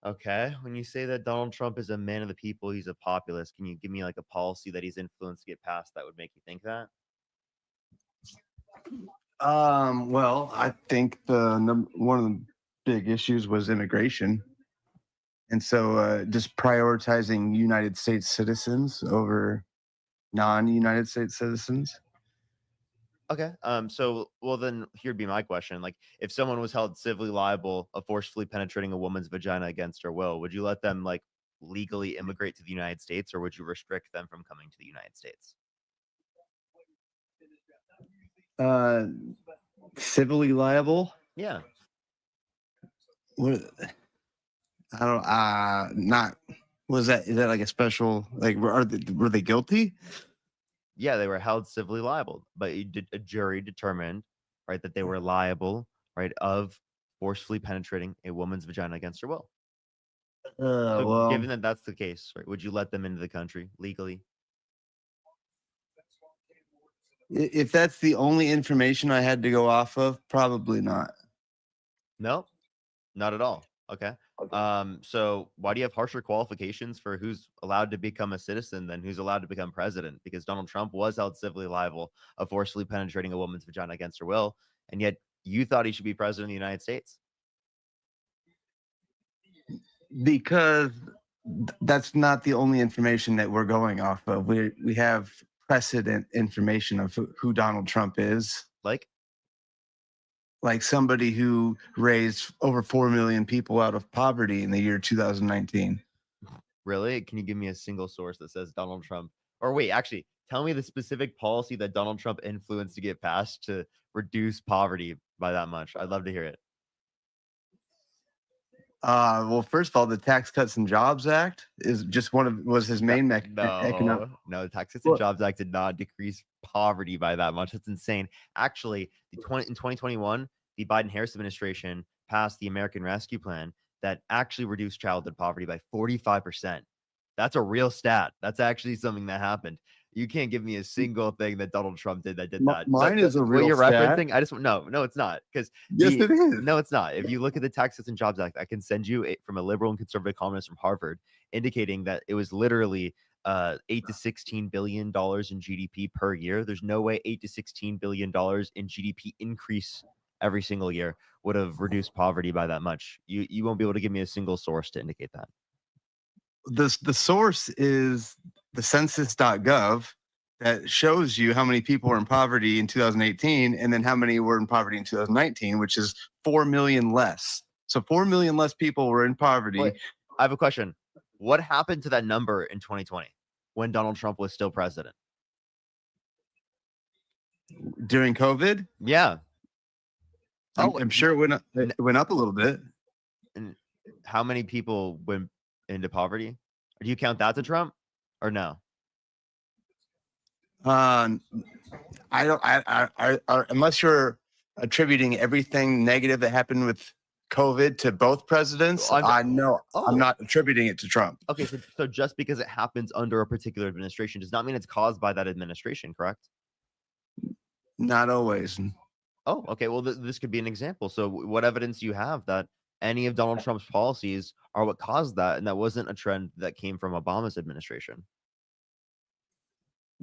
Okay. When you say that Donald Trump is a man of the people, he's a populist, can you give me like a policy that he's influenced to get passed that would make you think that? Well, I think one of the big issues was immigration, and so just prioritizing United States citizens over non-United States citizens. Okay. So, well, then here'd be my question. Like, if someone was held civilly liable of forcefully penetrating a woman's vagina against her will, would you let them like legally immigrate to the United States, or would you restrict them from coming to the United States? Uh, Civilly liable. Yeah. What I don't. Not. Was that? Is that like a special? Like, were they guilty? Yeah, they were held civilly liable, but a jury determined, right, that they were liable, right, of forcefully penetrating a woman's vagina against her will. So, Well, given that that's the case, right, would you let them into the country legally? if that's the only information I had to go off of, probably not. No, not at all. Okay. So why do you have harsher qualifications for who's allowed to become a citizen than who's allowed to become president? Because Donald Trump was held civilly liable of forcefully penetrating a woman's vagina against her will, and yet you thought he should be president of the United States. Because that's not the only information that we're going off of. We have precedent information of who Donald Trump is, like somebody who raised over 4 million people out of poverty in the year 2019. Really? Can you give me a single source that says Donald Trump? Or wait, actually, tell me the specific policy that Donald Trump influenced to get passed to reduce poverty by that much. I'd love to hear it. Well, first of all, the Tax Cuts and Jobs Act is just was his main economic. No, the Tax Cuts and Jobs Act did not decrease poverty by that much. That's insane. Actually, in 2021, the Biden-Harris administration passed the American Rescue Plan that actually reduced childhood poverty by 45%. That's a real stat. That's actually something that happened. You can't give me a single thing that Donald Trump did that did that. Mine is a what real you're stat. referencing. I just no, it's not because Yes, it is. no, it's not. If you look at the Tax Cuts and Jobs Act, I can send you from a liberal and conservative columnist from Harvard, indicating that it was literally 8 to 16 billion dollars in GDP per year. There's no way 8 to 16 billion dollars in GDP increase every single year would have reduced poverty by that much. You won't be able to give me a single source to indicate that. The source is the census.gov that shows you how many people were in poverty in 2018 and then how many were in poverty in 2019, which is 4 million less. So 4 million less people were in poverty. Wait, I have a question. What happened to that number in 2020 when Donald Trump was still president? During COVID? Yeah. I'm sure it went up a little bit. And how many people went into poverty? Do you count that to Trump or no? I don't. I unless you're attributing everything negative that happened with COVID to both presidents, I'm not attributing it to Trump. Okay, so just because it happens under a particular administration does not mean it's caused by that administration, correct? Not always. Oh, okay. Well, this could be an example. So, what evidence do you have that any of Donald Trump's policies are what caused that, and that wasn't a trend that came from Obama's administration?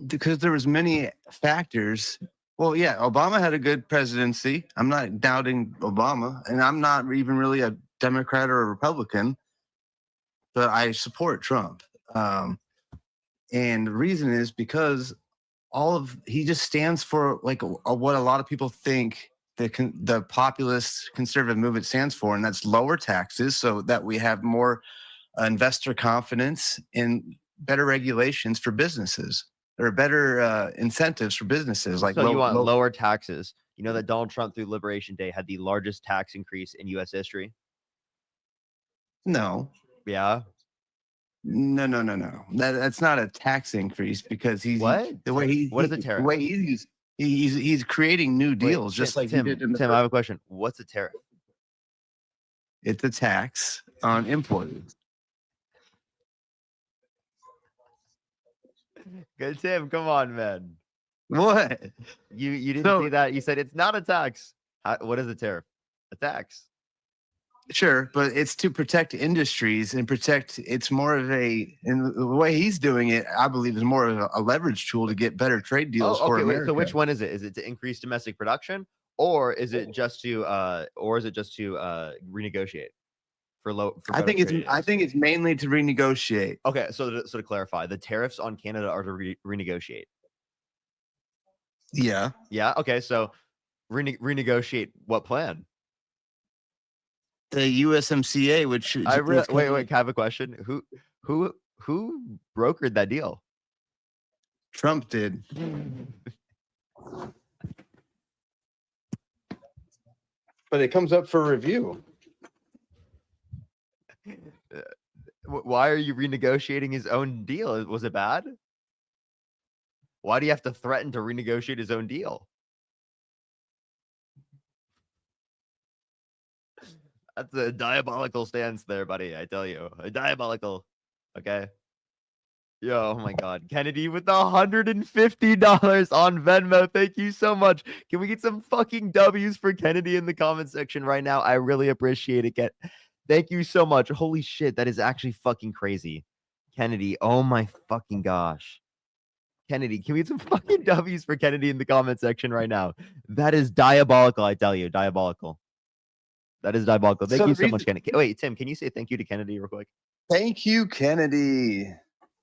Because there was many factors. Well, yeah, Obama had a good presidency. I'm not doubting Obama, and I'm not even really a Democrat or a Republican, but I support Trump. And the reason is because he just stands for like what a lot of people think the populist conservative movement stands for, and that's lower taxes so that we have more investor confidence and better regulations for businesses. There are better incentives for businesses. Like, so you want lower taxes. You know that Donald Trump through Liberation Day had the largest tax increase in U.S. history? No. Yeah. No. That's not a tax increase because what is a tariff? The way he's creating new deals. Wait, just like Tim, he did in the Tim, I have a question. What's a tariff? It's a tax on imports. Good, Tim. Come on, man. What? You didn't see that? You said it's not a tax. What is a tariff? A tax. Sure, but it's to protect industries and protect. It's more of and the way he's doing it, I believe, is more of a leverage tool to get better trade deals Oh, for okay. Wait. So America. which one is it? Is it to increase domestic production, or is it just to renegotiate for I better think it's trade I deals? think it's mainly to renegotiate. Okay. So to clarify, the tariffs on Canada are to renegotiate. Yeah, Yeah. Okay. So renegotiate what plan? the USMCA, which is Wait. kind of Wait. I have a question. Who brokered that deal? Trump did. But it comes up for review. Why are you renegotiating his own deal? Was it bad? Why do you have to threaten to renegotiate his own deal? That's a diabolical stance there, buddy. I tell you, a diabolical. Okay. Yo, oh my God, Kennedy with the $150 on Venmo. Thank you so much. Can we get some fucking W's for Kennedy in the comment section right now? I really appreciate it. Thank you so much. Holy shit, that is actually fucking crazy. Kennedy, oh my fucking gosh. Kennedy, can we get some fucking W's for Kennedy in the comment section right now? That is diabolical, I tell you. Diabolical. That is diabolical. Thank So you the so much, reason, Kennedy. Wait, Tim, can you say thank you to Kennedy real quick? thank you, Kennedy.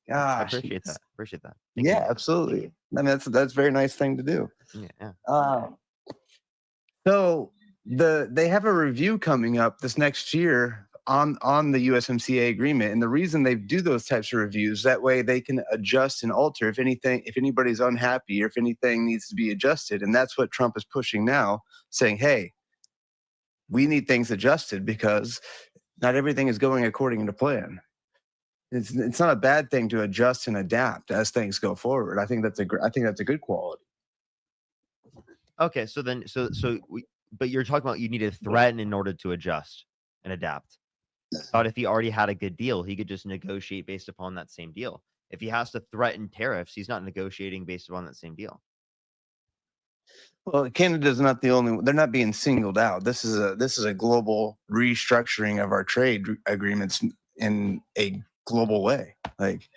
I Gosh, appreciate that. Appreciate that. Thank yeah, you. absolutely. I mean, that's a very nice thing to do. Yeah. So they have a review coming up this next year on the USMCA agreement, and the reason they do those types of reviews, that way they can adjust and alter if anybody's unhappy or if anything needs to be adjusted, and that's what Trump is pushing now, saying, hey, we need things adjusted because not everything is going according to plan. It's not a bad thing to adjust and adapt as things go forward. I think that's a good quality. Okay, but you're talking about you need to threaten in order to adjust and adapt. I thought if he already had a good deal, he could just negotiate based upon that same deal. If he has to threaten tariffs, he's not negotiating based upon that same deal. Well, Canada's not the only one. They're not being singled out. This is a global restructuring of our trade agreements in a global way. Like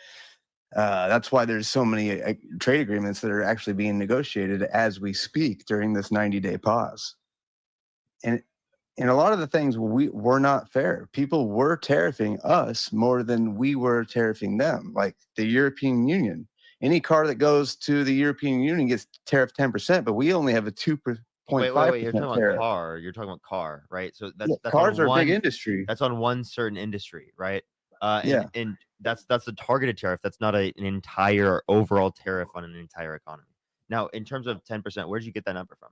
that's why there's so many trade agreements that are actually being negotiated as we speak during this 90-day pause. And a lot of the things were not fair. People were tariffing us more than we were tariffing them, like the European Union. Any car that goes to the European Union gets tariffed 10%, but we only have a 2.5% Wait. You're talking about tariff. car. You're talking about car, right? So Yeah, that's cars on are a big one. industry. That's on one certain industry, right? Yeah. And that's a targeted tariff. That's not an entire overall tariff on an entire economy. Now, in terms of 10%, where did you get that number from?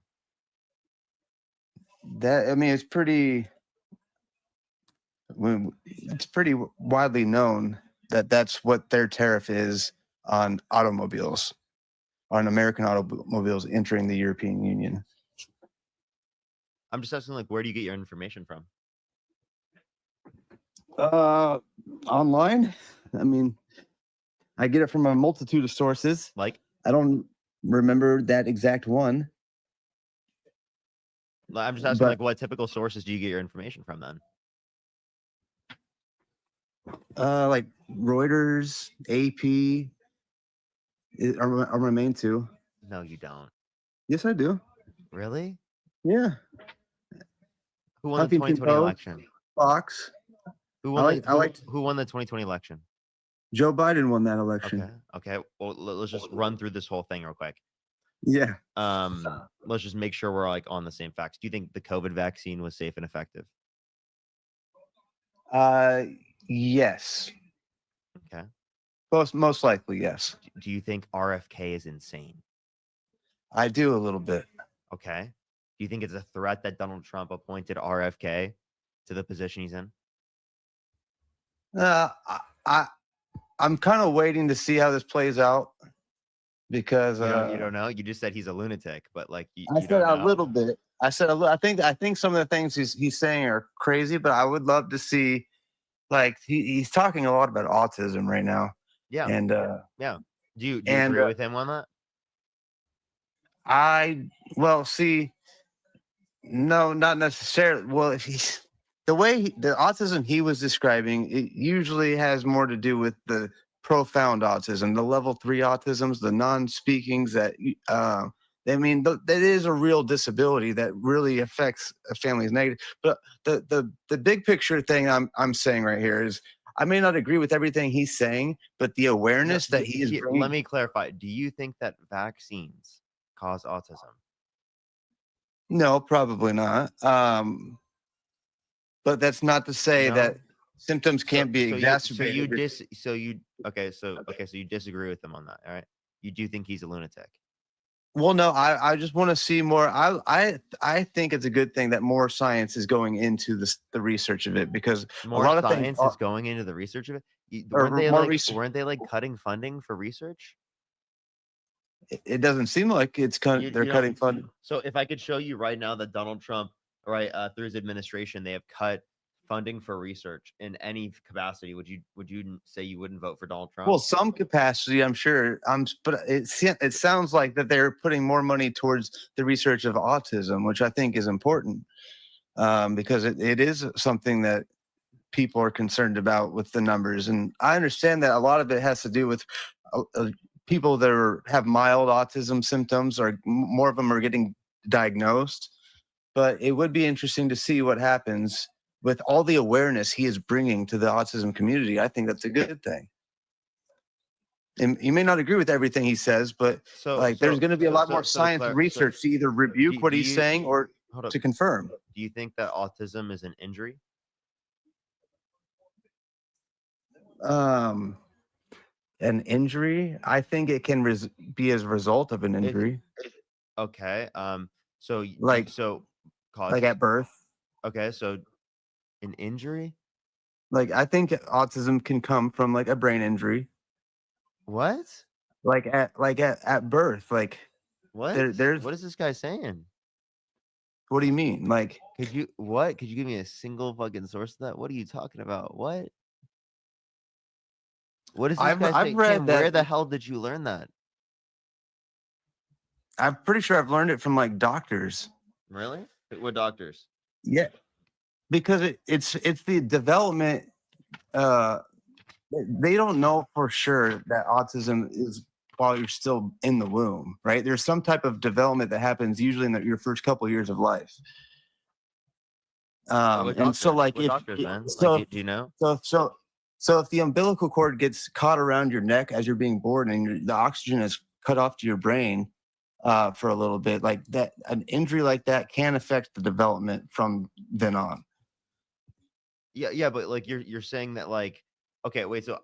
It's pretty widely known that that's what their tariff is on automobiles, on American automobiles entering the European Union. I'm just asking, like, where do you get your information from? Online. I mean, I get it from a multitude of sources. Like, I don't remember that exact one. I'm just asking, like, what typical sources do you get your information from then? Like Reuters, AP are my main two. No, you don't. Yes, I do. Really? Yeah. Who won the 2020 election? Fox. Who won the 2020 election? Joe Biden won that election. Okay. Well, let's just run through this whole thing real quick. Yeah. Let's just make sure we're like on the same facts. Do you think the COVID vaccine was safe and effective? Yes. Okay. Most likely, yes. Do you think RFK is insane? I do a little bit. Okay. Do you think it's a threat that Donald Trump appointed RFK to the position he's in? I'm kind of waiting to see how this plays out because you don't know. You just said he's a lunatic, but like I said a little bit. I said I think some of the things he's saying are crazy, but I would love to see. Like he's talking a lot about autism right now. Yeah. And yeah. Do you agree with him on that? No, not necessarily. Well, if the autism he was describing, it usually has more to do with the profound autism, the level 3 autisms, the non-speakings that that is a real disability that really affects a family's negative. But the big picture thing I'm saying right here is I may not agree with everything he's saying, but the No, awareness that he is let bringing. me clarify. Do you think that vaccines cause autism? No, probably not. But that's not to say No. that symptoms can't be So exacerbated. you disagree with him on that. All right. You do think he's a lunatic. Well, no, I just want to see more. I think it's a good thing that more science is going into the research of it, because a More lot of things science is going into the research of it. or more research. Weren't they like cutting funding for research? It doesn't seem like they're You don't. cutting funding. So if I could show you right now that Donald Trump, right, through his administration, they have cut funding for research in any capacity, would you say you wouldn't vote for Donald Trump? Well, some capacity, I'm sure. But it sounds like that they're putting more money towards the research of autism, which I think is important, because it is something that people are concerned about with the numbers. And I understand that a lot of it has to do with people that have mild autism symptoms, or more of them are getting diagnosed. But it would be interesting to see what happens with all the awareness he is bringing to the autism community. I think that's a good thing. And you may not agree with everything he says, but there's going to be a lot more science and research to either rebuke what he's saying or to confirm. Do you think that autism is an injury? An injury? I think it can be as a result of an injury. Okay. So like at birth. Okay. So an injury? Like, I think autism can come from like a brain injury. What? Like at birth. Like what? What is this guy saying? What do you mean? Like, could you give me a single fucking source of that? What are you talking about? What? What is this guy saying? I've read Tim, that. Where the hell did you learn that? I'm pretty sure I've learned it from like doctors. Really? What doctors? Yeah, because it's the development. They don't know for sure that autism is while you're still in the womb, right? There's some type of development that happens usually in your first couple of years of life. And so, like, if doctors, man? so, do you know? So if the umbilical cord gets caught around your neck as you're being born, and the oxygen is cut off to your brain for a little bit, like that, an injury like that can affect the development from then on. Yeah, but like you're saying that, like, okay, wait, so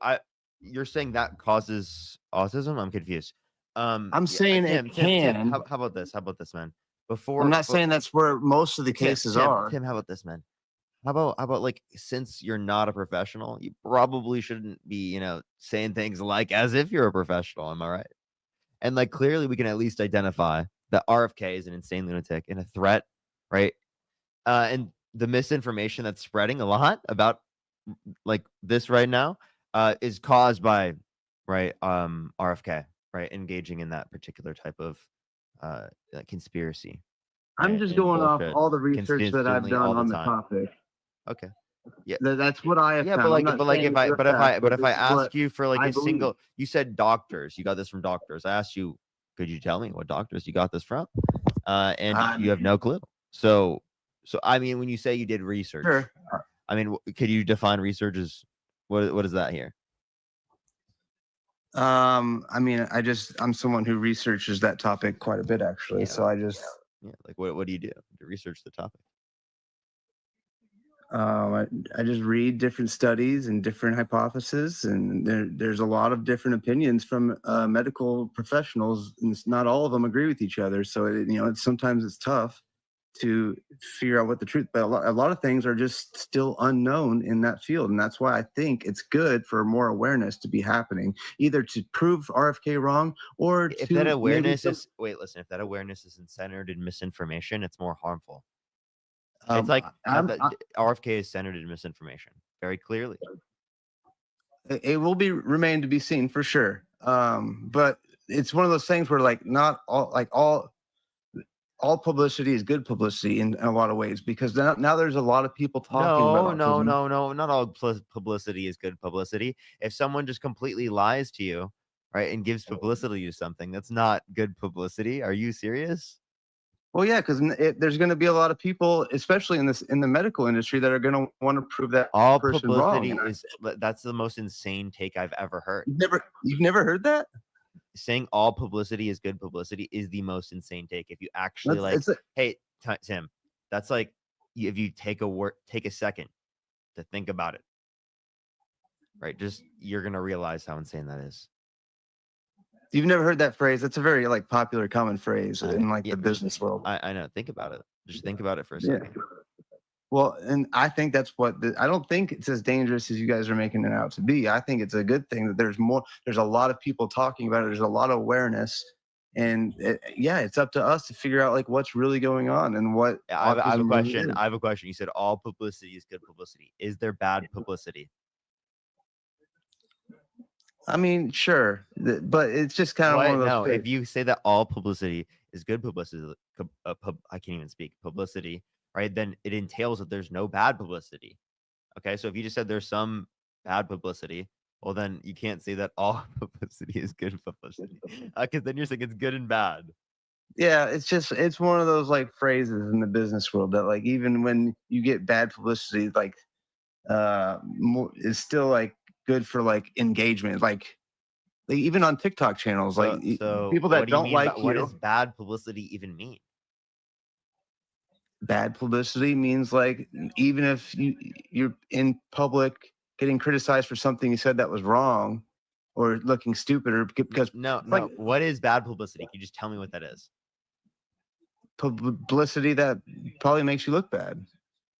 you're saying that causes autism? I'm confused. I'm saying it can. Tim, how about this? How about this, man? I'm not saying that's where most of the cases are. Tim, how about this, man? How about like, since you're not a professional, you probably shouldn't be, saying things like as if you're a professional. Am I right? And like, clearly we can at least identify that RFK is an insane lunatic and a threat, right? And the misinformation that's spreading a lot about like this right now is caused by RFK, right, engaging in that particular type of conspiracy. I'm just going off all the research that I've done on the topic. Okay. Yeah, that's what I have found. But if I ask you for like a single, you said doctors, you got this from doctors. I asked you, could you tell me what doctors you got this from? And you have no clue. So I mean, when you say you did research, sure. I mean, could you define research as what is that here? I mean, I'm someone who researches that topic quite a bit, actually. So I just like, what do you do to research the topic? I just read different studies and different hypotheses, and there's a lot of different opinions from medical professionals, and not all of them agree with each other. So sometimes it's tough to figure out what the truth. But a lot of things are just still unknown in that field, and that's why I think it's good for more awareness to be happening, either to prove RFK wrong or if that awareness is if that awareness isn't centered in misinformation, it's more harmful. It's like RFK is centered in misinformation very clearly. It will remain to be seen for sure. But it's one of those things where like not all all publicity is good publicity in a lot of ways, because now there's a lot of people talking about autism. No. Not all publicity is good publicity. If someone just completely lies to you, right, and gives publicity to something, that's not good publicity. Are you serious? Well, yeah, because there's going to be a lot of people, especially in the medical industry, that are going to want to prove that All person wrong. publicity is that's the most insane take I've ever heard. You've never heard that? Saying all publicity is good publicity is the most insane take. If you actually hey, Tim, that's like if you take a second to think about it, right? Just you're gonna realize how insane that is. You've never heard that phrase? That's a very popular, common phrase in the business world. I know. Think about it. Just think about it for a second. Well, and I think that's what I don't think it's as dangerous as you guys are making it out to be. I think it's a good thing that there's a lot of people talking about it. There's a lot of awareness, and it's up to us to figure out what's really going on and what. I have a question. I have a question. You said all publicity is good publicity. Is there bad publicity? I mean, sure, but it's just kind of one of those. No, if you say that all publicity is good publicity, I can't even speak publicity, right? Then it entails that there's no bad publicity. Okay, so if you just said there's some bad publicity, well, then you can't say that all publicity is good publicity, because then you're saying it's good and bad. Yeah, it's one of those phrases in the business world that even when you get bad publicity, it's still good for engagement, even on TikTok channels, so people that don't like you. What does bad publicity even mean? Bad publicity means even if you're in public getting criticized for something you said that was wrong or looking stupid, or because no, what is bad publicity? Can you just tell me what that is? Publicity that probably makes you look bad.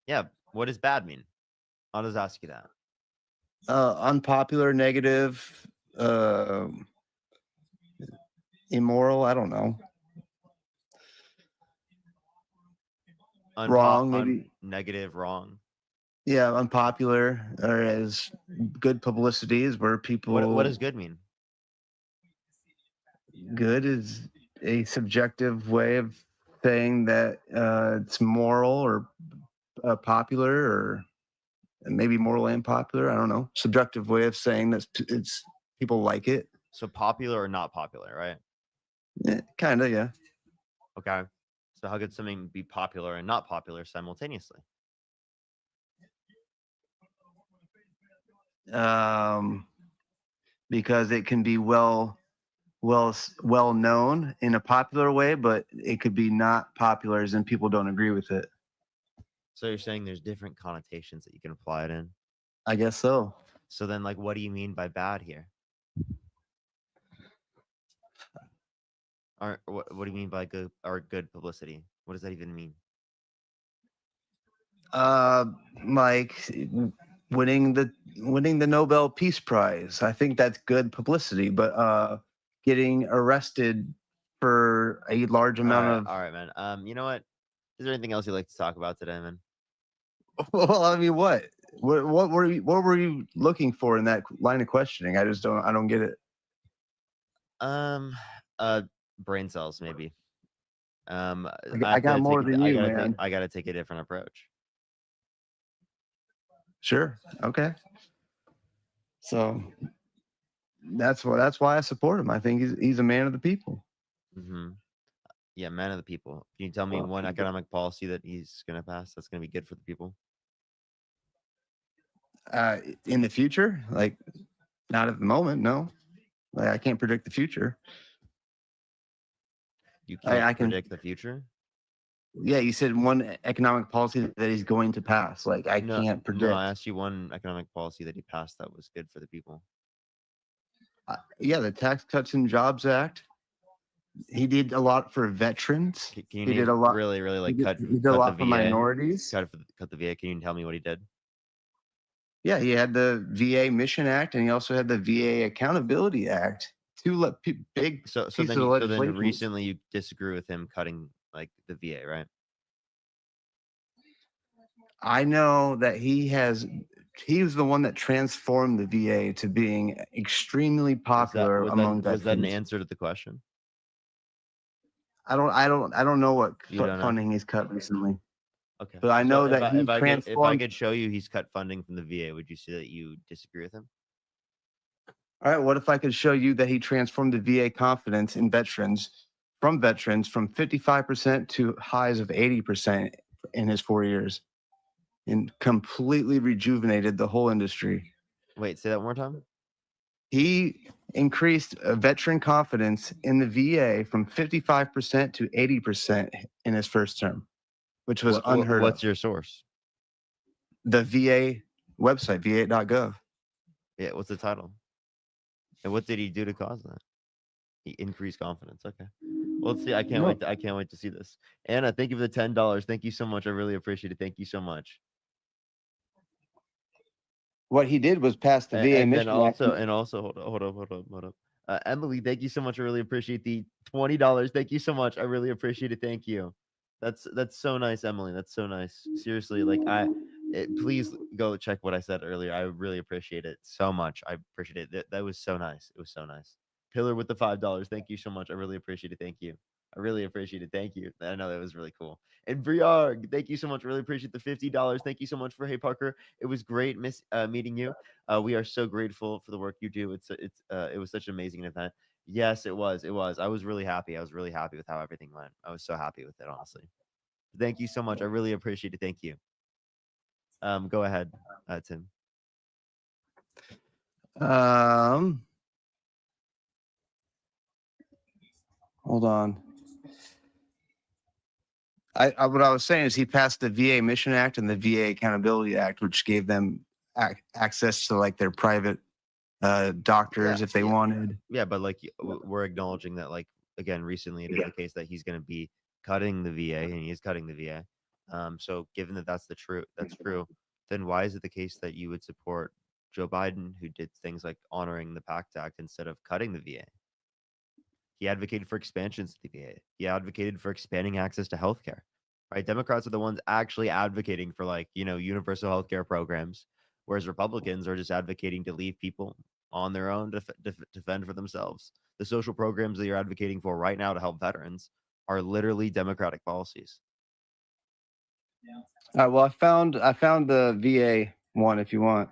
Yeah, what does bad mean? I'll just ask you that. Unpopular, negative, immoral. I don't know. Wrong, maybe. Negative, wrong. Yeah, unpopular, or as good publicity is where people. What does good mean? Good is a subjective way of saying that it's moral or popular, or maybe moral and popular. I don't know. Subjective way of saying that it's people like it. So popular or not popular, right? Yeah, kind of, yeah. Okay. So how could something be popular and not popular simultaneously? Because it can be well known in a popular way, but it could be not popular as in people don't agree with it. So you're saying there's different connotations that you can apply it in? I guess so. So then, what do you mean by bad here? Or what do you mean by good or good publicity? What does that even mean? Winning the Nobel Peace Prize. I think that's good publicity, but getting arrested for a large amount all right, man. You know what? Is there anything else you'd like to talk about today, man? Well, I mean, what were you looking for in that line of questioning? I don't get it. Brain cells, maybe. I got more than you, man. I gotta take a different approach. Sure. Okay. So that's why I support him. I think he's a man of the people. Mm-hmm. Yeah, man of the people. Can you tell me one economic policy that he's gonna pass that's gonna be good for the people? In the future, not at the moment, no. I can't predict the future. You can't I can predict the future? Yeah, you said one economic policy that he's going to pass. I can't predict. No, I asked you one economic policy that he passed that was good for the people. Yeah, the Tax Cuts and Jobs Act. He did a lot for veterans. He did a lot. Really, cut. He did a lot for minorities. Cut the VA. Can you tell me what he did? Yeah, he had the VA Mission Act, and he also had the VA Accountability Act. Two big so then recently you disagree with him cutting the VA, right? I know that he was the one that transformed the VA to being extremely popular among veterans. Was that an answer to the question? I don't know what You don't know? funding he's cut recently, Okay. but I So know that he if I transformed. could show you he's cut funding from the VA, would you say that you disagree with him? All right, what if I could show you that he transformed the VA confidence in veterans from 55% to highs of 80% in his 4 years, and completely rejuvenated the whole industry. Wait, say that one more time. He increased veteran confidence in the VA from 55% to 80% in his first term, which was unheard What's of. your source? The VA website, va.gov. Yeah, what's the title? And what did he do to cause that? He increased confidence. Okay. Well, let's see. I can't No. wait. I can't wait to see this. Anna, thank you for the $10. Thank you so much. I really appreciate it. Thank you so much. What he did was pass the VA And then Mission Act. also hold up. Emily, thank you so much. I really appreciate the $20. Thank you so much. I really appreciate it. Thank you. That's so nice, Emily. That's so nice. Seriously, like please go check what I said earlier. I really appreciate it so much. I appreciate it. That was so nice. It was so nice. Pillar with the $5. Thank you so much. I really appreciate it. Thank you. I really appreciate it. Thank you. I know that was really cool. And Briarg, thank you so much. Really appreciate the $50. Thank you so much for Hey Parker. It was great meeting you. We are so grateful for the work you do. It was such an amazing event. Yes, it was. It was. I was really happy. I was really happy with how everything went. I was so happy with it, honestly. Thank you so much. I really appreciate it. Thank you. Go ahead, Tim. Hold on. What I was saying is he passed the VA Mission Act and the VA Accountability Act, which gave them access to like their private doctors if they wanted. Yeah, but like we're acknowledging that, like again, recently it is the case that he's going to be cutting the VA, and he is cutting the VA. So given that that's true, then why is it the case that you would support Joe Biden, who did things like honoring the PACT Act instead of cutting the VA? He advocated for expansions to the VA. He advocated for expanding access to healthcare. Right? Democrats are the ones actually advocating for universal healthcare programs, whereas Republicans are just advocating to leave people on their own to fend for themselves. The social programs that you're advocating for right now to help veterans are literally Democratic policies. All right. Well, I found the VA one if you want.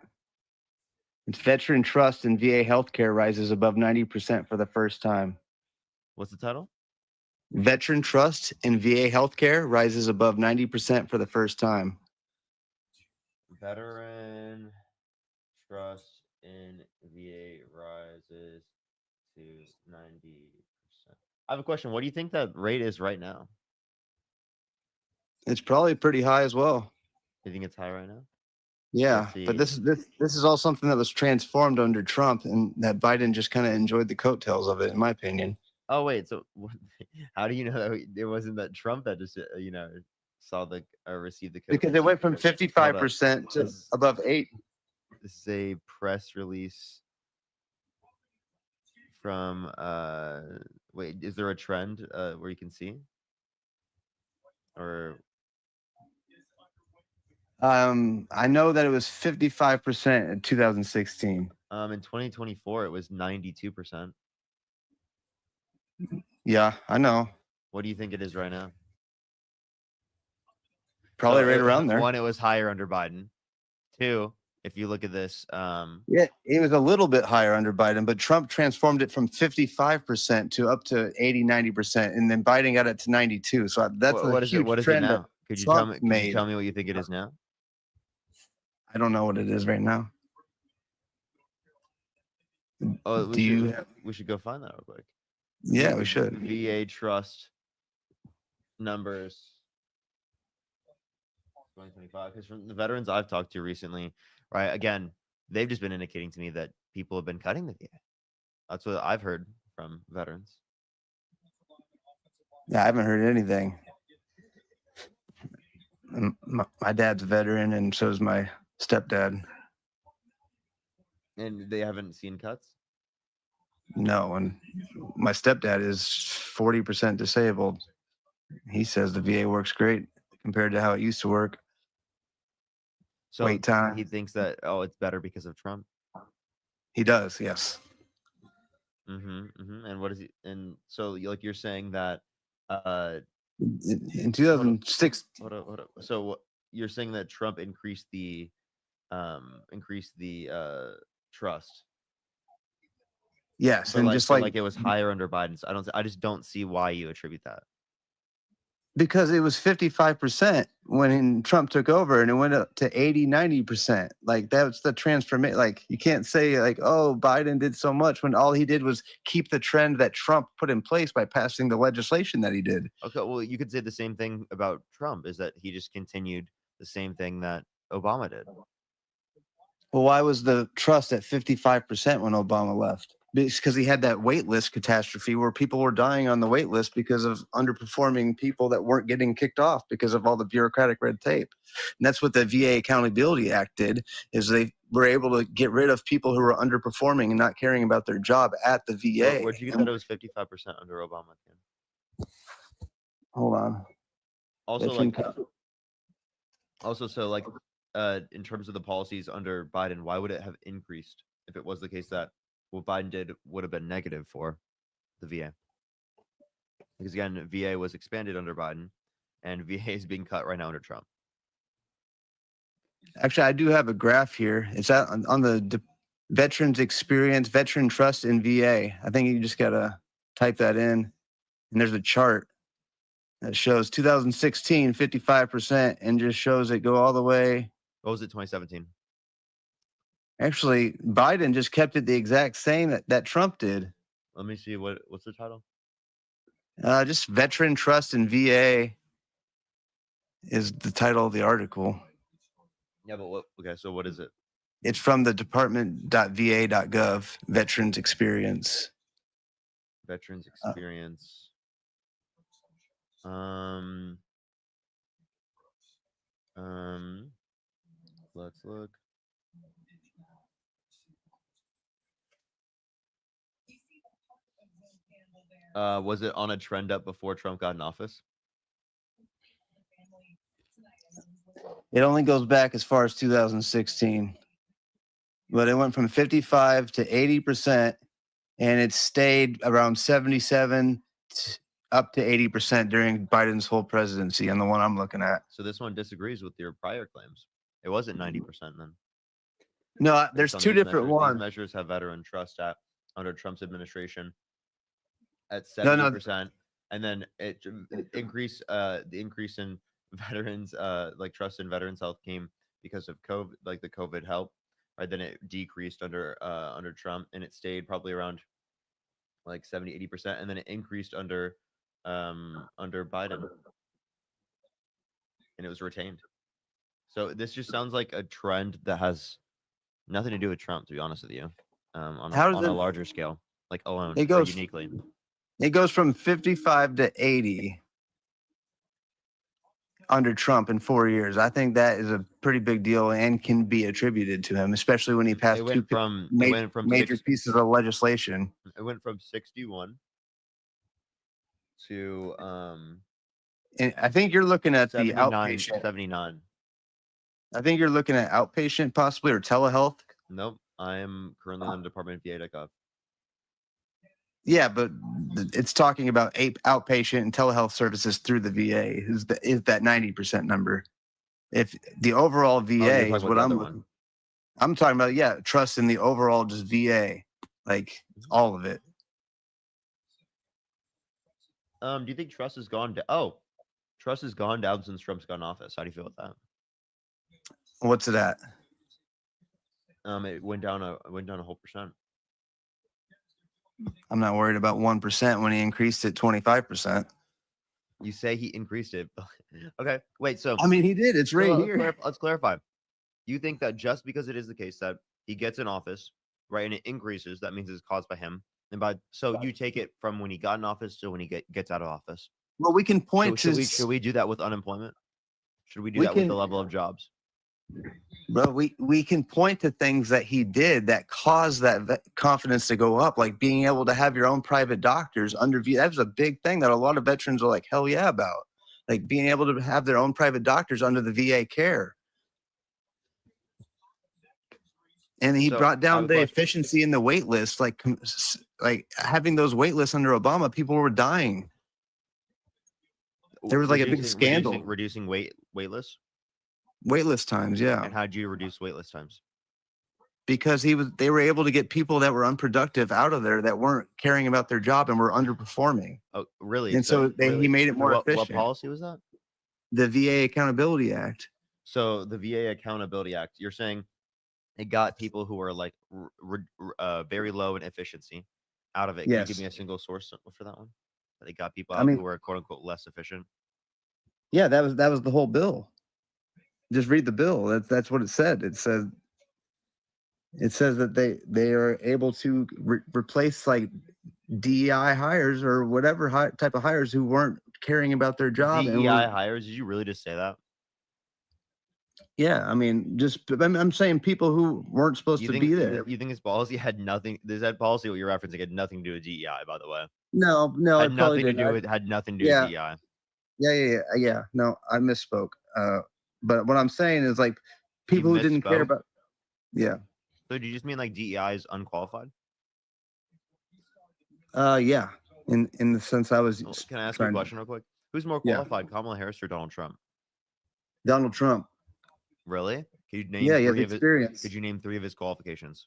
It's veteran trust in VA healthcare rises above 90% for the first time. What's the title? Veteran trust in VA healthcare rises above 90% for the first time. Veteran trust in VA rises to 90%. I have a question. What do you think that rate is right now? It's probably pretty high as well. You think it's high right now? Yeah, but this is all something that was transformed under Trump, and that Biden just kind of enjoyed the coattails of it, in my opinion. Oh wait, so how do you know that it wasn't that Trump that just saw the or received the Because it went from 55% to above 8. This is a press release from wait, is there a trend where you can see? Or I know that it was 55% in 2016. in 2024 it was 92%. Yeah, I know. What do you think it is right now? Probably right around there. One, it was higher under Biden. Two, if you look at this, yeah, it was a little bit higher under Biden, but Trump transformed it from 55% to up to 80-90%, and then Biden got it to 92. So that's a huge what is trend it now? that Could you Trump made. tell me what you think it is now? I don't know what it is right now. Oh, we should go find that real quick. Yeah, we should. VA trust numbers 2025, because from the veterans I've talked to recently, right? Again, they've just been indicating to me that people have been cutting the VA. That's what I've heard from veterans. Yeah, I haven't heard anything. My dad's a veteran, and so is my stepdad. And they haven't seen cuts? No, and my stepdad is 40% disabled. He says the VA works great compared to how it used to work. So wait time. He thinks that it's better because of Trump. He does, yes. And what is he? And so like you're saying that In 2006. Hold up. So you're saying that Trump increased the trust, Yes, but and like just like it was higher under Biden. So I just don't see why you attribute that. because it was 55% when Trump took over and it went up to 80-90%. Like that's the transformation. Like you can't say like, oh, Biden did so much when all he did was keep the trend that Trump put in place by passing the legislation that he did. Okay, well, you could say the same thing about Trump, is that he just continued the same thing that Obama did. Well, why was the trust at 55% when Obama left? Because he had that wait list catastrophe where people were dying on the wait list because of underperforming people that weren't getting kicked off because of all the bureaucratic red tape. And that's what the VA Accountability Act did, is they were able to get rid of people who were underperforming and not caring about their job at the VA. Where'd you get that it was 55% under Obama? Hold on. Also, so like, in terms of the policies under Biden, why would it have increased if it was the case that what Biden did would have been negative for the VA? Because again, VA was expanded under Biden, and VA is being cut right now under Trump. Actually, I do have a graph here. It's on the veterans experience, veteran trust in VA. I think you just gotta type that in, and there's a chart that shows 2016 55%, and just shows it go all the way. What was it, 2017? Actually, Biden just kept it the exact same that Trump did. Let me see, what's the title? Just veteran trust in VA is the title of the article. Yeah, but okay, so what is it? It's from the department.va.gov, veterans experience. Veterans experience. Let's look. Was it on a trend up before Trump got in office? It only goes back as far as 2016, but it went from 55 to 80%, and it stayed around 77 up to 80% during Biden's whole presidency on the one I'm looking at. So this one disagrees with your prior claims. It wasn't 90% then. No, there's two different ones. These measures have veteran trust under Trump's administration at 70%, and then the increase in veterans like trust in veterans health came because of COVID, like the COVID help. Right, then it decreased under Trump, and it stayed probably around like 70-80%, and then it increased under Biden, and it was retained. So this just sounds like a trend that has nothing to do with Trump, to be honest with you. On a larger scale, like alone, it goes uniquely. It goes from 55 to 80 under Trump in 4 years. I think that is a pretty big deal and can be attributed to him, especially when he passed major pieces of legislation. It went from 61 to and I think you're looking at the outpatient. 79. I think you're looking at outpatient possibly, or telehealth. Nope, I am currently on the Department of VA.gov. Yeah, but it's talking about outpatient and telehealth services through the VA is that 90% number. If the overall VA is what I'm talking about, yeah, trust in the overall just VA, like all of it. Do you think trust has gone down? Oh, trust has gone down since Trump's got in office. How do you feel with that? What's it at? It went down a whole percent. I'm not worried about 1% when he increased it 25%. You say he increased it. Okay, wait. So I mean, he did. It's right here. Let's clarify. You think that just because it is the case that he gets in office, right, and it increases, that means it's caused by him, so you take it from when he got in office to when he gets out of office. Well, we can point to. Should we do that with unemployment? Should we do that with the level of jobs? Bro, we can point to things that he did that caused that confidence to go up, like being able to have your own private doctors under VA. That was a big thing that a lot of veterans are like, hell yeah, about. Like being able to have their own private doctors under the VA care. And he brought down the efficiency in the wait list, like having those wait lists under Obama, people were dying. There was like a big scandal. Reducing waitlist. Waitlist times, yeah. And how did you reduce waitlist times? Because they were able to get people that were unproductive out of there that weren't caring about their job and were underperforming. Oh, really? And so he made it more efficient. What policy was that? The VA Accountability Act. So the VA Accountability Act, you're saying it got people who were like very low in efficiency out of it. Can you give me a single source for that one? That it got people out who were quote unquote less efficient. Yeah, that was the whole bill. Just read the bill. That's what it said. It says that they are able to replace like DEI hires or whatever type of hires who weren't caring about their job. DEI hires? Did you really just say that? Yeah, I mean, I'm saying people who weren't supposed to be there. You think this policy had nothing? That policy what you're referencing had nothing to do with DEI, by the way. No, had nothing to do with DEI. Yeah. No, I misspoke. But what I'm saying is like people who didn't care about. Yeah. So do you just mean like DEI is unqualified? Yeah. In the sense I was. Can I ask you a question real quick? Who's more qualified, Kamala Harris or Donald Trump? Donald Trump. Really? Could you name? Yeah, he has experience. Could you name 3 of his qualifications?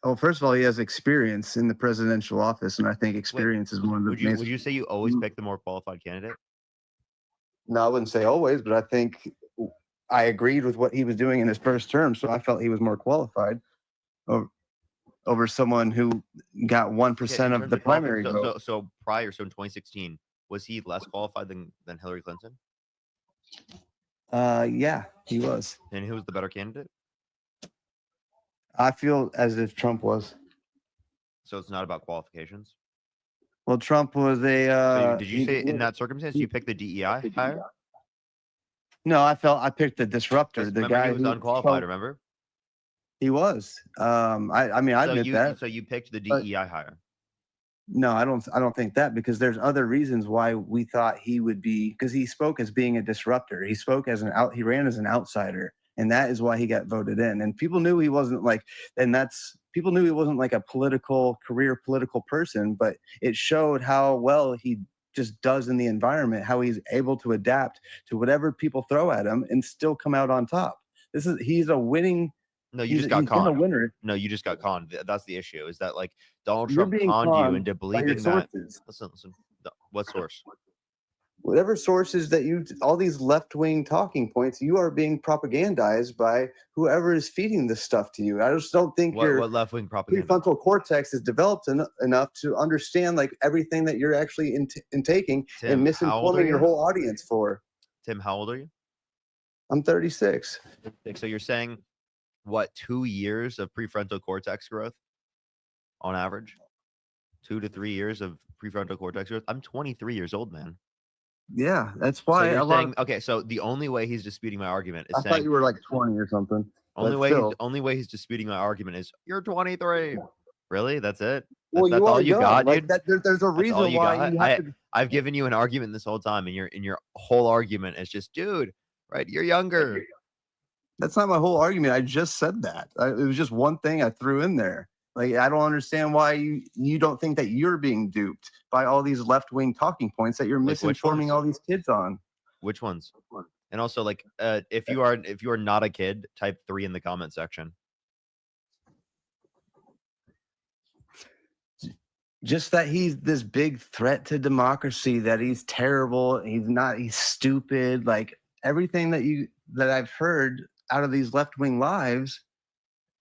Oh, first of all, he has experience in the presidential office, and I think experience is one of the. Would you say you always pick the more qualified candidate? No, I wouldn't say always, but I think I agreed with what he was doing in his first term, so I felt he was more qualified over someone who got 1% of the primary vote. So in 2016, was he less qualified than Hillary Clinton? Yeah, he was. And who was the better candidate? I feel as if Trump was. So it's not about qualifications? Well, Trump was a. So did you say in that circumstance you picked the DEI hire? No, I picked the disruptor, the guy who was unqualified. Remember? He was. I mean, I admit that. So you picked the DEI hire. No, I don't think that, because there's other reasons why we thought he would be, because he spoke as being a disruptor. He spoke as he ran as an outsider, and that is why he got voted in. And people knew he wasn't like, people knew he wasn't like a political person, but it showed how well he just does in the environment, how he's able to adapt to whatever people throw at him and still come out on top. He's a winning. No, you just got conned. No, you just got conned. That's the issue. Is that like Donald Trump conned you into believing that? Listen. What source? Whatever sources that all these left-wing talking points, you are being propagandized by whoever is feeding this stuff to you. I just don't think what left-wing propaganda? Prefrontal cortex is developed enough to understand like everything that you're actually intaking and misinforming your whole audience for. Tim, how old are you? I'm 36. So you're saying, what, 2 years of prefrontal cortex growth on average? 2 to 3 years of prefrontal cortex growth? I'm 23 years old, man. Yeah, that's why. Okay, so the only way he's disputing my argument is I thought you were like 20 or something. Only way he's disputing my argument is you're 23. Really? That's it? Well, that's all you got, dude? Like, there's a reason why I've given you an argument this whole time, and your whole argument is just, dude, right? You're younger. That's not my whole argument. I just said that. It was just one thing I threw in there. Like, I don't understand why you don't think that you're being duped by all these left-wing talking points that you're misinforming all these kids on. Which ones? And also, like, if you are not a kid, type 3 in the comment section. Just that he's this big threat to democracy, that he's terrible, he's stupid, like everything that I've heard out of these left-wing lives,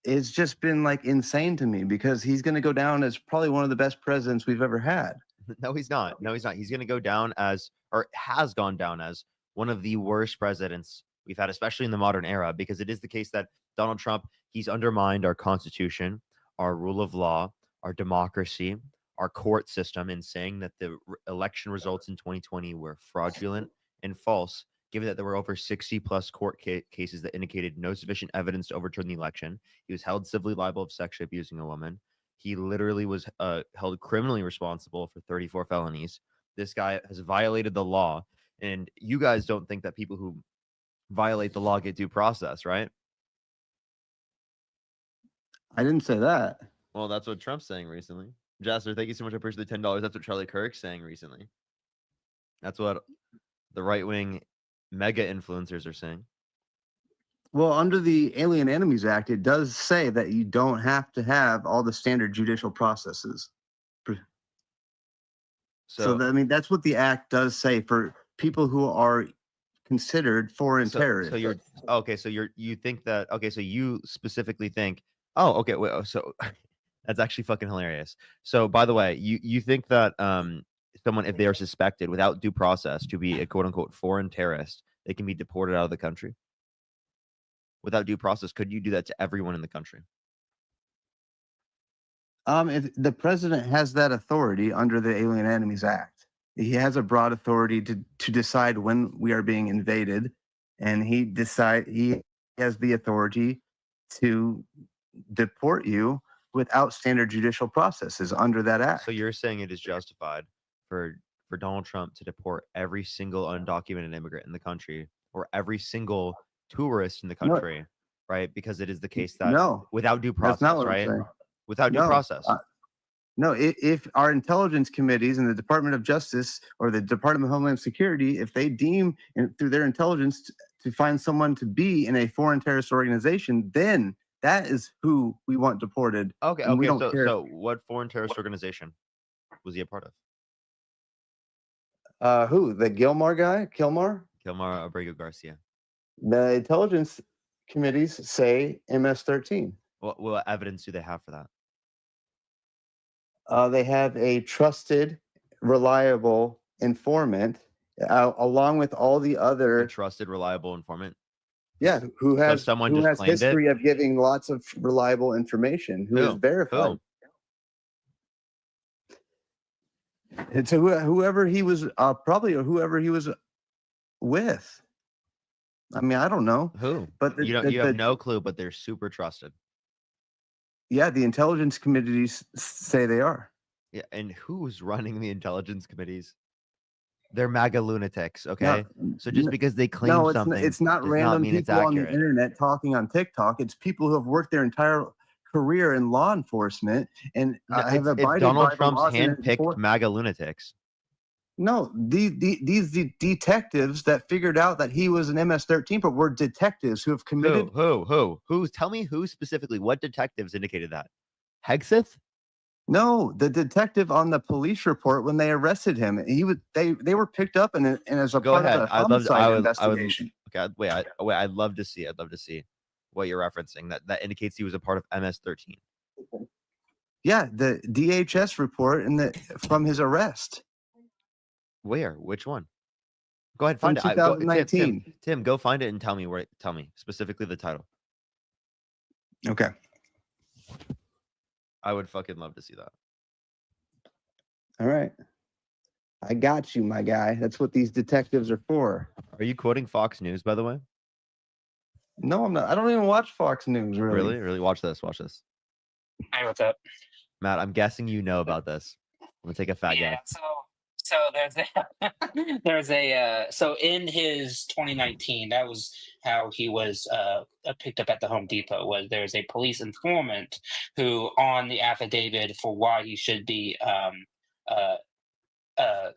it's just been like insane to me, because he's going to go down as probably one of the best presidents we've ever had. No, he's not. He's going to go down as, or has gone down as, one of the worst presidents we've had, especially in the modern era, because it is the case that Donald Trump, he's undermined our Constitution, our rule of law, our democracy, our court system, in saying that the election results in 2020 were fraudulent and false, given that there were over 60 plus court cases that indicated no sufficient evidence to overturn the election. He was held civilly liable of sexually abusing a woman. He literally was held criminally responsible for 34 felonies. This guy has violated the law. And you guys don't think that people who violate the law get due process, right? I didn't say that. Well, that's what Trump's saying recently. Jasper, thank you so much. I appreciate the $10. That's what Charlie Kirk's saying recently. That's what the right-wing mega influencers are saying. Well, under the Alien Enemies Act, it does say that you don't have to have all the standard judicial processes. So So I mean, that's what the act does say for people who are considered foreign so terrorists. you're okay. So you think that okay. So you specifically think, oh, okay. Wait, so that's actually fucking hilarious. So by the way, you think that someone, if they are suspected without due process to be a quote unquote foreign terrorist, they can be deported out of the country without due process? Could you do that to everyone in the country? If the president has that authority under the Alien Enemies Act, he has a broad authority to decide when we are being invaded, and he has the authority to deport you without standard judicial processes under that act. So you're saying it is justified for Donald Trump to deport every single undocumented immigrant in the country or every single tourist in the No, country, right? Because it is the case that no, without due that's not process, what I'm right? saying. Without due No, process. no. If our intelligence committees and the Department of Justice or the Department of Homeland Security, if they deem through their intelligence to find someone to be in a foreign terrorist organization, then that is who we want deported. Okay, And we okay. don't care. So what foreign terrorist organization was he a part of? Who? The Gilmore guy? Kilmar? Kilmar Abrego Garcia. The intelligence committees say MS-13. What evidence do they have for that? They have a trusted, reliable informant, along with all the A other, trusted, reliable informant. who So has someone just claimed it. history of giving lots of reliable information, who is verified. Who? And so whoever he was, probably whoever he was with. I mean, I don't know. Who? But You have no clue, but they're super trusted. Yeah, the intelligence committees say they are. Yeah, and who's running the intelligence committees? They're MAGA lunatics, okay? So just because they claim something, it's not does random not mean it's people on the accurate. internet talking on TikTok. It's people who have worked their entire career in law enforcement and have abided by Donald the Trump's laws and handpicked MAGA lunatics. No, these detectives that figured out that he was an MS-13, but were detectives who have committed. Who? Tell me who specifically. What detectives indicated that? Hegseth? No, the detective on the police report when they arrested him, they were picked up and as a Go part ahead. of a homicide investigation. Okay, I'd love to see. I'd love to see what you're referencing. That indicates he was a part of MS-13. Yeah, the DHS report from his arrest. Where? Which one? Go ahead, find From it. 2019. Tim, go find it and tell me where. Tell me specifically the title. Okay. I would fucking love to see that. All right. I got you, my guy. That's what these detectives are for. Are you quoting Fox News, by the way? No, I'm not. I don't even watch Fox News, really. Really? Watch this. Watch this. Hey, what's up? Matt, I'm guessing you know about this. I'm gonna take a fat guess. So there's a so in his 2019, that was how he was picked up at the Home Depot. Was there's a police informant who on the affidavit for why he should be uh, uh,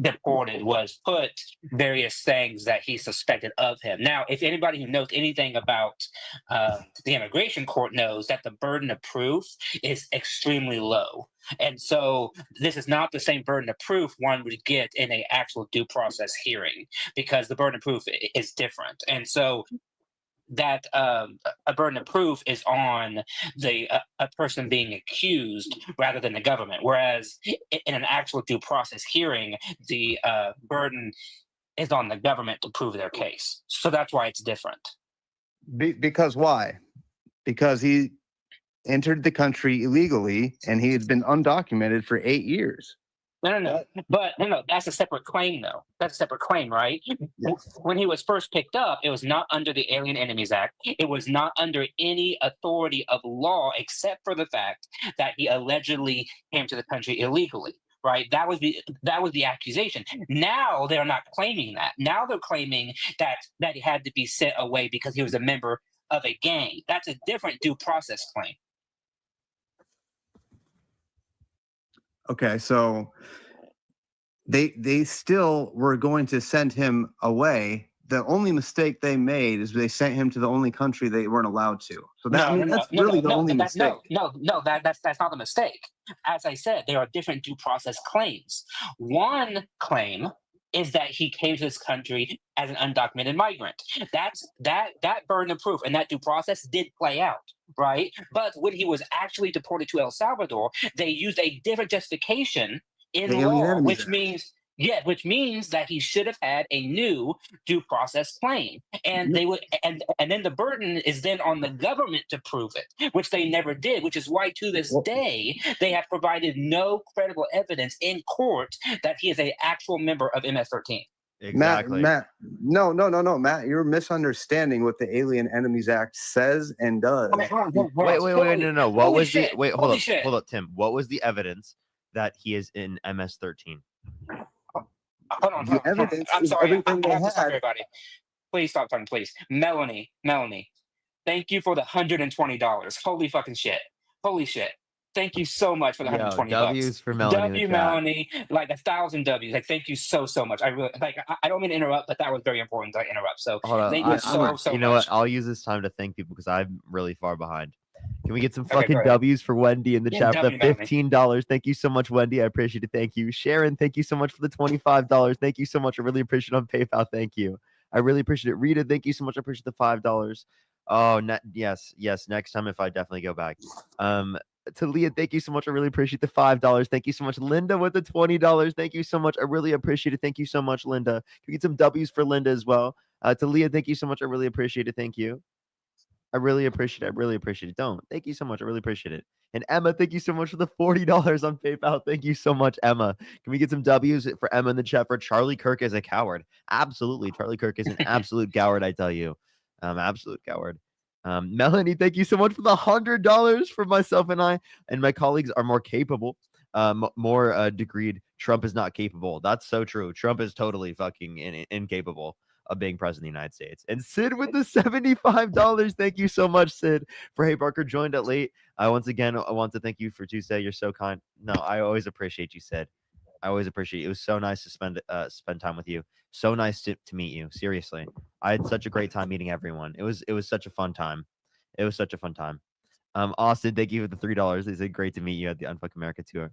deported was put various things that he suspected of him. Now, if anybody who knows anything about the immigration court knows that the burden of proof is extremely low. And so this is not the same burden of proof one would get in an actual due process hearing because the burden of proof is different. And so that a burden of proof is on the a person being accused rather than the government. Whereas in an actual due process hearing, the burden is on the government to prove their case. So that's why it's different. Because why? Because he entered the country illegally and he had been undocumented for 8 years. No. But no, that's a separate claim, though. That's a separate claim, right? Yes. When he was first picked up, it was not under the Alien Enemies Act. It was not under any authority of law except for the fact that he allegedly came to the country illegally. Right, that was the accusation. Now they're not claiming that. Now they're claiming that he had to be sent away because he was a member of a gang. That's a different due process claim. Okay, so they still were going to send him away. The only mistake they made is they sent him to the only country they weren't allowed to. So that, I No, mean, no, no, that's no, really no, the no, only that, mistake. no. That's not the mistake. As I said, there are different due process claims. One claim is that he came to this country as an undocumented migrant. That burden of proof and that due process did play out, right? But when he was actually deported to El Salvador, they used a different justification in The Alien law, Enemies which Act. means which means that he should have had a new due process claim, and No, they would and then the burden is then on the government to prove it, which they never did, which is why to this well, day they have provided no credible evidence in court that he is an actual member of MS-13. Exactly. No, Matt, you're misunderstanding what the Alien Enemies Act says and does. Okay, hold on. Wait, no. What Holy was the shit! wait? Holy shit! Hold up, Tim. What was the evidence that he is in MS-13? The evidence I'm is sorry. everything I they have to stop had. everybody. Please stop talking, please. Melanie. Thank you for the $120. Holy fucking shit. Holy shit. Thank you so much for the Yo, $120. W's for Melanie in the chat. Melanie, like 1,000 W's. Like, thank you so much. I really like. I don't mean to interrupt, but that was very important to interrupt. So Hold on. thank you You know much. what? I'll use this time to thank people because I'm really far behind. Can we get some Okay, fucking go ahead. W's for Wendy in the chat for W, the Melanie. $15? Thank you so much, Wendy. I appreciate it. Thank you. Sharon, thank you so much for the $25. Thank you so much. I really appreciate it on PayPal. Thank you. I really appreciate it. Rita, thank you so much. I appreciate the $5. Oh, yes. Next time, if I definitely go back. Talia, thank you so much. I really appreciate the $5. Thank you so much. Linda with the $20. Thank you so much. I really appreciate it. Thank you so much, Linda. Can we get some W's for Linda as well? Talia, thank you so much. I really appreciate it. Thank you. I really appreciate it. Don't. Thank you so much. I really appreciate it. And Emma, thank you so much for the $40 on PayPal. Thank you so much, Emma. Can we get some W's for Emma in the chat for Charlie Kirk is a coward? Absolutely. Charlie Kirk is an absolute coward, I tell you. Absolute coward. Melanie, thank you so much for the $100 for myself and I. And my colleagues are more capable, more degreed. Trump is not capable. That's so true. Trump is totally fucking incapable of being president of the United States. And Sid with the $75. Thank you so much, Sid, for Hey Barker joined it late. Once again, I want to thank you for Tuesday. You're so kind. No, I always appreciate you, Sid. I always appreciate it. It was so nice to spend time with you. So nice to meet you. Seriously. I had such a great time meeting everyone. It was such a fun time. It was such a fun time. Austin, thank you for the $3. They said great to meet you at the Unfuck America tour.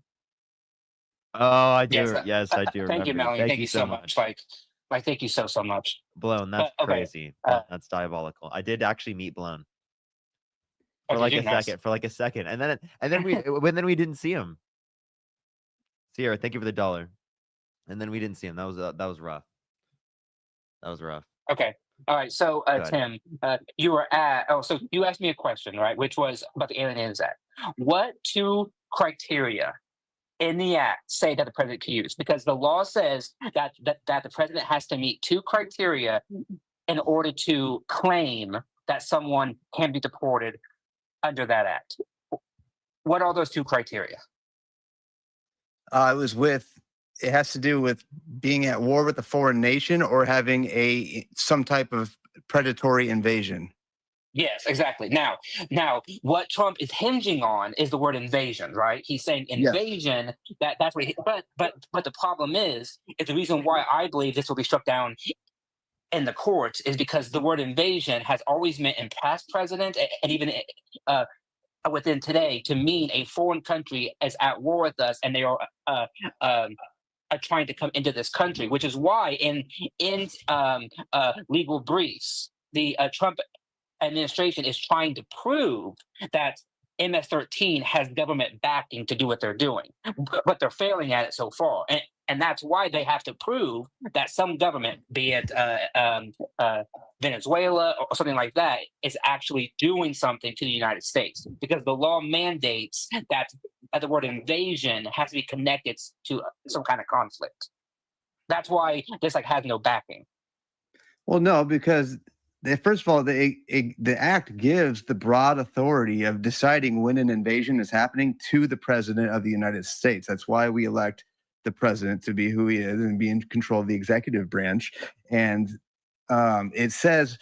Oh, I do. Yes, I do. Thank you, Remember. Melanie. Thank you so much. Like, thank you so much. Blown, that's Okay. crazy. That's diabolical. I did actually meet Blown for Okay, like a nice. second. For like a second, and then we didn't see him. Sierra, thank you for the $1. And then we didn't see him. That was rough. That was rough. Okay. All right. So, Tim, you were at. Oh, so you asked me a question, right? Which was about the Alien Aliens Act. What two criteria in the act say that the president can use? Because the law says that the president has to meet two criteria in order to claim that someone can be deported under that act. What are those two criteria? It has to do with being at war with a foreign nation or having some type of predatory invasion. Yes, exactly. Now, what Trump is hinging on is the word invasion, right? He's saying invasion. Yes. That's what. But the problem is the reason why I believe this will be struck down in the courts is because the word invasion has always meant in past presidents and even within today to mean a foreign country is at war with us and they are trying to come into this country, which is why in legal briefs the Trump administration is trying to prove that MS-13 has government backing to do what they're doing, but they're failing at it so far. And that's why they have to prove that some government, be it Venezuela or something like that, is actually doing something to the United States, because the law mandates that the word invasion has to be connected to some kind of conflict. That's why this has no backing. Well, no, because first of all, the act gives the broad authority of deciding when an invasion is happening to the president of the United States. That's why we elect the president to be who he is and be in control of the executive branch. And it says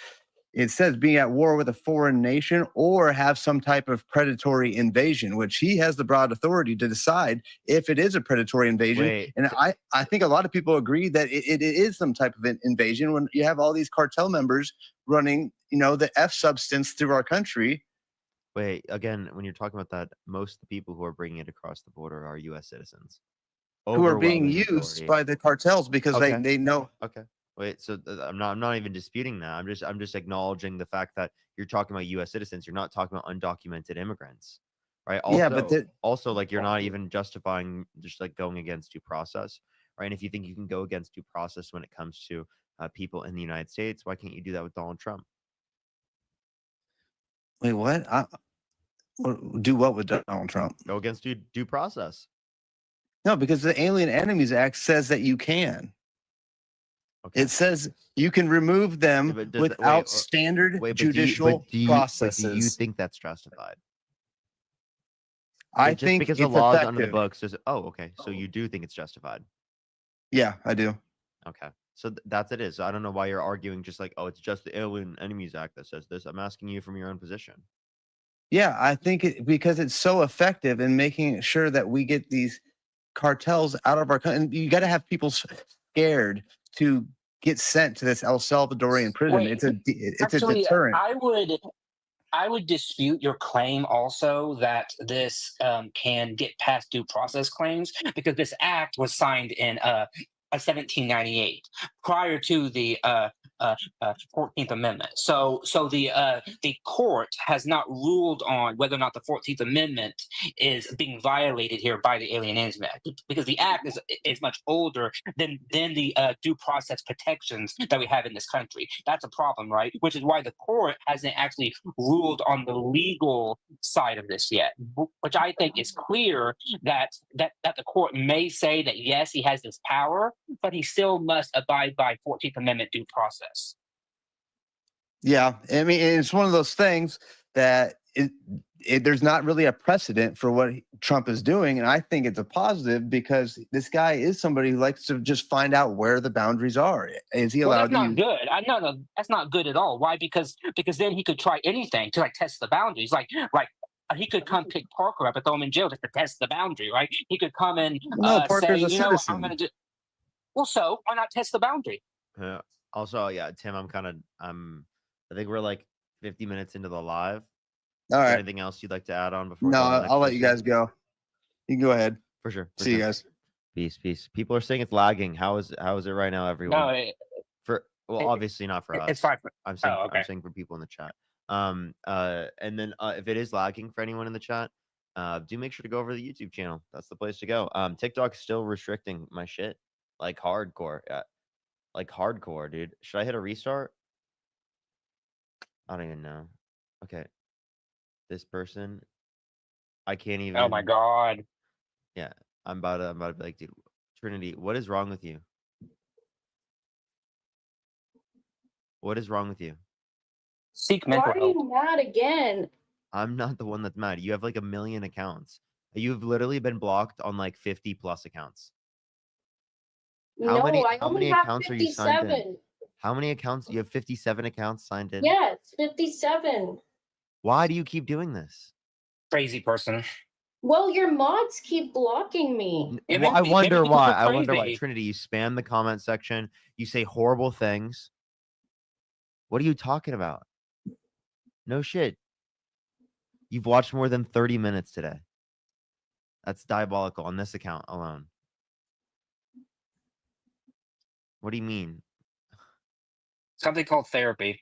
it says being at war with a foreign nation or have some type of predatory invasion, which he has the broad authority to decide if it is a predatory invasion. Wait, And I think a lot of people agree that it is some type of invasion when you have all these cartel members running, the F substance through our country. wait. Again, when you're talking about that, most of the people who are bringing it across the border are U.S. citizens. Who are being Overwhelming used majority. by the cartels because Okay. they know. Okay. Wait, so I'm not even disputing that. I'm just acknowledging the fact that you're talking about U.S. citizens. You're not talking about undocumented immigrants, right? Also, Yeah, but also like you're not even justifying just like going against due process, right? And if you think you can go against due process when it comes to people in the United States, why can't you do that with Donald Trump? wait, what? Do what with Donald Trump? Go against due process. No, because the Alien Enemies Act says that you can. Okay. It says you can remove them but does without standard judicial processes. do you think that's justified? I Just think because it's the law is under the effective. books is okay. So you do think it's justified. Yeah, I do. Okay. So that's it is. So I don't know why you're arguing just like, oh, it's just the Alien Enemies Act that says this. I'm asking you from your own position. Yeah, I think because it's so effective in making sure that we get these cartels out of our country. And you got to have people scared to get sent to this El Salvadorian prison. Wait, it's actually, a deterrent. I would dispute your claim also that this can get past due process claims because this act was signed in 1798 prior to the 14th Amendment. So the court has not ruled on whether or not the 14th Amendment is being violated here by the Alien Enemies Act because the act is much older than the due process protections that we have in this country. That's a problem, right? Which is why the court hasn't actually ruled on the legal side of this yet, which I think is clear that the court may say that yes, he has this power, but he still must abide by 14th Amendment due process. Yeah, I mean, it's one of those things that there's not really a precedent for what Trump is doing, and I think it's a positive because this guy is somebody who likes to just find out where the boundaries are. Is he allowed Well, that's to not good. No, that's not good at all. Why? Because then he could try anything to like test the boundaries. Like he could come pick Parker up and throw him in jail just to test the boundary, right? He could come and No, Parker's say, a citizen. I'm going to do. Well, so why not test the boundary? Also, yeah, Tim, I think we're like 50 minutes into the live. All right. Anything else you'd like to add on before? No, I'll let you guys go. You can go ahead. For sure. See you guys. Peace. People are saying it's lagging. How is it right now, everyone? No, obviously not for us. It's fine. I'm saying okay. I'm saying for people in the chat. And then if it is lagging for anyone in the chat, do make sure to go over to the YouTube channel. That's the place to go. TikTok's still restricting my shit like hardcore. Like hardcore, dude. Should I hit a restart? I don't even know. Okay. This person, I can't even. Oh my god. Yeah, I'm about to be like, dude, Trinity, what is wrong with you? What is wrong with you? Seek mental Why are help. you mad again? I'm not the one that's mad. You have like 1 million accounts. You've literally been blocked on like 50 plus accounts. How many accounts are you signed in? How many accounts? You have 57 accounts signed in? Yes, 57. Why do you keep doing this? Crazy person. Well, your mods keep blocking me. Yeah, Well, I maybe wonder people why. are I wonder why. crazy. Trinity, you spam the comment section. You say horrible things. What are you talking about? No shit. You've watched more than 30 minutes today. That's diabolical on this account alone. What do you mean? Something called therapy.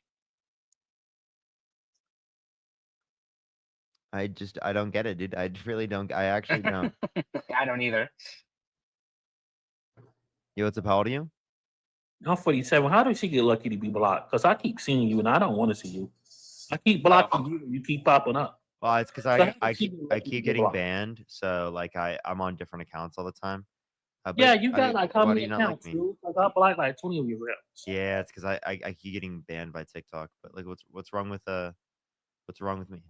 I don't get it, dude. I really don't. I actually don't. I don't either. Yo, what's up? How old are you? I'm 47. How does she get lucky to be blocked? Because I keep seeing you and I don't want to see you. I keep blocking you and you keep popping up. Well, it's because So I keep getting blocked? banned. So like I'm on different accounts all the time. Yeah, you got like how why do many you not like accounts, me? dude? Like I blocked like 20 of your reps. Yeah, it's because I keep getting banned by TikTok. But like, what's wrong with me?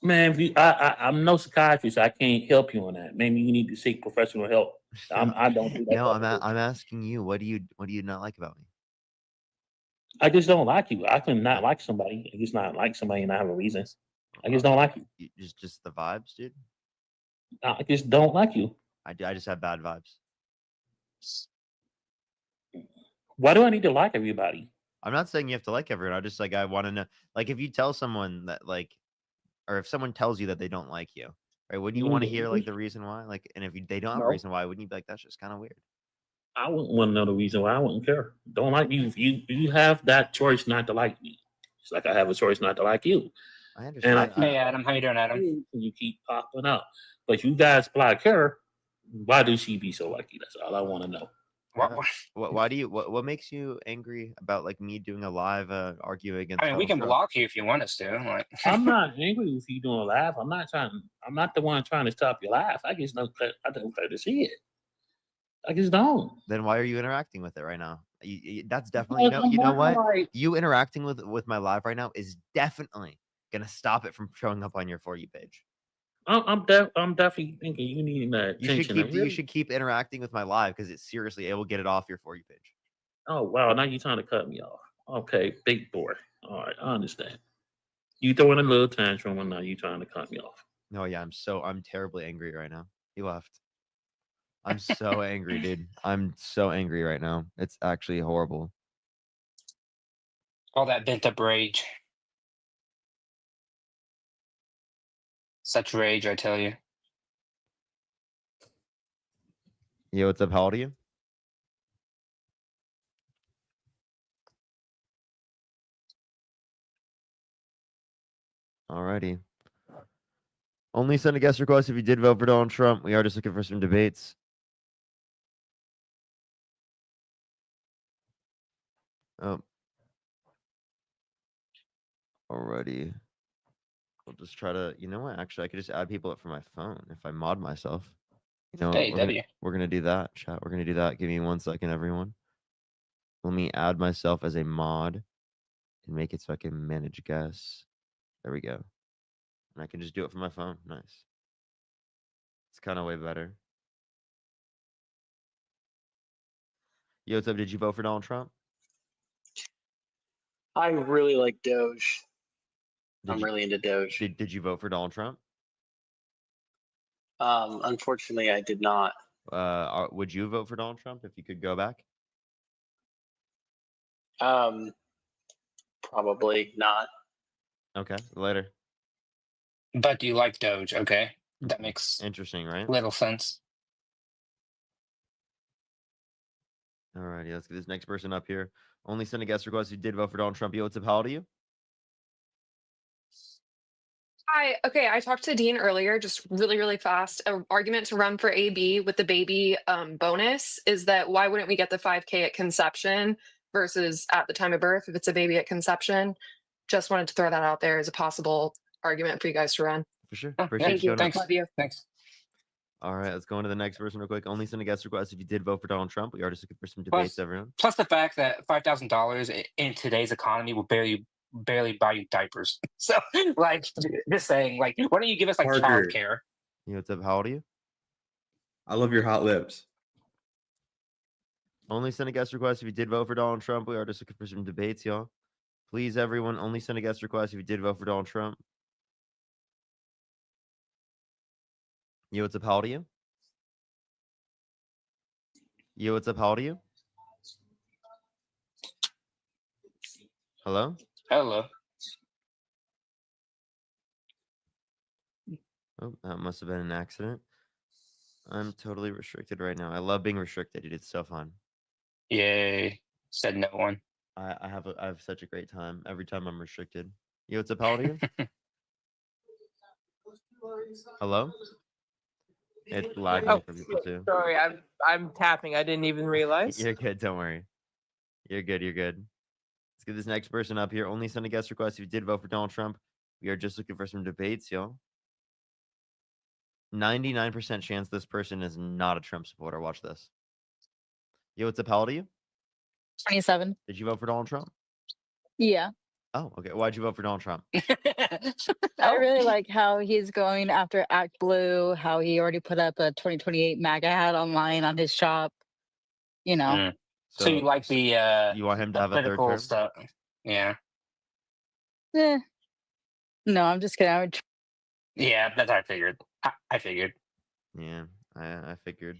Man, I'm no psychiatrist. I can't help you on that. Maybe you need to seek professional help. I don't do that. No, I'm asking you. What do you not like about me? I just don't like you. I can not like somebody. I just not like somebody and I have a reason. I just don't like you. Just the vibes, dude. I just don't like you. I just have bad vibes. Why do I need to like everybody? I'm not saying you have to like everyone. I just I want to know, like, if you tell someone that or if someone tells you that they don't like you, right? Wouldn't you You want to mean hear me? the reason why? Like, and if they don't have a No. reason why, wouldn't you be like, that's just kind of weird? I wouldn't want to know the reason why. I wouldn't care. Don't like you. You have that choice not to like me. It's like I have a choice not to like you. I And understand. Hey, Adam. How you doing, Adam? you keep popping up. But you guys block her. Why do she be so lucky? That's all I want to know. Why do you? What makes you angry about me doing a live argument against? I mean, we Donald can Trump? block you if you want us to. Like, I'm not angry with you doing a laugh. I'm not the one trying to stop your laugh. I just don't. I don't care to see it. I just don't. Then why are you interacting with it right now? That's definitely you know what? You interacting with my live right now is definitely gonna stop it from showing up on your For You page. I'm definitely thinking you need that attention. You should keep interacting with my live because it will get it off your For You page. Oh wow! Now you're trying to cut me off. Okay, big boy. All right, I understand. You throwing a little tantrum and now you trying to cut me off. No, yeah, I'm terribly angry right now. He left. I'm so angry, dude. I'm so angry right now. It's actually horrible. all that bent up rage. Such rage, I tell you. Yo, what's up? How old are you? Alrighty. Only send a guest request if you did vote for Donald Trump. We are just looking for some debates. Oh. Alrighty. We'll just try to, you know what? Actually, I could just add people up from my phone if I mod myself. You know, Hey, W. we're gonna do that, chat. We're gonna do that. Give me 1 second, everyone. Let me add myself as a mod and make it so I can manage guests. There we go. And I can just do it from my phone. Nice. It's kind of way better. Yo, what's up? Did you vote for Donald Trump? I really like Doge. I'm you- really into Doge. Did you vote for Donald Trump? Unfortunately, I did not. Would you vote for Donald Trump if you could go back? Probably not. Okay, later. But you like Doge, okay? That makes Interesting, right? little sense. Alrighty, let's get this next person up here. Only send a guest request who did vote for Donald Trump. Yo, what's up? How old are you? Hi. Okay, I talked to Dean earlier, just really, really fast. An argument to run for AB with the baby bonus is that why wouldn't we get the 5K at conception versus at the time of birth if it's a baby at conception? Just wanted to throw that out there as a possible argument for you guys to run. For sure. Oh, Appreciate Thank you. you. showing up. Thanks. Love you. Thanks. All right, let's go into the next person real quick. Only send a guest request if you did vote for Donald Trump. We are just looking for some debates, everyone. Plus the fact that $5,000 in today's economy will barely buy you diapers. So, just saying, why don't you give us Parker. childcare? Yo, what's up? How old are you? I love your hot lips. Only send a guest request if you did vote for Donald Trump. We are just looking for some debates, y'all. Please, everyone, only send a guest request if you did vote for Donald Trump. Yo, what's up? How old are you? Yo, what's up? How old are you? Hello? Hello. Oh, that must have been an accident. I'm totally restricted right now. I love being restricted, dude. It's so fun. Yay. Said no one. I have such a great time every time I'm restricted. Yo, what's up? How old are you? Hello? It's lagging for people too. Sorry, I'm tapping. I didn't even realize. You're good. Don't worry. You're good. You're good. Let's get this next person up here. Only send a guest request if you did vote for Donald Trump. We are just looking for some debates, y'all. 99% chance this person is not a Trump supporter. Watch this. Yo, what's up? How old are you? 27. Did you vote for Donald Trump? Yeah. Oh, okay. Why'd you vote for Donald Trump? I really like how he's going after Act Blue, how he already put up a 2028 MAGA hat online on his shop. You know, So you like the you want him to have a third political term? stuff? Yeah. Eh. No, I'm just kidding. I would Yeah, that's what I figured. I figured. Yeah, I figured.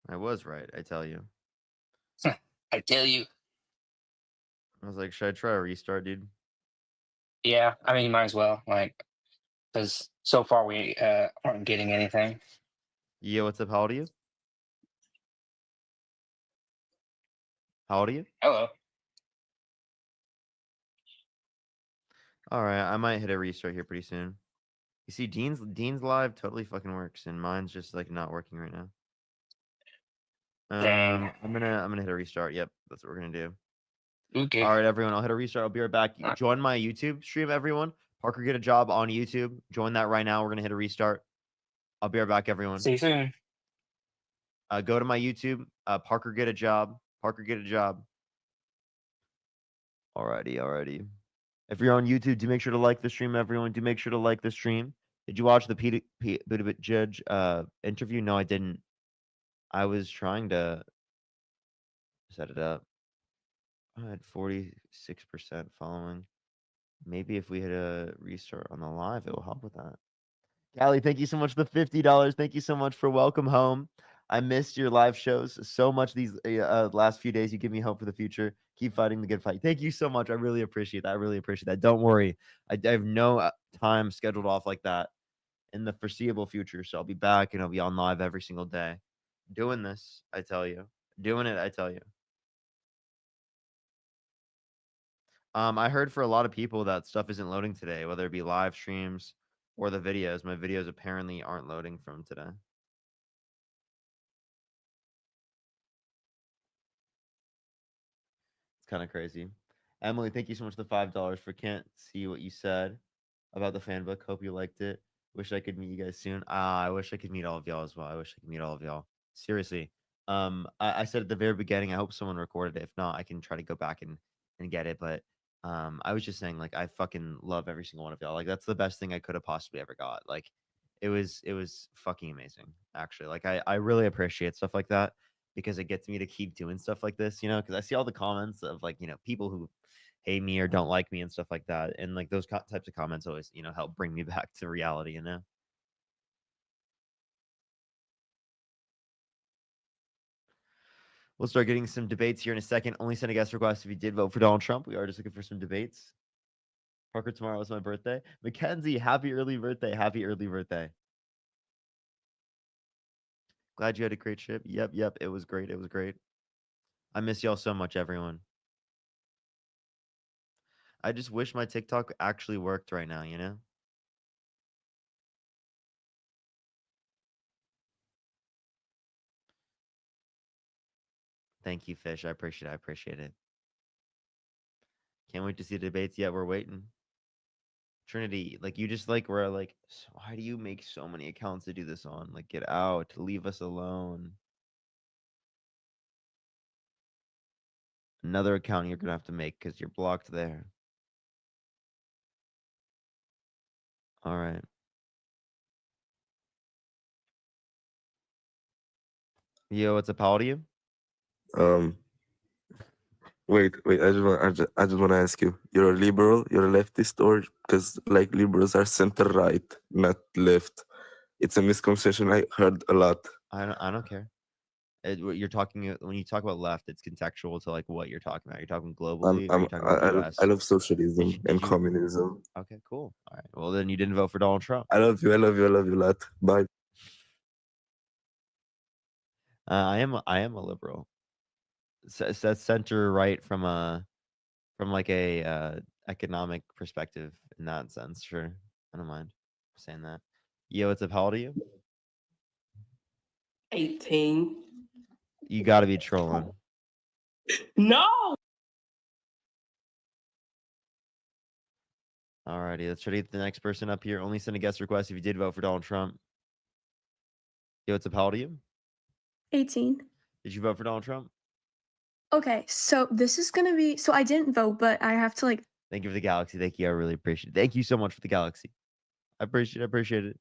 I was right, I tell you. I tell you. I was like, should I try a restart, dude? Yeah, I mean, you might as well, like, because so far we aren't getting anything. Yeah, what's up? How old are you? How old are you? Hello. All right, I might hit a restart here pretty soon. You see, Dean's live totally fucking works, and mine's just like not working right now. Dang. I'm gonna hit a restart. Yep, that's what we're gonna do. Okay. All right, everyone, I'll hit a restart. I'll be right back. Alright. Join my YouTube stream, everyone. Parker Get a Job on YouTube. Join that right now. We're gonna hit a restart. I'll be right back, everyone. See you soon. Go to my YouTube. Parker Get a Job. Parker Get a Job. Alrighty. If you're on YouTube, do make sure to like the stream, everyone. Do make sure to like the stream. Did you watch the Peter Judge interview? No, I didn't. I was trying to set it up. I had 46% following. Maybe if we hit a restart on the live, it will help with that. Callie, thank you so much for the $50. Thank you so much for welcome home. I missed your live shows so much these last few days. You give me hope for the future. Keep fighting the good fight. Thank you so much. I really appreciate that. I really appreciate that. Don't worry. I have no time scheduled off like that in the foreseeable future. So I'll be back and I'll be on live every single day. Doing this, I tell you. Doing it, I tell you. I heard for a lot of people that stuff isn't loading today, whether it be live streams or the videos. My videos apparently aren't loading from today. It's kind of crazy. Emily, thank you so much for the $5 for can't see what you said about the fan book. Hope you liked it. Wish I could meet you guys soon. I wish I could meet all of y'all as well. I wish I could meet all of y'all. Seriously. I said at the very beginning, I hope someone recorded it. If not, I can try to go back and get it. But I was just saying, like, I fucking love every single one of y'all. Like, that's the best thing I could have possibly ever got. Like, it was fucking amazing, actually. Like, I really appreciate stuff like that because it gets me to keep doing stuff like this, because I see all the comments of like, people who hate me or don't like me and stuff like that. And like those types of comments always, help bring me back to reality, We'll start getting some debates here in a second. Only send a guest request if you did vote for Donald Trump. We are just looking for some debates. Parker, tomorrow is my birthday. Mackenzie, happy early birthday. Happy early birthday. Glad you had a great trip. Yep. It was great. It was great. I miss y'all so much, everyone. I just wish my TikTok actually worked right now, Thank you, Fish. I appreciate it. Can't wait to see the debates. Yeah, we're waiting. Trinity, like you just like we're like, why do you make so many accounts to do this on? Like, get out, leave us alone. Another account you're gonna have to make because you're blocked there. All right. Yo, what's up? How old are you? Wait. I just want to ask you: you're a liberal, you're a leftist, or because like liberals are center right, not left? It's a misconception I heard a lot. I don't care. You're talking when you talk about left, it's contextual to like what you're talking about. You're talking globally, or you're talking about the US. I love socialism and you- communism. Okay, cool. All right. Well, then you didn't vote for Donald Trump. I love you a lot. Bye. I am a liberal. That's center right from like a economic perspective in that sense. Sure, I don't mind saying that. Yo, what's up? How old are you? 18. You got to be trolling. No. Alrighty, let's try to get the next person up here. Only send a guest request if you did vote for Donald Trump. Yo, what's up? How old are you? 18. Did you vote for Donald Trump? Okay, so this is gonna be, so I didn't vote, but I have to like. Thank you for the galaxy. Thank you. I really appreciate it. Thank you so much for the galaxy. I appreciate it.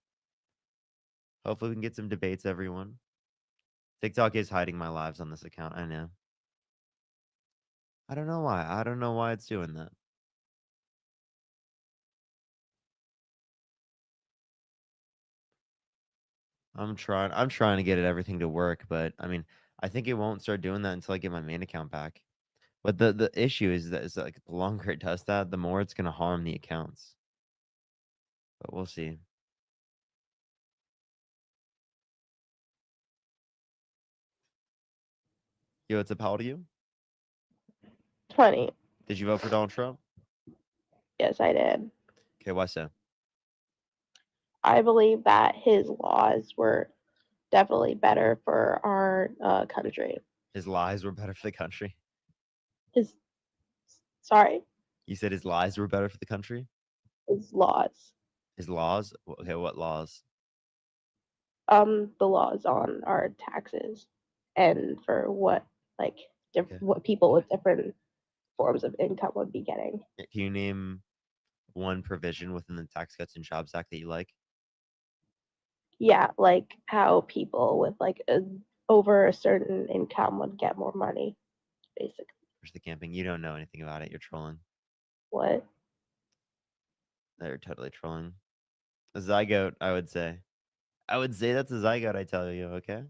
Hopefully we can get some debates, everyone. TikTok is hiding my lives on this account. I know. I don't know why. I don't know why it's doing that. I'm trying to get everything to work, but I mean, I think it won't start doing that until I get my main account back. But the issue is that like the longer it does that, the more it's gonna harm the accounts. But we'll see. Yo, what's up? How old are you? 20. Did you vote for Donald Trump? Yes, I did. Okay, why so? I believe that his laws were definitely better for our country. His lies were better for the country. Sorry, You said his lies were better for the country? his laws. His laws? Okay, what laws? The laws on our taxes and for what what people with different forms of income would be getting. Can you name one provision within the Tax Cuts and Jobs Act that you like? Yeah, like how people with over a certain income would get more money, basically. Where's the camping? You don't know anything about it. You're trolling. What? They're totally trolling. A zygote, I would say. I would say that's a zygote, I tell you, okay?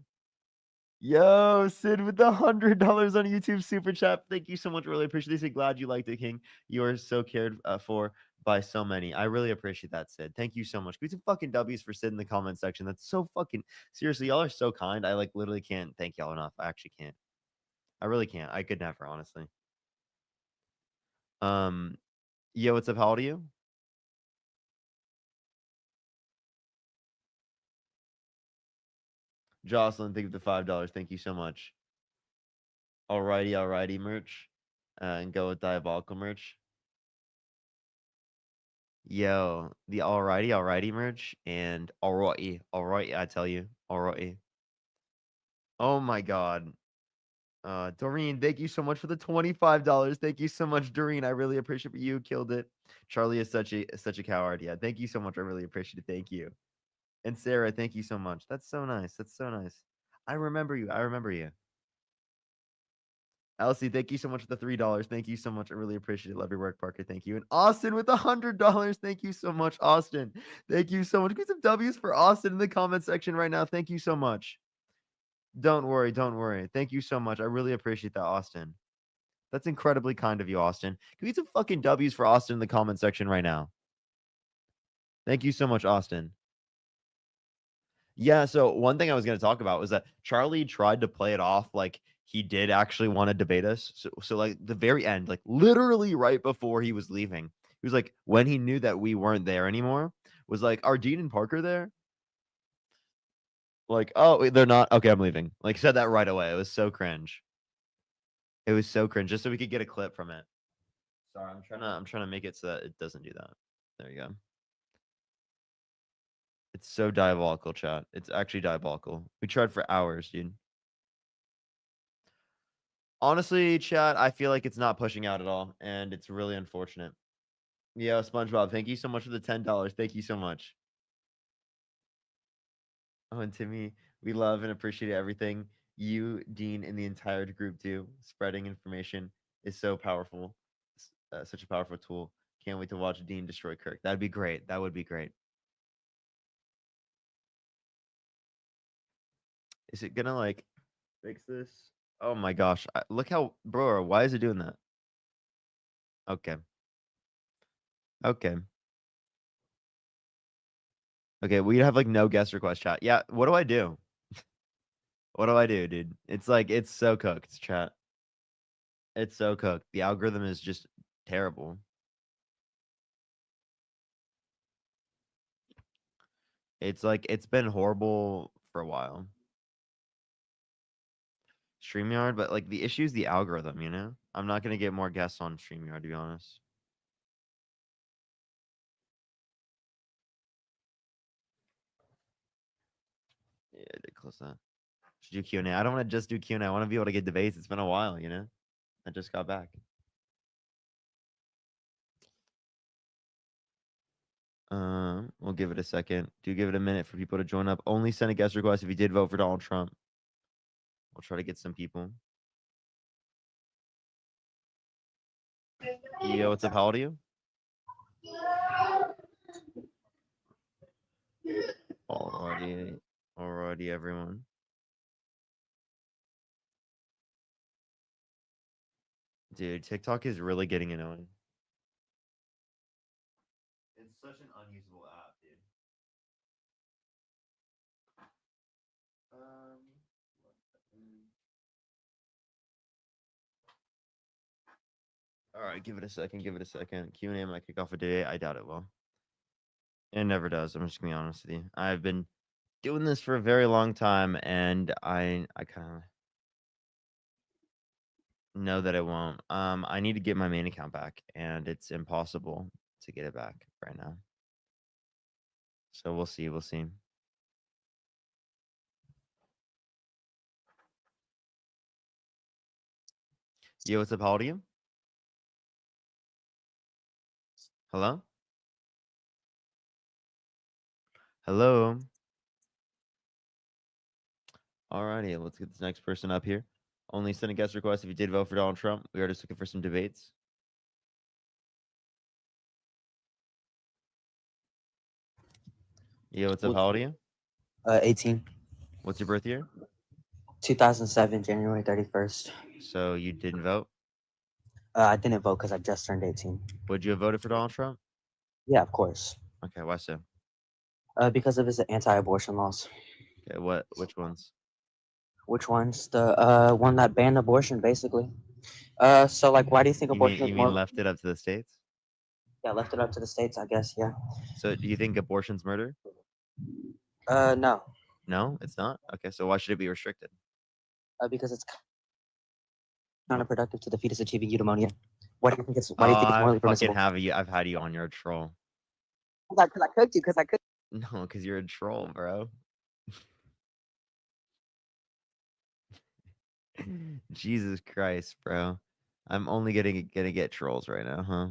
Yo, Sid with the $100 on YouTube super chat. Thank you so much. Really appreciate this. Glad you liked it, King. You are so cared for by so many. I really appreciate that, Sid. Thank you so much. Give me some fucking W's for Sid in the comment section. That's so fucking seriously. Y'all are so kind. I like literally can't thank y'all enough. I actually can't. I really can't. I could never, honestly. Yo, what's up? How old are you? Jocelyn, thank you for the $5. Thank you so much. Alrighty, merch. And go with diabolical merch. Yo, the alrighty merch and alrighty, I tell you, alrighty. Oh my god. Doreen, thank you so much for the $25. Thank you so much, Doreen. I really appreciate it. You killed it. Charlie is such a coward. Yeah, thank you so much. I really appreciate it. Thank you. And Sarah, thank you so much. That's so nice. That's so nice. I remember you. I remember you. Elsie, thank you so much for the $3. Thank you so much. I really appreciate it. Love your work, Parker. Thank you. And Austin with the $100. Thank you so much, Austin. Thank you so much. Get some W's for Austin in the comment section right now. Thank you so much. Don't worry. Don't worry. Thank you so much. I really appreciate that, Austin. That's incredibly kind of you, Austin. Can we get some fucking W's for Austin in the comment section right now? Thank you so much, Austin. Yeah, so one thing I was going to talk about was that Charlie tried to play it off like he did actually want to debate us. So like the very end, like literally right before he was leaving, he was like, when he knew that we weren't there anymore, was like, are Dean and Parker there? Like, oh, wait, they're not. Okay, I'm leaving. Like, said that right away. It was so cringe. It was so cringe, just so we could get a clip from it. Sorry, I'm trying to make it so that it doesn't do that. There you go. It's so diabolical, chat. It's actually diabolical. We tried for hours, dude. Honestly, chat, I feel like it's not pushing out at all, and it's really unfortunate. Yeah, SpongeBob, thank you so much for the $10. Thank you so much. Oh, and Timmy, we love and appreciate everything you, Dean, and the entire group do. Spreading information is so powerful. Such a powerful tool. Can't wait to watch Dean destroy Kirk. That'd be great. That would be great. Is it gonna like fix this? Oh my gosh. Look how, bro, why is it doing that? Okay. Okay. Okay, we have like no guest request chat. Yeah, what do I do? What do I do, dude? It's like it's so cooked, chat. It's so cooked. The algorithm is just terrible. It's like it's been horrible for a while. StreamYard, but like the issue is the algorithm, you know? I'm not gonna get more guests on StreamYard, to be honest. Yeah, I did close that. Should do Q&A. I don't want to just do Q&A. I want to be able to get debates. It's been a while, you know? I just got back. We'll give it a second. Do give it a minute for people to join up. Only send a guest request if you did vote for Donald Trump. I'll try to get some people. Yo, what's up? How old are you? Alrighty, everyone. Dude, TikTok is really getting annoying. It's such an unusable app, dude. All right, give it a second. Q&A might kick off a day. I doubt it will. It never does. I'm just gonna be honest with you. I've been doing this for a very long time, and I kind of know that it won't. I need to get my main account back, and it's impossible to get it back right now. So we'll see. Yo, what's up? How old are you? Hello? Hello? Alrighty, let's get this next person up here. Only send a guest request if you did vote for Donald Trump. We are just looking for some debates. Yo, what's up? How old are you? 18. What's your birth year? 2007, January 31st. So you didn't vote? I didn't vote because I just turned 18. Would you have voted for Donald Trump? Yeah, of course. Okay, why so? Because of his anti-abortion laws. Okay, which ones? Which ones? The one that banned abortion, basically. So like, why do you think abortion is more? Left it up to the states? Yeah, left it up to the states, I guess. Yeah. So do you think abortion's murder? No. No, it's not. Okay, so why should it be restricted? Because it's counterproductive to the fetus achieving eudaimonia. Why do you think it's? Why do you think it's morally permissible? I've had you on. You're a troll. Because I could do. Because I could. No, because you're a troll, bro. Jesus Christ, bro. I'm only gonna get trolls right now, huh?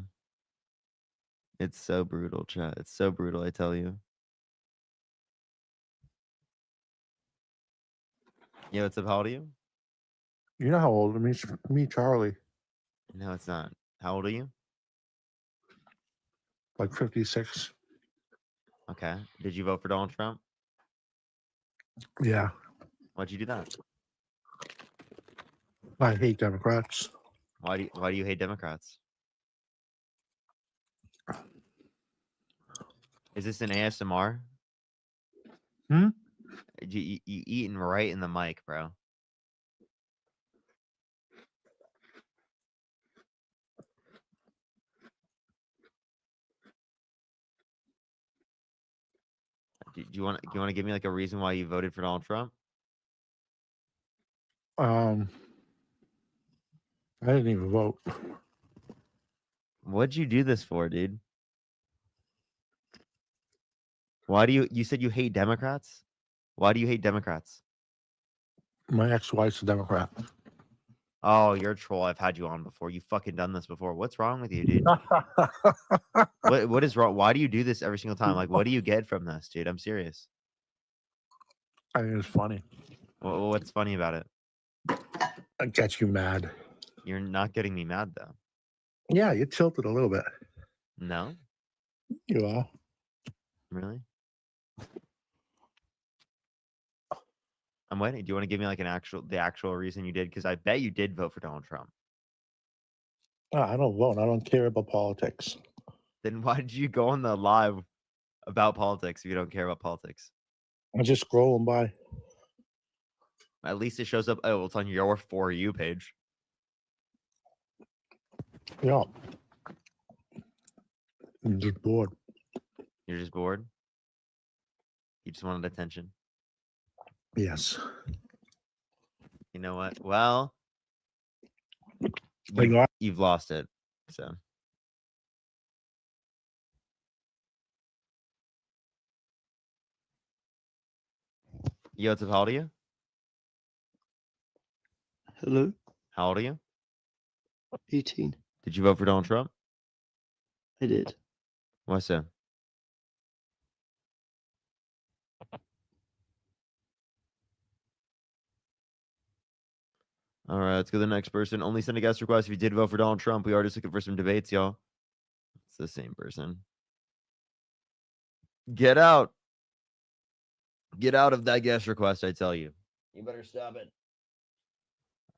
It's so brutal, chat. It's so brutal, I tell you. Yeah, what's up? How old are you? You know how old me, Charlie. No, it's not. How old are you? Like 56. Okay. Did you vote for Donald Trump? Yeah. Why'd you do that? I hate Democrats. Why do you hate Democrats? Is this an ASMR? You eating right in the mic, bro. Do you want to give me like a reason why you voted for Donald Trump? I didn't even vote. What'd you do this for, dude? Why do you said you hate Democrats? Why do you hate Democrats? My ex-wife's a Democrat. Oh, you're a troll. I've had you on before. You fucking done this before. What's wrong with you, dude? What is wrong? Why do you do this every single time? Like, what do you get from this, dude? I'm serious. I think it's funny. What's funny about it? It gets you mad. You're not getting me mad though. Yeah, you tilted a little bit. No, You are. really? I'm waiting. Do you want to give me like the actual reason you did? Because I bet you did vote for Donald Trump. I don't vote. I don't care about politics. Then why did you go on the live about politics if you don't care about politics? I'm just scrolling by. At least it shows up. Oh, it's on your For You page. Yeah. I'm just bored. You're just bored? You just wanted attention? Yes. You know what? Well, you've lost it. So. Yo, what's up? How old are you? Hello? How old are you? 18. Did you vote for Donald Trump? I did. Why so? All right, let's go to the next person. Only send a guest request if you did vote for Donald Trump. We are just looking for some debates, y'all. It's the same person. Get out. Get out of that guest request, I tell you. You better stop it.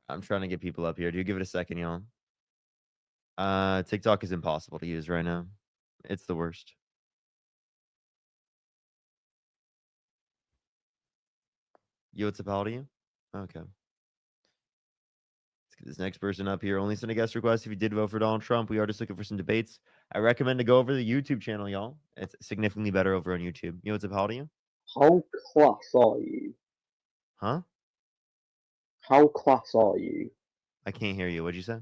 I'm trying to get people up here. Do you give it a second, y'all? TikTok is impossible to use right now. It's the worst. Yo, what's up, how old are you? Okay. Let's get this next person up here. Only send a guest request if you did vote for Donald Trump. We are just looking for some debates. I recommend to go over the YouTube channel, y'all. It's significantly better over on YouTube. Yo, what's up, how old are you? How class are you? Huh? How class are you? I can't hear you. What'd you say?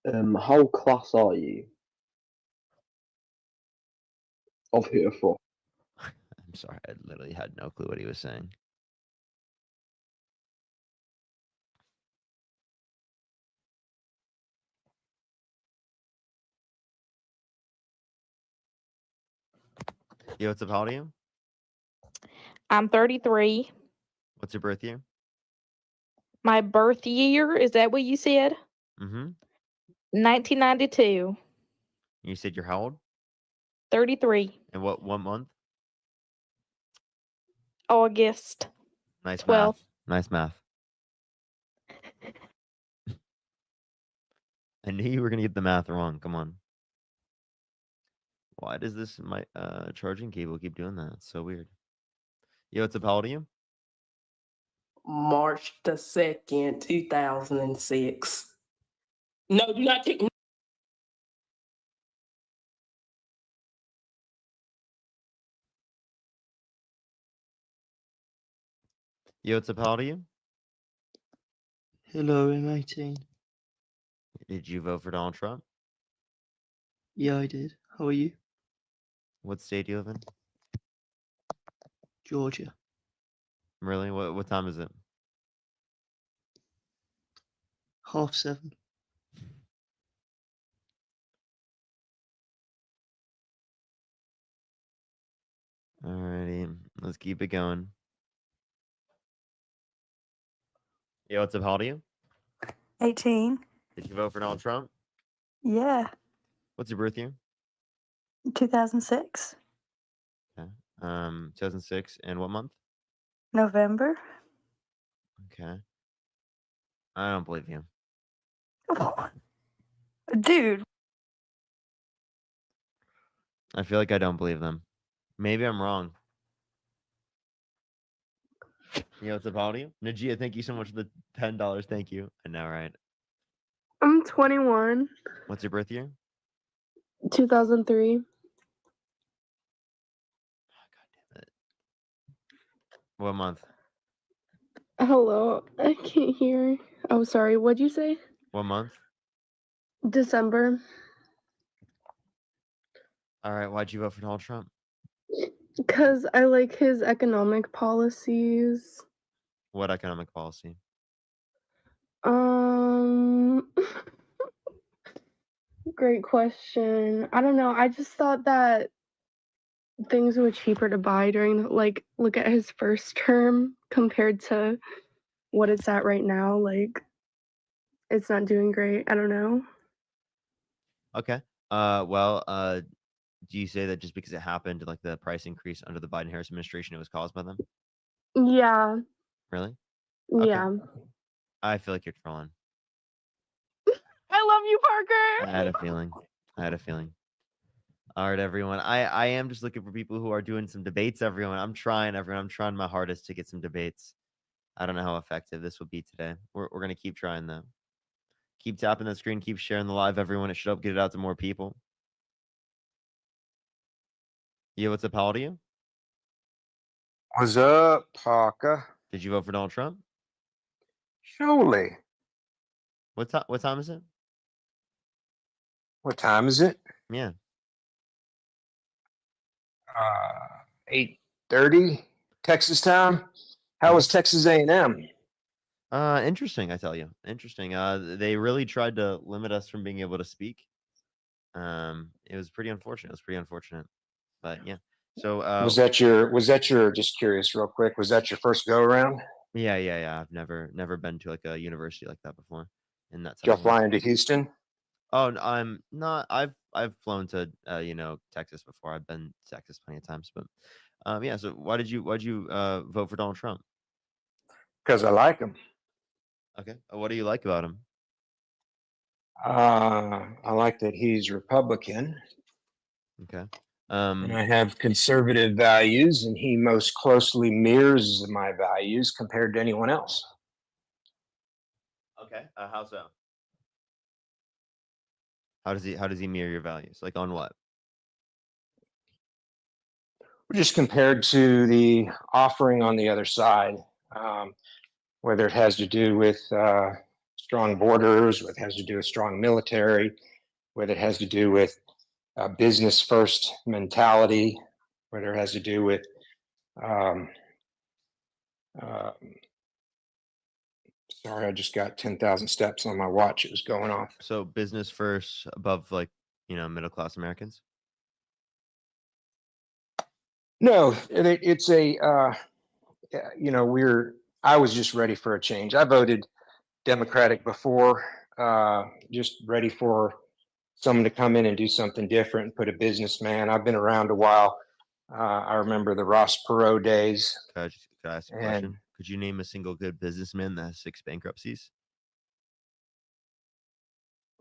How class are you? Of here for. I'm sorry. I literally had no clue what he was saying. Yo, what's up, how old are you? I'm 33. What's your birth year? My birth year, is that what you said? Mm-hmm. 1992. You said you're how old? 33. And what month? August. Nice 12. math. Nice math. I knew you were gonna get the math wrong. Come on. Why does this my charging cable keep doing that? It's so weird. Yo, what's up, how old are you? March the 2nd, 2006. No, do not kick me. Yo, what's up, how old are you? Hello, I'm 18. Did you vote for Donald Trump? Yeah, I did. How are you? What state do you live in? Georgia. Really? What time is it? 7:30. Alrighty, let's keep it going. Yo, what's up, how old are you? 18. Did you vote for Donald Trump? Yeah. What's your birth year? 2006. Okay. 2006, and what month? November. Okay. I don't believe you. Dude. I feel like I don't believe them. Maybe I'm wrong. Yo, what's up, how old are you? Najia, thank you so much for the $10. Thank you. I know, right? I'm 21. What's your birth year? 2003. What month? Hello, I can't hear. Oh, sorry. What'd you say? What month? December. All right. Why'd you vote for Donald Trump? Because I like his economic policies. What economic policy? Great question. I don't know. I just thought that things were cheaper to buy during like look at his first term compared to what it's at right now. Like it's not doing great. I don't know. Okay. Do you say that just because it happened, like the price increase under the Biden-Harris administration, it was caused by them? Yeah. Really? Yeah. I feel like you're trolling. I love you, Parker. I had a feeling. All right, everyone. I am just looking for people who are doing some debates, everyone. I'm trying my hardest to get some debates. I don't know how effective this will be today. We're going to keep trying, though. Keep tapping the screen. Keep sharing the live, everyone. It should help get it out to more people. Yeah, what's up? How old are you? What's up, Parker? Did you vote for Donald Trump? Surely. What time is it? What time is it? Yeah. 8:30 Texas time. How was Texas A&M? Interesting, I tell you. Interesting. They really tried to limit us from being able to speak. It was pretty unfortunate. But yeah. So was that your just curious real quick, was that your first go around? Yeah. I've never been to like a university like that before. In that Did y'all type of fly way. into Houston? Oh, I'm not. I've flown to Texas before. I've been to Texas plenty of times, but yeah. So why'd you vote for Donald Trump? Because I like him. Okay. What do you like about him? I like that he's Republican. Okay. And I have conservative values, and he most closely mirrors my values compared to anyone else. Okay. How so? How does he mirror your values? Like on what? Just compared to the offering on the other side, whether it has to do with strong borders, whether it has to do with strong military, whether it has to do with business first mentality, whether it has to do with sorry, I just got 10,000 steps on my watch. It was going off. So business first above like, middle class Americans? No, it's a, I was just ready for a change. I voted Democratic before, just ready for someone to come in and do something different, put a businessman. I've been around a while. I remember the Ross Perot days. Could I ask a question? Could you name a single good businessman that has 6 bankruptcies?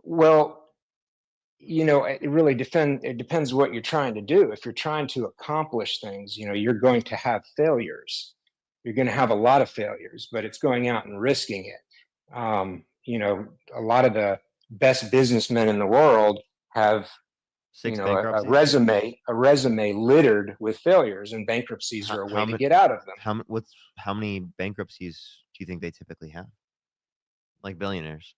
Well, it really depends what you're trying to do. If you're trying to accomplish things, you're going to have failures. You're going to have a lot of failures, but it's going out and risking it. A lot of the best businessmen in the world have 6 a bankruptcies? resume littered with failures, and bankruptcies are a way to get out of them. How many bankruptcies do you think they typically have? Like billionaires?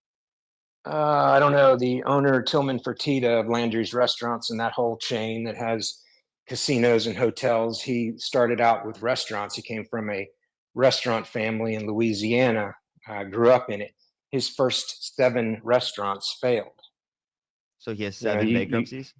I don't know. The owner, Tillman Fertitta of Landry's Restaurants and that whole chain that has casinos and hotels, he started out with restaurants. He came from a restaurant family in Louisiana, grew up in it. His first 7 restaurants failed. So he has 7 bankruptcies?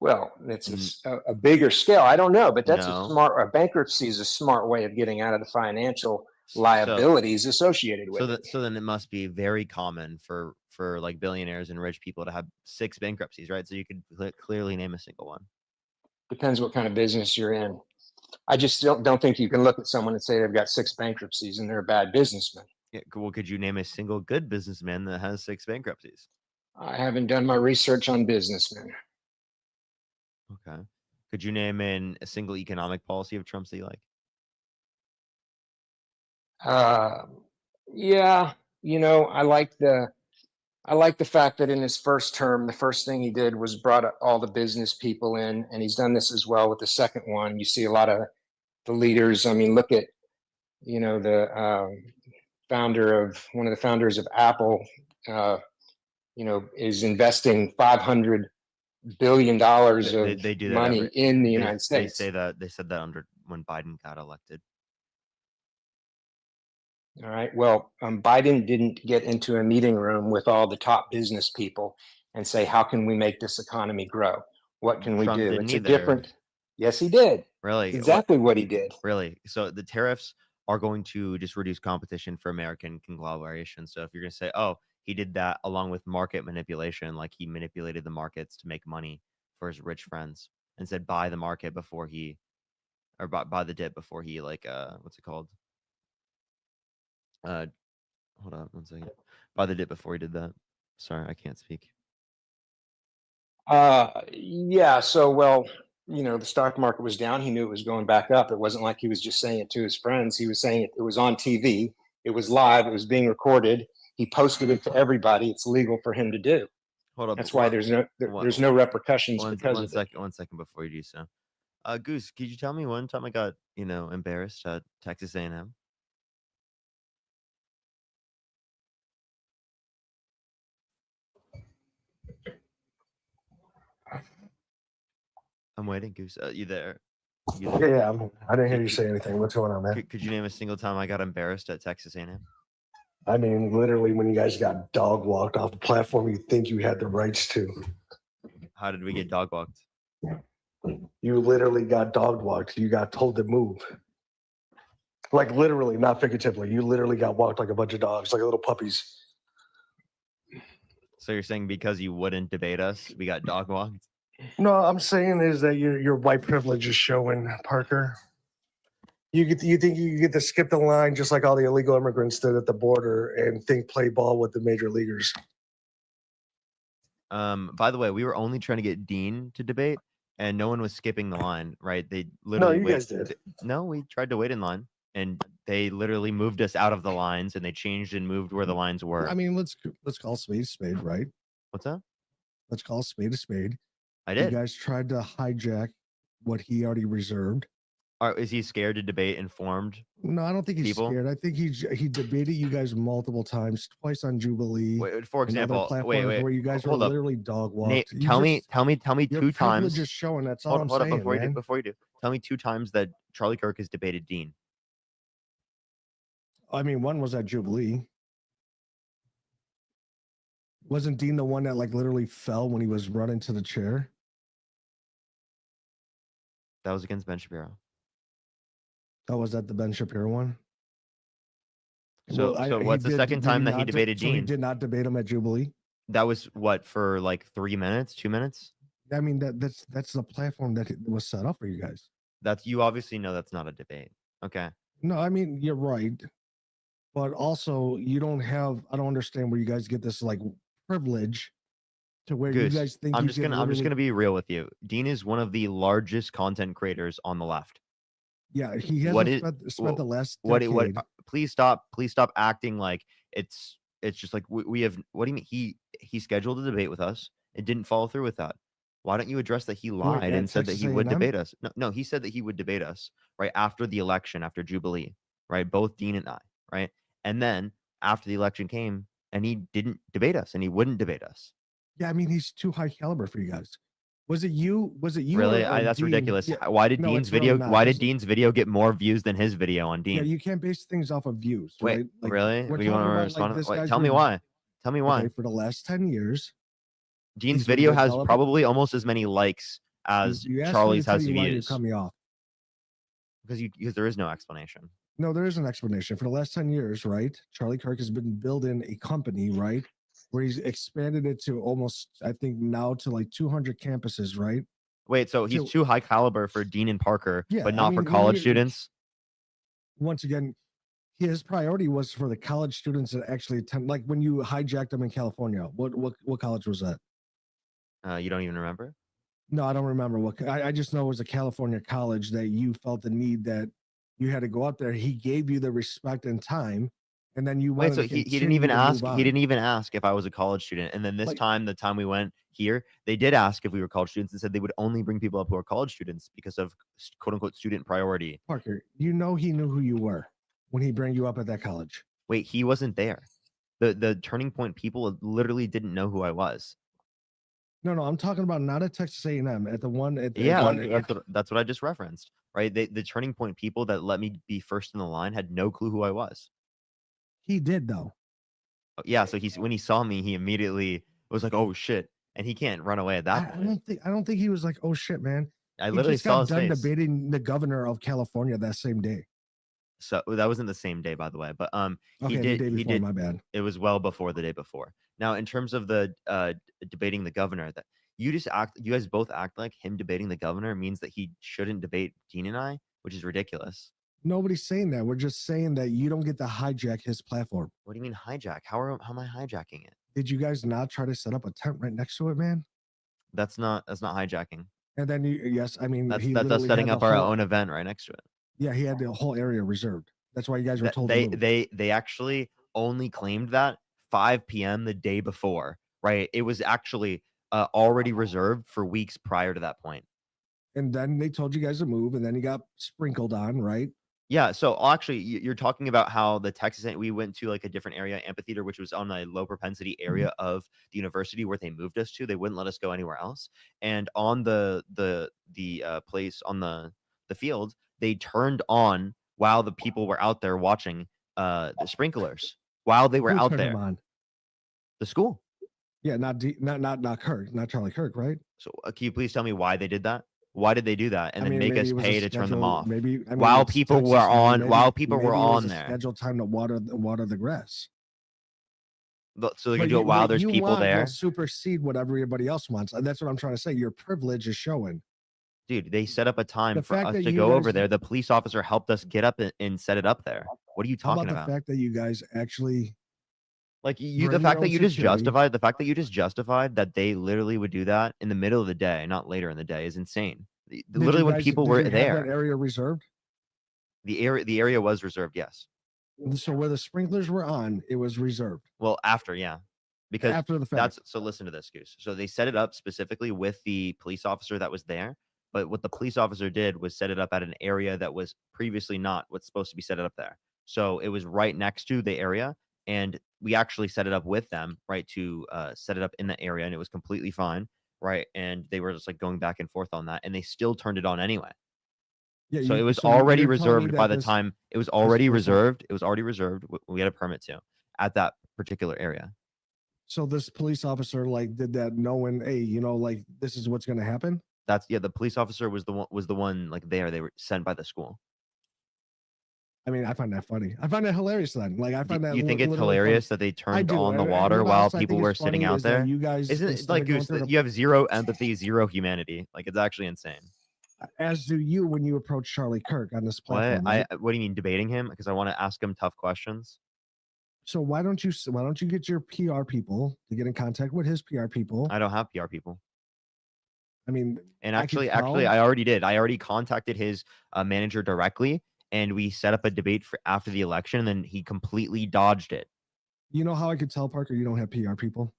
Well, it's a bigger scale. I don't know, but that's No. a bankruptcy is a smart way of getting out of the financial liabilities associated with it. So then it must be very common for like billionaires and rich people to have 6 bankruptcies, right? So you could clearly name a single one. Depends what kind of business you're in. I just don't think you can look at someone and say they've got 6 bankruptcies and they're a bad businessman. Yeah, well, could you name a single good businessman that has 6 bankruptcies? I haven't done my research on businessmen. Okay. Could you name a single economic policy of Trump's that you like? Yeah, I like the fact that in his first term, the first thing he did was brought all the business people in, and he's done this as well with the second one. You see a lot of the leaders. I mean, look at the one of the founders of Apple. Is investing $500 billion of They do that money in the United States. They said that when Biden got elected. All right. Well, Biden didn't get into a meeting room with all the top business people and say, how can we make this economy grow? What can we Trump do? didn't It's a either. different. Yes, he did. Really? It's exactly what he did. Really? So the tariffs are going to just reduce competition for American conglomeration. So if you're going to say, oh, he did that along with market manipulation, like he manipulated the markets to make money for his rich friends and said buy the market before he, or buy the dip before he, like, what's it called? Hold on one second. Buy the dip before he did that. Sorry, I can't speak. Yeah. So, well, the stock market was down. He knew it was going back up. It wasn't like he was just saying it to his friends. He was saying it was on TV. It was live. It was being recorded. He posted it to everybody. It's legal for him to do. Hold up. That's why there's no repercussions because of it. 1 second before you do so. Goose, could you tell me one time I got, embarrassed at Texas A&M? I'm waiting, Goose. You there? Yeah, I didn't hear you say anything. What's going on, man? Could you name a single time I got embarrassed at Texas A&M? I mean, literally, when you guys got dog walked off the platform, you think you had the rights to. How did we get dog walked? You literally got dog walked. You got told to move. Like literally, not figuratively. You literally got walked like a bunch of dogs, like little puppies. So you're saying because you wouldn't debate us, we got dog walked? No, I'm saying is that your white privilege is showing, Parker. You think you get to skip the line just like all the illegal immigrants did at the border and think play ball with the major leaguers. By the way, we were only trying to get Dean to debate, and no one was skipping the line, right? They No, literally you guys did. No, we tried to wait in line, and they literally moved us out of the lines, and they changed and moved where the lines were. I mean, let's call spade a spade, right? What's that? Let's call spade a spade. I did. You guys tried to hijack what he already reserved. Is he scared to debate informed? No, I don't think he's people? scared. I think he debated you guys multiple times, twice on Jubilee. For and other example, platforms where you guys were hold up. literally dog walked. Nate, You tell me just- two your times. privilege is showing. That's all I'm Hold saying, up before man. you do. Tell me 2 times that Charlie Kirk has debated Dean. I mean, one was at Jubilee. Wasn't Dean the one that like literally fell when he was running to the chair? That was against Ben Shapiro. Oh, was that the Ben Shapiro one? So, what's the second time that he debated So he Dean? did not debate him at Jubilee. That was what, for like 3 minutes, 2 minutes? I mean, that's the platform that was set up for you guys. You obviously know that's not a debate. Okay. No, I mean you're right, but also you don't have. I don't understand where you guys get this like privilege to where Goose, you guys think I'm you just can gonna literally- be real with you. Dean is one of the largest content creators on the left. Yeah, he hasn't What is spent the last what decade. please stop acting like it's just like we have. What do you mean? He scheduled a debate with us and didn't follow through with that. Why don't you address that he lied at and said that Texas he would A&M? debate us? No, he said that he would debate us right after the election, after Jubilee, right? Both Dean and I, right? And then after the election came, and he didn't debate us, and he wouldn't debate us. Yeah, I mean he's too high caliber for you guys. Was it you? Really? or That's Dean? ridiculous. Yeah, Why did no, Dean's it's really video? not. Why did This- Dean's video get more views than his video on Dean? Yeah, you can't base things off of views, Wait, right? Like, really? we're You want talking to about, respond? this Wait, guy's tell me been- why. Tell me why. Okay, for the last 10 years, Dean's he's been video has developing- probably almost as many likes as you asked me Charlie's to tell has you why you views. cut me off. Because there is no explanation. No, there is an explanation. For the last 10 years, right? Charlie Kirk has been building a company, right? Where he's expanded it to almost, I think now to like 200 campuses, right? Wait, so he's So- too high caliber for Dean and Parker, Yeah, but I not for mean, college you- students? Once again, his priority was for the college students that actually attend. Like when you hijacked them in California, what college was that? You don't even remember? No, I don't remember what. I just know it was a California college that you felt the need that you had to go up there. He gave you the respect and time, and then you Wait, wanted so to he didn't continue even to ask. move He on. didn't even ask if I was a college student. And then this Like- time, the time we went here, they did ask if we were college students and said they would only bring people up who are college students because of quote unquote student priority. Parker, you know he knew who you were when he brought you up at that college. Wait, he wasn't there. The Turning Point people literally didn't know who I was. No, I'm talking about not at Texas A&M, at the one at the Yeah, at- that's what I just referenced, right? The Turning Point people that let me be first in the line had no clue who I was. he did though. Yeah, so when he saw me, he immediately was like, "Oh shit!" And he can't run away at that I point. don't think he was like, oh shit, man. I He literally just saw got his done face. debating the governor of California that same day. So that wasn't the same day, by the way. But Okay, he the did. day He before, did. my bad. It was well before the day before. Now, in terms of the debating the governor, that you guys both act like him debating the governor means that he shouldn't debate Dean and I, which is ridiculous. Nobody's saying that. We're just saying that you don't get to hijack his platform. What do you mean hijack? How am I hijacking it? Did you guys not try to set up a tent right next to it, man? That's not hijacking. And then yes, I mean That's he that's literally setting had up the our whole- own event right next to it. Yeah, he had the whole area reserved. That's why you guys were That- told they to move. they actually only claimed that 5 p.m. the day before, right? It was actually already reserved for weeks prior to that point. And then they told you guys to move, and then he got sprinkled on, right? Yeah, so actually, you're talking about how we went to like a different area, amphitheater, which was on a low propensity area of the university where they moved us to. They wouldn't let us go anywhere else. And on the place on the field, they turned on while the people were out there watching the sprinklers while they were Who out turned there. him on? The school. Yeah, not Kirk, not Charlie Kirk, right? So can you please tell me why they did that? Why did they do that and I then mean, make maybe us it was a pay to turn them schedule- off? Maybe I mean, while it's people were Texas, man. on, Maybe- while people maybe were it was on a there, scheduled time to water the grass. so they can But do it while what there's you people want there. will supersede what everybody else wants. And that's what I'm trying to say. Your privilege is showing. Dude, they set up a time The for fact us that to you go over guys- there. The police officer helped us get up and set it up there. What are you How talking about the fact that you guys actually Like you, the bring fact your that own you just security? justified the fact that you just justified that they literally would do that in the middle of the day, not later in the day, is insane. Did Literally, you when guys- people did were you have there, that area reserved? the area was reserved. Yes. So where the sprinklers were on, it was reserved. Well, after, yeah, because After the fact. that's so. Listen to this, Goose. So they set it up specifically with the police officer that was there. But what the police officer did was set it up at an area that was previously not what's supposed to be set up there. So it was right next to the area, and we actually set it up with them, right, to set it up in the area, and it was completely fine, right? And they were just like going back and forth on that, and they still turned it on anyway. Yeah, So you- it was so already you're telling me reserved that by the this- time it was already was- reserved. It was already reserved. We had a permit to at that particular area. So this police officer like did that knowing, hey, you know, like this is what's going to happen. That's yeah. The police officer was the one like there. They were sent by the school. I mean, I find that funny. I find that hilarious. Then, like, I find that You think it's literally hilarious funny. that they I turned do. on the And water what while else I people think were is sitting funny out is that there? you guys Isn't it instead like of going Goose, through that the- you have zero empathy, zero humanity? Like it's actually insane. As do you when you approach Charlie Kirk on this platform. What right? what do you mean debating him? Because I want to ask him tough questions. So why don't you get your PR people to get in contact with his PR people? I don't have PR people. I mean, And I could actually, tell- I already did. I already contacted his manager directly, and we set up a debate for after the election. And then he completely dodged it. You know how I could tell, Parker, you don't have PR people?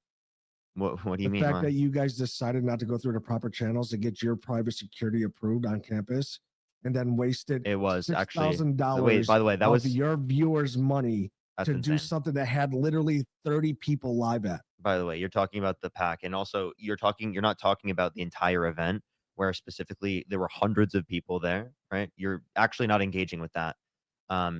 What do you The mean? fact Why? that you guys decided not to go through the proper channels to get your private security approved on campus and then wasted It was actually $6,000 wait. By the way, that of was your viewers' money That's to do insane. something that had literally 30 people live at. By the way, you're talking about the pack, and also you're not talking about the entire event where specifically there were hundreds of people there, right? You're actually not engaging with that.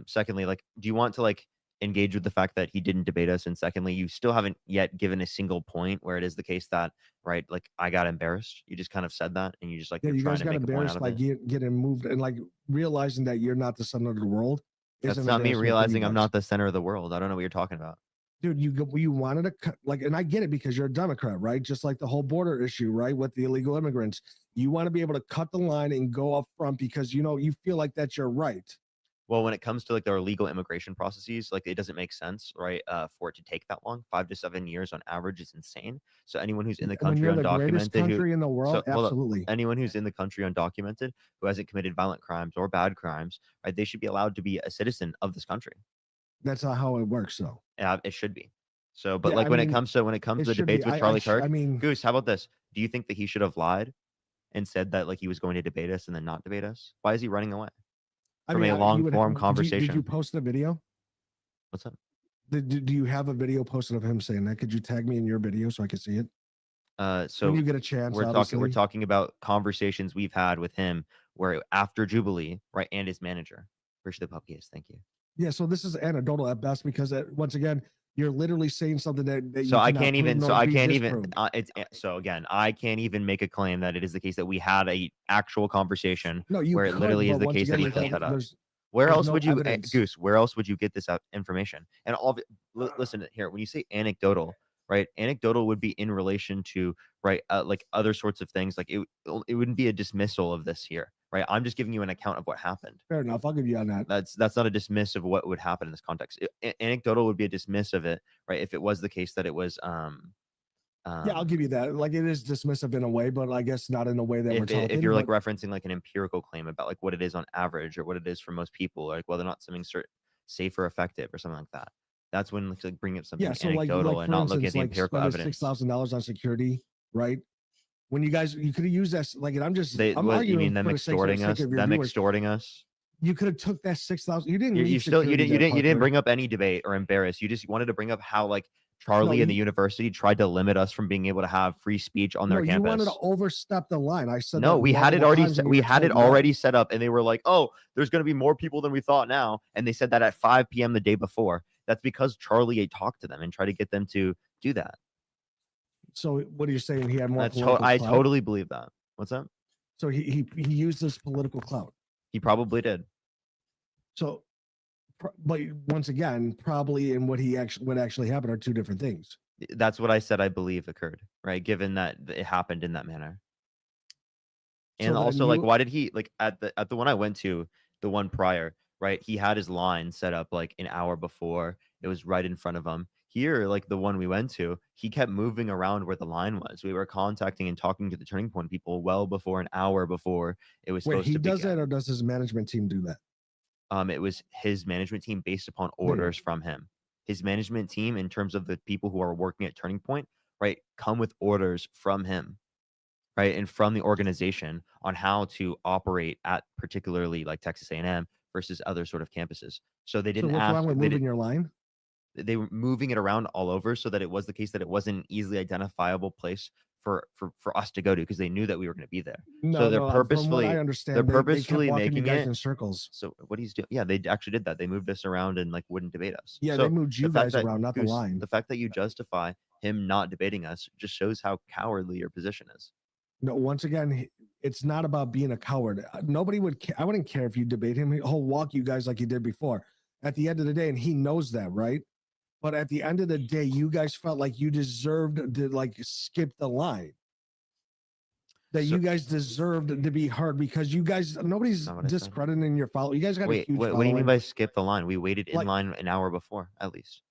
Secondly, like, do you want to like engage with the fact that he didn't debate us? And secondly, you still haven't yet given a single point where it is the case that, right, like I got embarrassed. You just kind of said that, and you just like Yeah, you're you trying guys to got make a point embarrassed out by of it. getting moved and like realizing that you're not the center of the world. That's is an not me embarrassment for you realizing I'm guys. not the center of the world. I don't know what you're talking about. Dude, you wanted to cut like, and I get it because you're a Democrat, right? Just like the whole border issue, right? With the illegal immigrants, you want to be able to cut the line and go up front because you know you feel like that's your right. Well, when it comes to like their illegal immigration processes, like it doesn't make sense, right? For it to take that long, 5 to 7 years on average is insane. So anyone who's in the When country you're the greatest undocumented, country in the world, hold up. absolutely. Anyone who's in the country undocumented who hasn't committed violent crimes or bad crimes, right? They should be allowed to be a citizen of this country. That's not how it works, though. It should be. So, but Yeah, like I when mean, it comes to it the should be. debates with I Charlie Kirk, mean, Goose, how about this? Do you think that he should have lied and said that like he was going to debate us and then not debate us? Why is he running away from a you long would- form Did conversation? you post the video? What's up? Do you have a video posted of him saying that? Could you tag me in your video so I can see it? So when you get a chance, we're obviously. talking about conversations we've had with him where after Jubilee, right, and his manager. Appreciate the puppies. Thank you. Yeah, so this is anecdotal at best because once again, you're literally saying something that you So I cannot can't prove even. nor So I be can't even. disproved. So again, I can't even make a claim that it is the case that we had a actual conversation No, you where it could, literally is but the once case that again, he there's set no- that up. there's- Where there's else no would you, evidence. Goose? Where else would you get this information? And all of it, listen here. When you say anecdotal, right? Anecdotal would be in relation to right, like other sorts of things. Like it wouldn't be a dismissal of this here, right? I'm just giving you an account of what happened. Fair enough. I'll give you on that. That's not a dismiss of what would happen in this context. Anecdotal would be a dismiss of it, right? If it was the case that it was Yeah, I'll give you that. Like it is dismissive in a way, but I guess not in a way that we're talking. if you're like but- referencing like an empirical claim about like what it is on average or what it is for most people, like whether or not something safe or effective or something like that. That's when like bring up something yeah, so like, anecdotal like and for not looking at instance, the like empirical spending evidence. $6,000 on security, right? When you could have used that. Like, and I'm just. I'm What, you arguing mean them for the sake extorting us? of your Them viewers. extorting us? You could have took that 6,000. You didn't. You need still you security didn't there, Parker. bring up any debate or embarrass. You just wanted to bring up how like Charlie No, and the university tried to limit us from being able to have free speech on their No, campus. you wanted to overstep the line. I said No, that we had it multiple already. times and We you were had it told no. already set up, and they were like, "Oh, there's going to be more people than we thought now." And they said that at 5 p.m. the day before. That's because Charlie talked to them and tried to get them to do that. So what are you saying? He had more. I political clout? totally believe that. What's that? So he used this political clout. He probably did. So, but once again, probably and what actually happened are two different things. That's what I said I believe occurred, right? Given that it happened in that manner. And So also, then like, you- why did he like at the one I went to, the one prior, right? He had his line set up like an hour before. It was right in front of him. Here, like the one we went to, he kept moving around where the line was. We were contacting and talking to the Turning Point people well before, an hour before it was Wait, supposed he to does begin. that, or does his management team do that? It was his management team based upon There you go. orders from him. His management team, in terms of the people who are working at Turning Point, right, come with orders from him, right, and from the organization on how to operate at particularly like Texas A&M versus other sort of campuses. So they So didn't what's ask. wrong with They, moving did, your line? they were moving it around all over so that it was the case that it wasn't an easily identifiable place for us to go to because they knew that we were going to be there. No, So they're no. From what purposefully I they're understand, they kept purposefully walking you making guys it in circles. so what he's doing, yeah, they actually did that. They moved us around and like wouldn't debate us. Yeah, So they moved you the fact guys that around, not the Goose, line. the fact that you justify him not debating us just shows how cowardly your position is. No, once again, it's not about being a coward. Nobody would. I wouldn't care if you debate him. He'll walk you guys like he did before. At the end of the day, and he knows that, right? But at the end of the day, you guys felt like you deserved to like skip the line. That you guys deserved to be heard because you guys, nobody's not what I said. discrediting your follow. You guys got a Wait, huge what do you following. mean by skip the line? We waited in Like- line an hour before, at least.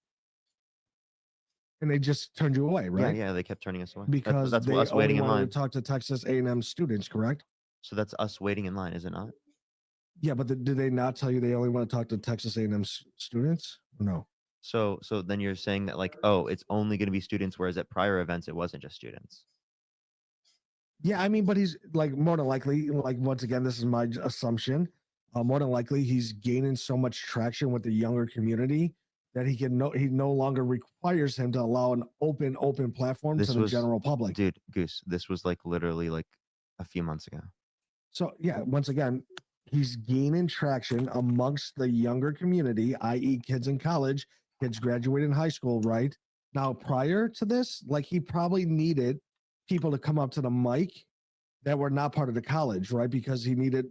And they just turned you away, right? Yeah, they kept turning us away. Because that's they us only waiting in wanted line. to talk to Texas A&M students, correct? So that's us waiting in line, is it not? Yeah, but did they not tell you they only want to talk to Texas A&M students? No. So then you're saying that like, oh, it's only going to be students, whereas at prior events it wasn't just students. Yeah, I mean, but he's like more than likely, like once again, this is my assumption. More than likely, he's gaining so much traction with the younger community that he no longer requires him to allow an open platform to the general public. Dude, Goose, this was like literally like a few months ago. So yeah, once again, he's gaining traction amongst the younger community, i.e., kids in college, kids graduating high school, right? Now, prior to this, like he probably needed people to come up to the mic that were not part of the college, right? Because he needed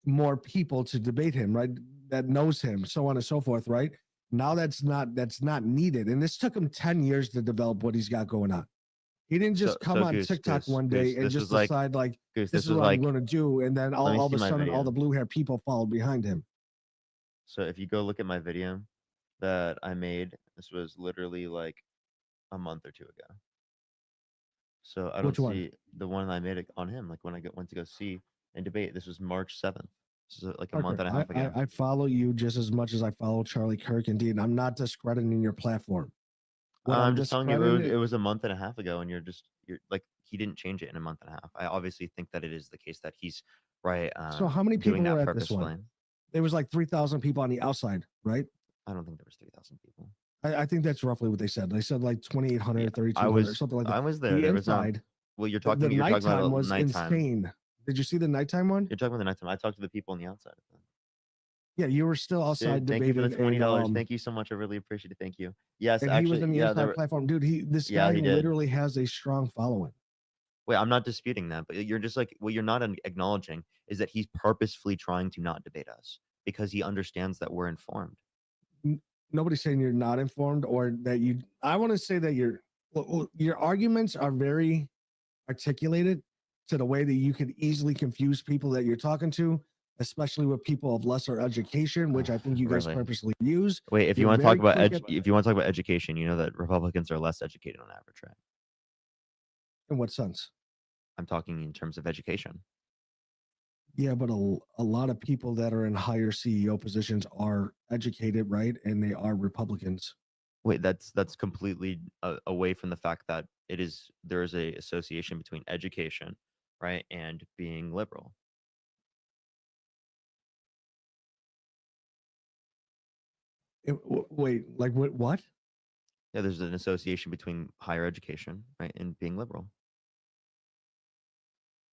more people to debate him, right? That knows him, so on and so forth, right? Now that's not needed. And this took him 10 years to develop what he's got going on. He didn't just come on TikTok one day and just decide like, this is what I'm going to do. And then all of a sudden, all the blue hair people followed behind him. So if you go look at my video that I made, this was literally like a month or two ago. So I don't Which one? see the one I made on him, like when I went to go see and debate. This was March 7th. This is like a month and a half ago. I follow you just as much as I follow Charlie Kirk. Indeed, I'm not discrediting your platform. What I'm just telling you, discrediting- it was a month and a half ago, and you're like, he didn't change it in a month and a half. I obviously think that it is the case that he's right. So how many people doing that were at this purposefully. one? There was like 3,000 people on the outside, right? I don't think there was 3,000 people. I think that's roughly what they said. They said like 2,800, 3,200, I was something like that. I was there. The There was inside, well, you're the talking. You're talking nighttime about was nighttime. insane. Did you see the nighttime one? You're talking about the nighttime. I talked to the people on the outside. Yeah, you were still outside Dude, thank you debating. for the $20. and, Thank you so much. I really appreciate it. Thank you. Yes, and actually, he was in the yeah, inside platform, dude. This Yeah, guy he did. literally has a strong following. Wait, I'm not disputing that, but you're just like what you're not acknowledging is that he's purposefully trying to not debate us because he understands that we're informed. Nobody's saying you're not informed or that you. I want to say that your arguments are very articulated to the way that you could easily confuse people that you're talking to, especially with people of lesser education, which I think you guys Really? purposely use. Wait, if you You're want to talk very about quick at- if you want to talk about education, you know that Republicans are less educated on average, right? In what sense? I'm talking in terms of education. Yeah, but a lot of people that are in higher CEO positions are educated, right? And they are Republicans. Wait, that's completely away from the fact that there is a association between education, right, and being liberal. Wait, like what? Yeah, there's an association between higher education, right, and being liberal.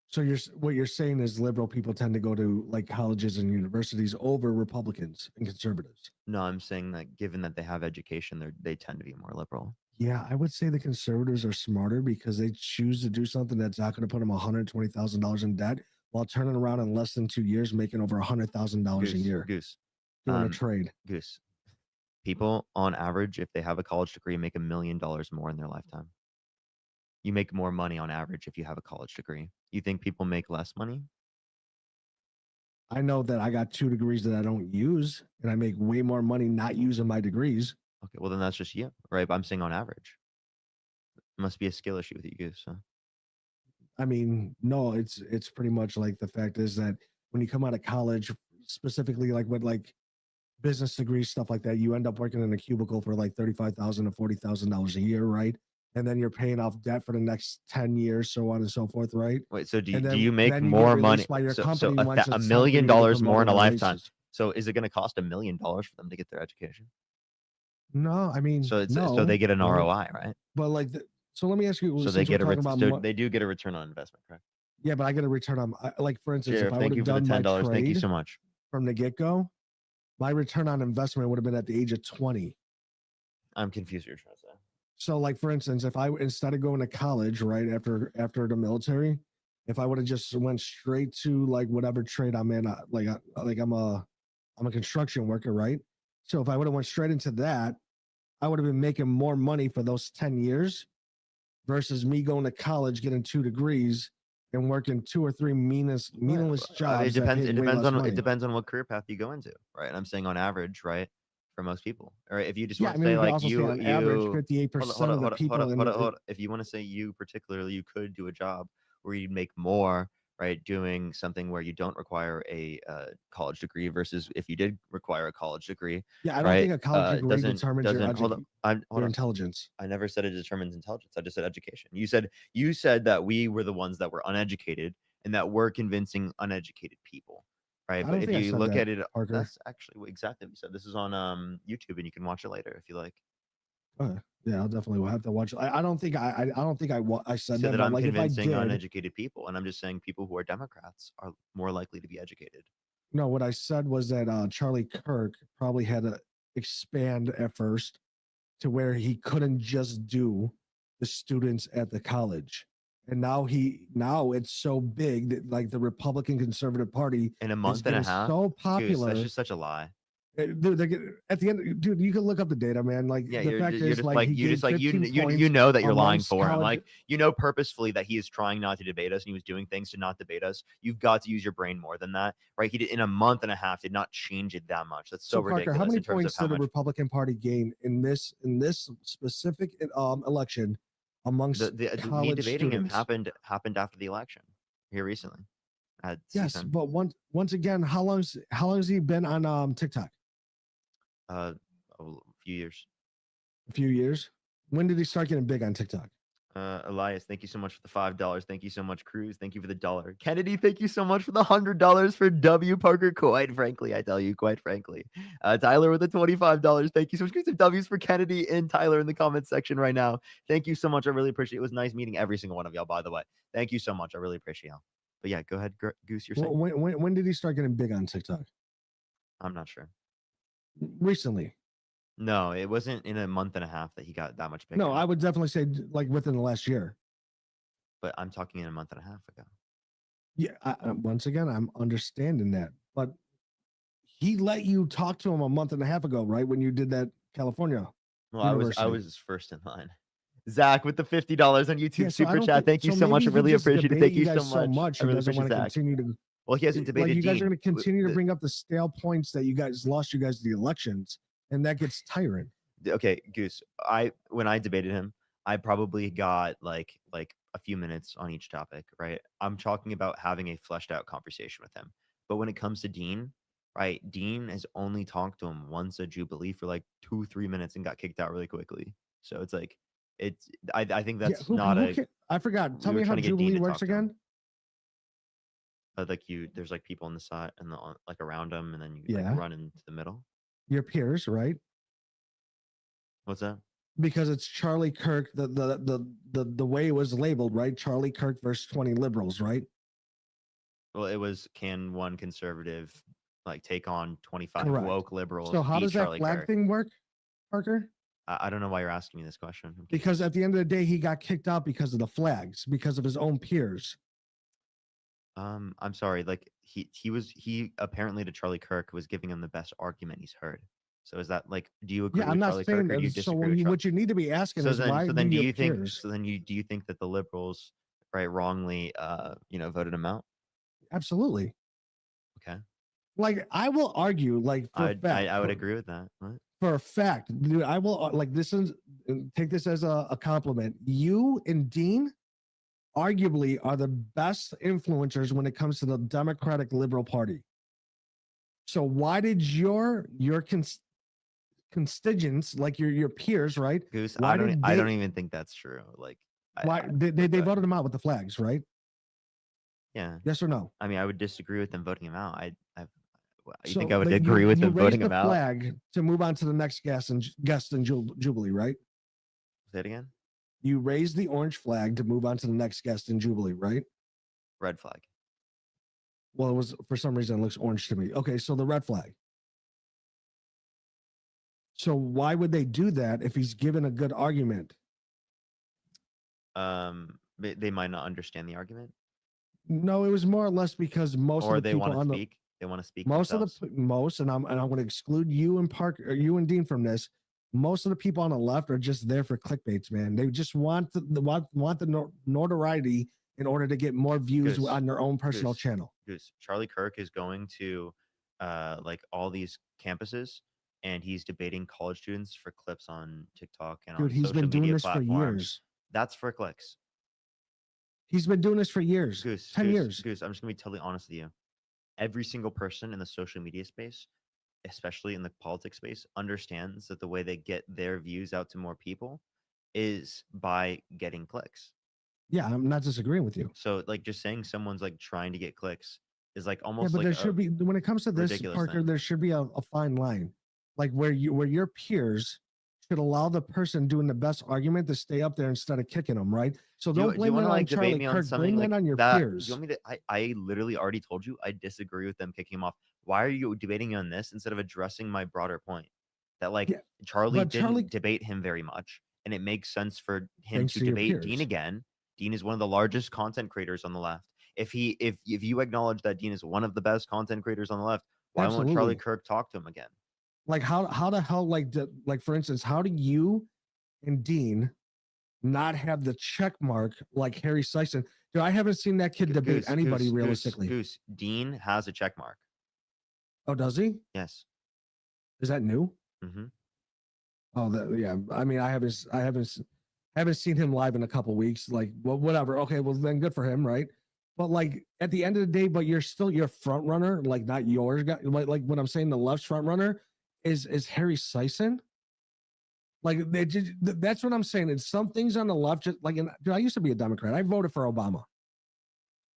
So what you're saying is liberal people tend to go to like colleges and universities over Republicans and conservatives. No, I'm saying that given that they have education, they tend to be more liberal. Yeah, I would say the conservatives are smarter because they choose to do something that's not going to put them $120,000 in debt while turning around in less than 2 years making over $100,000 a year Goose. doing a trade. Goose. People on average, if they have a college degree, make $1 million more in their lifetime. You make more money on average if you have a college degree. You think people make less money? I know that I got 2 degrees that I don't use, and I make way more money not using my degrees. Okay, well then that's just you, right? But I'm saying on average. It must be a skill issue with you, Goose. Huh? I mean, no, it's pretty much like the fact is that when you come out of college, specifically like with like business degrees, stuff like that, you end up working in a cubicle for like $35,000 to $40,000 a year, right? And then you're paying off debt for the next 10 years, so on and so forth, right? Wait, so do And you make then you get more released money? by your So company once $1 it's time for million you to get more in promoted a or lifetime. raises. So is it going to cost $1 million for them to get their education? No, I mean, So no, they get an right? ROI, right? But like, so let me ask you, So they since we're get a talking about so they do get a return on investment, correct? yeah, but I get a return on like for instance, Sheriff, if I would thank you have for the done my $10. Thank you trade so much. from the get go, my return on investment would have been at the age of 20. I'm confused what you're trying to say. So, like for instance, if I instead of going to college right after the military, if I would have just went straight to like whatever trade I'm in, like I'm a construction worker, right? So if I would have went straight into that, I would have been making more money for those 10 years versus me going to college, getting 2 degrees, and working 2 or 3 meaningless jobs. It depends. That paid way less money. It depends on what career path you go into, right? And I'm saying on average, right, for most people, all right. If you just Yeah, want I to mean, say we could like also say on average, 58% of the people in the if you want to say you particularly, you could do a job where you'd make more, right, doing something where you don't require a college degree versus if you did require a college degree. Yeah, I don't right, think a college degree determines your hold on. intelligence. I never said it determines intelligence. I just said education. You said that we were the ones that were uneducated and that we're convincing uneducated people, right? I But don't if think I you said look that, at it, Parker. that's actually exactly what we said. This is on YouTube, and you can watch it later if you like. Yeah, I'll definitely have to watch it. I don't think I said So that, that but I'm like if I convincing did, uneducated people, and I'm just saying people who are Democrats are more likely to be educated. no, what I said was that Charlie Kirk probably had to expand at first to where he couldn't just do the students at the college. And now it's so big that like the Republican Conservative Party In a is month and a getting half, so Goose, popular. that's just such a lie. Dude, at the end, dude, you can look up the data, man. Like Yeah, the fact is, just like he gave 15 you points know that you're lying amongst for him. college- Like you know purposefully that he is trying not to debate us and he was doing things to not debate us. You've got to use your brain more than that, right? He did in a month and a half did not change it that much. That's so Parker, ridiculous. how many in terms points of how did the much Republican Party gain in this specific election amongst me college debating him students? happened after the election here recently. At Yes, CSUN. but once again, how long's he been on TikTok? A few years. A few years. When did he start getting big on TikTok? Elias, thank you so much for the $5. Thank you so much, Cruz. Thank you for the $1. Kennedy, thank you so much for the $100 for W. Parker. Quite frankly, I tell you, quite frankly. Tyler with the $25. Thank you so much. Get some W's for Kennedy and Tyler in the comments section right now. Thank you so much. I really appreciate it. It was nice meeting every single one of y'all, by the way. Thank you so much. I really appreciate y'all. But yeah, go ahead, Goose. You're saying? When did he start getting big on TikTok? I'm not sure. Recently. No, it wasn't in a month and a half that he got that much bigger. No, I would definitely say like within the last year. But I'm talking in a month and a half ago. Yeah, once again, I'm understanding that, but he let you talk to him a month and a half ago, right? When you did that California. Well, University. I was first in line. Zach with the $50 on YouTube Yeah, so super chat. Thank you so much. I maybe he really just appreciate it. debated Thank you guys so much. I He really doesn't appreciate want to Zach. continue to. Well, he hasn't debated. Like you guys Dean. are going to continue to bring up the stale points that you guys lost. You guys the elections, and that gets tiring. Okay, Goose. When I debated him, I probably got like a few minutes on each topic, right? I'm talking about having a fleshed out conversation with him. But when it comes to Dean, right? Dean has only talked to him once at Jubilee for like 2-3 minutes and got kicked out really quickly. So it's like I think that's I forgot. Tell we me were how trying to get Dean Jubilee to works talk to him. again. There's like people on the side and like around him, and then you Yeah. like run into the middle. Your peers, right? What's that? Because it's Charlie Kirk. The way it was labeled, right? Charlie Kirk versus 20 liberals, right? Well, it was can one conservative like take on 25 Correct. woke liberals? So how beat does that Charlie flag Kirk? thing work, Parker? I don't know why you're asking me this question. I'm Because at the end of the day, he got kicked out because of the flags, because of his own peers. I'm sorry. Like he apparently to Charlie Kirk was giving him the best argument he's heard. So is that like, do you agree Yeah, with I'm not Charlie saying Kirk or do you that. So disagree with Charlie? what you need to be asking So is then, why so do then, do your you think? peers? So then, do you think that the liberals, right, wrongly, voted him out? Absolutely. Okay, Like I will argue, like for a fact, I would agree with that. What? for a fact, dude, I will like this is take this as a compliment. You and Dean arguably are the best influencers when it comes to the Democratic Liberal Party. So why did your constituents, like your peers, right? Goose, Why I don't even think that's true. Like, why they voted him out with the flags, right? Yeah. Yes or no? I mean, I would disagree with them voting him out. You So, think I would like, agree with you them raised voting the him out? flag to move on to the next guest in Jubilee, right? Say it again. You raised the orange flag to move on to the next guest in Jubilee, right? Red flag. Well, it was for some reason it looks orange to me. Okay, so the red flag. So why would they do that if he's given a good argument? They might not understand the argument, No, it was more or less because most or of the they people want to on the speak. They want to speak. most themselves. of the most, and I'm going to exclude you and Parker, or you and Dean from this. Most of the people on the left are just there for clickbaits, man. They just want the notoriety in order to get more views Goose, on their own personal Goose, channel. Goose. Charlie Kirk is going to like all these campuses, and he's debating college students for clips on TikTok and Dude, on he's social been doing media this for platforms. years. That's for clicks. He's been doing this for years. Goose, 10 Goose, years. Goose, I'm just gonna be totally honest with you. Every single person in the social media space, especially in the politics space, understands that the way they get their views out to more people is by getting clicks. Yeah, I'm not disagreeing with you. So like just saying someone's like trying to get clicks is like Yeah, almost but like there should be, when it comes to this, ridiculous Parker, thing. there should be a fine line, like where your peers should allow the person doing the best argument to stay up there instead of kicking them, right? So Do you don't blame want it to on like debate Charlie me on Kirk. something Blame like that on your that? Do peers. you want me to? I literally already told you I disagree with them kicking him off. Why are you debating on this instead of addressing my broader point? That like Yeah, Charlie but didn't Charlie- debate him very much, and it makes sense for him Thanks to to your debate Dean peers. again. Dean is one of the largest content creators on the left. If you acknowledge that Dean is one of the best content creators on the left, why won't Charlie Absolutely. Kirk talk to him again? Like how the hell, like for instance, how do you and Dean not have the check mark like Harry Sison? Dude, I haven't seen that kid debate Goose, anybody Goose, realistically. Goose. Dean has a check mark. Oh, does he? Yes. Is that new? Mm-hmm. Oh, yeah. I mean, I haven't seen him live in a couple weeks. Like, well, whatever. Okay, well then, good for him, right? But like at the end of the day, but you're still your front runner, like not yours. Like when I'm saying the left's front runner is Harry Sison. Like that's what I'm saying. And some things on the left, just like, dude, I used to be a Democrat. I voted for Obama.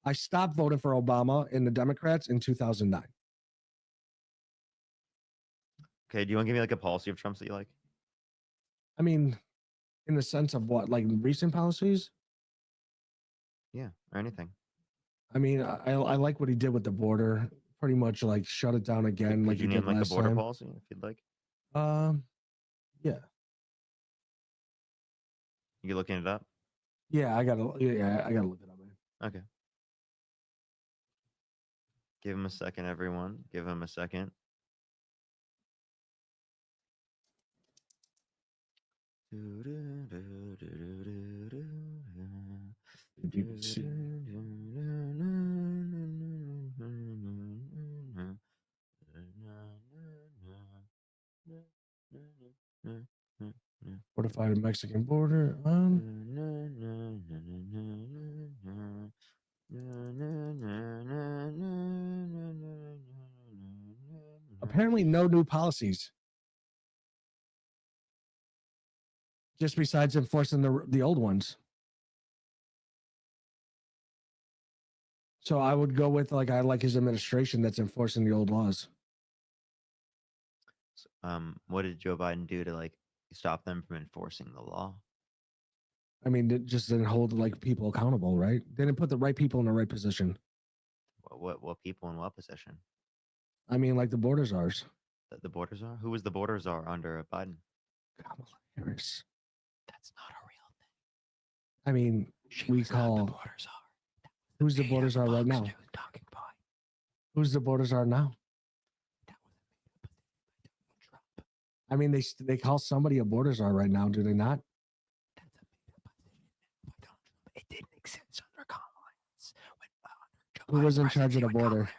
I stopped voting for Obama and the Democrats in 2009. Okay, do you want to give me like a policy of Trump's that you like? I mean, in the sense of what, like recent policies? Yeah, or anything. I mean, I like what he did with the border. Pretty much like shut it down again, Could like you he name did like a last border time. policy if you'd like? Yeah, You looking it up? I gotta look it up, man. Okay. Give him a second, everyone. Give him a second. Fortified Mexican border. Apparently, no new policies. Just besides enforcing the old ones. So I would go with like I like his administration that's enforcing the old laws. What did Joe Biden do to like stop them from enforcing the law? I mean, it just didn't hold like people accountable, right? They didn't put the right people in the right position. What people in what position? I mean, like the border czars. The border czar? Who was the border czar under Biden? Kamala Harris. That's not a real thing. I mean, we call who's the borders are right now. Who's the borders are now? I mean, they call somebody a border czar right now, do they not? It didn't exist under Kamala Harris. Who was in charge of the border?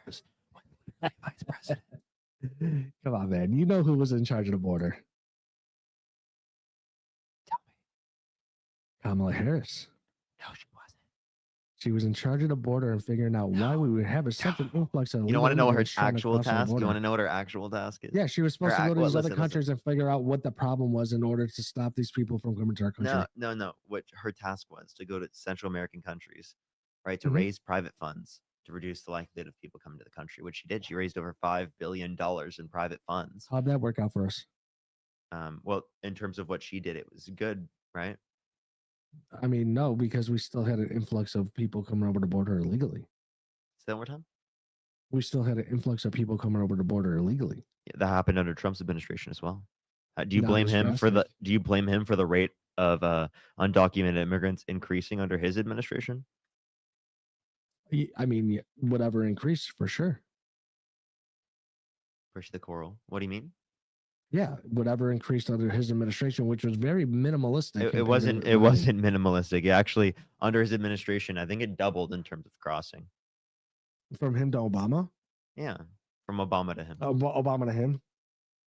Vice president. Come on, man. You know who was in charge of the border? Tell me. Kamala Harris. No, she wasn't. She was in charge of the border and figuring out why we would have such an influx of. You don't want to know what her immigrants trying to actual cross our task? You border. want to know what her actual task is? Yeah, she was supposed to go to these other listen. countries and figure out what the problem was in order to stop these people from coming to our country. No. What her task was to go to Central American countries, right? To Mhm. raise private funds to reduce the likelihood of people coming to the country, which she did. She raised over $5 billion in private funds. How'd that work out for us? Well, in terms of what she did, it was good, right? I mean, no, because we still had an influx of people coming over the border illegally. Say that one more time. We still had an influx of people coming over the border illegally. Yeah, that happened under Trump's administration as well. Do you Not blame as him for drastic. Do you blame him for the rate of undocumented immigrants increasing under his administration? I mean, whatever increased for sure. Push the coral. What do you mean? Yeah, whatever increased under his administration, which was very minimalistic. It wasn't. It wasn't minimalistic. It actually, under his administration, I think it doubled in terms of crossing. From him to Obama. Yeah, from Obama to him. Obama to him.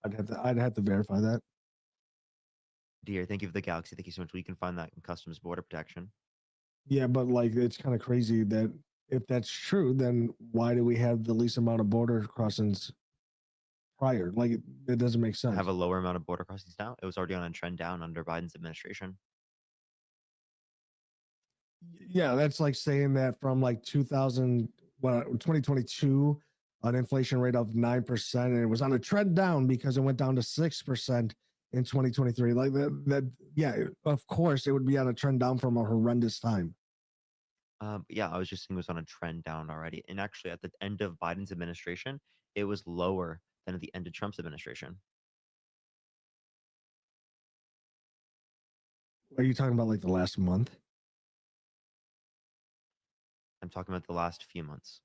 I'd have to verify that. Dear, thank you for the galaxy. Thank you so much. We can find that in Customs Border Protection. Yeah, but like it's kind of crazy that if that's true, then why do we have the least amount of border crossings prior? Like it doesn't make sense. Have a lower amount of border crossings now. It was already on a trend down under Biden's administration. Yeah, that's like saying that from like 2022, an inflation rate of 9%, and it was on a trend down because it went down to 6% in 2023. Like yeah, of course it would be on a trend down from a horrendous time. Yeah, I was just saying it was on a trend down already. And actually, at the end of Biden's administration, it was lower than at the end of Trump's administration. Are you talking about like the last month? I'm talking about the last few months.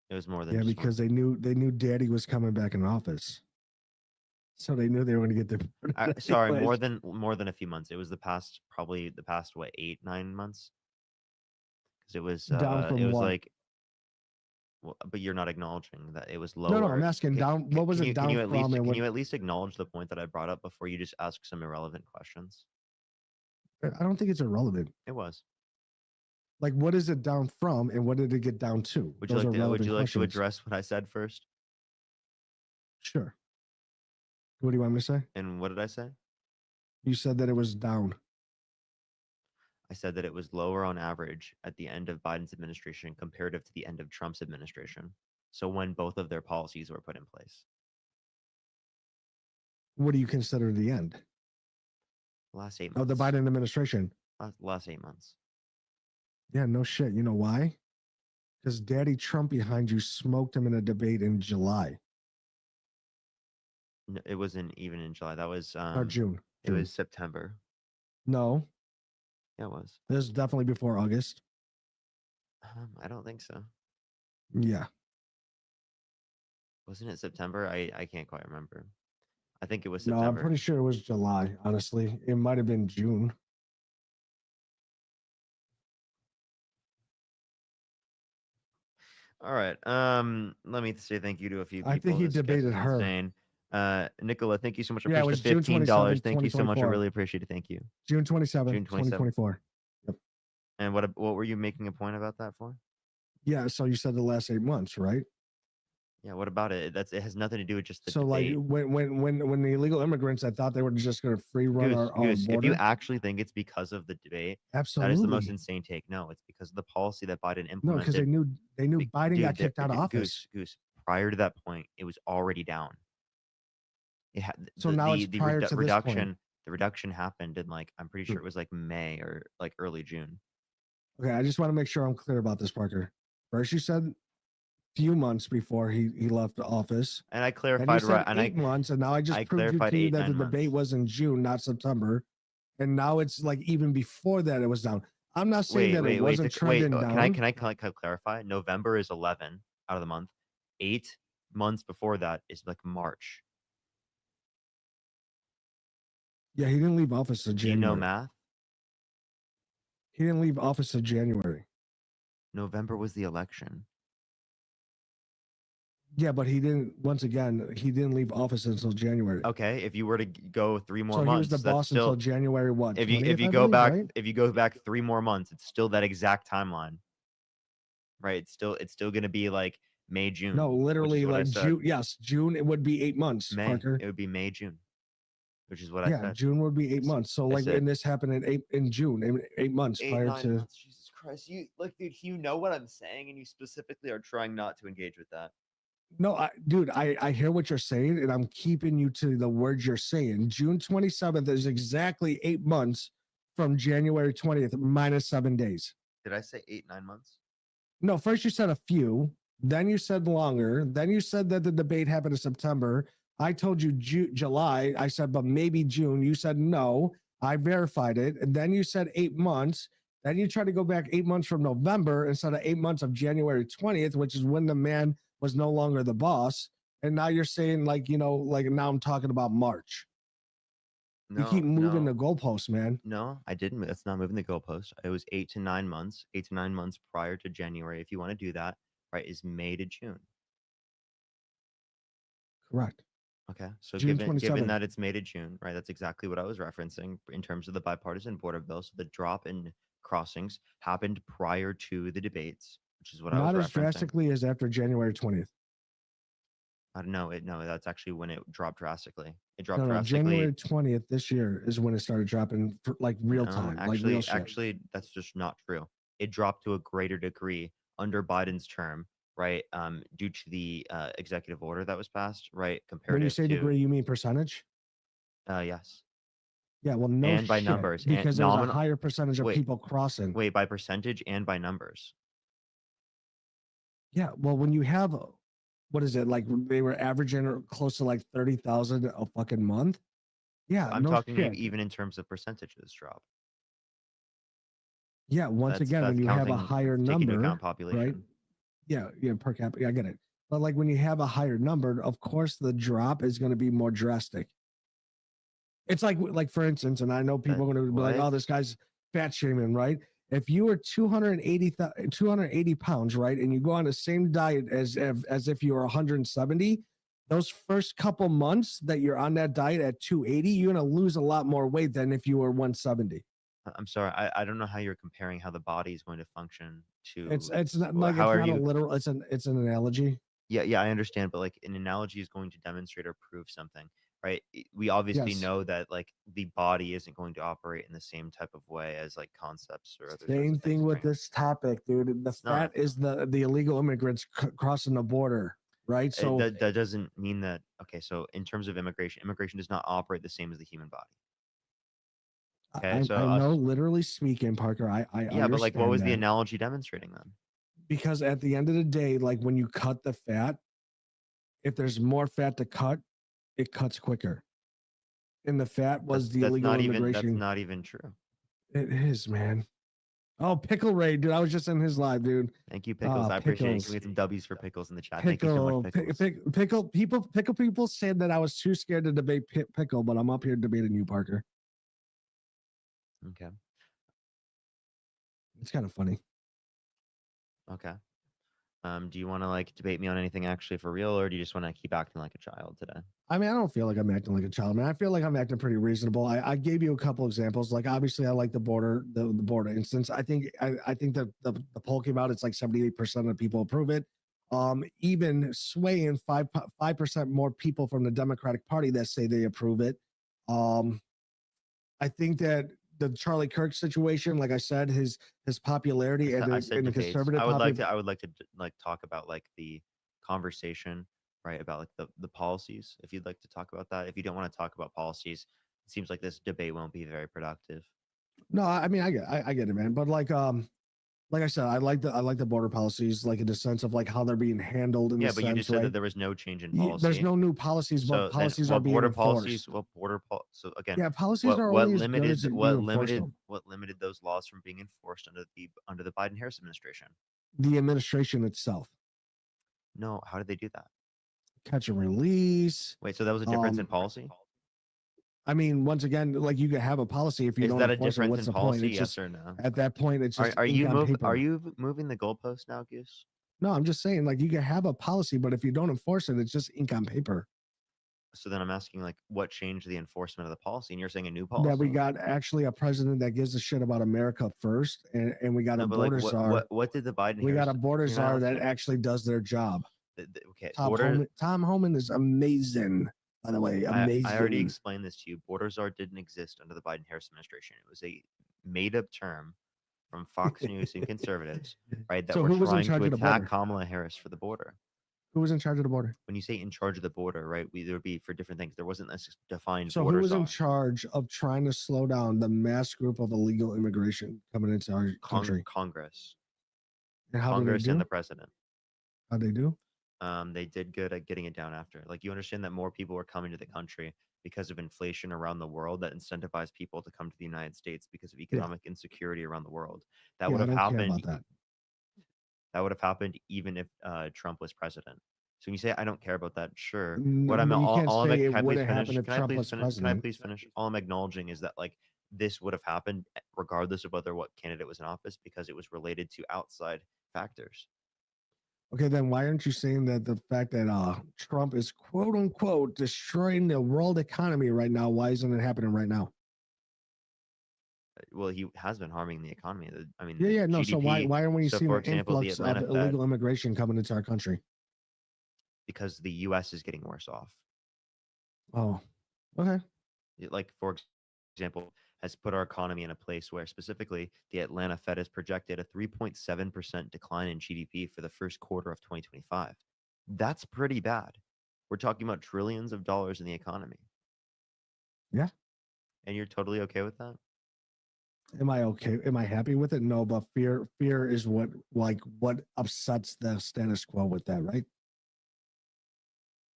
It was more than Yeah, just because they knew Daddy was coming back in office, so they knew they were going to get their. sorry, more than a few months. It was probably the past what 8-9 months. Because it was Down from it was what? like. Well, but you're not acknowledging that it was lower. No, I'm asking down. What was it down can you at least, from? Can you at least acknowledge the point that I brought up before you just ask some irrelevant questions? I don't think it's irrelevant. It was. Like, what is it down from, and what did it get down to? Would you like to address what I said first? Sure. What do you want me to say? And what did I say? You said that it was down. I said that it was lower on average at the end of Biden's administration comparative to the end of Trump's administration. So when both of their policies were put in place. What do you consider the end? Last 8 months. Of the Biden administration. Last 8 months. Yeah, no shit. You know why? Because Daddy Trump behind you smoked him in a debate in July. No, it wasn't even in July. That was Or June. It was September. No. Yeah, it was. It was definitely before August. I don't think so. Yeah. Wasn't it September? I can't quite remember. I think it was No, September. I'm pretty sure it was July, honestly. It might have been June. All right. Let me say thank you to a few people. I think he This guest debated is her. insane. Nicola, thank you so much. I Yeah, it appreciate was the June $15. 27th, Thank you so much. I 2024. really appreciate it. Thank you. June 27th, June 27th. 2024. Yep. And what were you making a point about that for? Yeah, so you said the last 8 months, right? Yeah, what about it? It has nothing to do with just the So like debate. when the illegal immigrants, I thought they were just going to free run Goose, our Goose, border. if you actually think it's because of the debate, Absolutely. that is the most insane take. No, it's because of the policy that Biden implemented. No, because they knew Biden got kicked out of office. Goose, prior to that point, it was already down. It had So now it's prior to this reduction. point. The reduction happened in like I'm pretty sure it was like May or like early June. Okay, I just want to make sure I'm clear about this, Parker. First, you said few months before he left the office. And I And you clarified said right, and 8 months, and now I just I proved you clarified to you 8, that the 9 debate months. was in June, not September. And now it's like even before that it was down. I'm not saying that it wasn't trending down. Can I clarify? November is 11 out of the month. 8 months before that is like March. Yeah, he didn't leave office in Do you January. know math? He didn't leave office in January. November was the election. Yeah, but he didn't. Once again, he didn't leave office until January. Okay, if you were to go 3 more So months, he was the that's boss still until January what? if you 20th, I go believe, back right? if you go back 3 more months, it's still that exact timeline. Right? It's still going to be like May, June. No, which is literally what I like said. June. Yes, June. It would be 8 months, May. Parker. It would be May, June. Which is what I Yeah, said. June would be 8 months. So like, said- and this happened in June, in 8 months 8, prior 9 to. months. Jesus Christ. You dude, you know what I'm saying, and you specifically are trying not to engage with that. No, dude, I hear what you're saying, and I'm keeping you to the words you're saying. June 27th is exactly 8 months from January 20th, minus 7 days. Did I say 8, 9 months? No, first you said a few, then you said longer, then you said that the debate happened in September. I told you July. I said, but maybe June. You said no. I verified it, and then you said 8 months. Then you tried to go back 8 months from November instead of 8 months of January 20th, which is when the man was no longer the boss. And now you're saying like, like now I'm talking about March. No, You keep moving no. the goalposts, man. No, I didn't. That's not moving the goalpost. It was 8 to 9 months. 8 to 9 months prior to January. If you want to do that, right, is May to June. Correct. Okay, so June given 27th. that it's May to June, right? That's exactly what I was referencing in terms of the bipartisan border bill. So the drop in crossings happened prior to the debates, which is what I was Not as referencing. drastically as after January 20th. I don't know. No, that's actually when it dropped drastically. It dropped No, drastically. January 20th this year is when it started dropping for like real No, time, like actually, real shit. actually, that's just not true. It dropped to a greater degree under Biden's term, right? Due to the executive order that was passed, right? When you Comparative say to, degree, you mean percentage? yes, Yeah, well, no and by shit, numbers, and because there was a nominal. higher percentage of Wait, people crossing. wait, by percentage and by numbers. Yeah, well, when you have, what is it, like they were averaging close to like 30,000 a fucking month. Yeah, I'm no talking shit. even in terms of percentages drop. Yeah, once again, when that's you have a counting, higher taking into number, account population. right? Yeah, per capita. Yeah, I get it. But like when you have a higher number, of course the drop is going to be more drastic. It's like for instance, and I know people are going to be like, what? "Oh, this guy's fat shaming," right? If you were 280 pounds, right, and you go on the same diet as if you were 170, those first couple months that you're on that diet at 280, you're going to lose a lot more weight than if you were 170. I'm sorry, I don't know how you're comparing how the body is going to function to. It's not well, like how it's are not a you? literal. It's an analogy. Yeah, I understand, but like an analogy is going to demonstrate or prove something, right? We obviously Yes. know that like the body isn't going to operate in the same type of way as like concepts or other. sorts Same of thing things with this topic, dude. The fat is the illegal immigrants crossing the border, right? So that doesn't mean that. Okay, so in terms of immigration does not operate the same as the human body. Okay, so I know, literally speaking, Parker. I yeah, but like, what understand was the that. analogy demonstrating then? Because at the end of the day, like when you cut the fat, if there's more fat to cut, it cuts quicker. And the fat was the illegal immigration. That's not even true. It is, man. Oh, Pickle Ray, dude. I was just in his live, dude. Thank you, Pickles. I appreciate it. Can we get some W's for Pickles in the chat? Thank you so much, Pickles. Pickle people said that I was too scared to debate Pickle, but I'm up here debating you, Parker. Okay. It's kind of funny. Okay. Do you want to like debate me on anything actually for real, or do you just want to keep acting like a child today? I mean, I don't feel like I'm acting like a child, man. I feel like I'm acting pretty reasonable. I gave you a couple examples. Like obviously, I like the border instance. I think that the poll came out. It's like 78% of people approve it. Even swaying 5% more people from the Democratic Party that say they approve it. I think that the Charlie Kirk situation, like I said, his popularity and the conservative. I would like to like talk about like the conversation, right? About like the policies. If you'd like to talk about that, if you don't want to talk about policies, it seems like this debate won't be very productive. No, I mean I get it, man. But like like I said, I like the border policies, like in the sense of like how they're being handled in Yeah, the but you sense, just said right? that there was no change in There's policy. no new policies, but So then, policies are what being border enforced. policies? What so again, Yeah, policies are only as good as you enforce them. what limited those laws from being enforced under the Biden-Harris administration? The administration itself. No, how did they do that? Catch and release. Wait, so that was a difference in policy? I mean, once again, like you can have a policy if you Is don't that a enforce it. difference What's in the point? policy? It's Yes just or no? at that point, it's just Are you ink on paper. moving the goalpost now, Goose? No, I'm just saying, like you can have a policy, but if you don't enforce it, it's just ink on paper. So then I'm asking, like, what changed the enforcement of the policy? And you're saying a new policy? That we got actually a president that gives a shit about America first, and we got a border czar. What did the Biden? We got a border czar that actually does their job. Okay, Tom Homan is amazing, by the way. Amazing. I already explained this to you. Border czar didn't exist under the Biden-Harris administration. It was a made-up term from Fox News and conservatives, right? That So were who was in trying charge to of the attack border? Kamala Harris for the border. Who was in charge of the border? When you say in charge of the border, right? There would be for different things. There wasn't a defined So border who was in czar. charge of trying to slow down the mass group of illegal immigration coming into our country? Congress. And how Congress did they do? and the president. How'd they do? They did good at getting it down after. Like, you understand that more people were coming to the country because of inflation around the world that incentivized people to come to the United States because of economic insecurity around the world. That would have happened. That would have happened even if Trump was president. So when you say I don't care about that, sure. What I'm all I'm can I please finish? Can I please finish? All I'm acknowledging is that like this would have happened regardless of whether what candidate was in office because it was related to outside factors. Okay, then why aren't you saying that the fact that Trump is quote unquote destroying the world economy right now? Why isn't it happening right now? Well, he has been harming the economy. I mean, Yeah, no. GDP, So why aren't we seeing for an example, the influx of Atlanta Fed, illegal immigration coming into our country? because the U.S. is getting worse off. Oh, okay. Like, for example, has put our economy in a place where specifically the Atlanta Fed has projected a 3.7% decline in GDP for the first quarter of 2025. That's pretty bad. We're talking about trillions of dollars in the economy. Yeah. And you're totally okay with that? Am I okay? Am I happy with it? No, but fear is what upsets the status quo with that, right?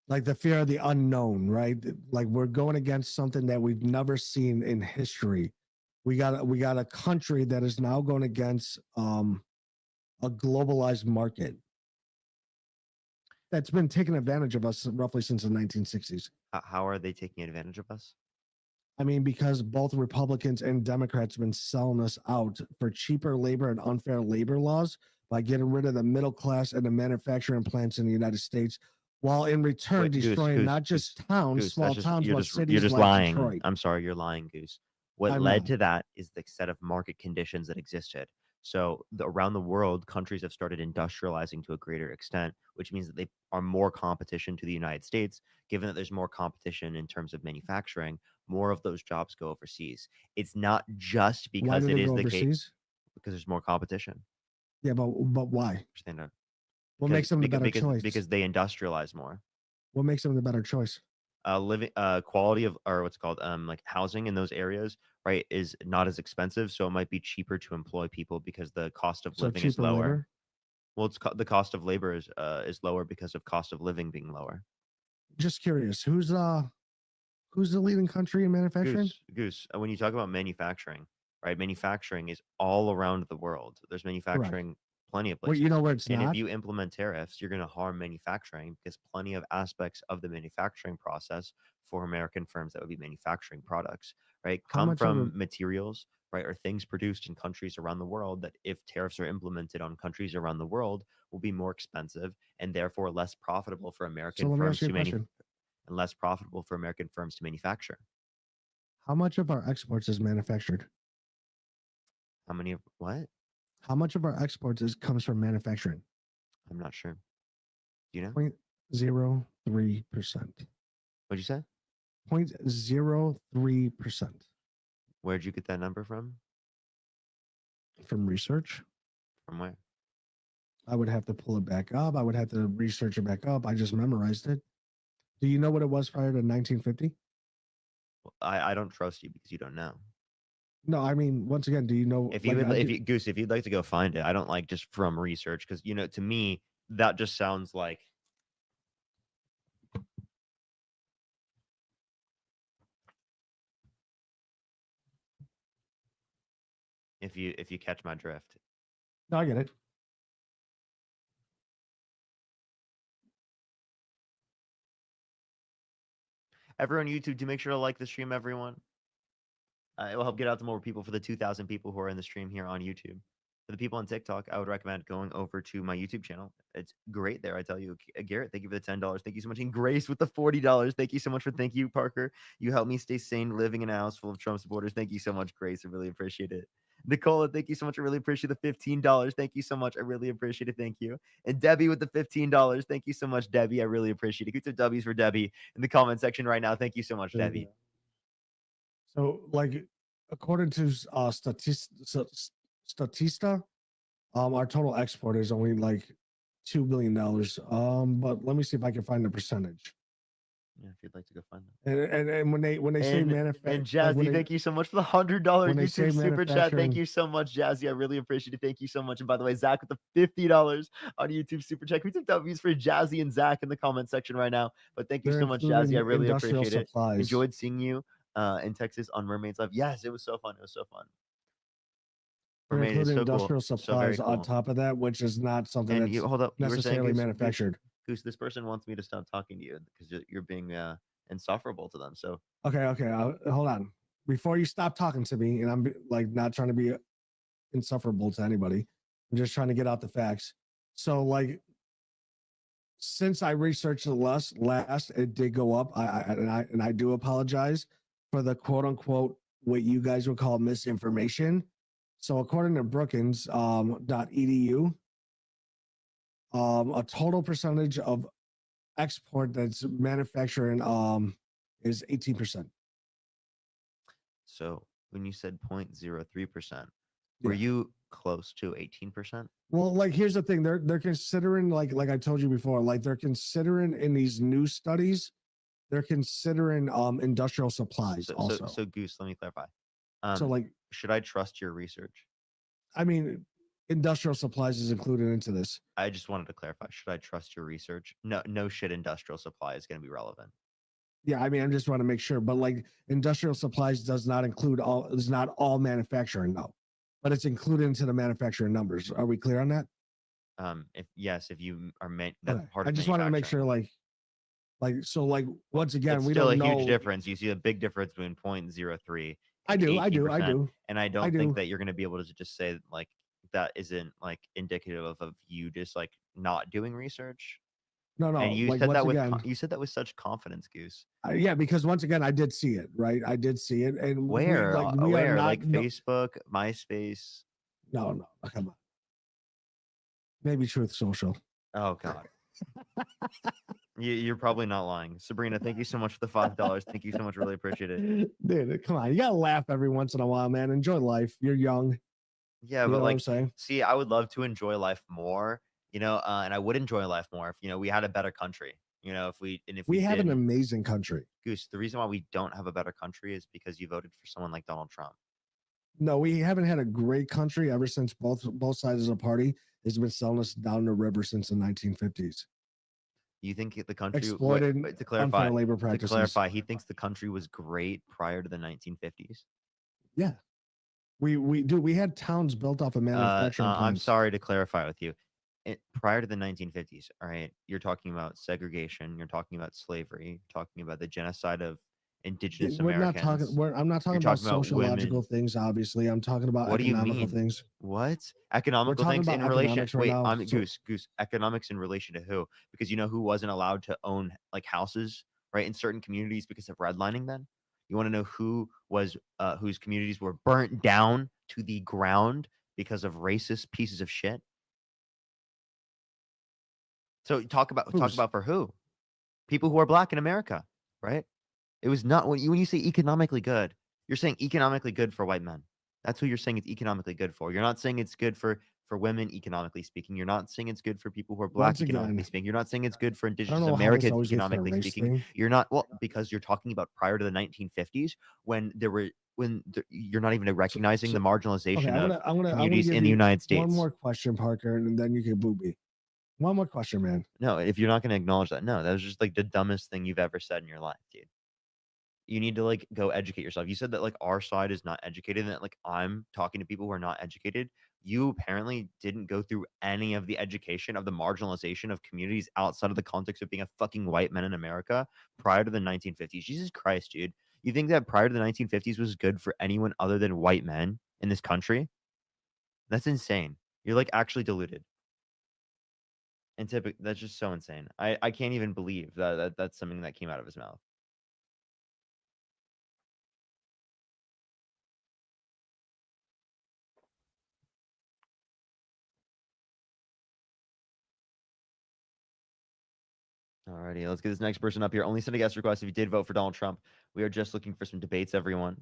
Like the fear of the unknown, right? Like we're going against something that we've never seen in history. We got a country that is now going against a globalized market that's been taking advantage of us roughly since the 1960s. How are they taking advantage of us? I mean, because both Republicans and Democrats have been selling us out for cheaper labor and unfair labor laws by getting rid of the middle class and the manufacturing plants in the United States, while in return destroying not just towns, small towns, but cities you're just like lying. Detroit. I'm sorry, you're lying, Goose. What I'm led not. to that is the set of market conditions that existed. So around the world, countries have started industrializing to a greater extent, which means that they are more competition to the United States. Given that there's more competition in terms of manufacturing, more of those jobs go overseas. It's not just because it is the case, because there's more competition. Yeah, but why? Stand up. What makes them the better choice? Because they industrialize more. What makes them the better choice? Living quality of, or what's called like housing in those areas, right, is not as expensive, so it might be cheaper to employ people because the cost of living is lower. Labor? Well, it's the cost of labor is lower because of cost of living being lower. Just curious, who's the leading country in manufacturing? Goose. When you talk about manufacturing, right? Manufacturing is all around the world. There's manufacturing plenty of places. Well, you know where it's and not? if you implement tariffs, you're going to harm manufacturing because plenty of aspects of the manufacturing process for American firms that would be manufacturing products, right, come from materials, right, or things produced in countries around the world that if tariffs are implemented on countries around the world will be more expensive and therefore less profitable for American firms to manufacture. And less profitable for American firms to manufacture. How much of our exports is manufactured? How many of what? How much of our exports comes from manufacturing? I'm not sure. Do you know? 0.03%. What'd you say? 0.03%. Where'd you get that number from? From research. From where? I would have to pull it back up. I would have to research it back up. I just memorized it. Do you know what it was prior to 1950? Well, I don't trust you because you don't know. No, I mean, once again, do you know? If you would, if you Goose, if you'd like to go find it, I don't like just from research because to me that just sounds like. If you catch my drift. No, I get it. Everyone on YouTube, do make sure to like the stream, everyone. It will help get out to more people for the 2,000 people who are in the stream here on YouTube. For the people on TikTok, I would recommend going over to my YouTube channel. It's great there, I tell you. Garrett, thank you for the $10. Thank you so much. And Grace with the $40. Thank you so much thank you, Parker. You helped me stay sane living in a house full of Trump supporters. Thank you so much, Grace. I really appreciate it. Nicola, thank you so much. I really appreciate the $15. Thank you so much. I really appreciate it. Thank you. And Debbie with the $15. Thank you so much, Debbie. I really appreciate it. Get some W's for Debbie in the comment section right now. Thank you so much, Debbie. So, like, according to Statista, our total export is only like $2 billion. But let me see if I can find the percentage. Yeah, if you'd like to go find them. And when they say manufacturing, and Jazzy, thank you so much for the $100 YouTube super chat. Thank manufacturing- you so much, Jazzy. I really appreciate it. Thank you so much. And by the way, Zach with the $50 on YouTube super chat. We took W's for Jazzy and Zach in the comment section right now. But thank you They're so much, including Jazzy. I really industrial appreciate supplies. it. Enjoyed seeing you in Texas on Mermaid's Live. Yes, it was so fun. It was so fun. They're Mermaid is including so cool. industrial So very supplies on cool. top of that, which is not something And that's you hold up. You were saying, necessarily Goose, manufactured. Goose, this person wants me to stop talking to you because you're being insufferable to them. So Okay, hold on. Before you stop talking to me, and I'm like not trying to be insufferable to anybody, I'm just trying to get out the facts. So, like, since I researched the last, it did go up. I do apologize for the quote unquote what you guys would call misinformation. So, according to Brookings .edu, a total percentage of export that's manufacturing is 18%. So when you said 0.03%, were you close to 18%? Well, like here's the thing, they're considering like I told you before, like they're considering in these new studies, they're considering industrial supplies also. So Goose, let me clarify. So like, should I trust your research? I mean, industrial supplies is included into this. I just wanted to clarify. Should I trust your research? No shit. Industrial supply is going to be relevant. Yeah, I mean, I just want to make sure, but like industrial supplies does not include all, is not all manufacturing, no, but it's included into the manufacturing numbers. Are we clear on that? If you are that part I of just wanted to make sure, like so, like once again, it's we still don't a know. huge difference. You see a big difference between 0.03. I do, 18%, and I don't think do. that you're going to be able to just say like that isn't like indicative of you just like not doing research. No. And you like, said that once with again, you said that with such confidence, Goose. Yeah, because once again, I did see it, right? I did see it, and Where? we are not, like Facebook, MySpace? No, come on. Maybe Truth Social. Oh God. You're probably not lying. Sabrina, thank you so much for the $5. Thank you so much. Really appreciate it. Dude, come on. You gotta laugh every once in a while, man. Enjoy life. You're young. Yeah, You but know what like, I'm saying? see, I would love to enjoy life more, and I would enjoy life more if we had a better country. If we have an did, amazing country. Goose, the reason why we don't have a better country is because you voted for someone like Donald Trump. No, we haven't had a great country ever since both sides of the party has been selling us down the river since the 1950s. You think the country exploited to clarify, unfair labor practices. To clarify, he thinks the country was great prior to the 1950s. Yeah, we had towns built off of manufacturing plants. I'm sorry to clarify with you. Prior to the 1950s, all right, you're talking about segregation, you're talking about slavery, you're talking about the genocide of indigenous Americans. I'm not talking about sociological things. Obviously, I'm talking about economical things. What economical things in relation? Goose. Economics in relation to who? Because you know who wasn't allowed to own like houses, right, in certain communities because of redlining. Then you want to know who was whose communities were burnt down to the ground because of racist pieces of shit. So talk about for who? People who are black in America, right? It was not when you say economically good, you're saying economically good for white men. That's who you're saying it's economically good for. You're not saying it's good for women economically speaking. You're not saying it's good for people who are black economically speaking. You're not saying it's good for indigenous Americans economically speaking. You're not because you're talking about prior to the 1950s when there were when you're not even recognizing the marginalization Okay, of I'm gonna communities give in the you United States. one more question, Parker, and then you can boo me. One more question, man. No, if you're not going to acknowledge that, no, that was just like the dumbest thing you've ever said in your life, dude. You need to like go educate yourself. You said that like our side is not educated, and that like I'm talking to people who are not educated. You apparently didn't go through any of the education of the marginalization of communities outside of the context of being a fucking white man in America prior to the 1950s. Jesus Christ, dude. You think that prior to the 1950s was good for anyone other than white men in this country? That's insane. You're like actually deluded. And typically, that's just so insane. I can't even believe that that's something that came out of his mouth. Alrighty, let's get this next person up here. Only send a guest request if you did vote for Donald Trump. We are just looking for some debates, everyone.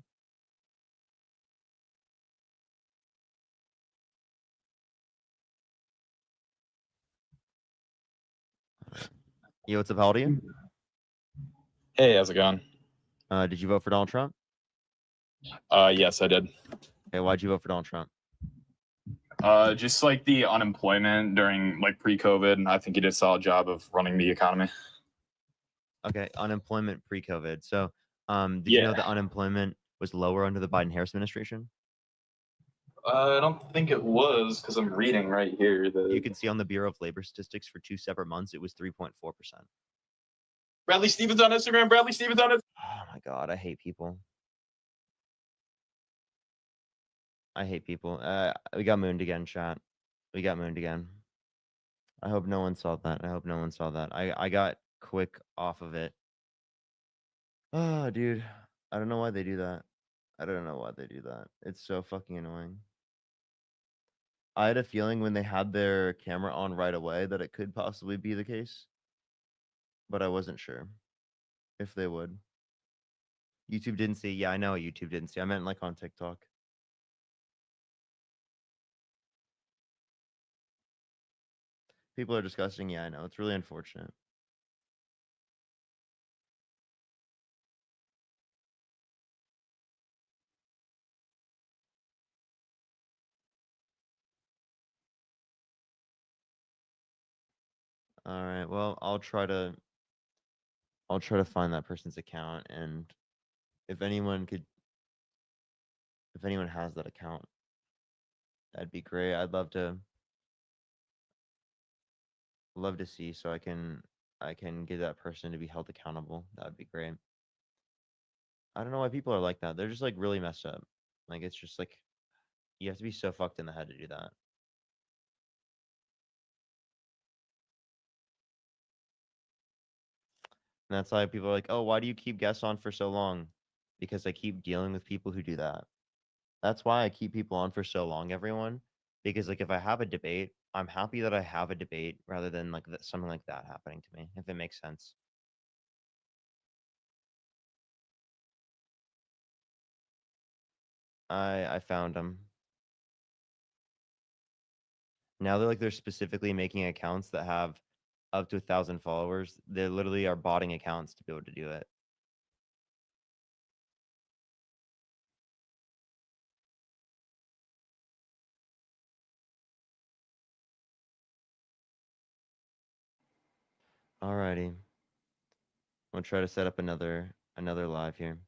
Yo, what's up? How old are you? Hey, how's it going? Did you vote for Donald Trump? Yes, I did. Okay, why'd you vote for Donald Trump? Just like the unemployment during like pre-COVID, and I think he did a solid job of running the economy. Okay, unemployment pre-COVID. So, did you know that unemployment was lower under the Biden-Harris administration? I don't think it was because I'm reading right here. You can see on the Bureau of Labor Statistics for 2 separate months, it was 3.4%. Bradley Stevens on Instagram. Bradley Stevens on it. Oh my God, I hate people. I hate people. We got mooned again, chat. We got mooned again. I hope no one saw that. I hope no one saw that. I got quick off of it. Oh, dude. I don't know why they do that. I don't know why they do that. It's so fucking annoying. I had a feeling when they had their camera on right away that it could possibly be the case, but I wasn't sure if they would. YouTube didn't see. Yeah, I know YouTube didn't see. I meant like on TikTok. People are disgusting. Yeah, I know. It's really unfortunate. All right. Well, I'll try to find that person's account, and if anyone has that account, that'd be great. I'd love to see, so I can get that person to be held accountable. That'd be great. I don't know why people are like that. They're just like really messed up. Like it's just like you have to be so fucked in the head to do that. And that's why people are like, oh, why do you keep guests on for so long? Because I keep dealing with people who do that. That's why I keep people on for so long, everyone. Because like if I have a debate, I'm happy that I have a debate rather than like something like that happening to me, if it makes sense. I found them. Now they're specifically making accounts that have up to 1,000 followers. They literally are botting accounts to be able to do it. Alrighty. We'll try to set up another live here.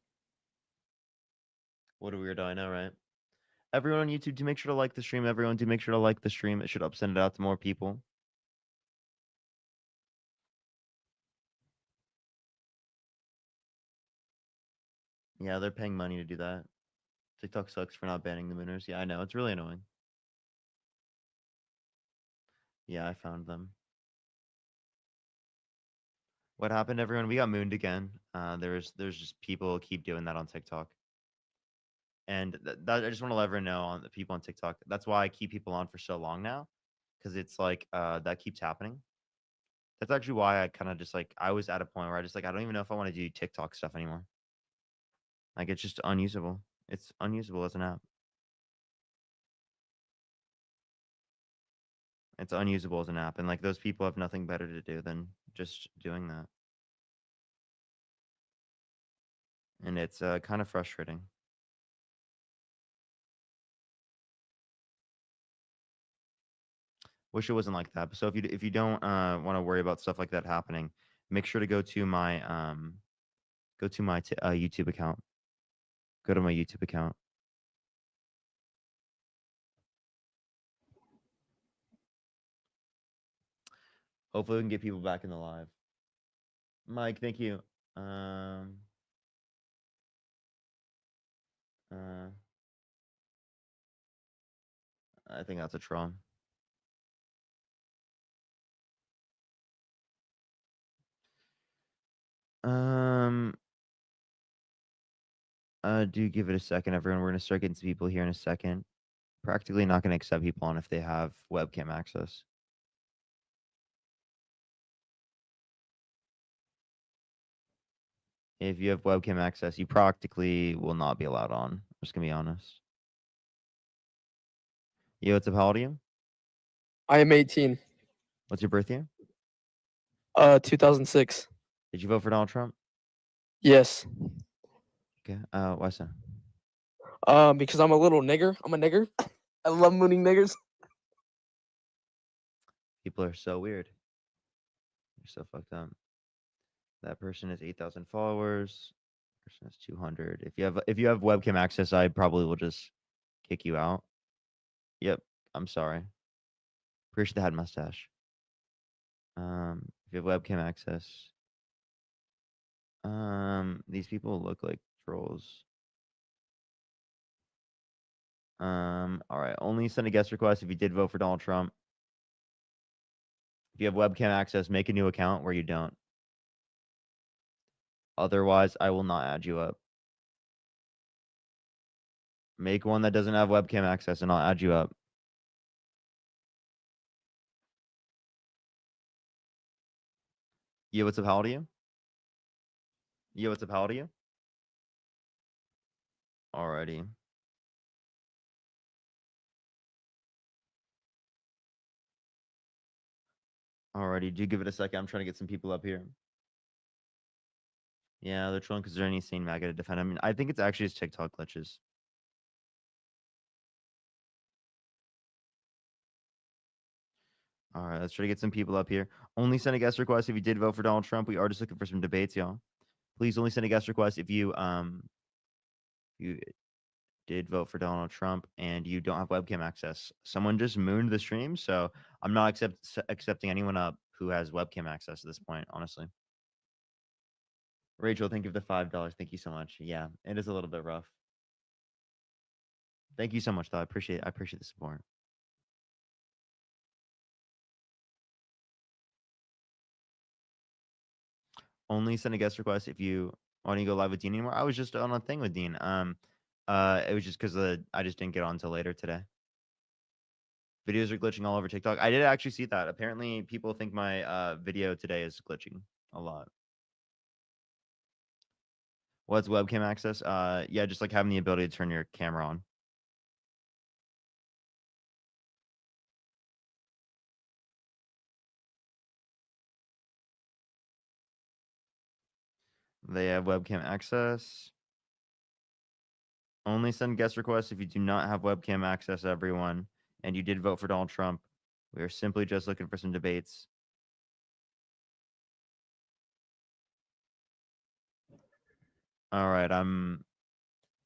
What a weirdo, I know, right? Everyone on YouTube, do make sure to like the stream. Everyone, do make sure to like the stream. It should help send it out to more people. Yeah, they're paying money to do that. TikTok sucks for not banning the mooners. Yeah, I know. It's really annoying. Yeah, I found them. What happened, everyone? We got mooned again. There's just people keep doing that on TikTok. And that I just want to let everyone know on the people on TikTok. That's why I keep people on for so long now. Because it's like that keeps happening. That's actually why I kind of just like I was at a point where I just like I don't even know if I want to do TikTok stuff anymore. Like it's just unusable. It's unusable as an app. It's unusable as an app, and like those people have nothing better to do than just doing that. And it's kind of frustrating. Wish it wasn't like that. So if you don't want to worry about stuff like that happening, make sure to go to my YouTube account. Go to my YouTube account. Hopefully we can get people back in the live. Mike, thank you. I think that's a Tron. Do give it a second, everyone. We're gonna start getting some people here in a second. Practically not gonna accept people on if they have webcam access. If you have webcam access, you practically will not be allowed on. I'm just gonna be honest. Yo, what's up? How old are you? I am 18. What's your birth year? 2006. Did you vote for Donald Trump? Yes. Okay. Why so? Because I'm a little nigger. I'm a nigger. I love mooning niggers. People are so weird. You're so fucked up. That person has 8,000 followers. Person has 200. If you have webcam access, I probably will just kick you out. Yep. I'm sorry. Appreciate the head mustache. If you have webcam access, these people look like trolls. All right. Only send a guest request if you did vote for Donald Trump. If you have webcam access, make a new account where you don't. Otherwise, I will not add you up. Make one that doesn't have webcam access and I'll add you up. Yo, what's up? How old are you? Yo, what's up? How old are you? Alrighty. Alrighty, do give it a second. I'm trying to get some people up here. Yeah, they're trolling because they're any sane MAGA to defend. I mean, I think it's actually just TikTok glitches. All right, let's try to get some people up here. Only send a guest request if you did vote for Donald Trump. We are just looking for some debates, y'all. Please only send a guest request if you did vote for Donald Trump and you don't have webcam access. Someone just mooned the stream, so I'm not accepting anyone up who has webcam access at this point, honestly. Rachel, thank you for the $5. Thank you so much. Yeah, it is a little bit rough. Thank you so much, though. I appreciate the support. Only send a guest request if you want to go live with Dean anymore. I was just on a thing with Dean. It was just because I just didn't get on until later today. Videos are glitching all over TikTok. I did actually see that. Apparently, people think my video today is glitching a lot. What's webcam access? Yeah, just like having the ability to turn your camera on. They have webcam access. Only send guest requests if you do not have webcam access, everyone. And you did vote for Donald Trump. We are simply just looking for some debates. All right, I'm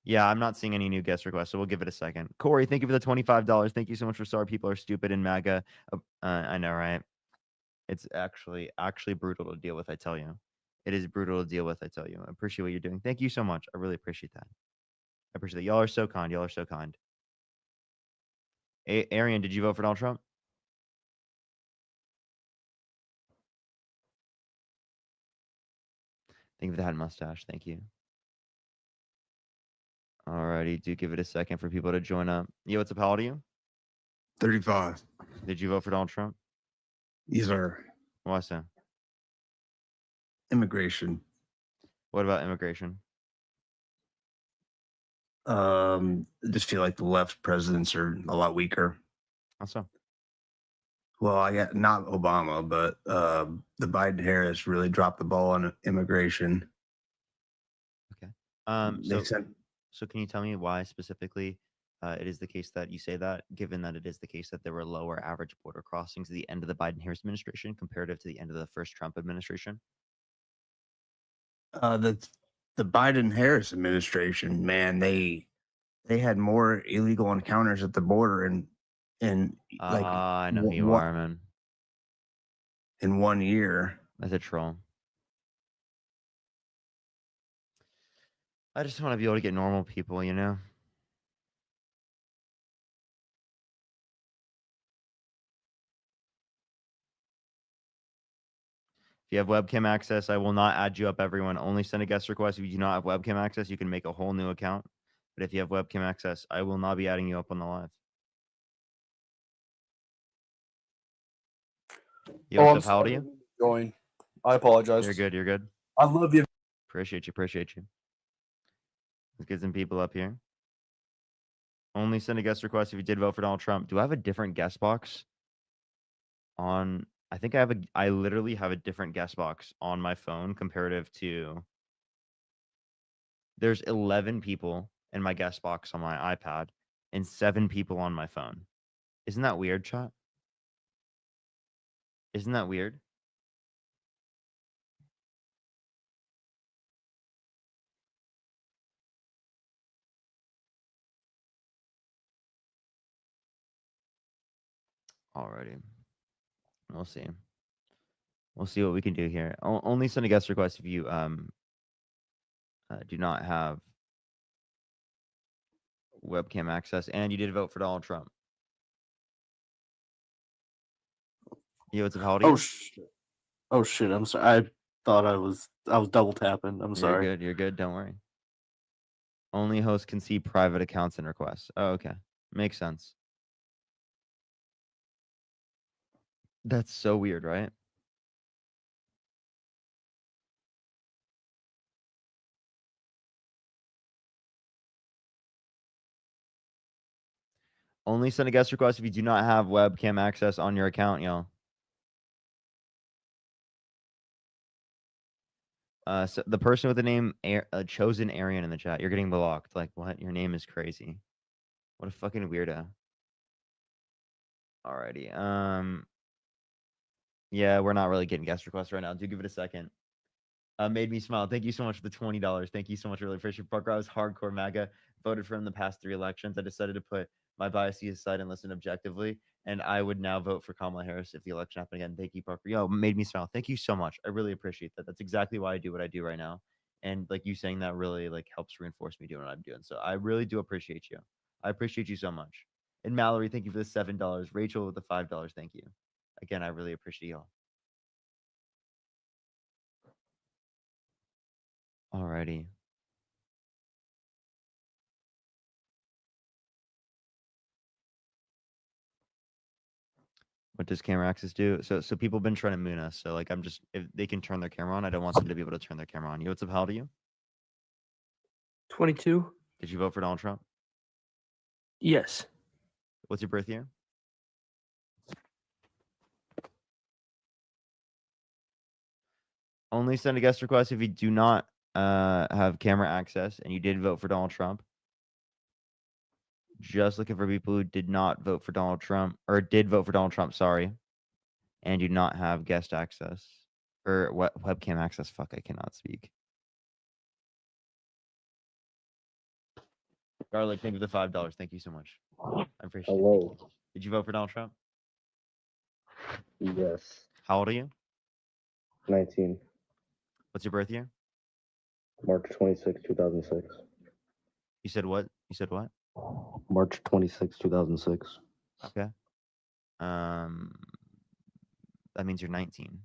not seeing any new guest requests, so we'll give it a second. Corey, thank you for the $25. Thank you so much for Sorry People Are Stupid in MAGA. I know, right? It's actually brutal to deal with, I tell you. It is brutal to deal with, I tell you. I appreciate what you're doing. Thank you so much. I really appreciate that. I appreciate that. Y'all are so kind. Y'all are so kind. Arian, did you vote for Donald Trump? Thank you for the hat mustache. Thank you. Alrighty, do give it a second for people to join up. Yo, what's up? How old are you? 35. Did you vote for Donald Trump? Yes, sir. Why so? Immigration. What about immigration? I just feel like the left presidents are a lot weaker. How so? Well, I got not Obama, but the Biden Harris really dropped the ball on immigration. Okay. So can you tell me why specifically it is the case that you say that, given that it is the case that there were lower average border crossings at the end of the Biden-Harris administration comparative to the end of the first Trump administration? The Biden-Harris administration, man, they had more illegal encounters at the border in like I know who you one are, man. in 1 year. That's a troll. I just want to be able to get normal people, you know? If you have webcam access, I will not add you up, everyone. Only send a guest request. If you do not have webcam access, you can make a whole new account. But if you have webcam access, I will not be adding you up on the live. Yo, what's up? How old are you? Join. I apologize. You're good. You're good. I love you. Appreciate you. Appreciate you. Let's get some people up here. Only send a guest request if you did vote for Donald Trump. Do I have a different guest box on? I think I literally have a different guest box on my phone comparative to. There's 11 people in my guest box on my iPad and 7 people on my phone. Isn't that weird, chat? Isn't that weird? Alrighty. We'll see. We'll see what we can do here. Only send a guest request if you do not have webcam access and you did vote for Donald Trump. Yo, what's up? How old are you? Oh shit! I'm sorry. I thought I was double tapping. I'm sorry. You're good. You're good. Don't worry. Only host can see private accounts and requests. Oh, okay. Makes sense. That's so weird, right? Only send a guest request if you do not have webcam access on your account, y'all. So the person with the name Chosen Aryan in the chat, you're getting blocked. Like, what? Your name is crazy. What a fucking weirdo. Alrighty. Yeah, we're not really getting guest requests right now. Do give it a second. Made me smile. Thank you so much for the $20. Thank you so much. Really appreciate it. Parker. I was hardcore MAGA. Voted for him the past 3 elections. I decided to put my biases aside and listen objectively. And I would now vote for Kamala Harris if the election happened again. Thank you, Parker. Yo, made me smile. Thank you so much. I really appreciate that. That's exactly why I do what I do right now. And like you saying that really like helps reinforce me doing what I'm doing. So I really do appreciate you. I appreciate you so much. And Mallory, thank you for the $7. Rachel with the $5. Thank you. Again, I really appreciate y'all. Alrighty. What does camera access do? So people have been trying to moon us. So like I'm just if they can turn their camera on, I don't want them to be able to turn their camera on. You what's up? How old are you? 22. Did you vote for Donald Trump? Yes. What's your birth year? Only send a guest request if you do not have camera access and you did vote for Donald Trump. Just looking for people who did not vote for Donald Trump or did vote for Donald Trump, sorry, and do not have guest access or webcam access. Fuck, I cannot speak. Garlic, thank you for the $5. Thank you so much. I appreciate it. Hello. Did you vote for Donald Trump? Yes. How old are you? 19. What's your birth year? March 26, 2006. You said what? You said what? March 26, 2006. Okay. That means you're 19.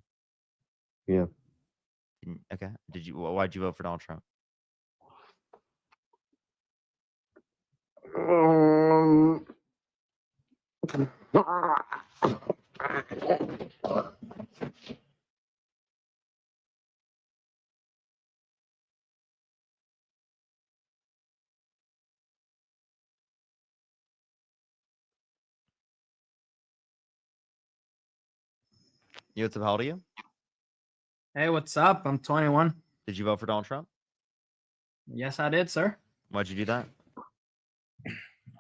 Yeah. Okay. Why'd you vote for Donald Trump? You what's up? How old are you? Hey, what's up? I'm 21. Did you vote for Donald Trump? Yes, I did, sir. Why'd you do that?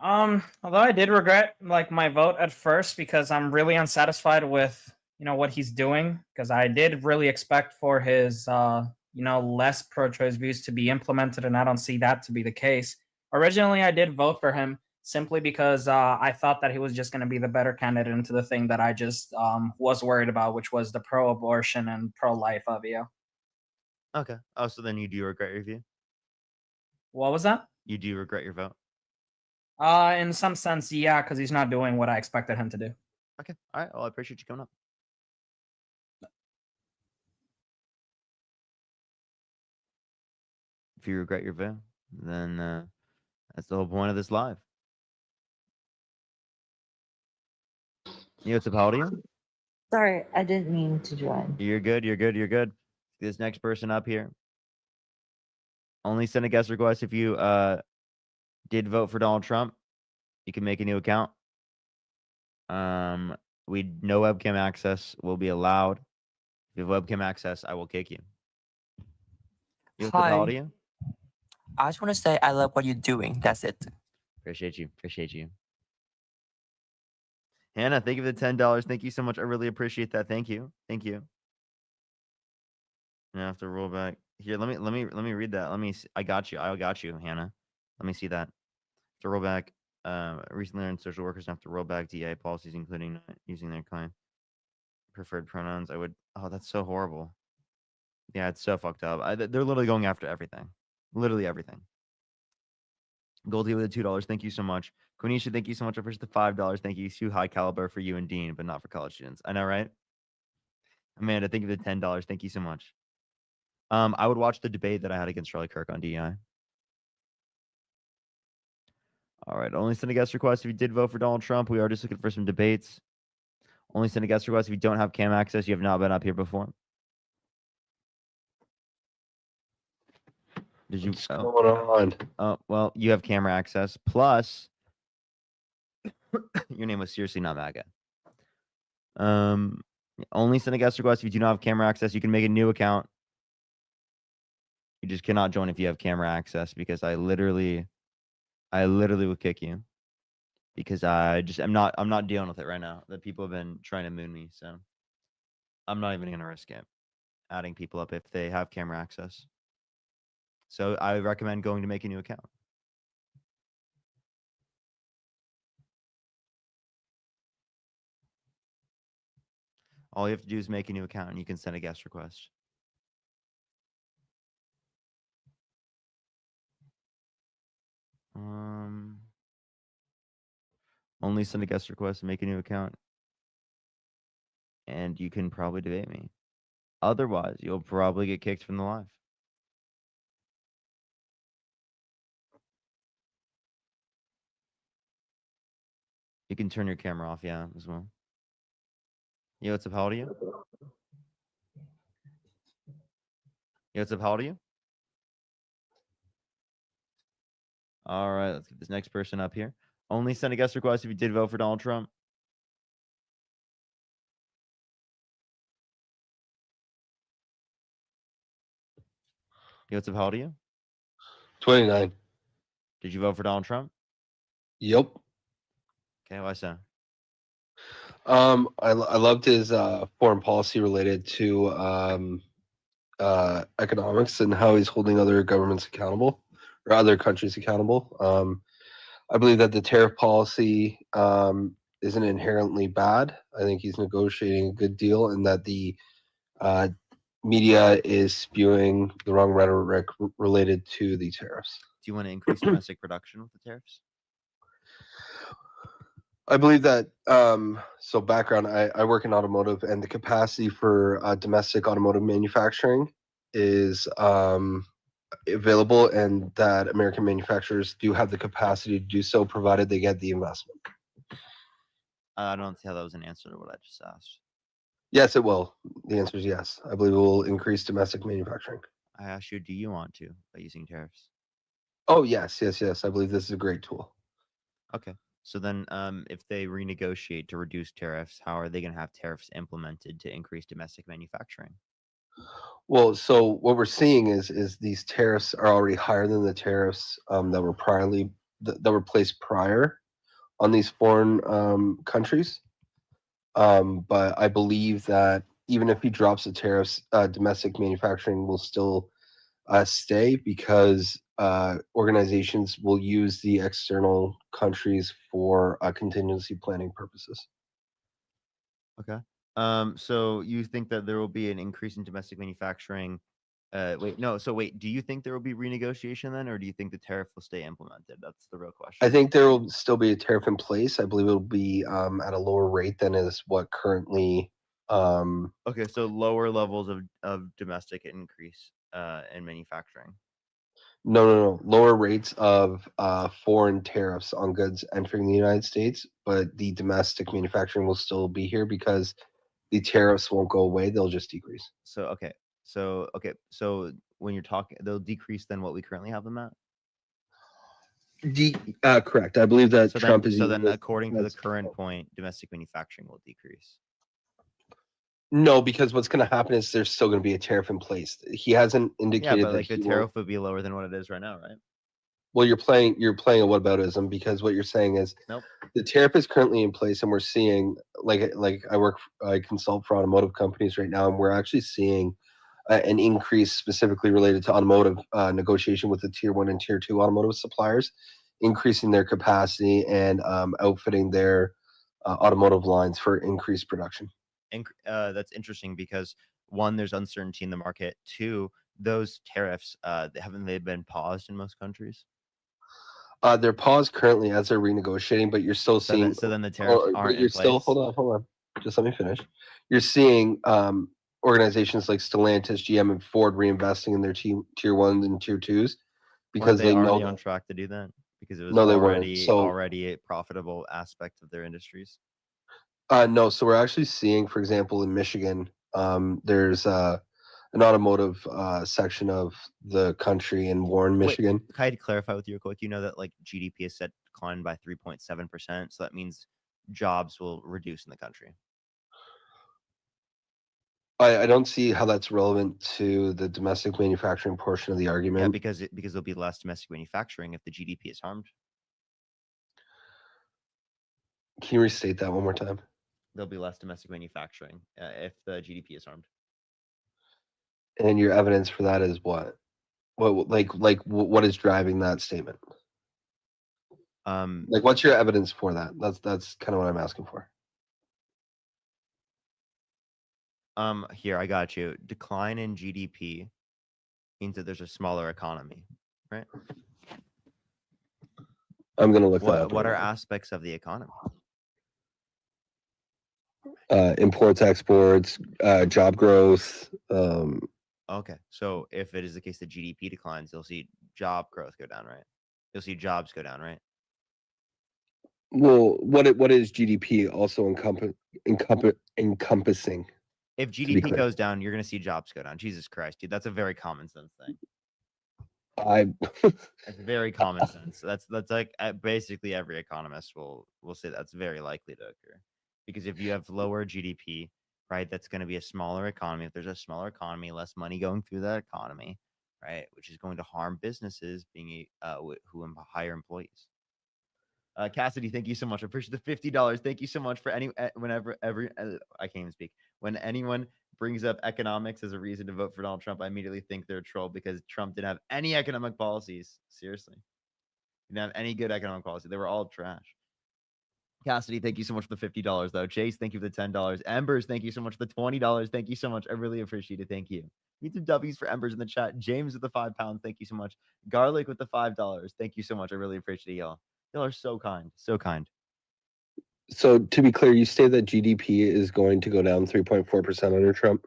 Although I did regret like my vote at first because I'm really unsatisfied with what he's doing, because I did really expect for his less pro-choice views to be implemented, and I don't see that to be the case. Originally, I did vote for him simply because I thought that he was just going to be the better candidate into the thing that I just was worried about, which was the pro-abortion and pro-life of you. Okay. Oh, so then you do regret your view? What was that? You do regret your vote? In some sense, yeah, because he's not doing what I expected him to do. Okay. All right. Well, I appreciate you coming up. If you regret your vote, then that's the whole point of this live. What's up, how old are you? Sorry, I didn't mean to join. You're good. You're good. You're good. This next person up here. Only send a guest request if you did vote for Donald Trump. You can make a new account. No webcam access will be allowed. If you have webcam access, I will kick you. What's up, how old are you? I just want to say I love what you're doing. That's it. Appreciate you. Appreciate you. Hannah, thank you for the $10. Thank you so much. I really appreciate that. Thank you. Thank you. I have to roll back here. Let me read that. I got you. Hannah. Let me see that. To roll back. Recently learned social workers have to roll back DA policies, including not using their client preferred pronouns. Oh, that's so horrible. Yeah, it's so fucked up. They're literally going after everything. Literally everything. Goldie with the $2. Thank you so much. Quenisha, thank you so much. I appreciate the $5. Thank you. Too high caliber for you and Dean, but not for college students. I know, right? Amanda, thank you for the $10. Thank you so much. I would watch the debate that I had against Charlie Kirk on DEI. All right. Only send a guest request if you did vote for Donald Trump. We are just looking for some debates. Only send a guest request if you don't have cam access. You have not been up here before. Did you? What's going on? Oh, well, you have camera access. Plus, your name was seriously not MAGA. Only send a guest request if you do not have camera access. You can make a new account. You just cannot join if you have camera access, because I literally will kick you, because I'm not dealing with it right now. The people have been trying to moon me, so I'm not even gonna risk it. Adding people up if they have camera access. So I recommend going to make a new account. All you have to do is make a new account and you can send a guest request. Only send a guest request and make a new account, and you can probably debate me. Otherwise, you'll probably get kicked from the live. You can turn your camera off, yeah, as well. Yo, what's up? How old are you? Yo, what's up? How old are you? All right, let's get this next person up here. Only send a guest request if you did vote for Donald Trump. Yo, what's up? How old are you? 29. Did you vote for Donald Trump? Yep. Okay, why so? I loved his foreign policy related to economics and how he's holding other governments accountable, or other countries accountable. I believe that the tariff policy isn't inherently bad. I think he's negotiating a good deal, and that the media is spewing the wrong rhetoric related to the tariffs. Do you want to increase domestic production with the tariffs? I believe that, so background, I work in automotive, and the capacity for domestic automotive manufacturing is available, and that American manufacturers do have the capacity to do so, provided they get the investment. I don't see how that was an answer to what I just asked. Yes, it will. The answer is yes. I believe it will increase domestic manufacturing. I asked you, do you want to, by using tariffs? Oh, yes. I believe this is a great tool. Okay. So then if they renegotiate to reduce tariffs, how are they going to have tariffs implemented to increase domestic manufacturing? Well, so what we're seeing is these tariffs are already higher than the tariffs that were that were placed prior on these foreign countries. But I believe that even if he drops the tariffs, domestic manufacturing will still stay because organizations will use the external countries for contingency planning purposes. Okay. So you think that there will be an increase in domestic manufacturing? Wait, no. So wait, do you think there will be renegotiation then, or do you think the tariff will stay implemented? That's the real question. I think there will still be a tariff in place. I believe it will be at a lower rate than is what currently. Okay, so lower levels of domestic increase in manufacturing. No. Lower rates of foreign tariffs on goods entering the United States, but the domestic manufacturing will still be here because the tariffs won't go away. They'll just decrease. So so when you're talking, they'll decrease than what we currently have them at. Correct. I believe that So Trump then, is. so using then, this according to the as- current point, domestic manufacturing will decrease. No, because what's going to happen is there's still going to be a tariff in place. He hasn't Yeah, indicated but that like the he tariff won't. would be lower than what it is right now, right? Well, you're playing a whataboutism because what you're saying is Nope. the tariff is currently in place, and we're seeing like I consult for automotive companies right now, and we're actually seeing an increase specifically related to automotive negotiation with the tier 1 and tier 2 automotive suppliers, increasing their capacity and outfitting their automotive lines for increased production. That's interesting because one, there's uncertainty in the market. Two, those tariffs haven't they been paused in most countries? They're paused currently as they're renegotiating, but you're still seeing. So then the tariffs aren't in place. Hold on. Just let me finish. You're seeing organizations like Stellantis, GM, and Ford reinvesting in their tier 1s and tier 2s because Weren't they they know already that- on track to do that because it was No, they weren't. already a profitable aspect of their industries. No, so we're actually seeing, for example, in Michigan, there's an automotive section of the country in Warren, Michigan. Wait, can I clarify with you real quick? You know that like GDP is set to decline by 3.7%, so that means jobs will reduce in the country. I don't see how that's relevant to the domestic manufacturing portion of the argument. Yeah, because there'll be less domestic manufacturing if the GDP is harmed. Can you restate that one more time? There'll be less domestic manufacturing if the GDP is harmed. And your evidence for that is what? What is driving that statement? Like, what's your evidence for that? That's kind of what I'm asking for. Here, I got you. Decline in GDP means that there's a smaller economy, right? I'm gonna look that up. What are aspects of the economy? Imports, exports, job growth. Okay, so if it is the case that GDP declines, you'll see job growth go down, right? You'll see jobs go down, right? Well, what is GDP also encompassing? If GDP goes down, you're going to see jobs go down. Jesus Christ, dude, that's a very common sense thing. It's very common sense. That's like basically every economist will say that's very likely to occur, because if you have lower GDP, right, that's going to be a smaller economy. If there's a smaller economy, less money going through that economy, right, which is going to harm businesses being who hire employees. Cassidy, thank you so much. I appreciate the $50. Thank you so much for whenever I can't even speak. When anyone brings up economics as a reason to vote for Donald Trump, I immediately think they're a troll because Trump didn't have any economic policies. Seriously, he didn't have any good economic policy. They were all trash. Cassidy, thank you so much for the $50 though. Chase, thank you for the $10. Embers, thank you so much for the $20. Thank you so much. I really appreciate it. Thank you. Need some W's for Embers in the chat. James with the £5. Thank you so much. Garlic with the $5. Thank you so much. I really appreciate it, y'all. Y'all are so kind. So kind. So to be clear, you say that GDP is going to go down 3.4% under Trump?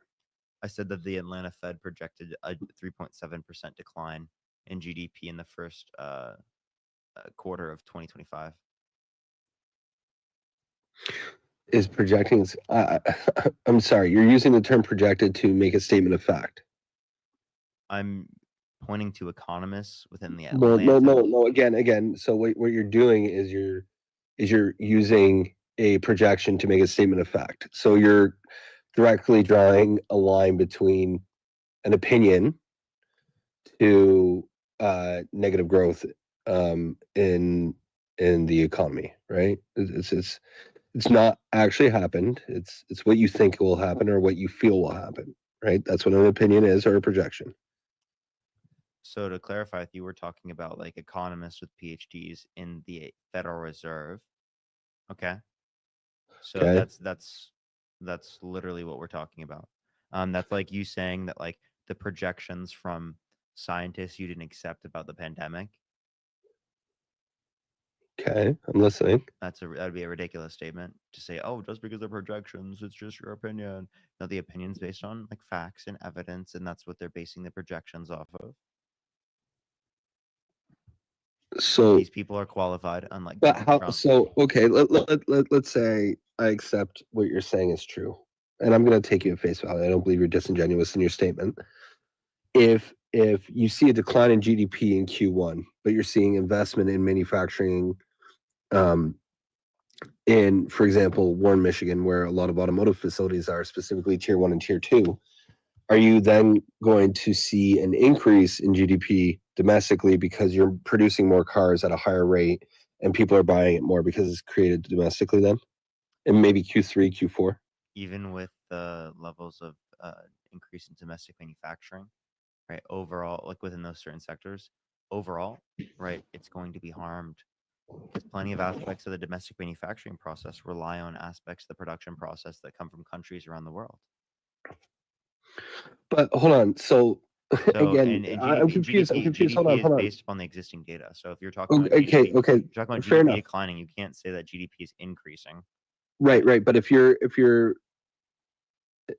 I said that the Atlanta Fed projected a 3.7% decline in GDP in the first quarter of 2025. Is projecting? I'm sorry, you're using the term projected to make a statement of fact. I'm pointing to economists within the Atlanta. No. Again. So what you're doing is you're using a projection to make a statement of fact. So you're directly drawing a line between an opinion to negative growth in the economy, right? It's not actually happened. It's what you think will happen or what you feel will happen, right? That's what an opinion is or a projection. So to clarify, if you were talking about like economists with PhDs in the Federal Reserve, okay. So Okay. that's literally what we're talking about. That's like you saying that like the projections from scientists you didn't accept about the pandemic. Okay, I'm listening. That'd be a ridiculous statement to say, oh, just because they're projections, it's just your opinion. No, the opinion's based on like facts and evidence, and that's what they're basing the projections off of. So These people are qualified, unlike But Donald how? Trump. So okay, let's say I accept what you're saying is true, and I'm going to take you at face value. I don't believe you're disingenuous in your statement. If you see a decline in GDP in Q1, but you're seeing investment in manufacturing, in, for example, Warren, Michigan, where a lot of automotive facilities are, specifically tier 1 and tier 2, are you then going to see an increase in GDP domestically because you're producing more cars at a higher rate and people are buying it more because it's created domestically then? And maybe Q3, Q4? Even with the levels of increase in domestic manufacturing, right? Overall, like within those certain sectors, overall, right, it's going to be harmed because plenty of aspects of the domestic manufacturing process rely on aspects of the production process that come from countries around the world. But hold on. So So, again, and I'm GDP, confused. I'm confused. Hold GDP on. is Hold on. based upon the existing data. So if you're talking about Okay. GDP, Okay. if you're talking about Fair GDP enough. declining, you can't say that GDP is increasing. Right. But if you're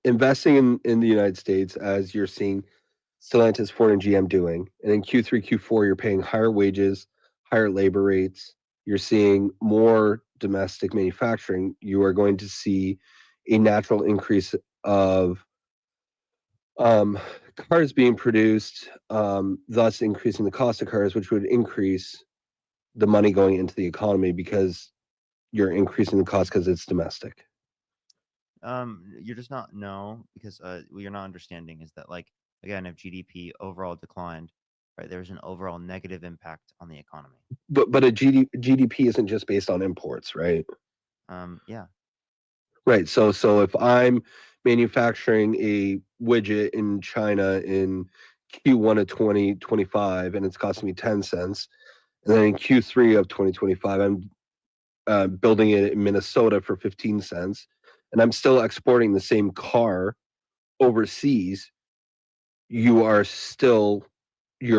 investing in the United States, as you're seeing Stellantis, Ford, and GM doing, and in Q3, Q4, you're paying higher wages, higher labor rates. You're seeing more domestic manufacturing. You are going to see a natural increase of cars being produced, thus increasing the cost of cars, which would increase the money going into the economy because you're increasing the cost because it's domestic. You're just not because what you're not understanding is that like again, if GDP overall declined, right, there's an overall negative impact on the economy. But a GDP isn't just based on imports, right? Yeah. Right. So if I'm manufacturing a widget in China in Q1 of 2025 and it's costing me 10 cents, and then in Q3 of 2025 I'm building it in Minnesota for 15 cents, and I'm still exporting the same car overseas, you're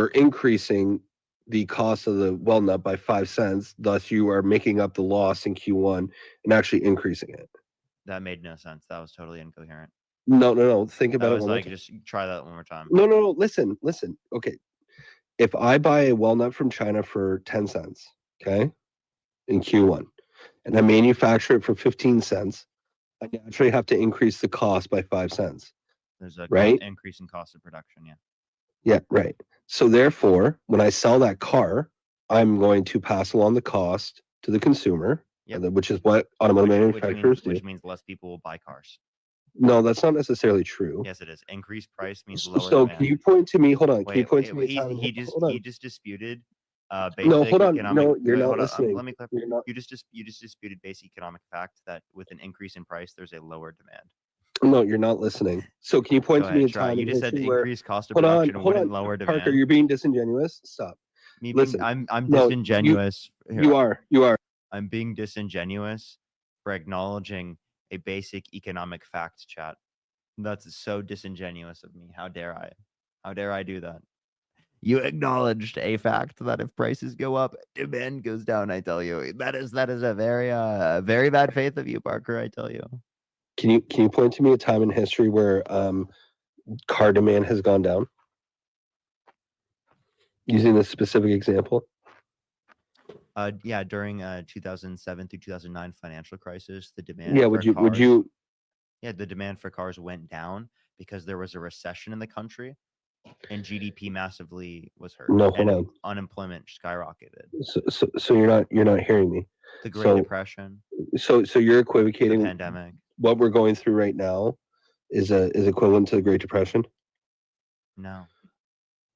increasing the cost of the walnut by 5 cents. Thus, you are making up the loss in Q1 and actually increasing it. That made no sense. That was totally incoherent. No. Think about That it was one more like time. just try that one more time. No. Listen. Okay. If I buy a walnut from China for 10 cents, okay, in Q1, and I manufacture it for 15 cents, I naturally have to increase the cost by 5 cents. There's a right? increase in cost of production. Yeah. Yeah, right. So therefore, when I sell that car, I'm going to pass along the cost to the consumer, which is what automotive manufacturers do. Which means less people will buy cars. No, that's not necessarily true. Yes, it is. Increased price means lower So demand. can you point to me? Hold on. Can you Wait, point to me? he just disputed basic No, hold on. economic. No, you're wait, not hold on, listening. let me clarify. You're not. You just disputed basic economic fact that with an increase in price, there's a lower demand. No, you're not listening. So can you point Go to me a ahead, try. time You in just said history where increased cost of hold on, production wouldn't lower Parker, demand. you're being disingenuous. Stop. Listen, I'm no, disingenuous. You are. I'm being disingenuous for acknowledging a basic economic fact, chat. That's so disingenuous of me. How dare I? How dare I do that? You acknowledged a fact that if prices go up, demand goes down. I tell you, that is a very bad faith of you, Parker. I tell you. Can you point to me a time in history where car demand has gone down? Using this specific example. Yeah, during 2007 through 2009 financial crisis, the demand. Yeah, for would cars, you? Yeah, the demand for cars went down because there was a recession in the country, and GDP massively was hurt. No, hold and on. Unemployment skyrocketed. So you're not hearing me. The Great Depression. So you're equivocating. The pandemic. What we're going through right now is equivalent to the Great Depression. No.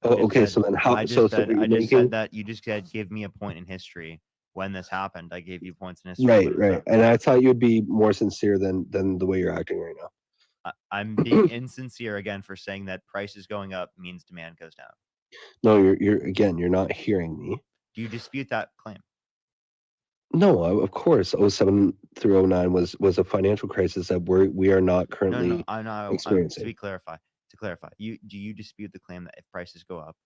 Oh, just okay, said- so then how? I So just so said, what you're I just making, said that you just said give me a point in history when this happened. I gave you points in history. right, when this right, happened. and I thought you'd be more sincere than the way you're acting right now. I'm being insincere again for saying that prices going up means demand goes down. No, you're not hearing me. Do you dispute that claim? No, of course. 07 through 09 was a financial crisis that we are not currently No, I'm not. experiencing. To clarify, do you dispute the claim that if prices go up,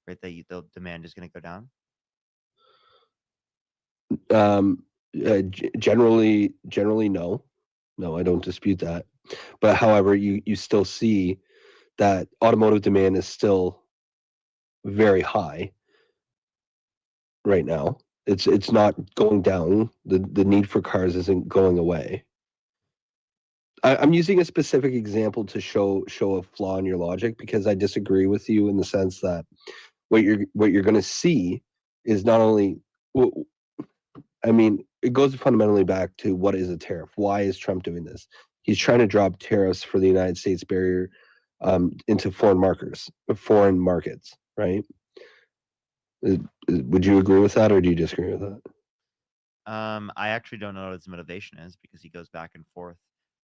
right, that the demand is going to go down? Generally, no, I don't dispute that. But however, you still see that automotive demand is still very high right now. It's not going down. The need for cars isn't going away. I'm using a specific example to show a flaw in your logic because I disagree with you in the sense that what you're going to see is not only, I mean, it goes fundamentally back to what is a tariff? Why is Trump doing this? He's trying to drop tariffs for the United States barrier into foreign markets, right? Would you agree with that, or do you disagree with that? I actually don't know what his motivation is because he goes back and forth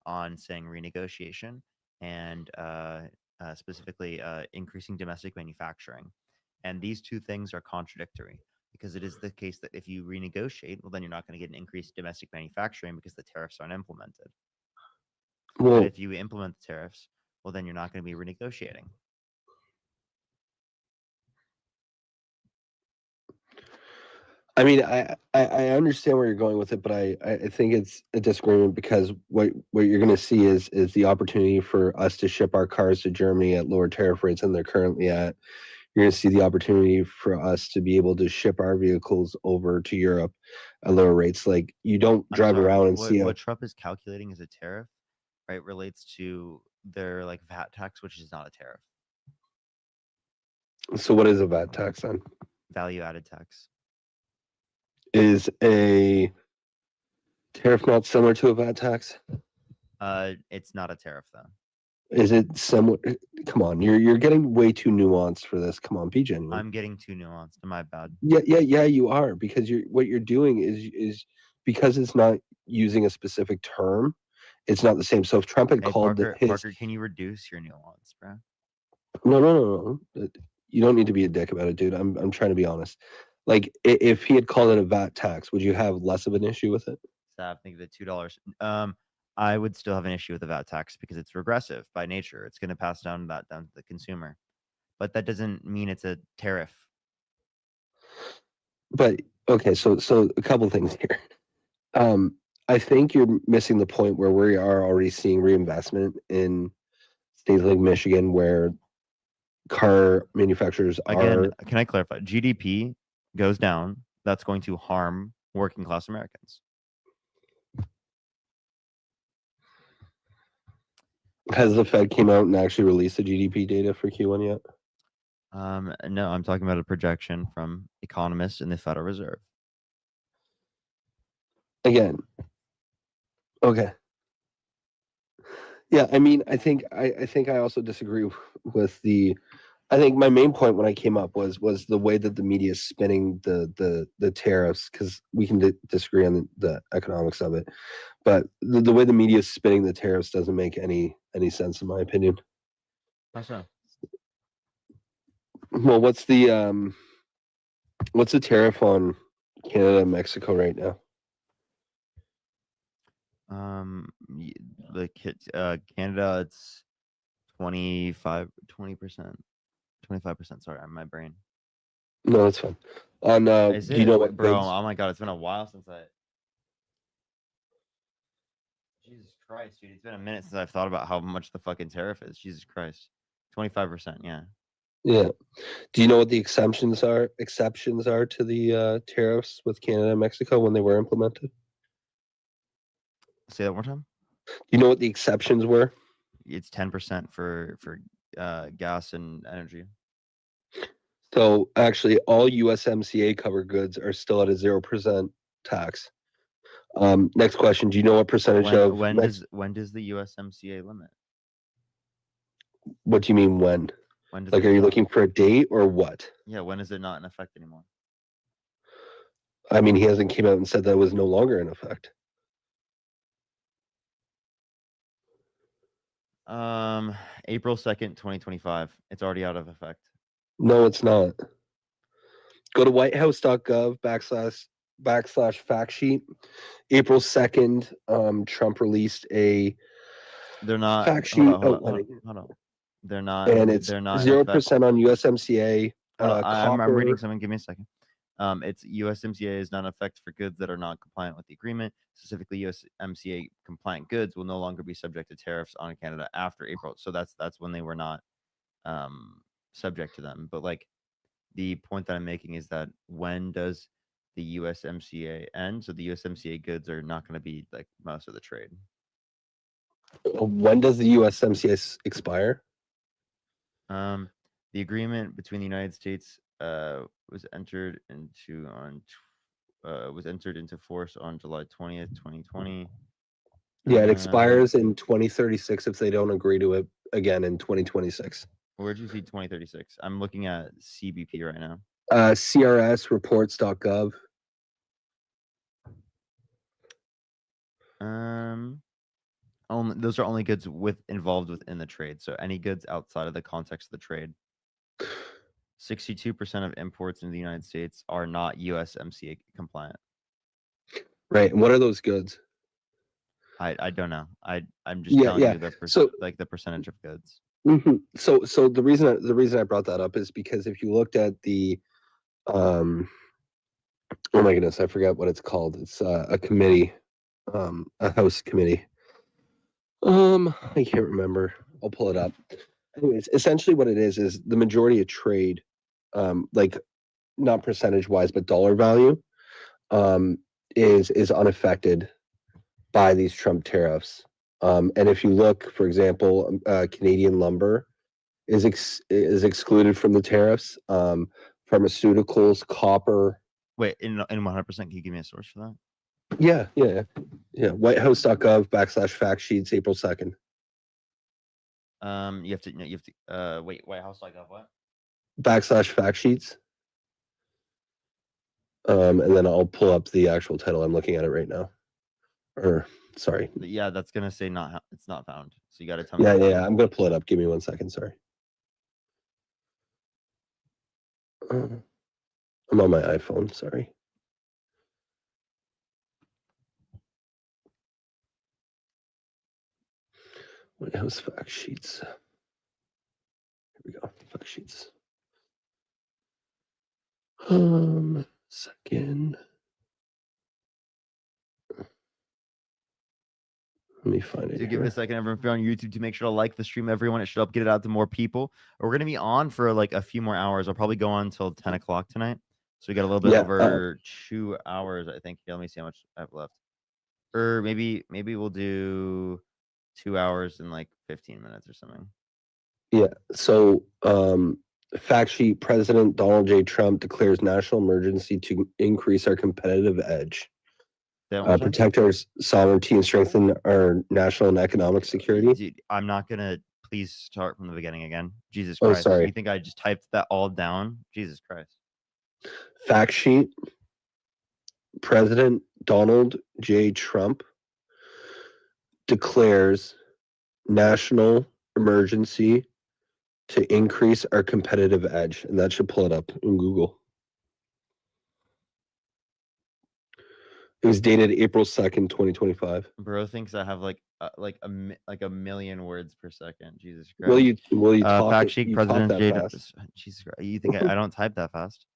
on saying renegotiation and specifically increasing domestic manufacturing. And these two things are contradictory because it is the case that if you renegotiate, well, then you're not going to get an increased domestic manufacturing because the tariffs aren't implemented. Well, But if you implement the tariffs, well, then you're not going to be renegotiating. I mean, I understand where you're going with it, but I think it's a disagreement because what you're going to see is the opportunity for us to ship our cars to Germany at lower tariff rates than they're currently at. You're going to see the opportunity for us to be able to ship our vehicles over to Europe at lower rates. Like you don't I'm drive sorry, around and what, see what Trump is calculating as a tariff, right, relates to their like VAT tax, which is not a tariff. So what is a VAT tax then? Value added tax. Is a tariff not similar to a VAT tax? It's not a tariff though. Is it similar? Come on, you're getting way too nuanced for this. Come on, be genuine. I'm getting too nuanced. My bad. Yeah, you are because what you're doing is because it's not using a specific term, it's not the same. So if Trump had Hey, called Parker, can you reduce your nuance, bro? No. You don't need to be a dick about it, dude. I'm trying to be honest. Like if he had called it a VAT tax, would you have less of an issue with it? So I think the $2. I would still have an issue with the VAT tax because it's regressive by nature. It's going to pass down to the consumer, but that doesn't mean it's a tariff. But okay, so a couple things here. I think you're missing the point where we are already seeing reinvestment in states like Michigan where car manufacturers Again, are. can I clarify? GDP goes down. That's going to harm working class Americans. Has the Fed came out and actually released the GDP data for Q1 yet? No, I'm talking about a projection from economists in the Federal Reserve. Again, okay. Yeah, I mean, I think I also disagree with the. I think my main point when I came up was the way that the media is spinning the tariffs, because we can disagree on the economics of it, but the way the media is spinning the tariffs doesn't make any sense in my opinion. How so? Well, what's the tariff on Canada and Mexico right now? Canada, it's 20%. 25%. Sorry, my brain. No, that's fine. On Is do it? you know what Bro, goods? oh my god, it's been a while since I. Jesus Christ, dude, it's been a minute since I've thought about how much the fucking tariff is. Jesus Christ, 25%. Yeah. Yeah. Do you know what the exceptions are to the tariffs with Canada and Mexico when they were implemented? Say that one more time. Do you know what the exceptions were? It's 10% for gas and energy. So actually, all USMCA covered goods are still at a 0% tax. Next question: do you know what percentage when does the USMCA limit? What do you mean when? When does Like, it are you stop? looking for a date or what? Yeah, when is it not in effect anymore? I mean, he hasn't came out and said that it was no longer in effect. April 2nd, 2025. It's already out of effect. No, it's not. Go to whitehouse.gov / fact sheet. April 2nd, Trump released a They're not. fact sheet outlining. Hold on. They're not. And it's They're not in effect. 0% on USMCA. Hold on, I'm reading Copper. something. Give me a second. It's USMCA is not in effect for goods that are not compliant with the agreement. Specifically, USMCA compliant goods will no longer be subject to tariffs on Canada after April. So that's when they were not subject to them. But like the point that I'm making is that when does the USMCA end? So the USMCA goods are not going to be like most of the trade. When does the USMCA expire? The agreement between the United States was entered into force on July 20th, 2020. Yeah, it expires in 2036 if they don't agree to it again in 2026. Where'd you see 2036? I'm looking at CBP right now. CRSreports.gov. Those are only goods involved within the trade. So any goods outside of the context of the trade. 62% of imports into the United States are not USMCA compliant. Right. And what are those goods? I don't know. I'm just telling you the percentage of goods. Mm-hmm. So the reason I brought that up is because if you looked at the oh my goodness, I forgot what it's called. It's a committee, a House committee. I can't remember. I'll pull it up. Anyways, essentially what it is the majority of trade, like not percentage wise, but dollar value, is unaffected by these Trump tariffs. And if you look, for example, Canadian lumber is excluded from the tariffs. Pharmaceuticals, copper. Wait, in 100%, can you give me a source for that? Yeah. Whitehouse.gov / fact sheets, April 2nd. You have to wait, Whitehouse.gov what? / fact sheets. And then I'll pull up the actual title. I'm looking at it right now. Or sorry. Yeah, that's gonna say it's not found. So you got to tell me. me. Yeah. I'm gonna pull it up. Give me 1 second. Sorry. I'm on my iPhone. Sorry. Whitehouse fact sheets. Here we go. Fact sheets. Second. Let me find it. Give it a second, everyone. If you're on YouTube, to make sure to like the stream, everyone. It should help get it out to more people. We're gonna be on for like a few more hours. I'll probably go on until 10 o'clock tonight. So we got a little bit over 2 hours, I think. Here, let me see how much I have left. Or maybe we'll do 2 hours and like 15 minutes or something. Yeah. So fact sheet: President Donald J. Trump declares national emergency to increase our competitive edge. Protect our sovereignty and strengthen our national and economic security. Dude, I'm not gonna. Please start from the beginning again. Jesus Christ! Sorry. You think I just typed that all down? Jesus Christ! Fact sheet: President Donald J. Trump declares national emergency to increase our competitive edge, and that should pull it up in Google. It was dated April 2nd, 2025. Bro thinks I have like a million words per second. Jesus Christ. Will you talk? Fact sheet: President fast? Jesus Christ. You think I don't type that fast?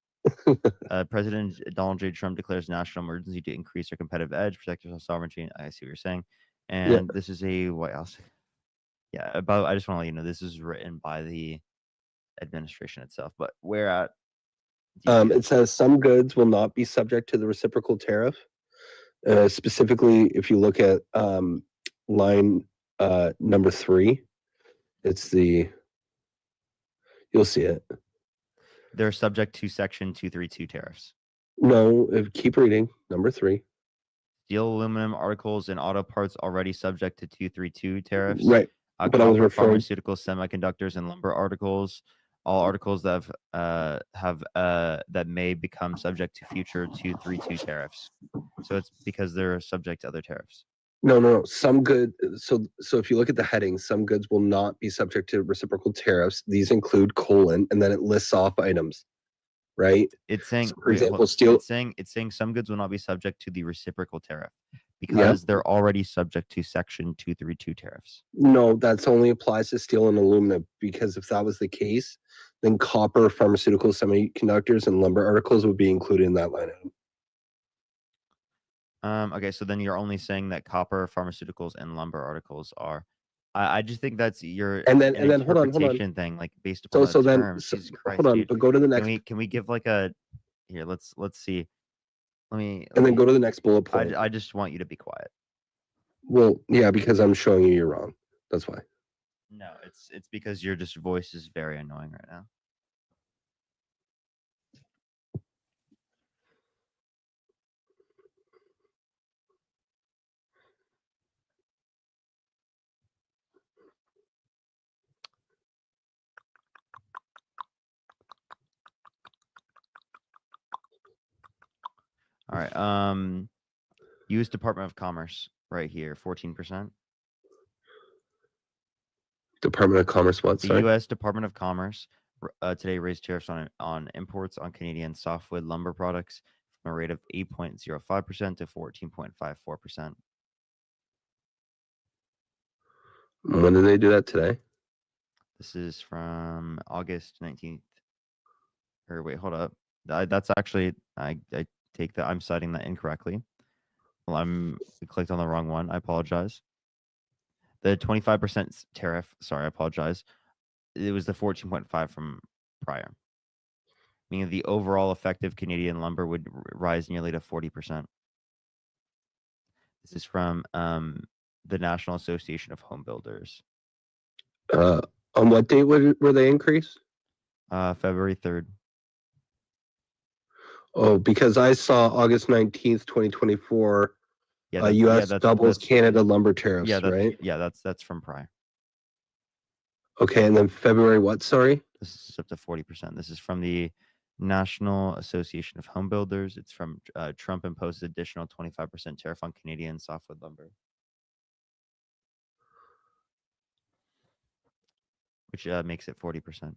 President Donald J. Trump declares national emergency to increase our competitive edge, protect our sovereignty. I see what you're saying. And this is a White House. Yeah, I just want to let you know this is written by the administration itself. But where at? It says some goods will not be subject to the reciprocal tariff. Specifically, if you look at line number 3, you'll see it. They're subject to Section 232 tariffs. No, keep reading. Number 3. Steel, aluminum, articles, and auto parts already subject to 232 tariffs. Right. But I was referring pharmaceuticals, semiconductors, and lumber articles all articles that that may become subject to future 232 tariffs. So it's because they're subject to other tariffs. No. Some good. So if you look at the heading, some goods will not be subject to reciprocal tariffs. These include : and then it lists off items, right? It's saying, So for example, steel. It's saying some goods will not be subject to the reciprocal tariff because they're already subject to Section 232 tariffs. No, that's only applies to steel and aluminum, because if that was the case, then copper, pharmaceutical, semiconductors, and lumber articles would be included in that line item. Okay, so then you're only saying that copper, pharmaceuticals, and lumber articles are. I just think that's your and then hold on thing, like based upon so the then terms. Jesus Christ, hold on, dude. but go to the next. Can we give like a here? Let's see. Then go to the next bullet point. I just want you to be quiet. Well, yeah, because I'm showing you you're wrong. That's why. No, it's because your just voice is very annoying right now. All right. U.S. Department of Commerce right here, 14%. Department of Commerce, what? The Sorry. U.S. Department of Commerce today raised tariffs on imports on Canadian softwood lumber products from a rate of 8.05% to 14.54%. When did they do that today? This is from August 19th. Or wait, hold up. That's actually I take that. I'm citing that incorrectly. Well, I clicked on the wrong one. I apologize. The 25% tariff. Sorry, I apologize. It was the 14.5 from prior, meaning the overall effective Canadian lumber would rise nearly to 40%. This is from the National Association of Home Builders. On what date were they increased? February 3rd. Oh, because I saw August 19th, 2024. Yeah, U.S. doubles Canada lumber tariffs, yeah, right? Yeah, that's from prior. Okay, and then February what? Sorry. This is up to 40%. This is from the National Association of Home Builders. It's from Trump imposed additional 25% tariff on Canadian softwood lumber, which makes it 40%.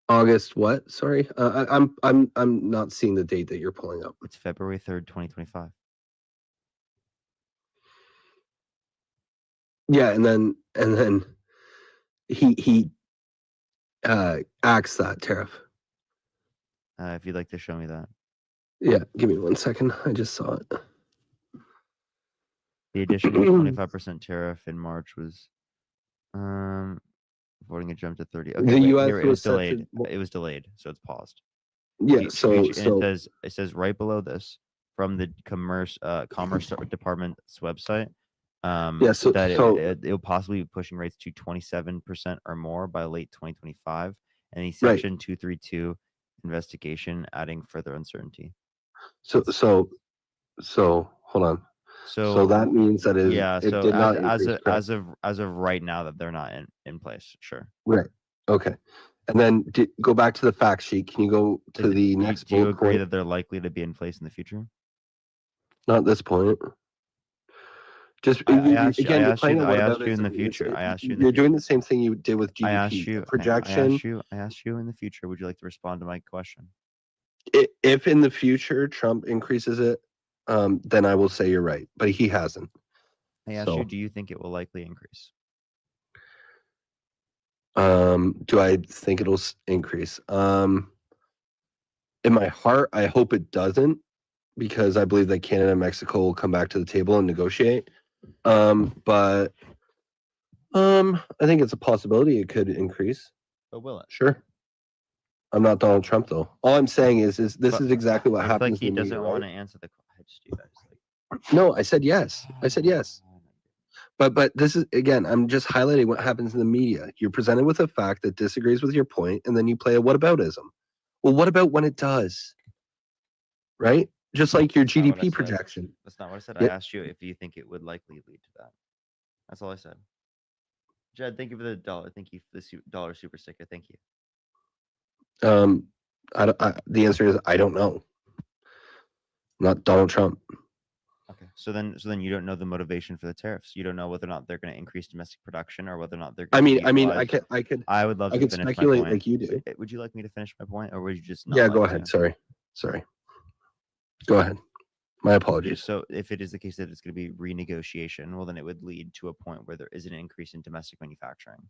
August what? Sorry, I'm not seeing the date that you're pulling up. It's February 3rd, 2025. Yeah, and then he axed that tariff. If you'd like to show me that. Yeah, give me 1 second. I just saw it. The additional 25% tariff in March was voting a jump to 30. Okay, The US here, it was was set delayed. to- It was delayed, so it's paused. Yeah, so and it says right below this from the Commerce Department's website. That it'll possibly be pushing rates to 27% or more by late 2025, and the Section 232 investigation adding further uncertainty. So hold on. So that means that it did not increase, as of right now that they're not in place. Sure. Right. Okay. And then go back to the fact sheet. Can you go to the next Do you bullet agree point? that they're likely to be in place in the future? Not at this point. Just I asked you again, in whataboutism. the future. I asked you. You're doing the same thing you did with GDP. I asked you. Projection. I asked you in the future. Would you like to respond to my question? If in the future Trump increases it, then I will say you're right. But he hasn't. I asked you. Do you think it will likely increase? Do I think it'll increase? In my heart, I hope it doesn't, because I believe that Canada and Mexico will come back to the table and negotiate. But I think it's a possibility it could increase. But will it? Sure. I'm not Donald Trump though. All I'm saying is this is exactly what happens. Like he doesn't want to answer the question. No, I said yes. I said yes. But this is, again, I'm just highlighting what happens in the media. You're presented with a fact that disagrees with your point, and then you play a whataboutism. Well, what about when it does? Right? Just like your GDP projection. That's not what I said. Yeah. I asked you if you think it would likely lead to that. That's all I said. Jed, thank you for the $1. Thank you for the $1 super sticker. Thank you. The answer is I don't know. Not Donald Trump. Okay. So then you don't know the motivation for the tariffs. You don't know whether or not they're going to increase domestic production or whether or not they're I going to mean, utilize. I would love I to could finish my speculate point. like you do. Would you like me to finish my point, or would you just not Yeah, like go ahead. to? Sorry. Go ahead. My apologies. So if it is the case that it's going to be renegotiation, well, then it would lead to a point where there is an increase in domestic manufacturing,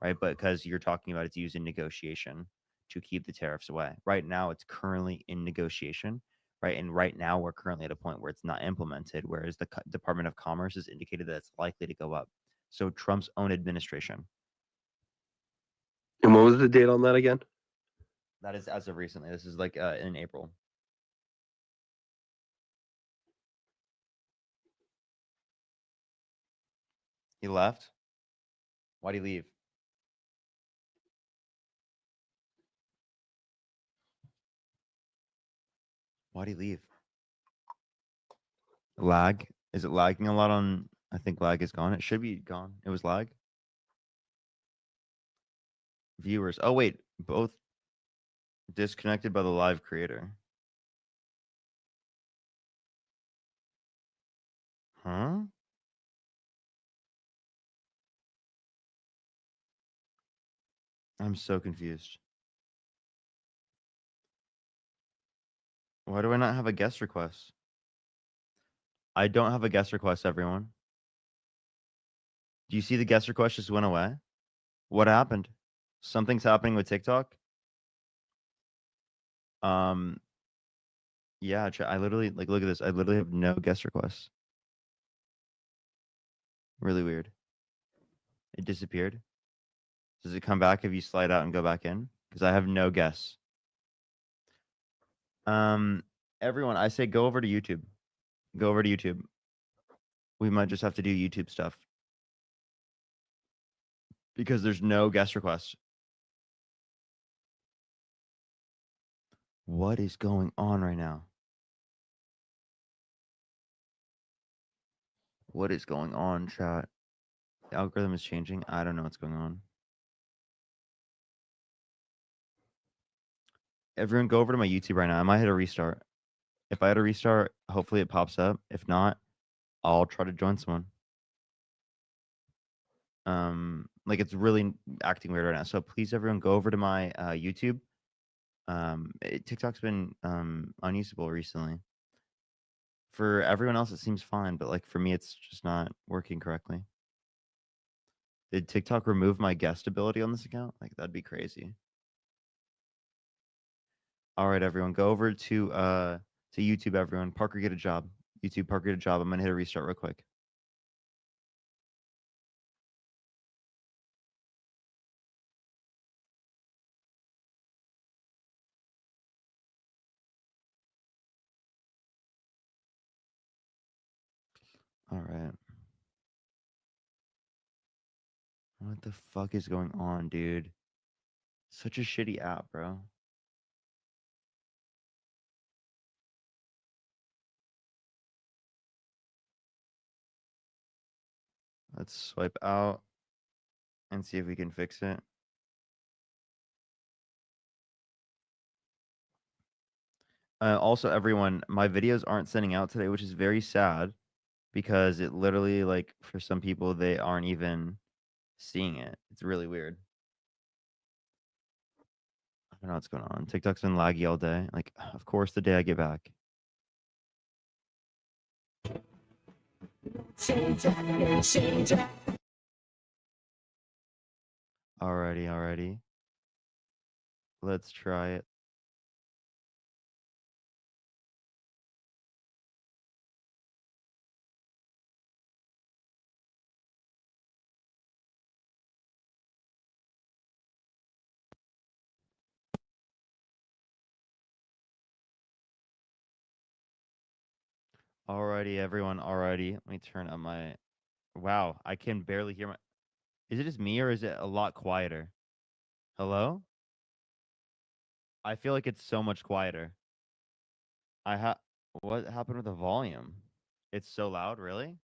right? But because you're talking about it's used in negotiation to keep the tariffs away. Right now, it's currently in negotiation, right? And right now, we're currently at a point where it's not implemented, whereas the Department of Commerce has indicated that it's likely to go up. So Trump's own administration. And what was the date on that again? That is as of recently. This is like in April. He left? Why'd he leave? Why'd he leave? Lag? Is it lagging a lot on? I think lag is gone. It should be gone. It was lag. Viewers. Oh, wait. Both disconnected by the live creator. Huh? I'm so confused. Why do I not have a guest request? I don't have a guest request, everyone. Do you see the guest request just went away? What happened? Something's happening with TikTok? Yeah, I literally, like, look at this. I literally have no guest requests. Really weird. It disappeared. Does it come back if you slide out and go back in? Because I have no guests. Everyone, I say go over to YouTube. Go over to YouTube. We might just have to do YouTube stuff. Because there's no guest requests. What is going on right now? What is going on, chat? The algorithm is changing. I don't know what's going on. Everyone go over to my YouTube right now. I might hit a restart. If I hit a restart, hopefully it pops up. If not, I'll try to join someone. Like it's really acting weird right now. So please, everyone, go over to my YouTube. TikTok's been unusable recently. For everyone else, it seems fine, but like for me, it's just not working correctly. Did TikTok remove my guest ability on this account? Like that'd be crazy. All right, everyone, go over to YouTube. Everyone, Parker, get a job. YouTube, Parker, get a job. I'm gonna hit a restart real quick. All right. What the fuck is going on, dude? Such a shitty app, bro. Let's swipe out and see if we can fix it. Also, everyone, my videos aren't sending out today, which is very sad because it literally, like, for some people, they aren't even seeing it. It's really weird. I don't know what's going on. TikTok's been laggy all day. Like, of course, the day I get back. Alrighty. Let's try it. Alrighty, everyone. Alrighty. Let me turn on my. Wow, I can barely hear my. Is it just me or is it a lot quieter? Hello? I feel like it's so much quieter. What happened with the volume? It's so loud, really?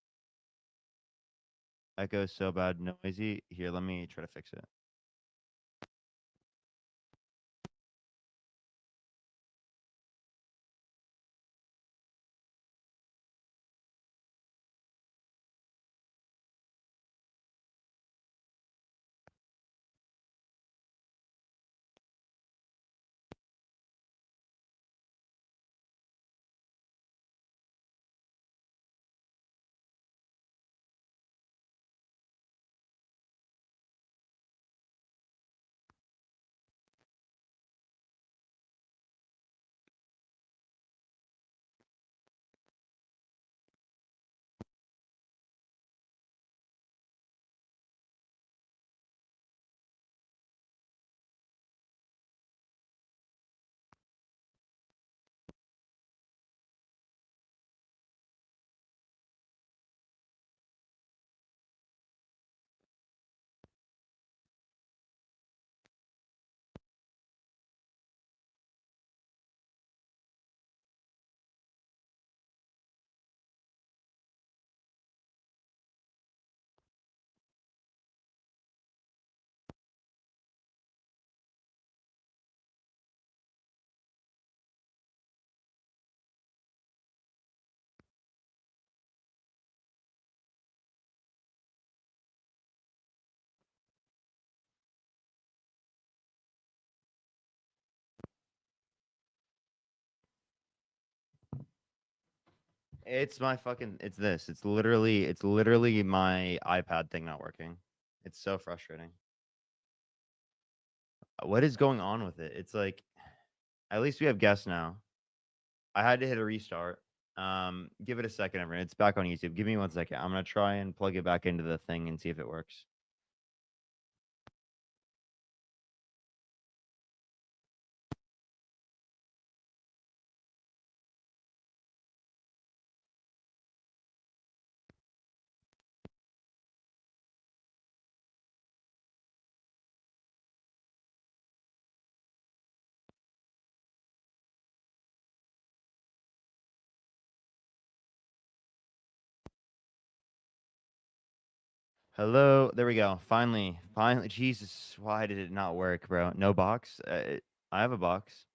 Echo so bad, noisy. Here, let me try to fix it. It's my fucking. It's this. It's literally my iPad thing not working. It's so frustrating. What is going on with it? It's like, at least we have guests now. I had to hit a restart. Give it a second, everyone. It's back on YouTube. Give me 1 second. I'm gonna try and plug it back into the thing and see if it works. Hello. There we go. Finally. Jesus, why did it not work, bro? No box? I have a box.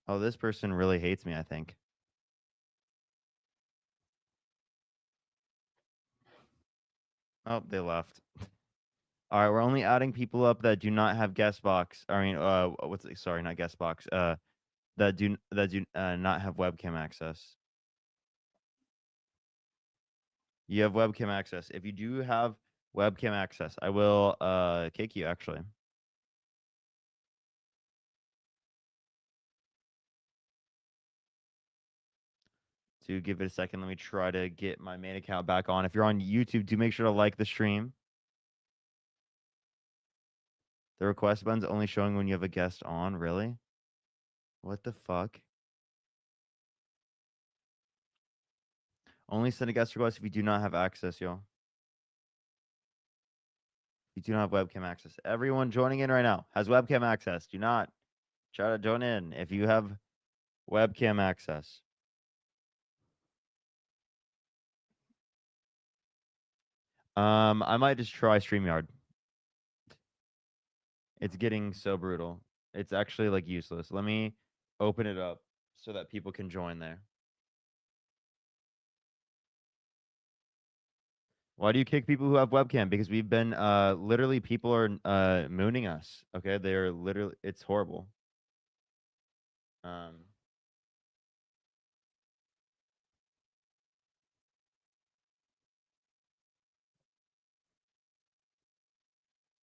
Oh, this person really hates me, I think. Oh, they left. All right, we're only adding people up that do not have guest box. I mean, sorry, not guest box. That do not have webcam access. You have webcam access. If you do have webcam access, I will kick you actually. To give it a second, let me try to get my main account back on. If you're on YouTube, do make sure to like the stream. The request button's only showing when you have a guest on. Really? What the fuck? Only send a guest request if you do not have access, yo. You do not have webcam access. Everyone joining in right now has webcam access. Do not try to join in if you have webcam access. I might just try StreamYard. It's getting so brutal. It's actually like useless. Let me open it up so that people can join there. Why do you kick people who have webcam? Because we've been literally people are mooning us. Okay, they're literally, it's horrible. All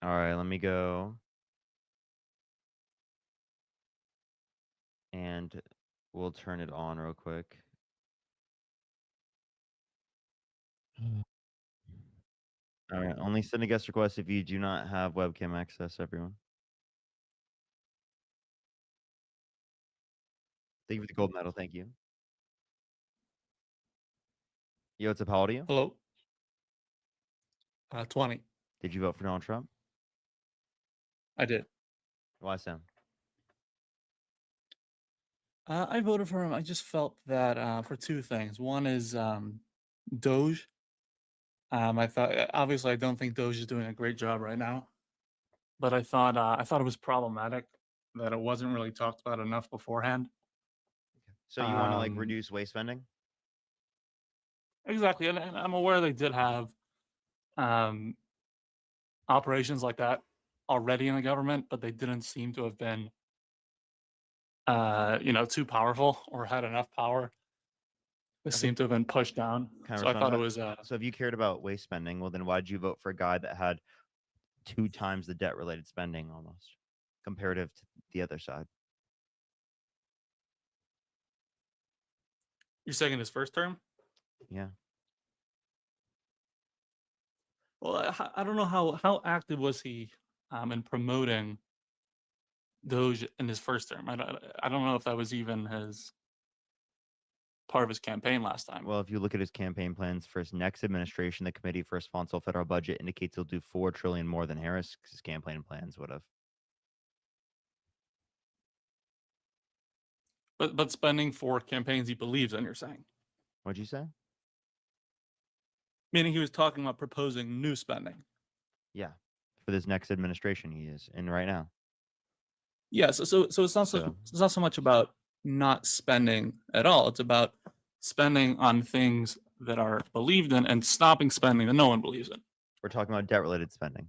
right, let me go. And we'll turn it on real quick. All right, only send a guest request if you do not have webcam access, everyone. Thank you for the gold medal. Thank you. Yo, what's up? How old are you? Hello. 20. Did you vote for Donald Trump? I did. Why so? I voted for him. I just felt that for two things. One is Doge. I thought obviously I don't think Doge is doing a great job right now, but I thought it was problematic that it wasn't really talked about enough beforehand. So you want to like reduce waste spending? Exactly, and I'm aware they did have operations like that already in the government, but they didn't seem to have been too powerful or had enough power. They seem to have been pushed down. Kind So of I thought it response was so if you cared about waste spending, well then why'd you vote for a guy that had 2 times the debt related spending almost comparative to the other side? You're saying in his first term? Yeah. Well, I don't know how active was he in promoting Doge in his first term. I don't know if that was even his part of his campaign last time. Well, if you look at his campaign plans for his next administration, the Committee for Responsible Federal Budget indicates he'll do $4 trillion more than Harris's campaign plans would have. But spending for campaigns he believes in, you're saying? What'd you say? Meaning he was talking about proposing new spending. Yeah, for this next administration he is in right now. Yeah, so it's not it's not so much about not spending at all. It's about spending on things that are believed in and stopping spending that no one believes in. We're talking about debt related spending.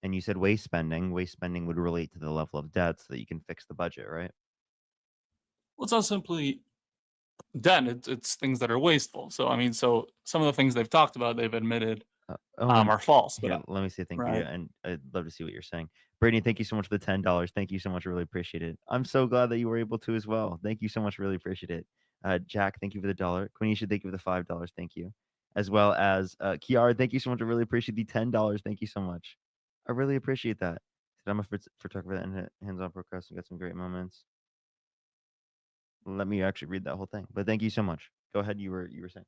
And you said waste spending. Waste spending would relate to the level of debt so that you can fix the budget, right? Well, it's not simply debt. It's things that are wasteful. So I mean, so some of the things they've talked about, they've admitted are false. Here, But let me say thank you, right. and I'd love to see what you're saying. Brittany, thank you so much for the $10. Thank you so much. I really appreciate it. I'm so glad that you were able to as well. Thank you so much. Really appreciate it. Jack, thank you for the $1. Quenisha, thank you for the $5. Thank you. As well as Kiara, thank you so much. I really appreciate the $10. Thank you so much. I really appreciate that. I'm a photographer and hands-on procrastinator. Got some great moments. Let me actually read that whole thing. But thank you so much. Go ahead. You were saying.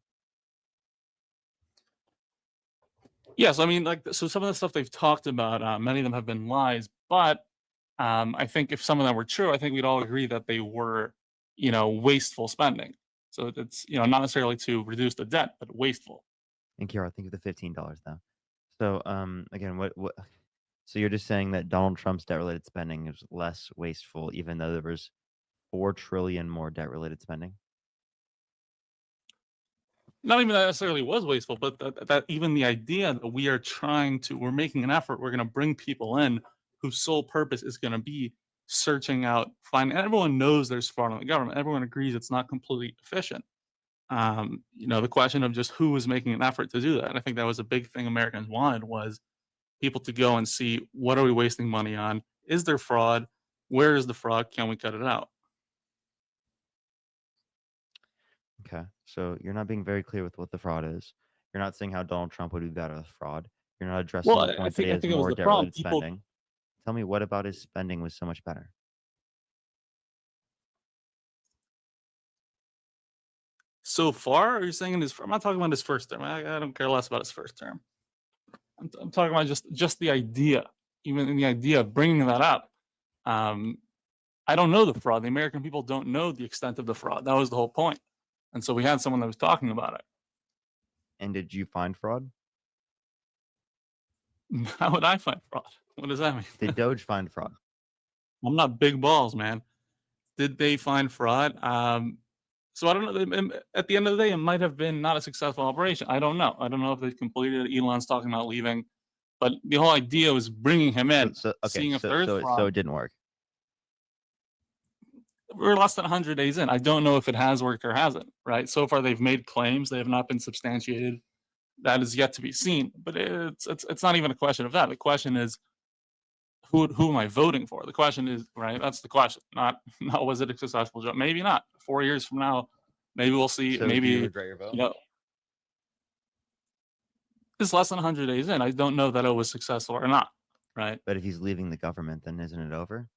Yes, I mean, like, so some of the stuff they've talked about, many of them have been lies, but I think if some of them were true, I think we'd all agree that they were, wasteful spending. So it's, not necessarily to reduce the debt, but wasteful. And Kiara, thank you for the $15 now. So again, what so you're just saying that Donald Trump's debt-related spending is less wasteful, even though there was $4 trillion more debt-related spending? Not even that necessarily was wasteful, but that even the idea that we're making an effort, we're going to bring people in whose sole purpose is going to be searching out, finding. And everyone knows there's fraud in the government. Everyone agrees it's not completely efficient. The question of just who was making an effort to do that. And I think that was a big thing Americans wanted, was people to go and see, what are we wasting money on? Is there fraud? Where is the fraud? Can we cut it out? Okay, so you're not being very clear with what the fraud is. You're not saying how Donald Trump would do better with fraud. You're not addressing Well, the I point that think he I has think it was more the problem. debt-related People spending. Tell me what about his spending was so much better? so far, are you saying I'm not talking about his first term. I don't care less about his first term. I'm talking about just the idea, even in the idea of bringing that up. I don't know the fraud. The American people don't know the extent of the fraud. That was the whole point. And so we had someone that was talking about it. And did you find fraud? How would I find fraud? What does that mean? Did Doge find fraud? I'm not big balls, man. Did they find fraud? So I don't know. At the end of the day, it might have been not a successful operation. I don't know. I don't know if they completed it. Elon's talking about leaving, but the whole idea was bringing him in, seeing if there is fraud. So it didn't work. We're less than 100 days in. I don't know if it has worked or hasn't, right? So far, they've made claims. They have not been substantiated. That is yet to be seen. But it's not even a question of that. The question is, who am I voting for? The question is, right? That's the question. Not was it a successful job? Maybe not. 4 years from now, maybe we'll see. So maybe do you regret your vote? It's less than 100 days in. I don't know that it was successful or not, right? But if he's leaving the government, then isn't it over?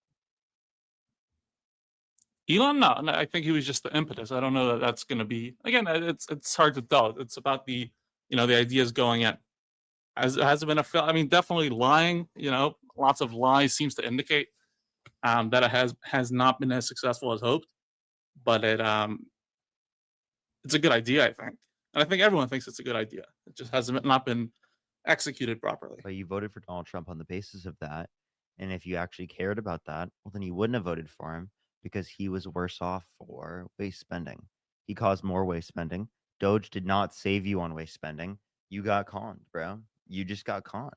Elon, no, I think he was just the impetus. I don't know that that's going to be. Again, it's hard to tell. It's about the the ideas going in. Has it been a fail? I mean, definitely lying. Lots of lies seems to indicate that it has not been as successful as hoped. But it's a good idea, I think, and I think everyone thinks it's a good idea. It just hasn't not been executed properly. But you voted for Donald Trump on the basis of that, and if you actually cared about that, well, then you wouldn't have voted for him because he was worse off for waste spending. He caused more waste spending. Doge did not save you on waste spending. You got conned, bro. You just got conned.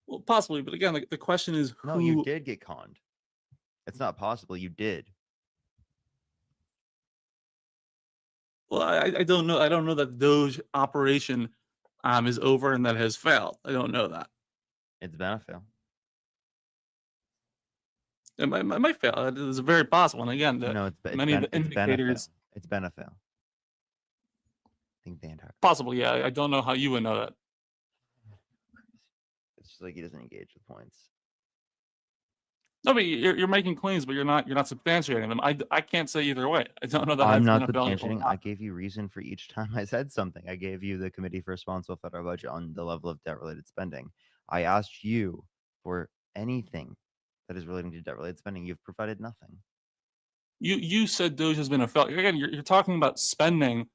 Well, possibly, but again, the question is who. No, you did get conned. It's not possible. You did. Well, I don't know. I don't know that Doge operation is over and that has failed. I don't know that. It's been a fail. It might fail. It is very possible. And again, many of the indicators. It's been a fail. I think the entire. Possible, yeah. I don't know how you would know that. It's just like he doesn't engage with points. No, but you're making claims, but you're not substantiating them. I can't say either way. I don't know that. I'm not substantiating. I gave you reason for each time I said something. I gave you the Committee for Responsible Federal Budget on the level of debt-related spending. I asked you for anything that is relating to debt-related spending. You've provided nothing. You said Doge has been a failure. Again, you're talking about spending,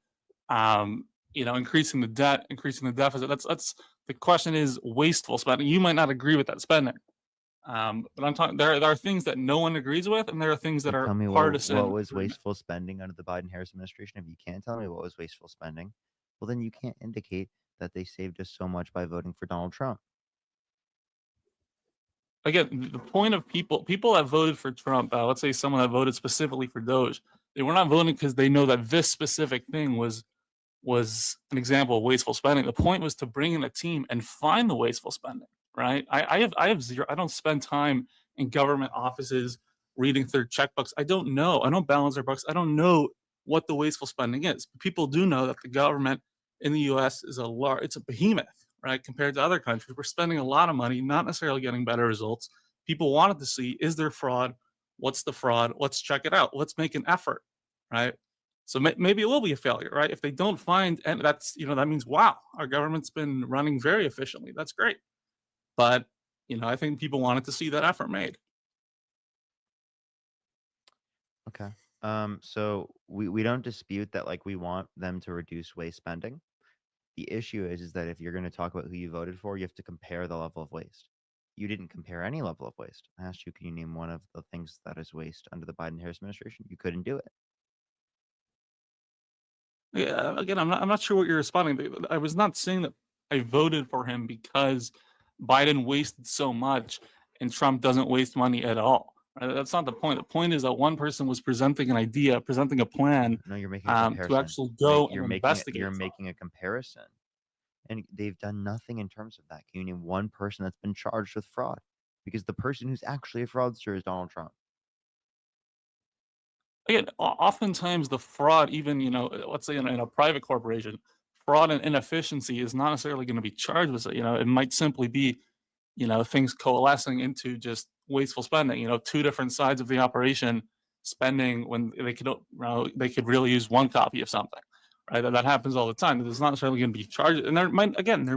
increasing the debt, increasing the deficit. That's the question is wasteful spending. You might not agree with that spending. But I'm talking. There are things that no one agrees with, and there are things that are tell me partisan. what was wasteful spending under the Biden-Harris administration? If you can't tell me what was wasteful spending, well, then you can't indicate that they saved us so much by voting for Donald Trump. again, the point of people that voted for Trump, let's say someone that voted specifically for Doge, they were not voting because they know that this specific thing was an example of wasteful spending. The point was to bring in a team and find the wasteful spending, right? I have zero. I don't spend time in government offices reading through checkbooks. I don't know. I don't balance their books. I don't know what the wasteful spending is. People do know that the government in the U.S. is it's a behemoth, right? Compared to other countries, we're spending a lot of money, not necessarily getting better results. People wanted to see, is there fraud? What's the fraud? Let's check it out. Let's make an effort, right? So maybe it will be a failure, right? If they don't find, and that's, that means, wow, our government's been running very efficiently. That's great. But, I think people wanted to see that effort made. Okay. So we don't dispute that, like, we want them to reduce waste spending. The issue is that if you're going to talk about who you voted for, you have to compare the level of waste. You didn't compare any level of waste. I asked you, can you name one of the things that is waste under the Biden-Harris administration? You couldn't do it. Yeah, again, I'm not sure what you're responding to. I was not saying that I voted for him because Biden wasted so much and Trump doesn't waste money at all. Right? That's not the point. The point is that one person was presenting an idea, presenting a plan No, you're making a comparison. to actually go You're and making investigate. you're making a comparison, and they've done nothing in terms of that. Can you name one person that's been charged with fraud? Because the person who's actually a fraudster is Donald Trump. Again, oftentimes the fraud, even, let's say in a private corporation, fraud and inefficiency is not necessarily going to be charged with it. It might simply be, things coalescing into just wasteful spending. Two different sides of the operation spending when they could really use one copy of something, right? That happens all the time. It's not necessarily going to be charged, and there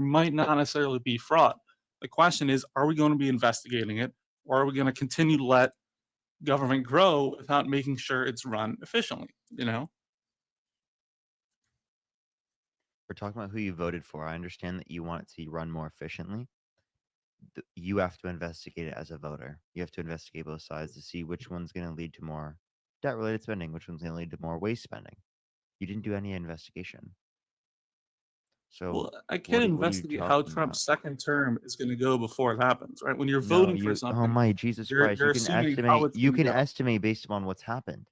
might not necessarily be fraud. The question is, are we going to be investigating it, or are we going to continue to let government grow without making sure it's run efficiently? We're talking about who you voted for. I understand that you want it to run more efficiently. You have to investigate it as a voter. You have to investigate both sides to see which one's going to lead to more debt-related spending, which one's going to lead to more waste spending. You didn't do any investigation. So well, I can't investigate how Trump's second term is going to go before it happens, right? When you're voting for something, oh my Jesus Christ, you're you can assuming how estimate. it's You gonna can go. estimate based upon what's happened.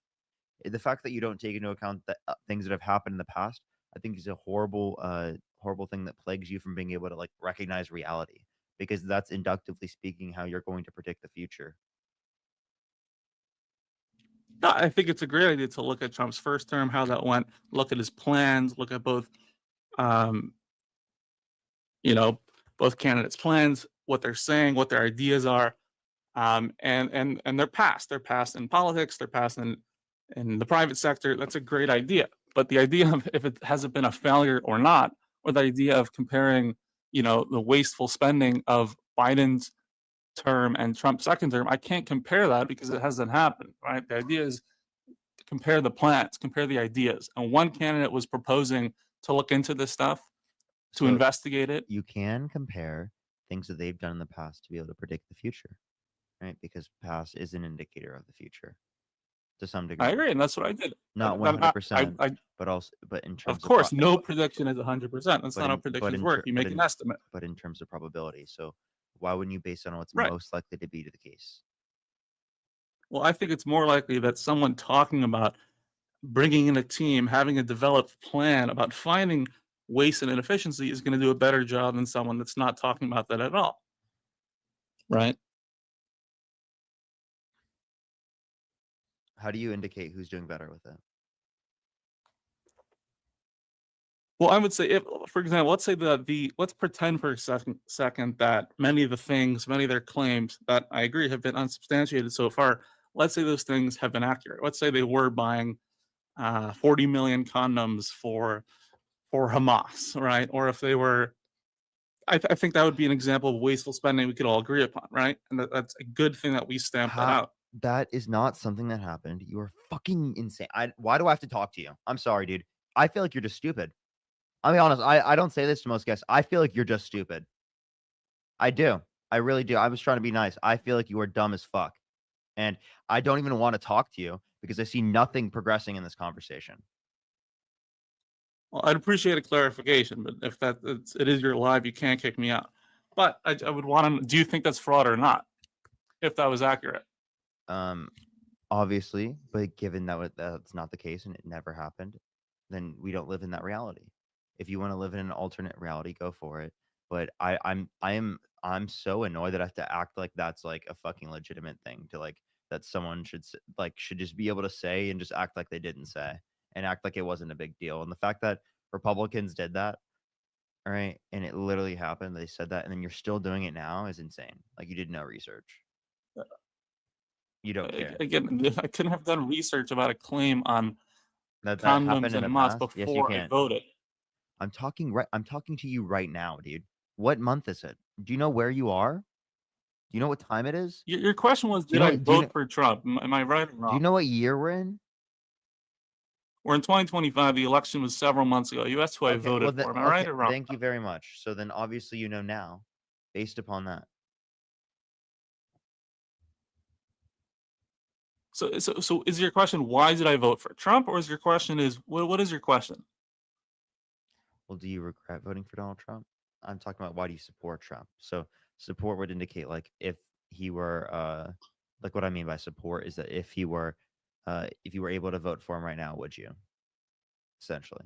The fact that you don't take into account that things that have happened in the past, I think, is a horrible thing that plagues you from being able to, like, recognize reality, because that's inductively speaking how you're going to predict the future. No, I think it's a great idea to look at Trump's first term, how that went, look at his plans, look at both, both candidates' plans, what they're saying, what their ideas are, and they're passed. They're passed in politics. They're passed in the private sector. That's a great idea. But the idea of if it hasn't been a failure or not, or the idea of comparing, the wasteful spending of Biden's term and Trump's second term, I can't compare that because it hasn't happened, right? The idea is to compare the plans, compare the ideas. And one candidate was proposing to look into this stuff, to investigate it. You can compare things that they've done in the past to be able to predict the future, right? Because past is an indicator of the future to some degree. I agree, and that's what I did. Not 100%, but in terms of course, no prediction is 100%. That's not how predictions work. You make an estimate. But in terms of probability, so why wouldn't you base it on what's Right. most likely to be the case? Well, I think it's more likely that someone talking about bringing in a team, having a developed plan about finding waste and inefficiency is going to do a better job than someone that's not talking about that at all. Right? How do you indicate who's doing better with it? Well, I would say, if, for example, let's say let's pretend for a second that many of their claims that I agree have been unsubstantiated so far, let's say those things have been accurate. Let's say they were buying 40 million condoms for Hamas, right? Or if they were, I think that would be an example of wasteful spending we could all agree upon, right? And that's a good thing that we stamp that out. That is not something that happened. You are fucking insane. Why do I have to talk to you? I'm sorry, dude. I feel like you're just stupid. I'll be honest. I don't say this to most guests. I feel like you're just stupid. I do. I really do. I was trying to be nice. I feel like you are dumb as fuck. And I don't even want to talk to you because I see nothing progressing in this conversation. Well, I'd appreciate a clarification, but if it is your live, you can't kick me out. But I would want to, do you think that's fraud or not? if that was accurate. Obviously, but given that that's not the case and it never happened, then we don't live in that reality. If you want to live in an alternate reality, go for it. But I'm so annoyed that I have to act like that's like a fucking legitimate thing to like that someone should just be able to say and just act like they didn't say and act like it wasn't a big deal. And the fact that Republicans did that, all right, and it literally happened, they said that, and then you're still doing it now is insane. Like you did no research. You don't care. Again, I couldn't have done research about a claim on That condoms happened in and the mods past. Yes, you before I can. voted. I'm talking to you right now, dude. What month is it? Do you know where you are? Do you know what time it is? Your question was, Do you did know I what- do you vote know- for Trump? Am I right or wrong? Do you know what year we're in? We're in 2025. The election was several months ago. You asked who I Okay, voted well, for. Am I right or wrong? Thank you very much. So then obviously you know now, based upon that. So is your question, why did I vote for Trump? Or is your question is, what is your question? Well, do you regret voting for Donald Trump? I'm talking about why do you support Trump? So support would indicate like if he were like what I mean by support is that if you were able to vote for him right now, would you? Essentially.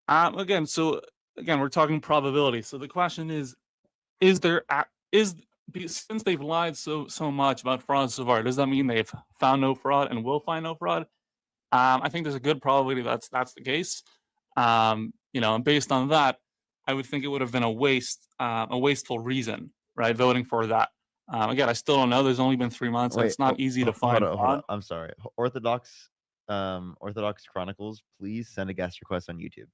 Again, we're talking probability. So the question is there since they've lied so much about fraud so far, does that mean they've found no fraud and will find no fraud? I think there's a good probability that's the case. And based on that, I would think it would have been a wasteful reason, right? Voting for that. Again, I still don't know. There's only been 3 months. So it's not easy to find Hold fraud. on. I'm sorry. Orthodox Chronicles, please send a guest request on YouTube.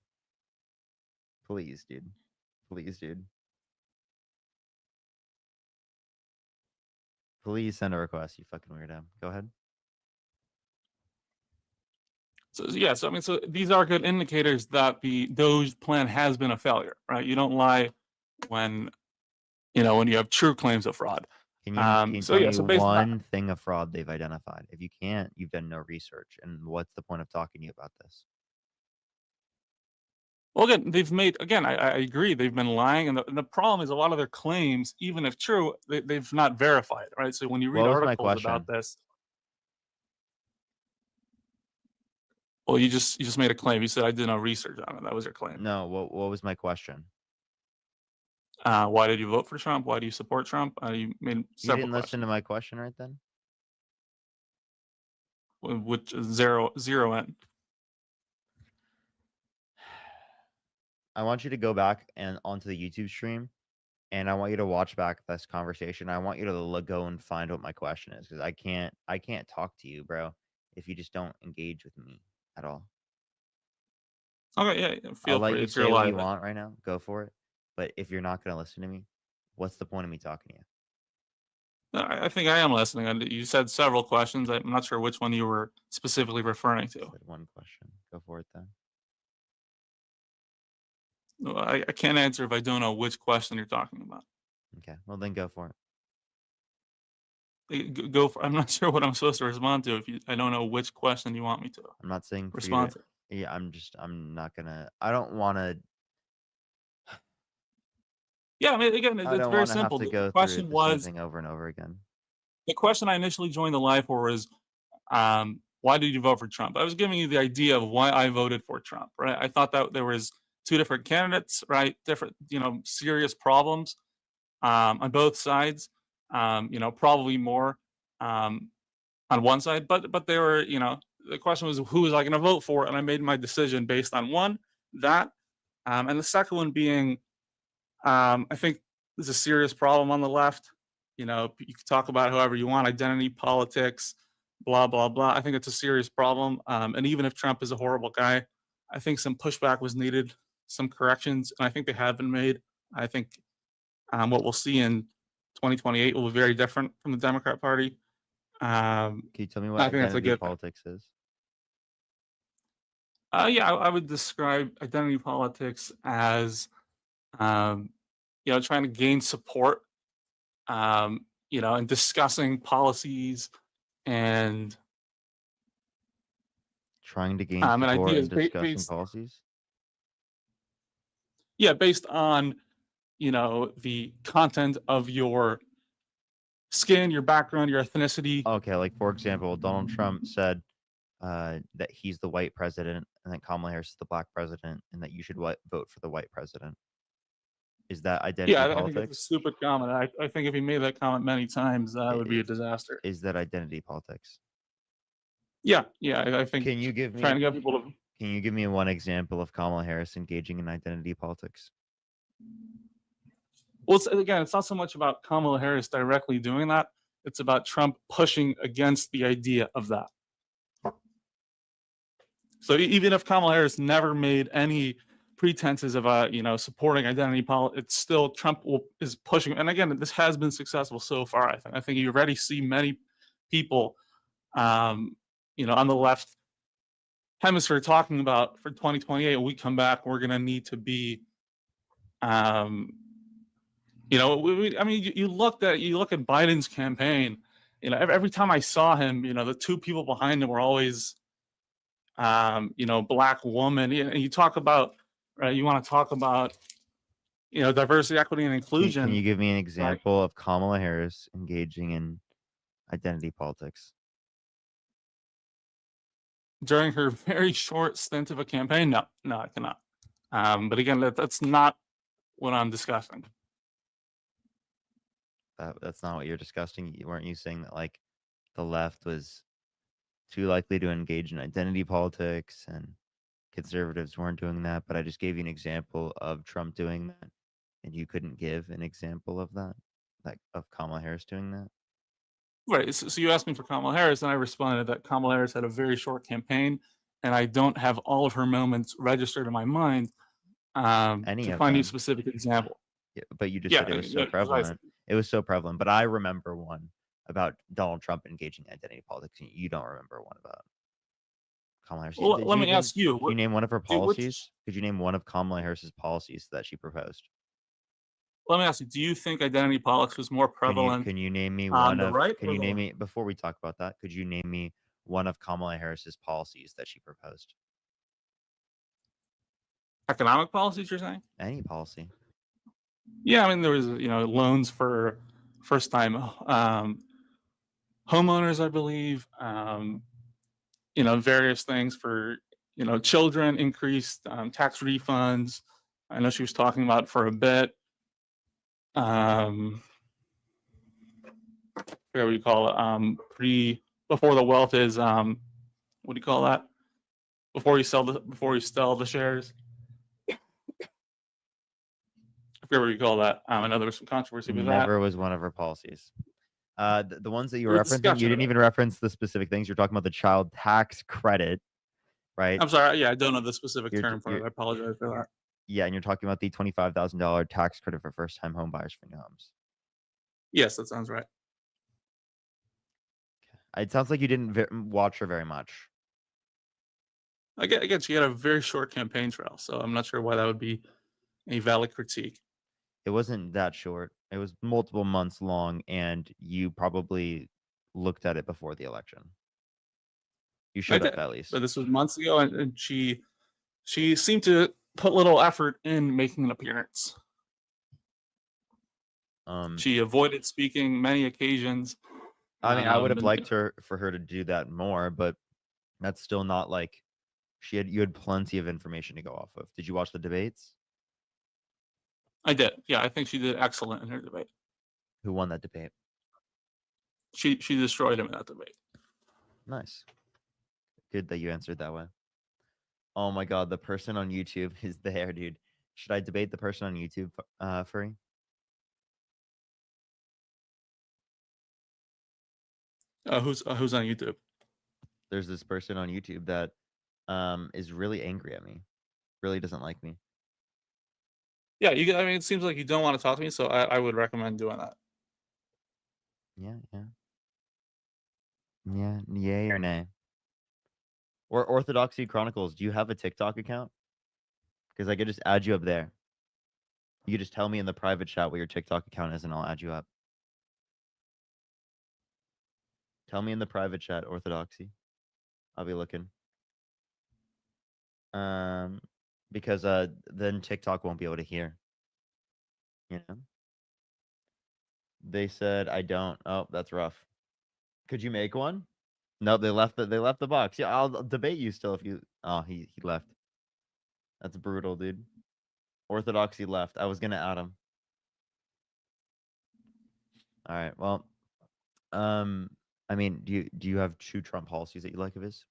Please, dude. Please, dude. Please send a request, you fucking weirdo. Go ahead. So these are good indicators that the Doge plan has been a failure, right? You don't lie when you have true claims of fraud. Can you tell me based on that- one thing of fraud they've identified? If you can't, you've done no research. And what's the point of talking to you about this? Well, again, I agree, they've been lying, and the problem is a lot of their claims, even if true, they've not verified, right? So when you read What was my articles question? about this, well, you just made a claim. You said I did no research on it. That was your claim. No, what was my question? Why did you vote for Trump? Why do you support Trump? You made You several didn't listen questions, to my question right then? which is zero in. I want you to go back and onto the YouTube stream, and I want you to watch back this conversation. I want you to go and find what my question is, because I can't talk to you, bro, if you just don't engage with me at all. Okay, yeah, I'll feel let free. you It's your say what you live. want right now. Go for it. But if you're not going to listen to me, what's the point of me talking to you? No, I think I am listening. You said several questions. I'm not sure which one you were specifically referring to. Said one question. Go for it then. No, I can't answer if I don't know which question you're talking about. Okay, well then go for Go for. I'm not sure what I'm supposed to respond to if I don't know which question you want me to. I'm not saying for you respond to, to. yeah, I don't want to. Yeah, I mean, again, I it's don't very want to have simple. to The go through question the same was thing over and over again. the question I initially joined the live for was, why did you vote for Trump? I was giving you the idea of why I voted for Trump, right? I thought that there was two different candidates, right? Different, serious problems on both sides. Probably more on one side, but they were, the question was who was I going to vote for, and I made my decision based on that, and the second one being, I think there's a serious problem on the left. You can talk about however you want, identity politics, blah blah blah. I think it's a serious problem, and even if Trump is a horrible guy, I think some pushback was needed, some corrections, and I think they have been made. I think what we'll see in 2028 will be very different from the Democrat Party. Can you tell me what I think that's a identity good thing. politics is? Yeah, I would describe identity politics as, trying to gain support, and discussing policies and Trying to gain and support ideas and discussing based, policies? yeah, based on, the content of your skin, your background, your ethnicity. Okay, like for example, Donald Trump said that he's the white president and that Kamala Harris is the black president and that you should vote for the white president. Is that identity Yeah, I think it's a politics? stupid comment. I think if he made that comment many times, that would be a disaster. Is that identity politics? Yeah, I think Can you give trying to me get people to. Can you give me one example of Kamala Harris engaging in identity politics? Well, it's not so much about Kamala Harris directly doing that. It's about Trump pushing against the idea of that. So even if Kamala Harris never made any pretenses of supporting identity politics, it's still Trump is pushing. And again, this has been successful so far. I think you already see many people, on the left hemisphere talking about for 2028 when we come back, we're going to need to be, you look at Biden's campaign. Every time I saw him, the two people behind him were always, black woman. And you talk about, right? You want to talk about, diversity, equity, and inclusion. Can you give me an example of Kamala Harris engaging in identity politics? During her very short stint of a campaign? No, I cannot. But again, that's not what I'm discussing. That's not what you're discussing. Weren't you saying that like the left was too likely to engage in identity politics and conservatives weren't doing that? But I just gave you an example of Trump doing that, and you couldn't give an example of that, like of Kamala Harris doing that. Right. So you asked me for Kamala Harris, and I responded that Kamala Harris had a very short campaign, and I don't have all of her moments registered in my mind to find you a specific example. Yeah, but you just said it was so prevalent. It was so prevalent. But I remember one about Donald Trump engaging in identity politics, and you don't remember one about Kamala Harris. Well, let me ask you. Can you name one of her policies? Could you name one of Kamala Harris's policies that she proposed? Let me ask you, do you think identity politics was more prevalent? Can you name me on one the of? right Can or you the name left? me before we talk about that? Could you name me one of Kamala Harris's policies that she proposed? Economic policies, you're saying? Any policy. Yeah, I mean there was loans for first-time homeowners, I believe. Various things for children, increased tax refunds. I know she was talking about for a bit. Forget what you call it. Before the wealth is what do you call that? Before you sell the shares. I forget what you call that. I know there was some controversy with that. Never was one of her policies. The ones that you were There was referencing, discussion you didn't about even reference the specific things. You're talking about the child tax credit, right? I'm sorry. Yeah, I don't know the specific term for it. I apologize for that. Yeah, and you're talking about the $25,000 tax credit for first-time home buyers for new homes. Yes, that sounds right. It sounds like you didn't watch her very much. Again, she had a very short campaign trail, so I'm not sure why that would be a valid critique. It wasn't that short. It was multiple months long, and you probably looked at it before the election. You should have at least. But this was months ago, and she seemed to put little effort in making an appearance. She avoided speaking many occasions. I mean, I would have liked for her to do that more, but that's still not like you had plenty of information to go off of. Did you watch the debates? I did. Yeah, I think she did excellent in her debate. Who won that debate? She destroyed him in that debate. Nice. Good that you answered that way. Oh my god, the person on YouTube is there, dude. Should I debate the person on YouTube, Furry? Who's on YouTube? There's this person on YouTube that is really angry at me. Really doesn't like me. Yeah, I mean, it seems like you don't want to talk to me, so I would recommend doing that. Yeah, yay or nay? Or Orthodoxy Chronicles, do you have a TikTok account? Because I could just add you up there. You could just tell me in the private chat what your TikTok account is, and I'll add you up. Tell me in the private chat, Orthodoxy. I'll be looking. Because then TikTok won't be able to hear. They said I don't. Oh, that's rough. Could you make one? No, they left the box. Yeah, I'll debate you still if you. Oh, he left. That's brutal, dude. Orthodoxy left. I was gonna add him. All right. Well, I mean, do you have two Trump policies that you like of his?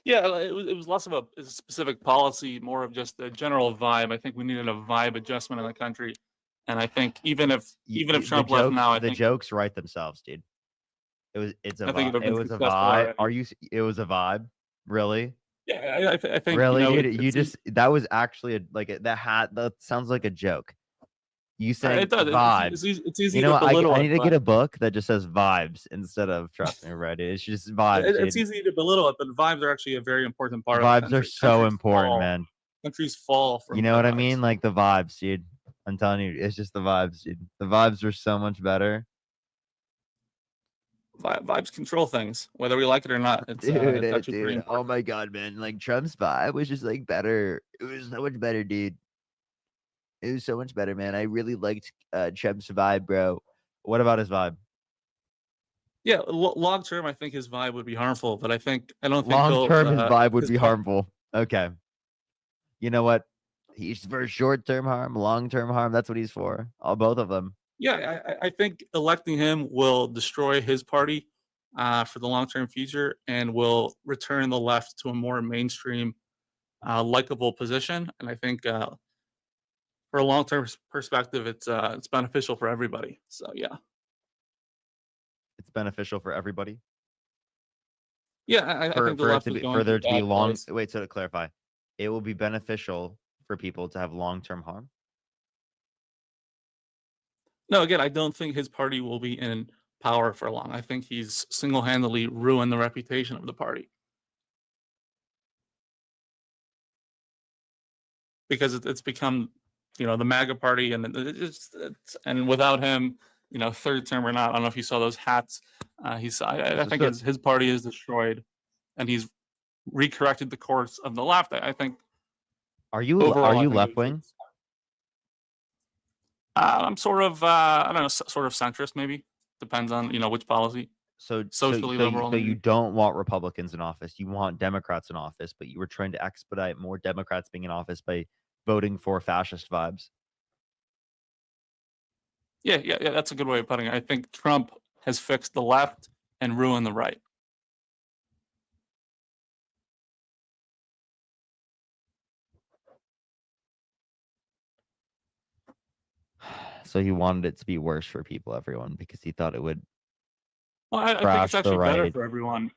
Yeah, it was less of a specific policy, more of just a general vibe. I think we needed a vibe adjustment in the country, and I think even if Trump left now, I the think jokes write themselves, dude. It's a I think vibe. it'd have It been was a successful vibe. already. Are you? It was a vibe. Really? Yeah, I think Really, dude? it You seems- just that was actually that sounds like a joke. You saying it does. vibes? It's easy You know to what? belittle I it, need to but get a book that just says vibes instead of trust me, right? It's just vibes, it's dude. easy to belittle it. But vibes are actually a very important part of the Vibes country. are so important, fall, man. Countries fall from You know what I vibes. mean? Like the vibes, dude. I'm telling you, it's just the vibes, dude. The vibes are so much better. Vibes control things, whether we like it or not. It's actually pretty important. Oh my god, man! Like Trump's vibe was just like better. It was so much better, dude. It was so much better, man. I really liked Trump's vibe, bro. What about his vibe? Yeah, long term, I think his vibe would be harmful, but I don't think Long he'll. term, his vibe would his be par- harmful. Okay. You know what? He's for short term harm, long term harm. That's what he's for. All both of them. Yeah, I think electing him will destroy his party for the long term future and will return the left to a more mainstream, likable position. And I think for a long term perspective, it's beneficial for everybody. So yeah. It's beneficial for everybody. Yeah, I think the left is going for there through to be bad long. place. Wait, so to clarify, it will be beneficial for people to have long term harm. No, again, I don't think his party will be in power for long. I think he's single-handedly ruined the reputation of the party because it's become, the MAGA party, and and without him, third term or not, I don't know if you saw those hats. I think his party is destroyed, and he's recorrected the course of the left. I think. Are you overall, I think left wing? I'm sort of I don't know, sort of centrist maybe. Depends on which policy. Socially liberal. So you don't want Republicans in office. You want Democrats in office, but you were trying to expedite more Democrats being in office by voting for fascist vibes. Yeah, that's a good way of putting it. I think Trump has fixed the left and ruined the right. So he wanted it to be worse for everyone, because he thought it would. Well, I think it's actually better for everyone.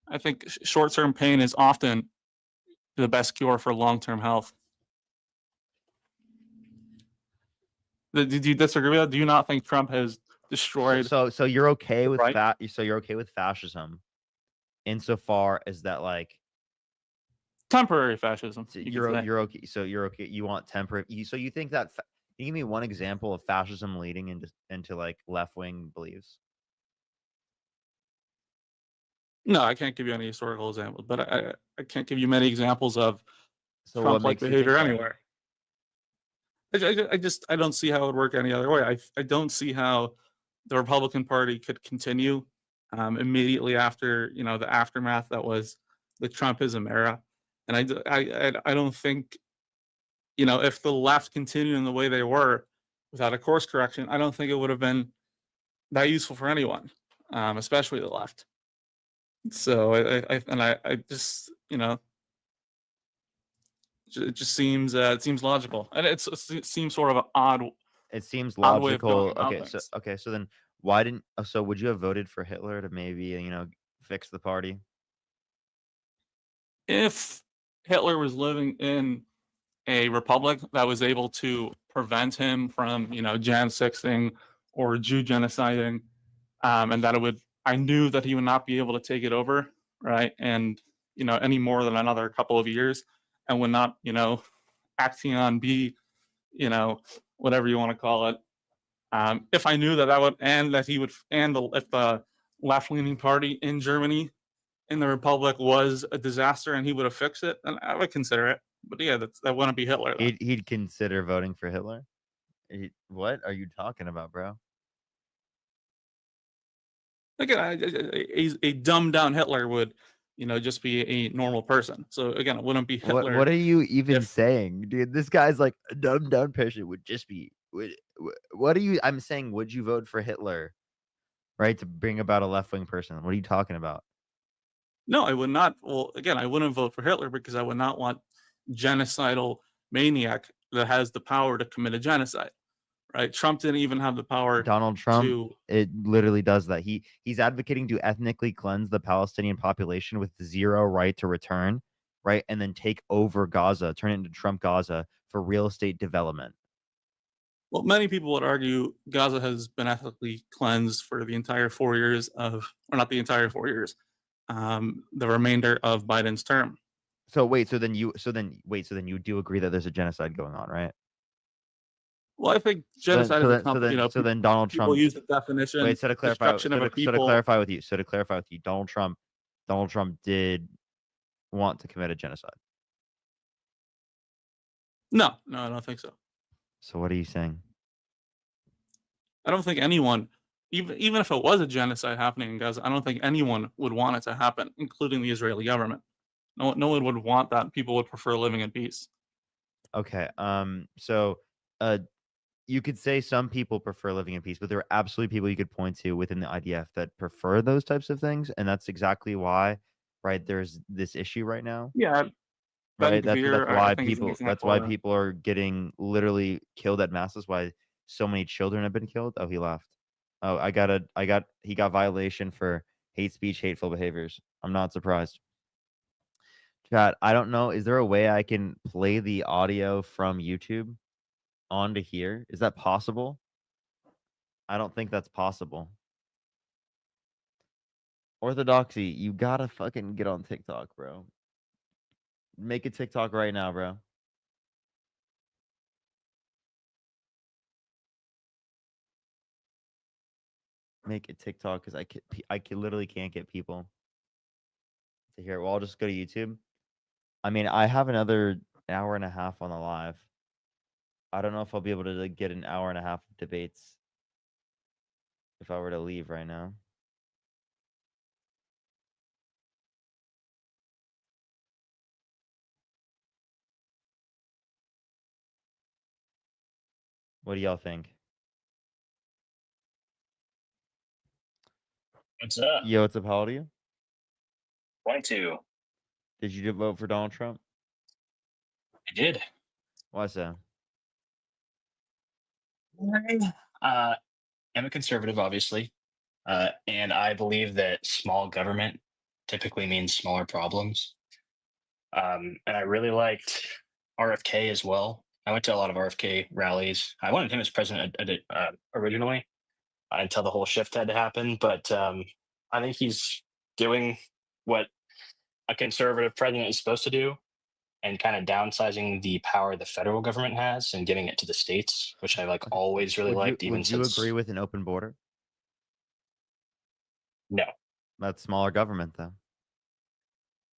I think short-term pain is often the best cure for long-term health. Did you disagree with that? Do you not think Trump has destroyed? So you're okay with right? So you're okay with fascism, insofar as that, like, temporary fascism. You're okay. So you're okay. You want temporary. So you think that? Can you give me one example of fascism leading into like left wing beliefs? No, I can't give you any historical examples, but I can't give you many examples of So what Trump-like makes you behavior think that? anywhere. I don't see how it would work any other way. I don't see how the Republican Party could continue immediately after the aftermath that was the Trumpism era, and I don't think if the left continued in the way they were without a course correction, I don't think it would have been that useful for anyone, especially the left. So I just it just seems logical, and it seems sort of an odd. It seems odd way of going logical. about Okay, things. so then why didn't? So would you have voted for Hitler to maybe fix the party? If Hitler was living in a republic that was able to prevent him from Jan 6ing or Jew genociding, and that I knew that he would not be able to take it over, right? And any more than another couple of years, and would not Axion be whatever you want to call it. If I knew that would, and that he would, and if the left-leaning party in Germany, in the republic, was a disaster and he would have fixed it, then I would consider it. But yeah, that wouldn't be Hitler. Then. He'd consider voting for Hitler. What are you talking about, bro? Again, a dumbed down Hitler would, just be a normal person. So again, it wouldn't be Hitler. What are you even saying, dude? This guy's like a dumbed down person would just be. What are you? I'm saying, would you vote for Hitler, right, to bring about a left wing person? What are you talking about? No, I would not. Well, again, I wouldn't vote for Hitler because I would not want genocidal maniac that has the power to commit a genocide. Right? Trump didn't even have the power. Donald Trump, it literally does that. He's advocating to ethnically cleanse the Palestinian population with zero right to return, right, and then take over Gaza, turn it into Trump Gaza for real estate development. Well, many people would argue Gaza has been ethnically cleansed for the entire 4 years or not the entire 4 years, the remainder of Biden's term. So then you do agree that there's a genocide going on, right? Well, I think genocide is a company. So then Donald Trump use the definition. Wait, so to clarify with you, Donald Trump did want to commit a genocide. No, I don't think so. So what are you saying? I don't think anyone, even if it was a genocide happening in Gaza, I don't think anyone would want it to happen, including the Israeli government. No one would want that. People would prefer living in peace. Okay. So, you could say some people prefer living in peace, but there are absolutely people you could point to within the IDF that prefer those types of things, and that's exactly why, right? There's this issue right now. Yeah. Right. That's why people are getting literally killed at masses. Why so many children have been killed. Oh, he left. Oh, he got violation for hate speech, hateful behaviors. I'm not surprised. Chat, I don't know. Is there a way I can play the audio from YouTube onto here? Is that possible? I don't think that's possible. Orthodoxy, you gotta fucking get on TikTok, bro. Make a TikTok right now, bro. Make a TikTok because I literally can't get people to hear it. Well, I'll just go to YouTube. I mean, I have another hour and a half on the live. I don't know if I'll be able to get an hour and a half of debates if I were to leave right now. What do y'all think? What's up? Yo, what's up? How old are you? 22. Did you vote for Donald Trump? I did. Why so? I am a conservative, obviously, and I believe that small government typically means smaller problems. And I really liked RFK as well. I went to a lot of RFK rallies. I wanted him as president originally until the whole shift had to happen. But I think he's doing what a conservative president is supposed to do and kind of downsizing the power the federal government has and giving it to the states, which I always really liked. Would you agree with an open border? No. That's smaller government, though.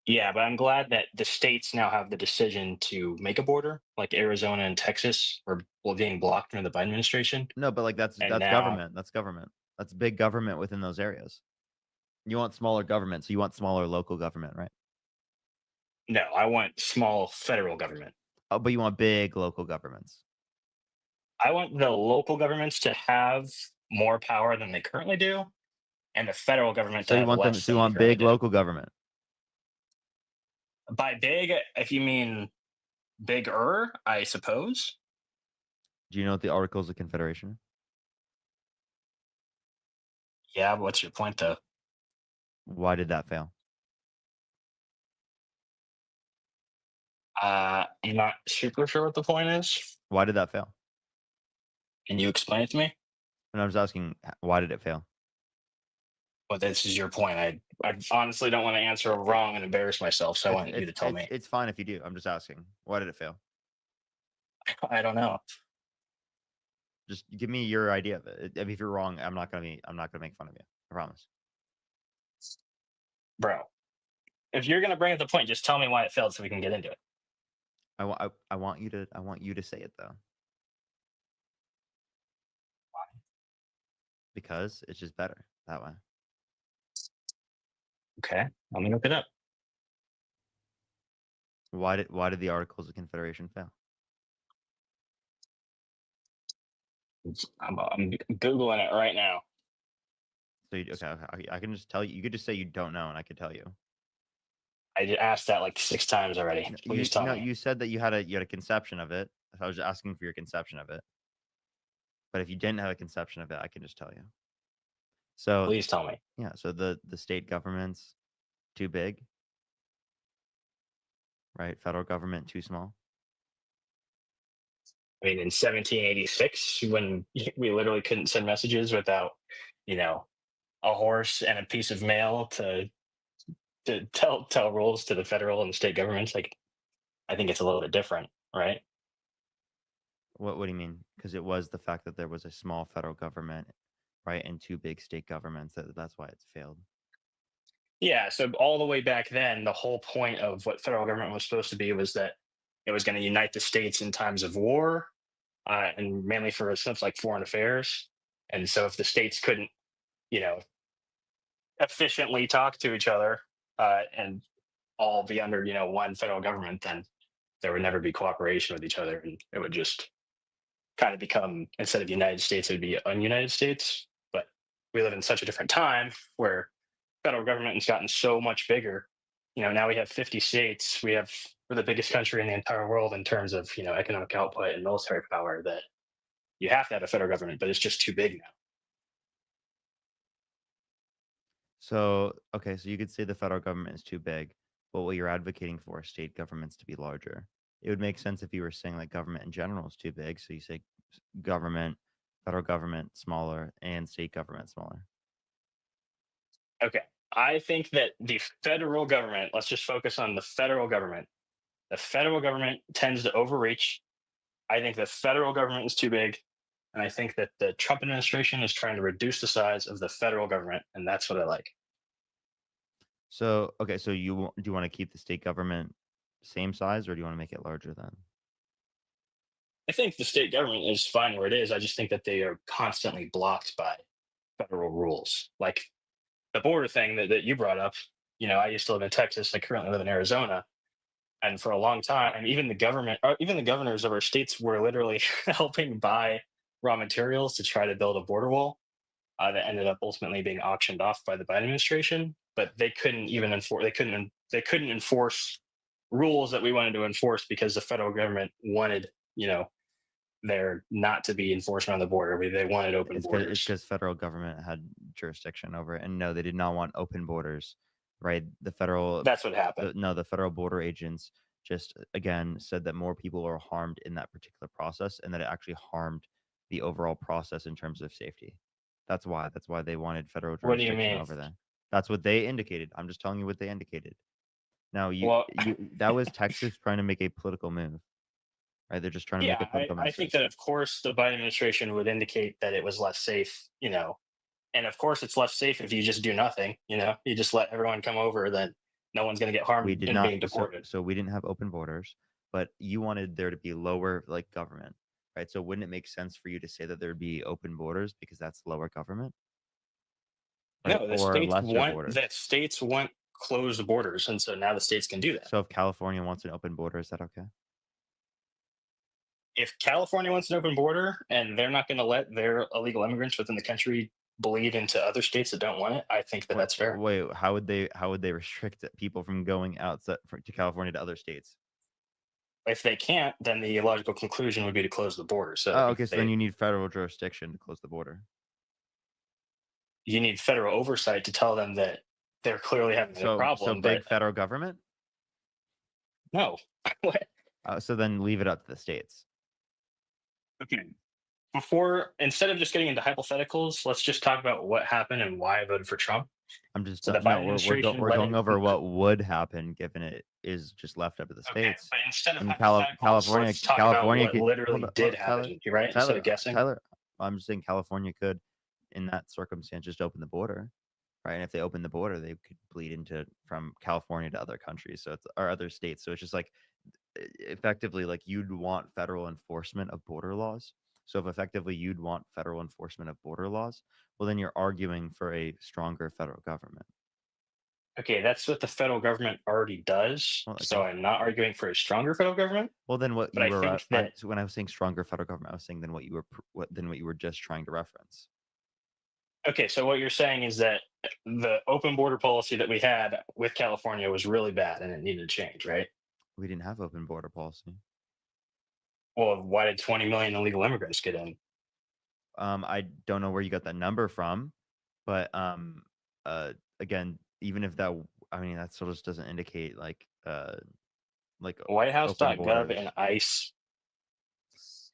Yeah, but I'm glad that the states now have the decision to make a border, like Arizona and Texas are being blocked under the Biden administration. No, but like that's government. That's government. That's big government within those areas. You want smaller government, so you want smaller local government, right? No, I want small federal government. Oh, but you want big local governments. I want the local governments to have more power than they currently do, and the federal government So to you have want them. less So you than they want currently big do. local government. By big, if you mean bigger, I suppose. Do you know what the Articles of Confederation are? Yeah, but what's your point, though? Why did that fail? I'm not super sure what the point is. Why did that fail? Can you explain it to me? And I was asking, why did it fail? Well, this is your point. I honestly don't want to answer wrong and embarrass myself, so I want you to tell me. It's fine if you do. I'm just asking, why did it fail? I don't know. Just give me your idea of it. If you're wrong, I'm not gonna make fun of you. I promise. Bro, if you're gonna bring up the point, just tell me why it failed so we can get into it. I want you to say it though. Why? Because it's just better that way. Okay, let me look it up. Why did the Articles of Confederation fail? I'm googling it right now. So okay, I can just tell you. You could just say you don't know, and I could tell you. I just asked that like 6 times already. Please tell me. You said that you had a conception of it. So I was just asking for your conception of it. But if you didn't have a conception of it, I can just tell you. So Please tell me. Yeah. So the state government's too big, right? Federal government too small. I mean, in 1786, when we literally couldn't send messages without, a horse and a piece of mail to tell rules to the federal and state governments, like, I think it's a little bit different, right? What do you mean? Because it was the fact that there was a small federal government, right, and 2 big state governments. That's why it's failed. Yeah. So all the way back then, the whole point of what federal government was supposed to be was that it was going to unite the states in times of war, and mainly for stuff like foreign affairs. And so if the states couldn't, efficiently talk to each other, and all be under, one federal government, then there would never be cooperation with each other, and it would just kind of become, instead of United States, it would be ununited states. But we live in such a different time where federal government has gotten so much bigger. Now we have 50 states. We're the biggest country in the entire world in terms of, economic output and military power, that you have to have a federal government, but it's just too big now. So okay, so you could say the federal government is too big, but what you're advocating for is state governments to be larger. It would make sense if you were saying like government in general is too big, so you say government, federal government smaller, and state government smaller. Okay. I think that the federal government, let's just focus on the federal government. The federal government tends to overreach. I think the federal government is too big. And I think that the Trump administration is trying to reduce the size of the federal government. And that's what I like. So okay, so do you want to keep the state government same size, or do you want to make it larger then? I think the state government is fine where it is. I just think that they are constantly blocked by federal rules. Like the border thing that you brought up, I used to live in Texas. I currently live in Arizona. And for a long time, even the government, or even the governors of our states were literally helping buy raw materials to try to build a border wall, that ended up ultimately being auctioned off by the Biden administration. But they couldn't even enforce. They couldn't enforce rules that we wanted to enforce because the federal government wanted, there not to be enforcement on the border. They wanted open borders. It's because federal government had jurisdiction over it, and no, they did not want open borders, right? That's what happened. The federal border agents just again said that more people are harmed in that particular process, and that it actually harmed the overall process in terms of safety. That's why they wanted federal What do you jurisdiction mean? over there. That's what they indicated. I'm just telling you what they indicated. Now Well, that was Texas trying to make a political move, right? They're just trying to make a political move. I think that of course the Biden administration would indicate that it was less safe, and of course it's less safe if you just do nothing. You just let everyone come over, then no one's going to get harmed We did and not. being deported. So we didn't have open borders, but you wanted there to be lower like government, right? So wouldn't it make sense for you to say that there would be open borders because that's lower government? Right? No, the states want closed borders, and so now the states can do that. So if California wants an open border, is that okay? If California wants an open border and they're not going to let their illegal immigrants within the country bleed into other states that don't want it, I think that's fair. Wait, how would they restrict people from going outside to California to other states? If they can't, then the logical conclusion would be to close the border. So okay, so then you need federal jurisdiction to close the border. You need federal oversight to tell them that they're clearly having a problem. So big federal government? No. What? So then leave it up to the states. Okay. Instead of just getting into hypotheticals, let's just talk about what happened and why I voted for Trump. I'm just so the Biden administration we're going over what would happen given it is just left up to the states. But instead of California, let's talk California about what literally did happen, right? Instead of guessing. Tyler, I'm just saying California could, in that circumstance, just open the border, right? And if they open the border, they could bleed from California to other countries, or other states. So it's just like effectively, like, you'd want federal enforcement of border laws. So if effectively you'd want federal enforcement of border laws, well, then you're arguing for a stronger federal government. Okay, that's what the federal government already does. Well, So okay. I'm not arguing for a stronger federal government. Well, then what But you I were think that so when I was saying stronger federal government, I was saying then what you were what you were just trying to reference. okay, so what you're saying is that the open border policy that we had with California was really bad and it needed to change, right? We didn't have open border policy. Well, why did 20 million illegal immigrants get in? I don't know where you got that number from, but again, even if that, I mean, that still just doesn't indicate like open WhiteHouse.gov borders. and ICE.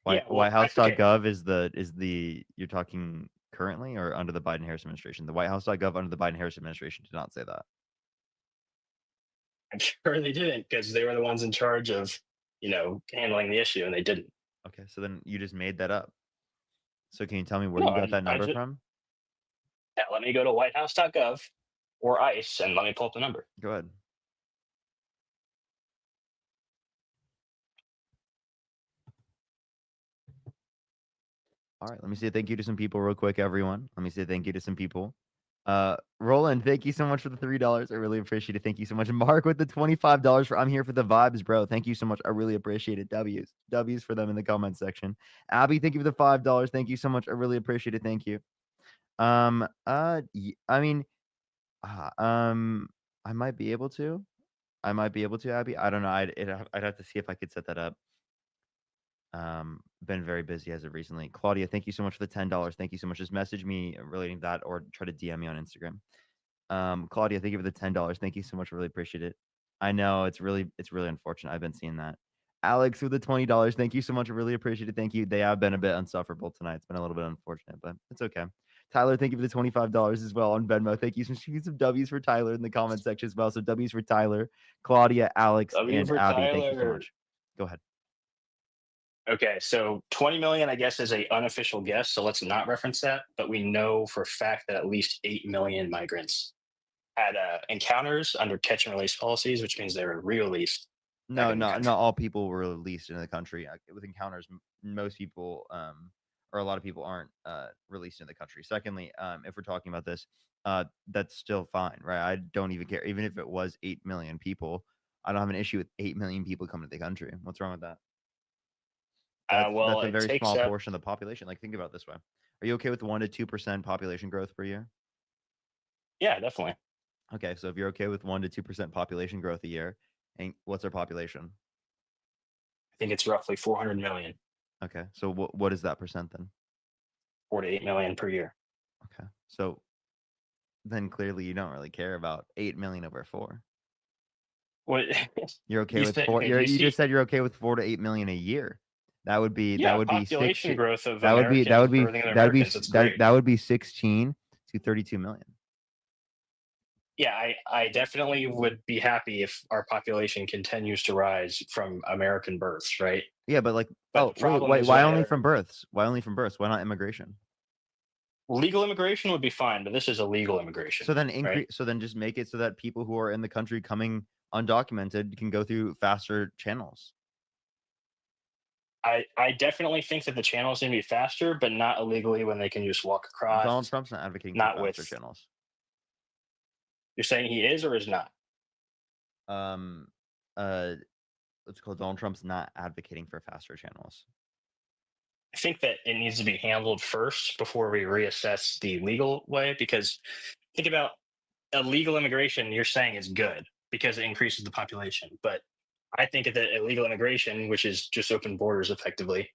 White, Yeah, well, okay. WhiteHouse.gov is the you're talking currently or under the Biden-Harris administration? The WhiteHouse.gov under the Biden-Harris administration did not say that. I'm sure they didn't because they were the ones in charge of, handling the issue and they didn't. Okay, so then you just made that up. So can you tell me where No, you got that number from? Yeah, let me go to WhiteHouse.gov or ICE and let me pull up the number. Go ahead. All right, let me say thank you to some people real quick, everyone. Let me say thank you to some people. Roland, thank you so much for the $3. I really appreciate it. Thank you so much. Mark with the $25 for I'm here for the vibes, bro. Thank you so much. I really appreciate it. W's for them in the comment section. Abby, thank you for the $5. Thank you so much. I really appreciate it. Thank you. I mean, I might be able to. Abby. I don't know. I'd have to see if I could set that up. Been very busy as of recently. Claudia, thank you so much for the $10. Thank you so much. Just message me relating to that or try to DM me on Instagram. Claudia, thank you for the $10. Thank you so much. I really appreciate it. I know it's really unfortunate. I've been seeing that. Alex with the $20. Thank you so much. I really appreciate it. Thank you. They have been a bit unsufferable tonight. It's been a little bit unfortunate, but it's okay. Tyler, thank you for the $25 as well on Venmo. Thank you. Some W's for Tyler in the comment section as well. So W's for Tyler, Claudia, Alex, W and for Abby. Tyler. Thank you so much. Go ahead. Okay, so 20 million, I guess, is a unofficial guess. So let's not reference that. But we know for a fact that at least 8 million migrants had encounters under catch and release policies, which means they were re-released. No, not all people were released into the country. With encounters, most people, or a lot of people aren't released into the country. Secondly, if we're talking about this, that's still fine, right? I don't even care. Even if it was 8 million people, I don't have an issue with 8 million people coming to the country. What's wrong with that? That's a very small portion of the population. Like, think about it this way. Are you okay with 1 to 2% population growth per year? Yeah, definitely. Okay, so if you're okay with 1 to 2% population growth a year, and what's our population? I think it's roughly 400 million. Okay, so what is that percent then? 4 to 8 million per year. Okay, so then clearly you don't really care about 8 million over 4. What? You're okay with 4? You just said you're okay with 4 to 8 million a year. That would be population growth of that would be 16 to 32 million. Yeah, I definitely would be happy if our population continues to rise from American births, right? Yeah, but like, why only from births? Why only from births? Why not immigration? Legal immigration would be fine, but this is illegal immigration. So then right? So then just make it so that people who are in the country coming undocumented can go through faster channels. I definitely think that the channels need to be faster, but not illegally when they can just walk across. Donald Trump's not advocating for faster channels. You're saying he is or is not? Let's call Donald Trump's not advocating for faster channels. I think that it needs to be handled first before we reassess the legal way, because think about illegal immigration, you're saying is good because it increases the population. But I think that illegal immigration, which is just open borders effectively,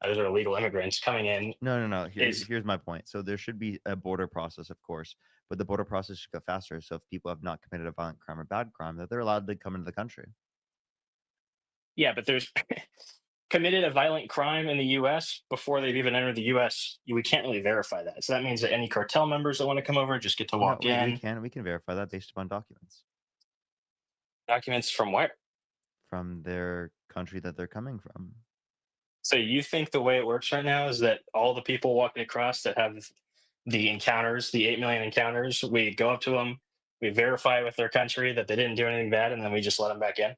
those are illegal immigrants coming in. No. Here's my point. So there should be a border process, of course, but the border process should go faster. So if people have not committed a violent crime or bad crime, that they're allowed to come into the country. Yeah, but there's committed a violent crime in the U.S. before they've even entered the U.S. We can't really verify that. So that means that any cartel members that want to come over just get to walk in. We can verify that based upon documents. Documents from where? From their country that they're coming from. So you think the way it works right now is that all the people walking across that have the encounters, the 8 million encounters, we go up to them, we verify with their country that they didn't do anything bad, and then we just let them back in?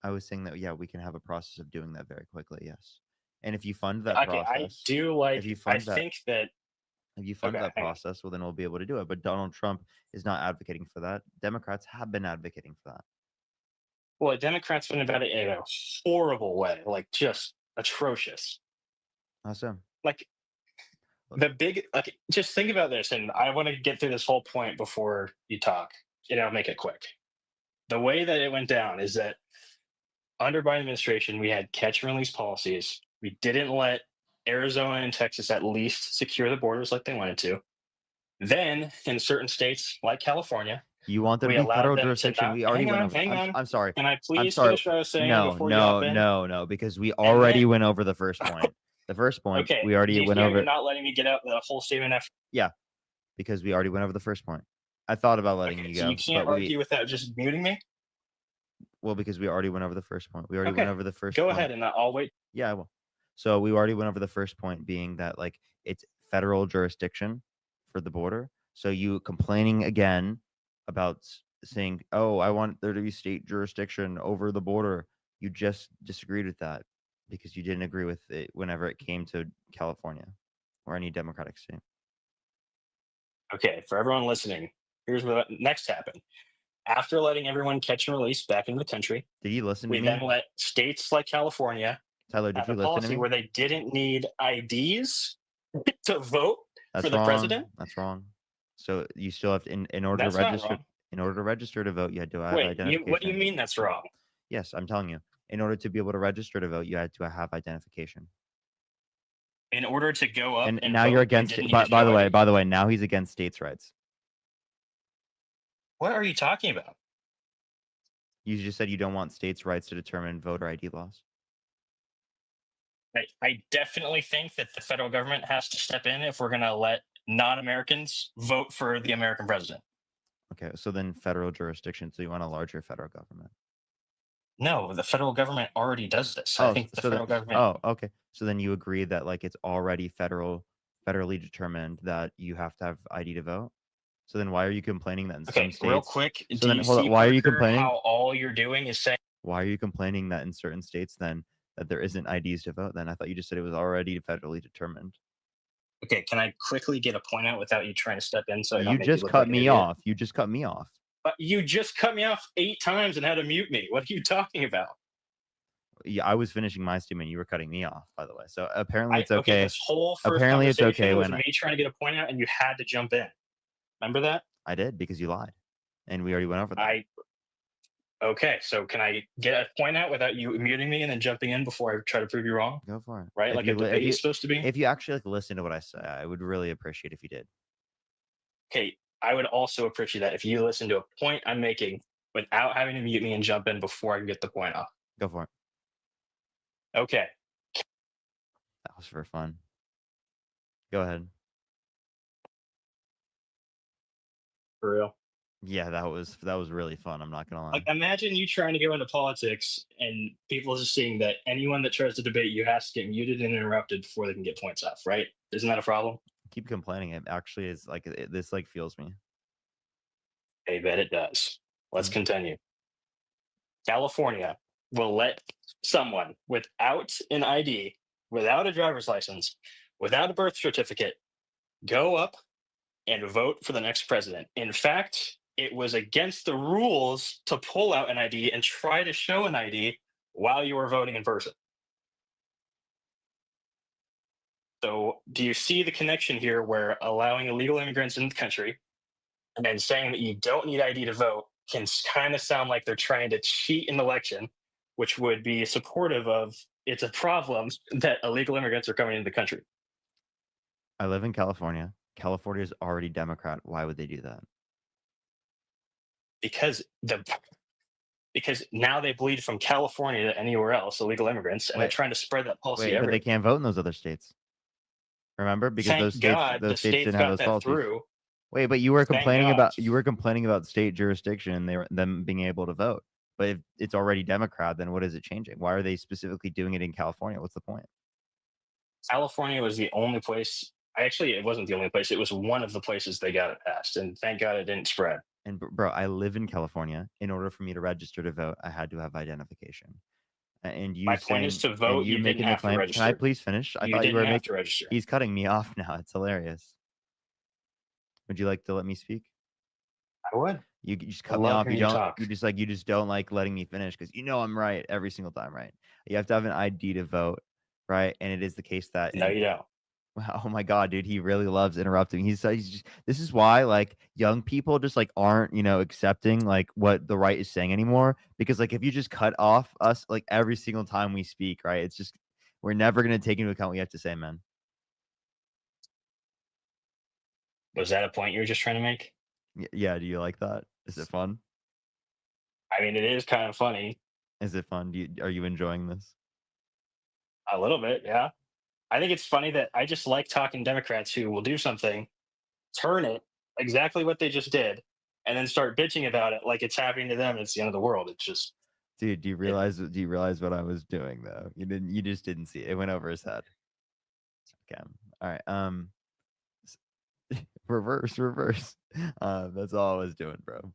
I was saying that we can have a process of doing that very quickly. Yes, and if you fund that Okay, I process, do like. if you I fund that, think that. if you fund Okay, that hang on. process, well, then we'll be able to do it. But Donald Trump is not advocating for that. Democrats have been advocating for that. Well, Democrats went about it in a horrible way, like just atrocious. How so? Like the big, like, just think about this, and I want to get through this whole point before you talk, and I'll make it quick. The way that it went down is that under Biden administration, we had catch and release policies. We didn't let Arizona and Texas at least secure the borders like they wanted to. Then, in certain states like California, You want there to we be allowed federal them to jurisdiction. not. We already Hang went on, over. hang on. I'm sorry. Can I I'm please sorry. finish what I was saying No, before you hop in? no, because we already went over the first point. The first point Okay. we already went over. You're not letting me get out the whole statement after. Yeah, because we already went over the first point. I thought about letting you So go, you can't but argue without just muting me. well, because we already went over the first point. We already Okay. went over the first Go point. ahead, and I'll wait. Yeah, I will. So we already went over the first point, being that like it's federal jurisdiction for the border. So you complaining again about saying, "Oh, I want there to be state jurisdiction over the border." You just disagreed with that because you didn't agree with it whenever it came to California or any Democratic state. Okay, for everyone listening, here's what next happened. After letting everyone catch and release back into the country, Did you listen to we me, then let states like California Tyler? Did have you a listen to policy me? where they didn't need IDs to vote That's for the wrong. president. That's wrong. So you still have to, in order That's to not register wrong. in order to register to vote, you had to have Wait, identification. what do you mean that's wrong? Yes, I'm telling you. In order to be able to register to vote, you had to have identification. In order to go up And and now vote, you're you against didn't it. need By to show the way, ID? now he's against states' rights. What are you talking about? You just said you don't want states' rights to determine voter ID laws. I definitely think that the federal government has to step in if we're going to let non-Americans vote for the American president. Okay, so then federal jurisdiction. So you want a larger federal government? No, the federal government already does this. I think the so federal then, government. oh, okay. So then you agree that like it's already federally determined that you have to have ID to vote. So then why are you complaining that in some Okay, states? real quick. So Do then you hold see, on. Why are you Parker, complaining? how all you're doing is saying? Why are you complaining that in certain states then that there isn't IDs to vote? Then I thought you just said it was already federally determined. Okay, can I quickly get a point out without you trying to step in so I don't You make just you look cut like an me idiot? off. You just cut me off. But you just cut me off 8 times and had to mute me. What are you talking about? Yeah, I was finishing my statement. You were cutting me off, by the way. So apparently it's okay. Okay, this whole first Apparently it's conversation okay was when me trying to get a point out, and you had to jump in. Remember that? I did because you lied, and we already went over that. Okay, so can I get a point out without you muting me and then jumping in before I try to prove you wrong? Go for it. Right, If like you a li- if debate you- is supposed to be. If you actually like listen to what I say, I would really appreciate if you did. Okay, I would also appreciate that if you listen to a point I'm making without having to mute me and jump in before I can get the point off. Go for it. Okay. That was for fun. Go ahead. For real. Yeah, that was really fun. I'm not gonna lie. Like, imagine you trying to go into politics and people just seeing that anyone that tries to debate you has to get muted and interrupted before they can get points off, right? Isn't that a problem? Keep complaining. It actually is like this like fuels me. I bet it does. Let's continue. California will let someone without an ID, without a driver's license, without a birth certificate, go up and vote for the next president. In fact, it was against the rules to pull out an ID and try to show an ID while you were voting in person. So, do you see the connection here where allowing illegal immigrants in the country and then saying that you don't need ID to vote can kind of sound like they're trying to cheat an election, which would be supportive of it's a problem that illegal immigrants are coming into the country? I live in California. California is already Democrat. Why would they do that? Because now they bleed from California to anywhere else, illegal immigrants, and they're trying to spread that policy Wait, but everywhere. they can't vote in those other states. Remember, because Thank those states, God the states didn't got have those that policies. through. Wait, but you were Thank complaining about state jurisdiction and them being able to vote. But if it's already Democrat, then what is it changing? Why are they specifically doing it in California? What's the point? California was the only place. Actually, it wasn't the only place. It was one of the places they got it passed, and thank God it didn't spread. And bro, I live in California. In order for me to register to vote, I had to have identification. And you My point is saying to vote, and you you didn't making the have to claim. Can I register. please finish? I You thought you didn't were have making. to register. He's cutting me off now. It's hilarious. Would you like to let me speak? I would. You just I cut me love off. hearing You you don't. talk. You just don't like letting me finish because you know I'm right every single time, right? You have to have an ID to vote, right? And it is the case that No, you don't. wow, oh my god, dude, he really loves interrupting. He's just this is why like young people just like aren't, accepting like what the right is saying anymore because like if you just cut off us like every single time we speak, right? It's just we're never going to take into account what you have to say, man. Was that a point you were just trying to make? Yeah, do you like that? Is it fun? I mean, it is kind of funny. Is it fun? Are you enjoying this? A little bit, yeah. I think it's funny that I just like talking Democrats who will do something, turn it exactly what they just did, and then start bitching about it like it's happening to them. And it's the end of the world. It's just, Dude, do you realize what I was doing though? You just didn't see it. It went over his head. Okay. All right. Reverse. That's all I was doing, bro.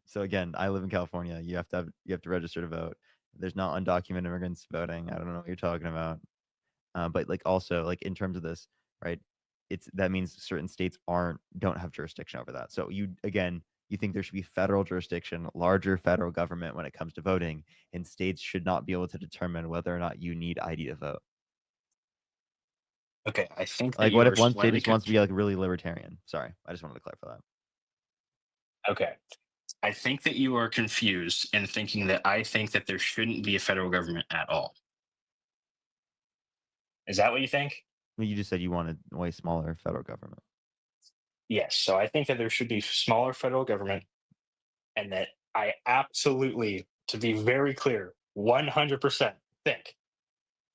So again, I live in California. You have to register to vote. There's not undocumented immigrants voting. I don't know what you're talking about. But like also like in terms of this, right? That means certain states don't have jurisdiction over that. So you think there should be federal jurisdiction, larger federal government when it comes to voting, and states should not be able to determine whether or not you need ID to vote. okay. I think that Like, you what are if one state slightly just wants to be like really libertarian? Sorry, I just wanted to clarify that. okay. I think that you are confused in thinking that I think that there shouldn't be a federal government at all. Is that what you think? Well, you just said you wanted way smaller federal government. Yes. So I think that there should be smaller federal government, and that I absolutely, to be very clear, 100% think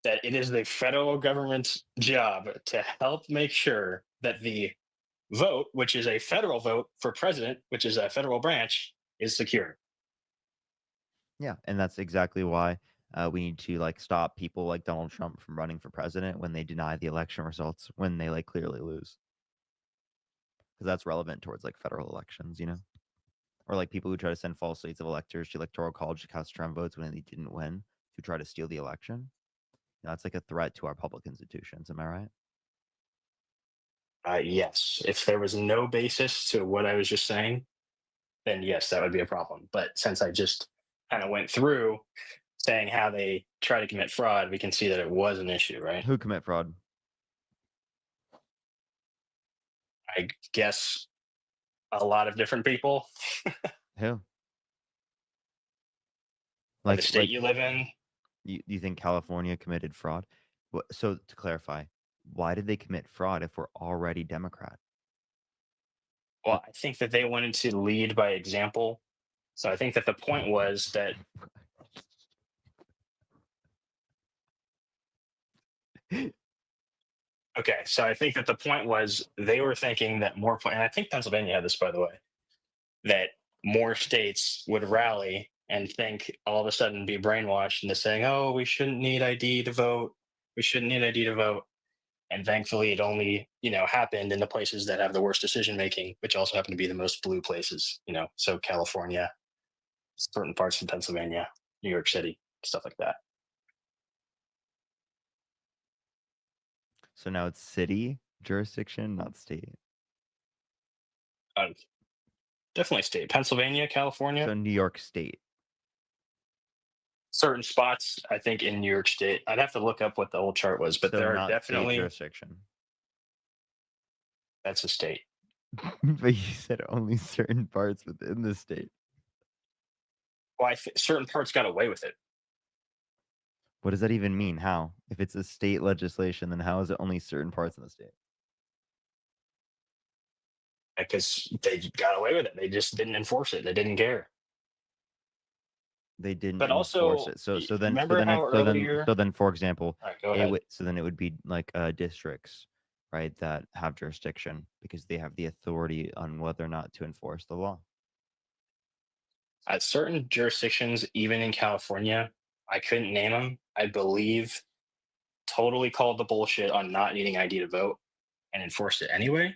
that it is the federal government's job to help make sure that the vote, which is a federal vote for president, which is a federal branch, is secure. Yeah, and that's exactly why we need to like stop people like Donald Trump from running for president when they deny the election results when they like clearly lose, because that's relevant towards like federal elections, or like people who try to send false slates of electors to electoral college to cast Trump votes when they didn't win to try to steal the election. That's like a threat to our public institutions. Am I right? Yes. If there was no basis to what I was just saying, then yes, that would be a problem. But since I just kind of went through saying how they try to commit fraud, we can see that it was an issue, right? Who commit fraud? I guess a lot of different people. Who? Like the state you live in. You think California committed fraud? So to clarify, why did they commit fraud if we're already Democrat? Well, I think that they wanted to lead by example. So I think that the point was that okay, so I think that the point was they were thinking that and I think Pennsylvania had this, by the way, that more states would rally and think all of a sudden be brainwashed into saying, oh, we shouldn't need ID to vote. We shouldn't need ID to vote. And thankfully, it only, happened in the places that have the worst decision making, which also happen to be the most blue places, so California, certain parts of Pennsylvania, New York City, stuff like that. So now it's city jurisdiction, not state. Definitely state. Pennsylvania, California. So New York State. Certain spots, I think, in New York State. I'd have to look up what the old chart was, but So there are not definitely state jurisdiction. That's a state. But you said only certain parts within the state. Well, certain parts got away with it. What does that even mean? How? If it's a state legislation, then how is it only certain parts in the state? Because they got away with it. They just didn't enforce it. They didn't care. They didn't But enforce also, it. So then, remember how earlier? for example, All right, go ahead. it would be like districts, right, that have jurisdiction because they have the authority on whether or not to enforce the law. At certain jurisdictions, even in California, I couldn't name them. I believe totally called the bullshit on not needing ID to vote and enforced it anyway.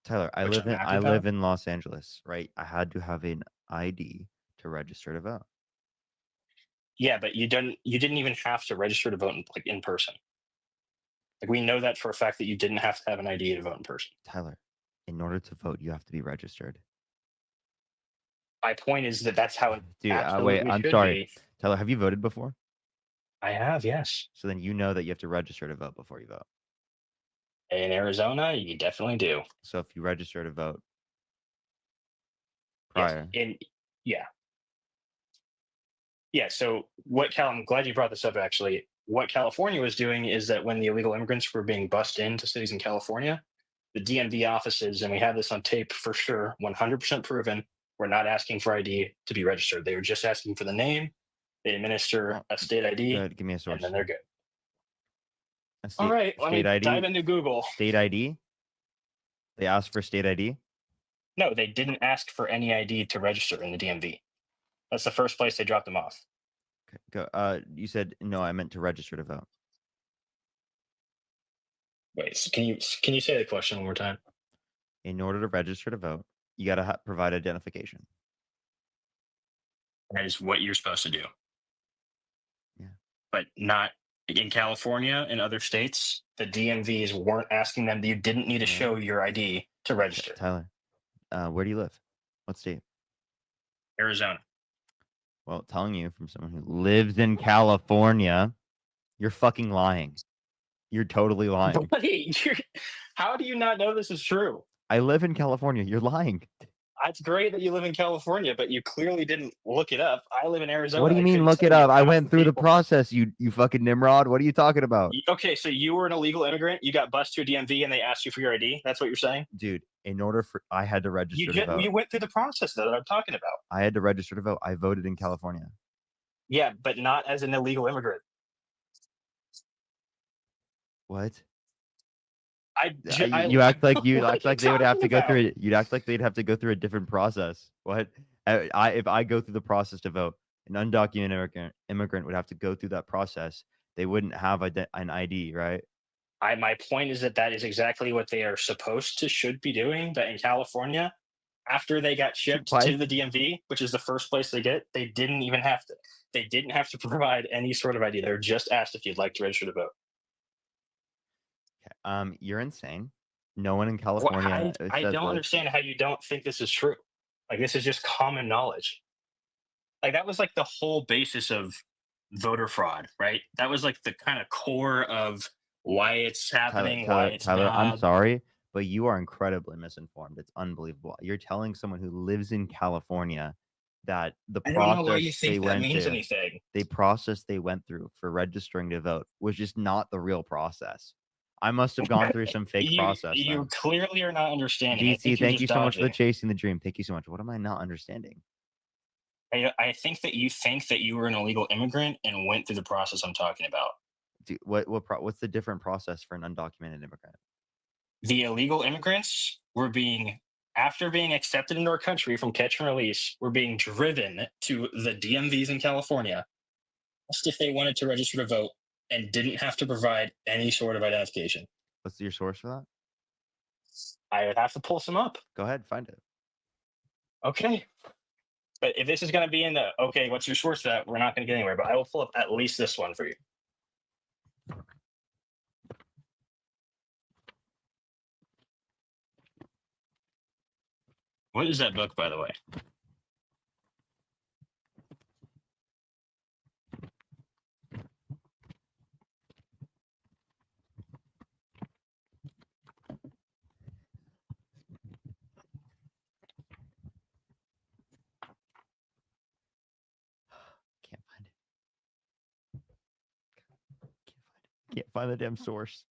Tyler, I which live I'm in happy I about. live in Los Angeles, right? I had to have an ID to register to vote. Yeah, but you didn't even have to register to vote in person. Like, we know that for a fact that you didn't have to have an ID to vote in person. Tyler, in order to vote, you have to be registered. My point is that that's how it Dude, absolutely wait, I'm should sorry. be. Tyler, have you voted before? I have, yes. So then you know that you have to register to vote before you vote. In Arizona, you definitely do. So if you register to vote Yes. prior, Yeah. So I'm glad you brought this up. Actually, what California was doing is that when the illegal immigrants were being bussed into cities in California, the DMV offices, and we have this on tape for sure, 100% proven, were not asking for ID to be registered. They were just asking for the name. They administer a state ID, good. Give me a and source. then they're good. A All right, let me state ID. dive into Google. State ID. They asked for state ID. No, they didn't ask for any ID to register in the DMV. That's the first place they dropped them off. Okay, go. You said no. I meant to register to vote. Wait, so can you say the question one more time? In order to register to vote, you got to provide identification. That is what you're supposed to do. Yeah. But not in California and other states. The DMVs weren't asking them. You didn't need to show your ID to register. Tyler, where do you live? What state? Arizona. Well, telling you from someone who lives in California, you're fucking lying. You're totally lying. Buddy, how do you not know this is true? I live in California. You're lying. It's great that you live in California, but you clearly didn't look it up. I live in Arizona. What do you mean look it up? I went through the process, you fucking Nimrod. What are you talking about? Okay, so you were an illegal immigrant. You got bused to a DMV and they asked you for your ID. That's what you're saying? Dude, in order for I had to register to vote. You went through the process though that I'm talking about. I had to register to vote. I voted in California. Yeah, but not as an illegal immigrant. What? You act like they would have to go about? through it. You'd act like they'd have to go through a different process. What? If I go through the process to vote, an undocumented immigrant would have to go through that process. They wouldn't have an ID, right? My point is that is exactly what they are should be doing. But in California, after they got shipped to the DMV, which is the first place they didn't even have to. They didn't have to provide any sort of ID. They were just asked if you'd like to register to vote. You're insane. No one in California. I don't understand how you don't think this is true. Like, this is just common knowledge. Like, that was like the whole basis of voter fraud, right? That was like the kind of core of why it's happening, why it's Tyler, not. I'm sorry, but you are incredibly misinformed. It's unbelievable. You're telling someone who lives in California that the I don't know why process you think they that went means through, anything. the process they went through for registering to vote was just not the real process. I must have gone through some fake process. You then. clearly are not understanding. DC, thank you so much for the dodging. chasing the dream. Thank you so much. What am I not understanding? I think that you were an illegal immigrant and went through the process I'm talking about. Dude, what's the different process for an undocumented immigrant? The illegal immigrants were after being accepted into our country from catch and release, were being driven to the DMVs in California, asked if they wanted to register to vote, and didn't have to provide any sort of identification. What's your source for that? I would have to pull some up. Go ahead, find it. Okay. But if this is going to be in the, okay, what's your source for that? We're not going to get anywhere, but I will pull up at least this one for you. What is that book, by the way? Can't find the damn source.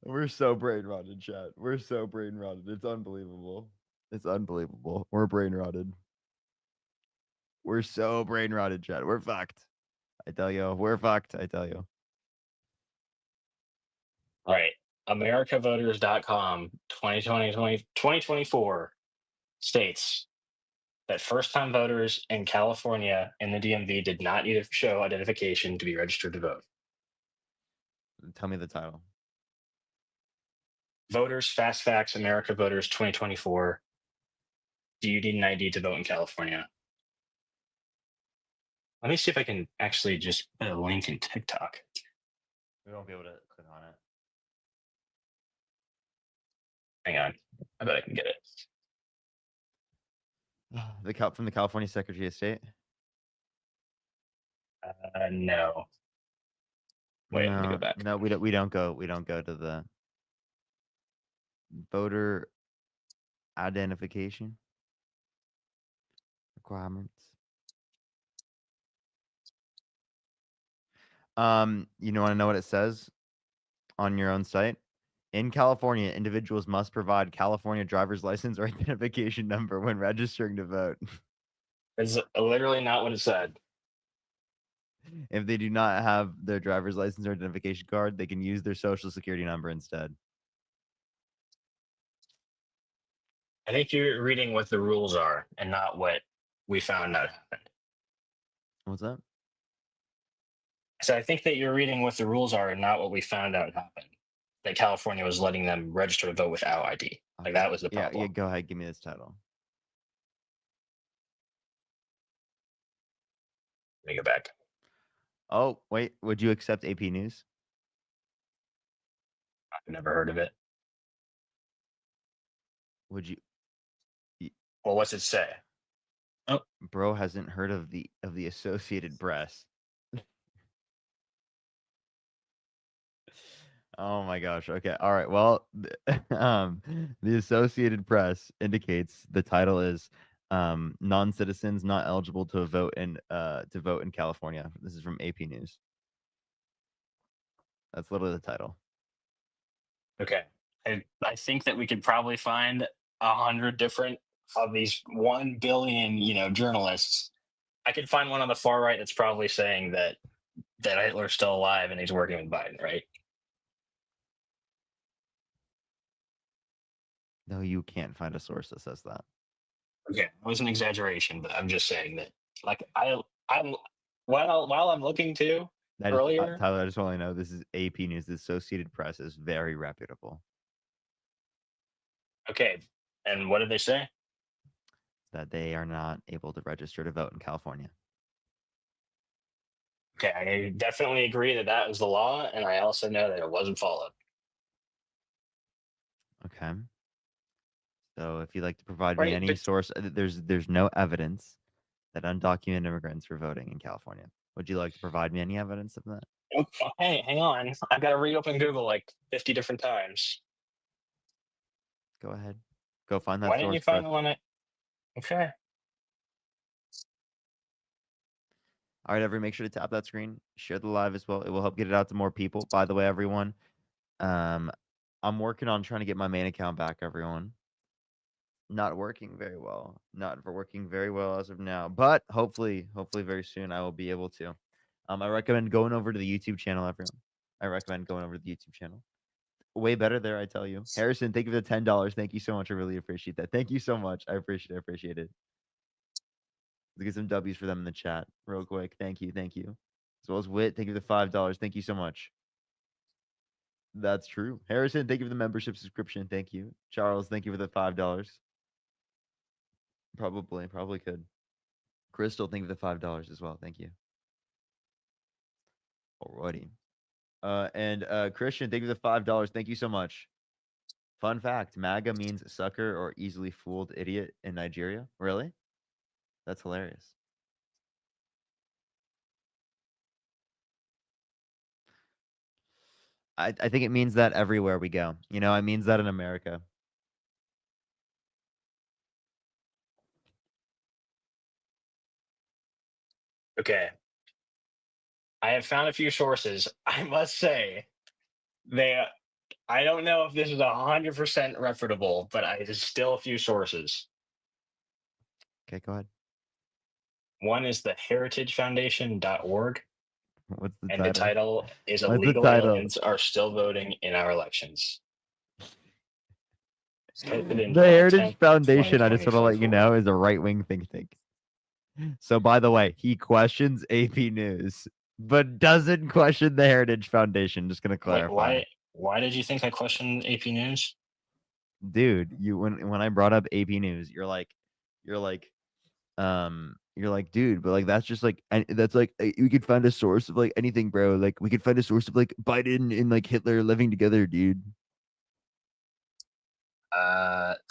We're so brain rotted, chat. We're so brain rotted. It's unbelievable. It's unbelievable. We're brain rotted. We're so brain rotted, chat. We're fucked. I tell you, we're fucked. I tell you. All right. AmericaVoters.com 2024 states that first-time voters in California and the DMV did not need to show identification to be registered to vote. Tell me the title. Voters, Fast Facts, America Voters 2024. Do you need an ID to vote in California? Let me see if I can actually just put a link in TikTok. We won't be able to click on it. Hang on. I bet I can get it. From the California Secretary of State? No. Wait, let me go back. No, we don't go to the voter identification requirements. You want to know what it says on your own site? In California, individuals must provide California driver's license or identification number when registering to vote. It's literally not what it said. If they do not have their driver's license or identification card, they can use their social security number instead. I think you're reading what the rules are and not what we found out happened. What's that? So I think that you're reading what the rules are and not what we found out happened. That California was letting them register to vote without ID. Like that was the problem. Yeah, go ahead. Give me this title. Let me go back. Oh, wait. Would you accept AP News? I've never heard of it. Would you? Well, what's it say? Oh, bro hasn't heard of the Associated Press. Oh my gosh. Okay. All right. Well, the Associated Press indicates the title is non-citizens not eligible to vote in California. This is from AP News. That's literally the title. Okay. I think that we could probably find 100 different of these 1 billion, journalists. I could find one on the far right that's probably saying that Hitler's still alive and he's working with Biden, right? No, you can't find a source that says that. Okay, it was an exaggeration, but I'm just saying that, like, I'm while I'm looking to earlier. Tyler, I just want to know this is AP News. The Associated Press is very reputable. Okay, and what did they say? That they are not able to register to vote in California. Okay, I definitely agree that was the law, and I also know that it wasn't followed. Okay. So if you'd like to provide me any source, there's no evidence that undocumented immigrants were voting in California. Would you like to provide me any evidence of that? Okay, hang on. I've got to reopen Google like 50 different times. Go ahead. Go find that Why source. didn't you find the one Okay. All right, everyone, make sure to tap that screen. Share the live as well. It will help get it out to more people. By the way, everyone, I'm working on trying to get my main account back, everyone. Not working very well. Not working very well as of now, but hopefully very soon I will be able to. I recommend going over to the YouTube channel, everyone. I recommend going over to the YouTube channel. Way better there, I tell you. Harrison, thank you for the $10. Thank you so much. I really appreciate that. Thank you so much. I appreciate it. Let's get some W's for them in the chat real quick. Thank you. As well as Wit, thank you for the $5. Thank you so much. That's true. Harrison, thank you for the membership subscription. Thank you. Charles, thank you for the $5. Probably could. Crystal, thank you for the $5 as well. Thank you. Alrighty. And Christian, thank you for the $5. Thank you so much. Fun fact, MAGA means sucker or easily fooled idiot in Nigeria. Really? That's hilarious. I think it means that everywhere we go. It means that in America. Okay. I have found a few sources. I must say, I don't know if this is 100% reputable, but there's still a few sources. Okay, go ahead. One is the heritagefoundation.org. What's the and title? the title is What's the Illegal title? Aliens Are Still Voting in Our Elections. Type it in The July Heritage 10th, Foundation, I just want to let you 2024. know, is a right-wing think tank. So, by the way, he questions AP News, but doesn't question the Heritage Foundation. Just gonna clarify. Wait, why did you think I questioned AP News? Dude, you when I brought up AP News, you're like, dude, but like that's just like that's like we could find a source of like anything, bro. Like we could find a source of like Biden and like Hitler living together, dude.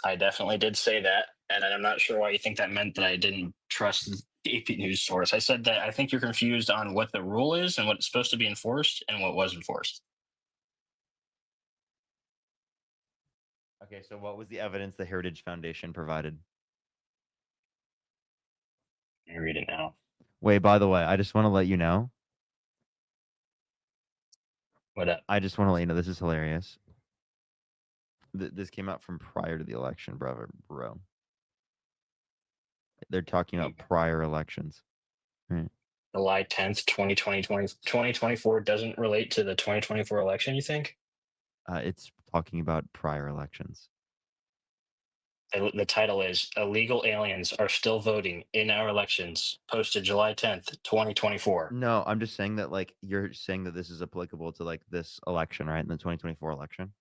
I definitely did say that, and I'm not sure why you think that meant that I didn't trust the AP News source. I said that I think you're confused on what the rule is and what's supposed to be enforced and what was enforced. Okay, so what was the evidence the Heritage Foundation provided? Let me read it now. Wait, by the way, I just want to let you know. What up? I just want to let you know this is hilarious. This came out from prior to the election, bro. They're talking about prior elections. Right. July 10th, 2024 doesn't relate to the 2024 election, you think? It's talking about prior elections. The title is Illegal Aliens Are Still Voting in Our Elections, posted July 10th, 2024. No, I'm just saying that like you're saying that this is applicable to like this election, right? In the 2024 election.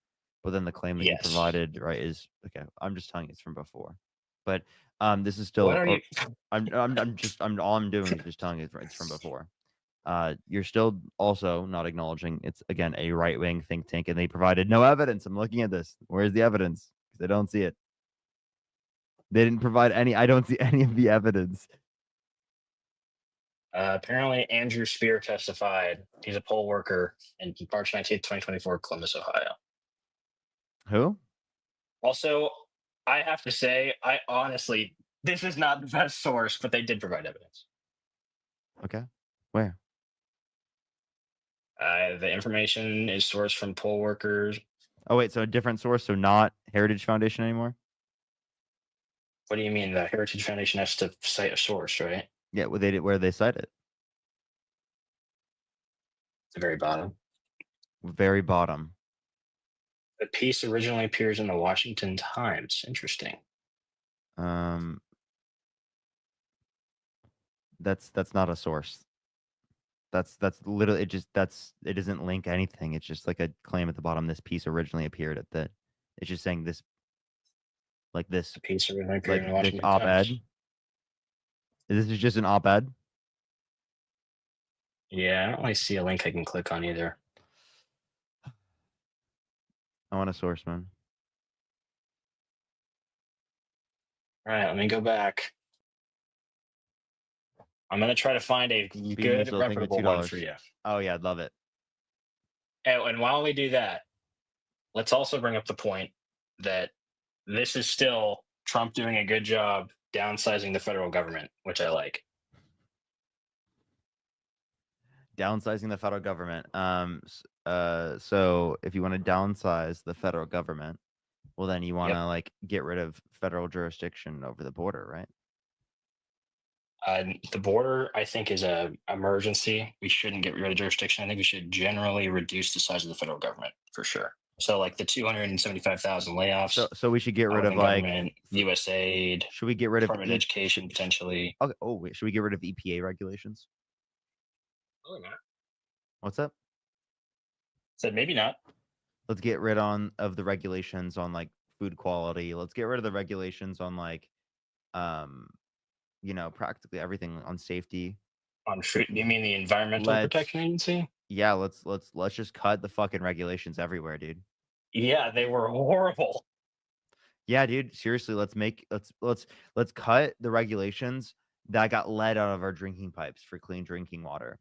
But then the claim that you Yes. provided, right, is okay. I'm just telling you it's from before. But this is still What are you? I'm all I'm doing is just telling you it's from before. You're still also not acknowledging it's again a right-wing think tank, and they provided no evidence. I'm looking at this. Where's the evidence? Because I don't see it. They didn't provide any. I don't see any of the evidence. Apparently, Andrew Spear testified. He's a poll worker in March 19th, 2024, Columbus, Ohio. Who? Also, I have to say, I honestly, this is not the best source, but they did provide evidence. Okay. Where? The information is sourced from poll workers. Oh wait, so a different source, so not Heritage Foundation anymore? What do you mean? The Heritage Foundation has to cite a source, right? Yeah, well, they did. Where they cite it? The very bottom. Very bottom. The piece originally appears in the Washington Times. Interesting. That's not a source. That's literally it. It doesn't link anything. It's just like a claim at the bottom. This piece originally appeared at the. It's just saying this. Like this. The piece originally appeared in the Like this Washington op-ed. Times. This is just an op-ed. Yeah, I don't really see a link I can click on either. I want a source, man. All right, let me go back. I'm gonna try to find a good, reputable one for you. Oh yeah, I'd love it. And while we do that, let's also bring up the point that this is still Trump doing a good job downsizing the federal government, which I like. Downsizing the federal government. So if you want to downsize the federal government, well, then you want to like get rid of federal jurisdiction over the border, right? The border, I think, is a emergency. We shouldn't get rid of jurisdiction. I think we should generally reduce the size of the federal government for sure. So, like the 275,000 layoffs. So we should get rid of like USAID. Should we get rid of Department of Education potentially? Okay. Oh wait, should we get rid of EPA regulations? Probably not. What's up? Said maybe not. Let's get rid of the regulations on like food quality. Let's get rid of the regulations on like, practically everything on safety. On food? You mean the Environmental Protection Agency? Yeah, let's just cut the fucking regulations everywhere, dude. Yeah, they were horrible. Yeah, dude. Seriously, let's cut the regulations that got lead out of our drinking pipes for clean drinking water.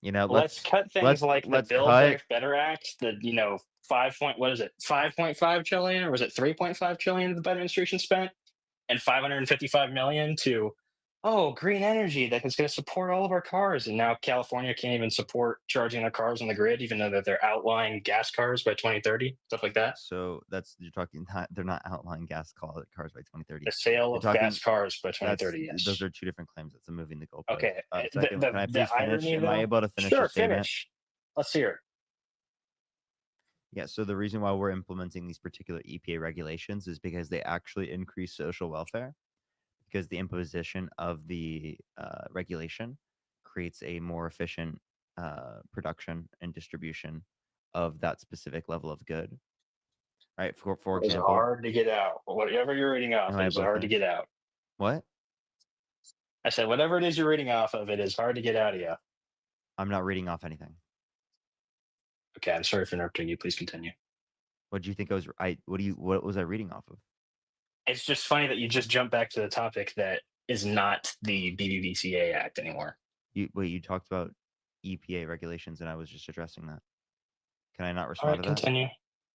Let's cut things like the Build Back Better Act. The 5.5 trillion, or was it 3.5 trillion the Biden administration spent, and 555 million to green energy that is going to support all of our cars. And now California can't even support charging their cars on the grid, even though they're outlawing gas cars by 2030, stuff like that. So you're talking. They're not outlawing gas cars by 2030. The sale of gas cars by 2030. Yes. Those are two different claims. That's moving the goalpost. Okay. Second, can I please finish? Am I able to finish? Sure, the statement? finish. Let's hear it. Yeah, so the reason why we're implementing these particular EPA regulations is because they actually increase social welfare, because the imposition of the regulation creates a more efficient production and distribution of that specific level of good. Right. For It's example, hard to get out. Whatever you're reading off, am I it is able to hard to finish? get out. What? I said, whatever it is you're reading off of, it is hard to get out of you. I'm not reading off anything. Okay, I'm sorry for interrupting you. Please continue. What do you think I was? What was I reading off of? It's just funny that you just jumped back to the topic that is not the BBVCA Act anymore. You talked about EPA regulations, and I was just addressing that. Can I not All respond right, to that? continue.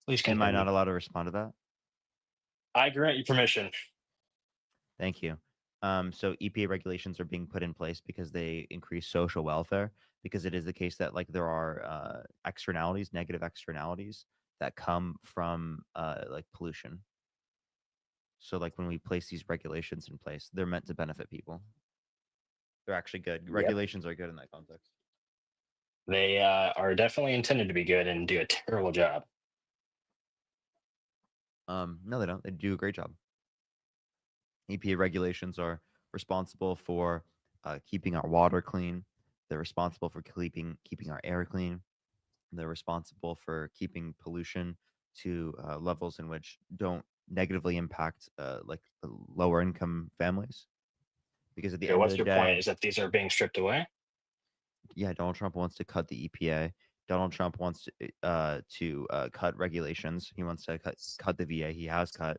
Please Am continue. I not allowed to respond to that? I grant you permission. Thank you. So EPA regulations are being put in place because they increase social welfare, because it is the case that like there are externalities, negative externalities that come from like pollution. So like when we place these regulations in place, they're meant to benefit people. They're actually good. Yep. Regulations are good in that context. They are definitely intended to be good and do a terrible job. No, they don't. They do a great job. EPA regulations are responsible for keeping our water clean. They're responsible for keeping our air clean. They're responsible for keeping pollution to levels in which don't negatively impact like lower income families. Because at the Okay, end what's of the your point? day, Is that these are being stripped away? yeah, Donald Trump wants to cut the EPA. Donald Trump wants to cut regulations. He wants to cut the VA. He has cut.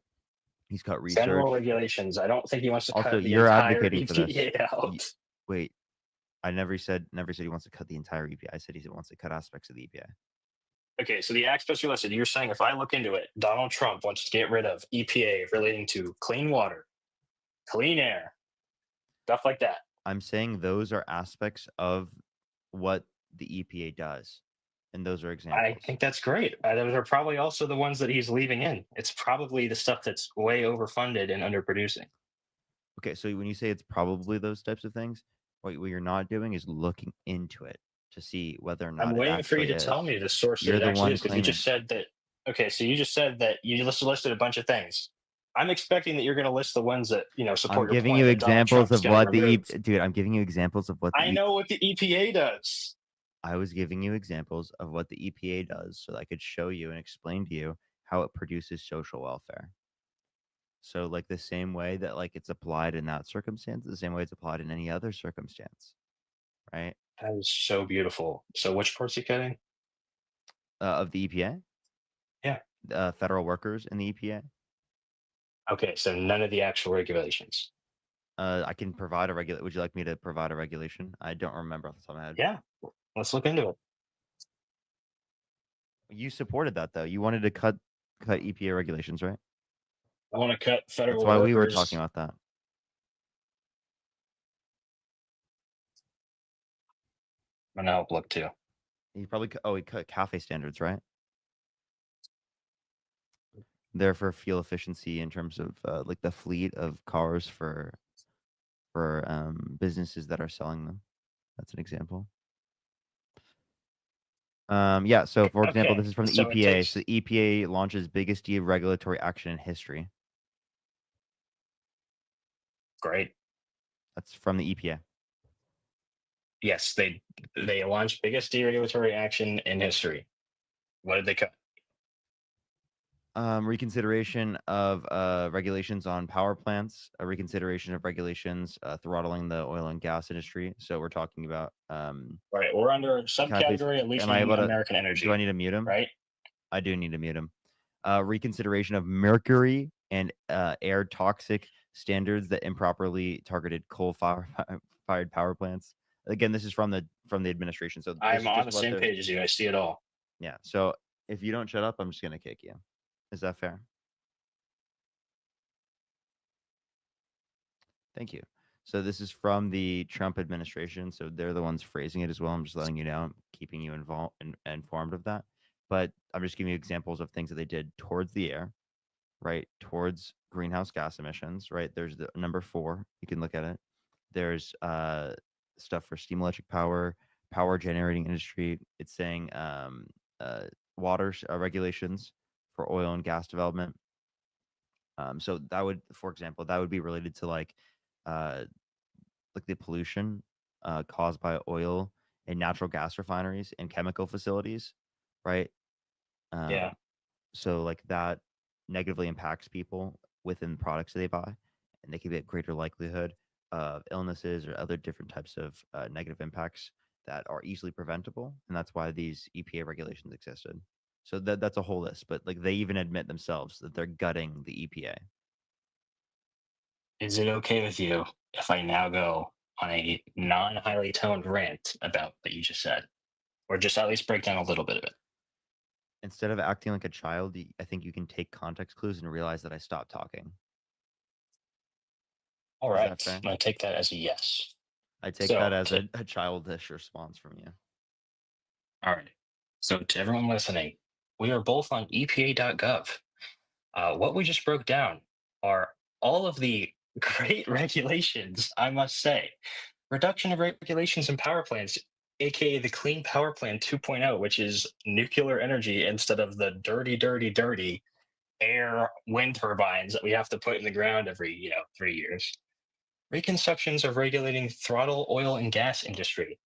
He's cut research. Federal regulations. I don't think he wants to Also, cut the you're entire advocating for this. EPA out. Wait, I never said he wants to cut the entire EPA. I said he wants to cut aspects of the EPA. Okay, so the aspects you listed, you're saying if I look into it, Donald Trump wants to get rid of EPA relating to clean water, clean air, stuff like that. I'm saying those are aspects of what the EPA does, and those are examples. I think that's great. Those are probably also the ones that he's leaving in. It's probably the stuff that's way overfunded and underproducing. Okay, so when you say it's probably those types of things, what you're not doing is looking into it to see whether or not I'm it waiting for you actually to tell is. me the source You're that it the actually one is, because you just claiming. said that. Okay, so you just said that you listed a bunch of things. I'm expecting that you're going to list the ones that support I'm your giving point you that Donald examples Trump's of gonna what the remove. dude. I'm giving you examples of what the I know what the EPA does. I was giving you examples of what the EPA does so that I could show you and explain to you how it produces social welfare. So like the same way that like it's applied in that circumstance, the same way it's applied in any other circumstance, right? That is so beautiful. So which part's he cutting? Of the EPA? Yeah. Federal workers in the EPA. Okay, so none of the actual regulations. I can provide a regulation. Would you like me to provide a regulation? I don't remember off the top of my head. Yeah, let's look into it. You supported that though. You wanted to cut EPA regulations, right? I want to cut federal That's why workers. we were talking about that. I'm gonna help look too. He probably he cut cafe standards, right? They're for fuel efficiency in terms of like the fleet of cars for businesses that are selling them. That's an example. Yeah. So for example, Okay, this is from the so it EPA. takes- So the EPA launches biggest deregulatory action in history. Great. That's from the EPA. Yes, they launched biggest deregulatory action in history. What did they cut? Reconsideration of regulations on power plants, a reconsideration of regulations throttling the oil and gas industry. So we're talking about Right, we're under a subcategory at least am I in able to, American energy. do I need to mute him? Right. I do need to mute him. Reconsideration of mercury and air toxic standards that improperly targeted coal-fired power plants. Again, this is from the administration. So this is I'm on the just what same they're- page as you. I see it all. Yeah. So if you don't shut up, I'm just gonna kick you. Is that fair? Thank you. So this is from the Trump administration. So they're the ones phrasing it as well. I'm just letting you know, I'm keeping you involved and informed of that. But I'm just giving you examples of things that they did towards the air, right? Towards greenhouse gas emissions, right? There's the number 4. You can look at it. There's stuff for steam electric power generating industry. It's saying water regulations for oil and gas development. So that would, for example, that would be related to like the pollution caused by oil and natural gas refineries and chemical facilities, right? Yeah. So like that negatively impacts people within the products that they buy, and they can get greater likelihood of illnesses or other different types of negative impacts that are easily preventable, and that's why these EPA regulations existed. So that's a whole list, but like they even admit themselves that they're gutting the EPA. Is it okay with you if I now go on a non-highly toned rant about what you just said, or just at least break down a little bit of it? Instead of acting like a child, I think you can take context clues and realize that I stopped talking. All Is right, that fair? I'm gonna take that as a yes. I take So, that as a childish response from you. All right. So to everyone listening, we are both on EPA.gov. What we just broke down are all of the great regulations, I must say. Reduction of regulations in power plants, aka the Clean Power Plan 2.0, which is nuclear energy instead of the dirty air wind turbines that we have to put in the ground every 3 years. Reconstructions of regulating throttle oil and gas industry.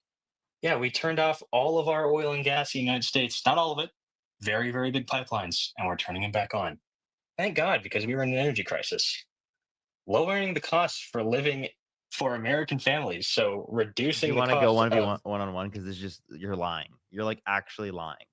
Yeah, we turned off all of our oil and gas in the United States, not all of it, very, very big pipelines, and we're turning them back on. Thank God, because we were in an energy crisis. Lowering the costs for living for American families, so Do reducing you the want to go cost of. one on one? Because it's just you're lying. You're like actually lying.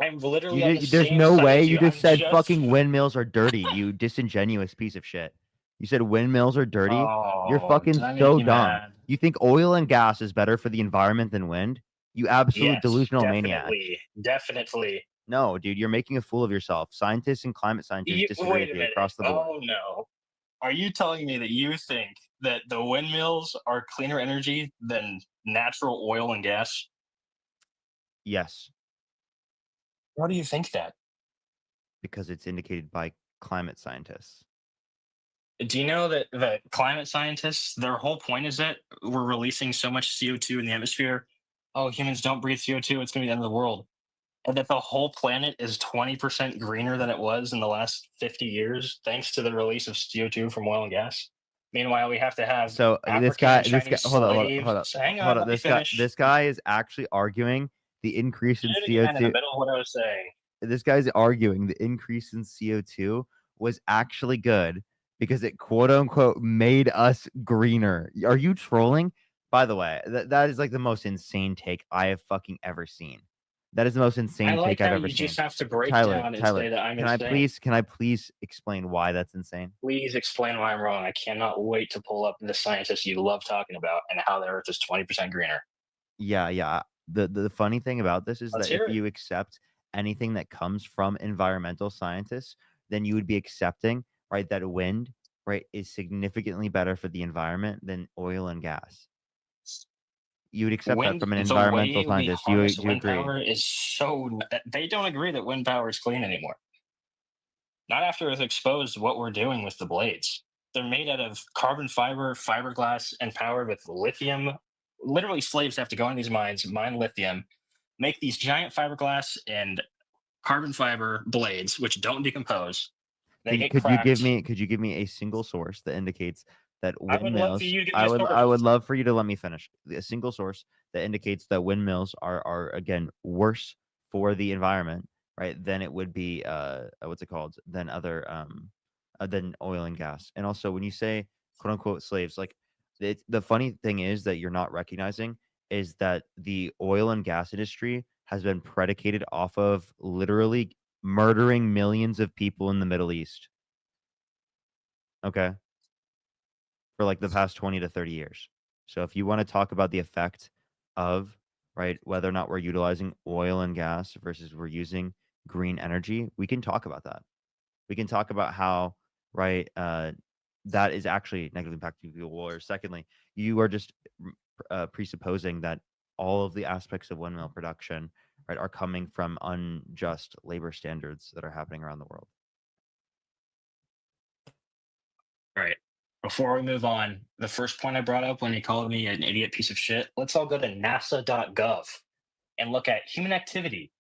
I'm literally on the There's same no side way. as You you. just I'm said just. fucking windmills are dirty. You disingenuous piece of shit. You said windmills are dirty. You're Oh, fucking did I make so you dumb. mad? You think oil and gas is better for the environment than wind? You absolute Yes, delusional maniac. definitely. No, dude, you're making a fool of yourself. Scientists and climate scientists disagree Wait with a you minute. across the board. Oh no. Are you telling me that you think that the windmills are cleaner energy than natural oil and gas? Yes, Why do you think that? because it's indicated by climate scientists. Do you know that climate scientists, their whole point is that we're releasing so much CO2 in the atmosphere? Oh, humans don't breathe CO2, it's going to be the end of the world. And that the whole planet is 20% greener than it was in the last 50 years, thanks to the release of CO2 from oil and gas. Meanwhile, we have to have So African and Chinese hold on, slaves. Hang on, let me finish. This guy is actually arguing the increase in You didn't get in the CO2. middle of what I was saying. This guy's arguing the increase in CO2 was actually good because it quote unquote made us greener. Are you trolling? By the way, that is like the most insane take I have fucking ever seen. That is the most I insane like take I've how ever you seen. just have to break Tyler, down and say that I'm insane. can I please explain why that's insane? Please explain why I'm wrong. I cannot wait to pull up the scientists you love talking about and how the Earth is 20% greener. Yeah. The funny thing about this is Let's that if hear it. you accept anything that comes from environmental scientists, then you would be accepting, right, that wind, right, is significantly better for the environment than oil and gas. You would accept that Wind, from an the environmental way we scientist. Do harness you wind agree? power is so. They don't agree that wind power is clean anymore. Not after it's exposed what we're doing with the blades. They're made out of carbon fiber, fiberglass, and powered with lithium. Literally, slaves have to go in these mines, mine lithium, make these giant fiberglass and carbon fiber blades, which don't decompose. They get Could you give cracked. me a single source that indicates that I would love for windmills? you to give me a source. I would love for you to let me finish. A single source that indicates that windmills are again worse for the environment, right? Than it would be what's it called? Than other than oil and gas. And also when you say quote unquote slaves, like the funny thing is that you're not recognizing is that the oil and gas industry has been predicated off of literally murdering millions of people in the Middle East. Okay. For like the past 20 to 30 years. So if you want to talk about the effect of, right, whether or not we're utilizing oil and gas versus we're using green energy, we can talk about that. We can talk about how, right, that is actually negatively impacting people. Or secondly, you are just presupposing that all of the aspects of windmill production, right, are coming from unjust labor standards that are happening around the world. All right. Before we move on, the first point I brought up when he called me an idiot piece of shit, let's all go to nasa.gov and look at human activity,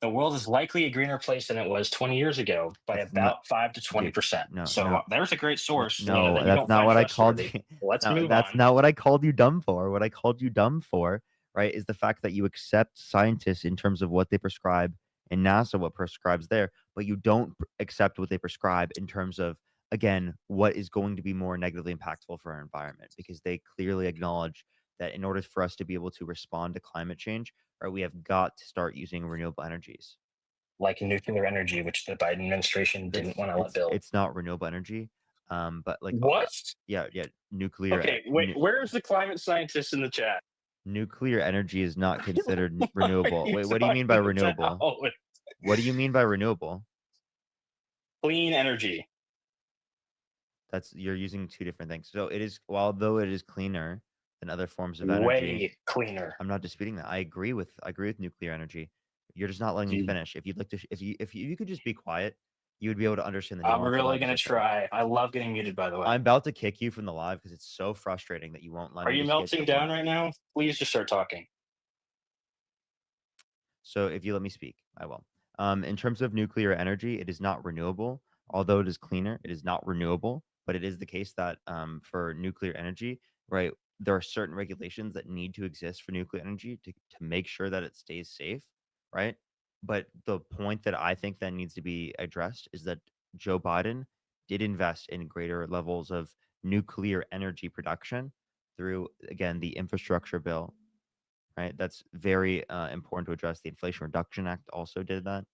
the world is likely a greener place than it was 20 years ago by about 5 to 20%. no, So no. there's a great source. No, that you that's don't not find what I called trustworthy. you. Let's No, move that's on. not what I called you dumb for. What I called you dumb for, right, is the fact that you accept scientists in terms of what they prescribe and NASA what prescribes there, but you don't accept what they prescribe in terms of, again, what is going to be more negatively impactful for our environment, because they clearly acknowledge that in order for us to be able to respond to climate change, right, we have got to start using renewable energies. Like nuclear energy, which the Biden administration didn't want to let build. It's not renewable energy, but like What? yeah, nuclear. Okay, wait, where's the climate scientist in the chat? Nuclear energy is not considered renewable. you Wait, what do you mean by talking renewable? about? What do you mean by renewable? Clean energy. You're using two different things. So it is, although it is cleaner than other forms of energy. Way cleaner. I'm not disputing that. I agree with nuclear energy. You're just not letting me finish. If you'd like to, if you could just be quiet, you would be able to understand the I'm nuance. really gonna try. I love getting muted, by the way. I'm about to kick you from the live because it's so frustrating that you won't let Are me. you just get melting to the down point. right now? Please just start talking. So if you let me speak, I will. In terms of nuclear energy, it is not renewable. Although it is cleaner, it is not renewable. But it is the case that for nuclear energy, right, there are certain regulations that need to exist for nuclear energy to make sure that it stays safe, right? But the point that I think that needs to be addressed is that Joe Biden did invest in greater levels of nuclear energy production through, again, the infrastructure bill, right? That's very important to address. The Inflation Reduction Act also did that.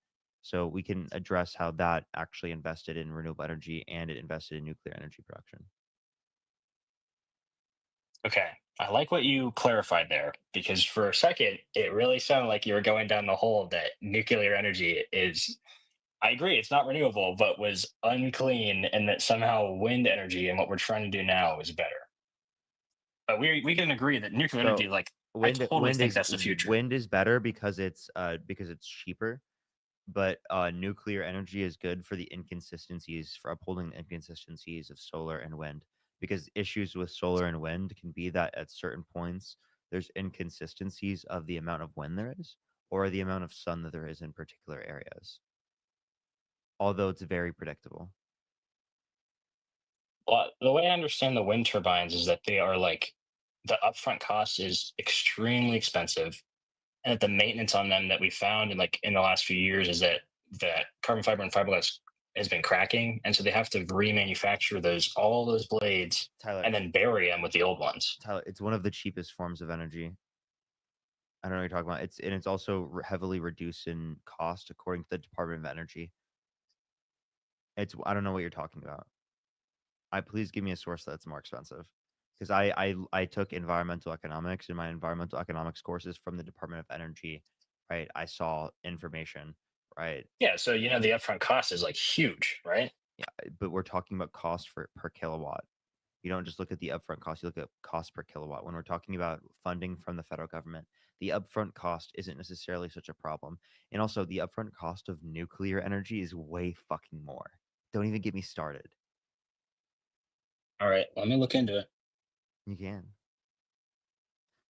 So we can address how that actually invested in renewable energy and it invested in nuclear energy production. Okay. I like what you clarified there, because for a second, it really sounded like you were going down the hole that nuclear energy is, I agree, it's not renewable, but was unclean, and that somehow wind energy and what we're trying to do now is better. But we can agree that nuclear energy, like, I totally think that's the future. Wind is better because it's cheaper, but nuclear energy is good for the inconsistencies, for upholding the inconsistencies of solar and wind. Because issues with solar and wind can be that at certain points there's inconsistencies of the amount of wind there is or the amount of sun that there is in particular areas. Although it's very predictable. Well, the way I understand the wind turbines is that they are like, the upfront cost is extremely expensive, and that the maintenance on them that we found in the last few years is that carbon fiber and fiberglass has been cracking, and so they have to remanufacture all those blades, Tyler, and then bury them with the old ones. Tyler, it's one of the cheapest forms of energy. I don't know what you're talking about. It's also heavily reduced in cost according to the Department of Energy. I don't know what you're talking about. Please give me a source that's more expensive, because I took environmental economics in my environmental economics courses from the Department of Energy, right? I saw information, right? Yeah, so the upfront cost is like huge, right? Yeah, but we're talking about cost per kilowatt. You don't just look at the upfront cost, you look at cost per kilowatt. When we're talking about funding from the federal government, the upfront cost isn't necessarily such a problem. And also, the upfront cost of nuclear energy is way fucking more. Don't even get me started. All right, let me look into it. You can.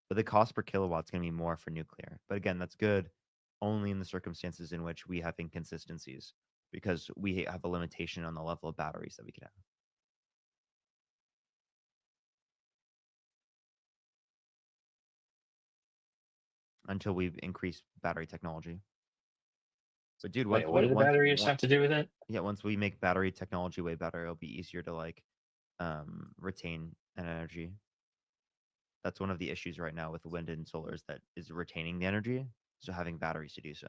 But the cost per kilowatt's going to be more for nuclear. But again, that's good only in the circumstances in which we have inconsistencies, because we have a limitation on the level of batteries that we can have. Until we increase battery technology. But dude, Wait, what do the batteries have to do with it? Yeah, once we make battery technology way better, it'll be easier to retain an energy. That's one of the issues right now with wind and solar is retaining the energy, so having batteries to do so.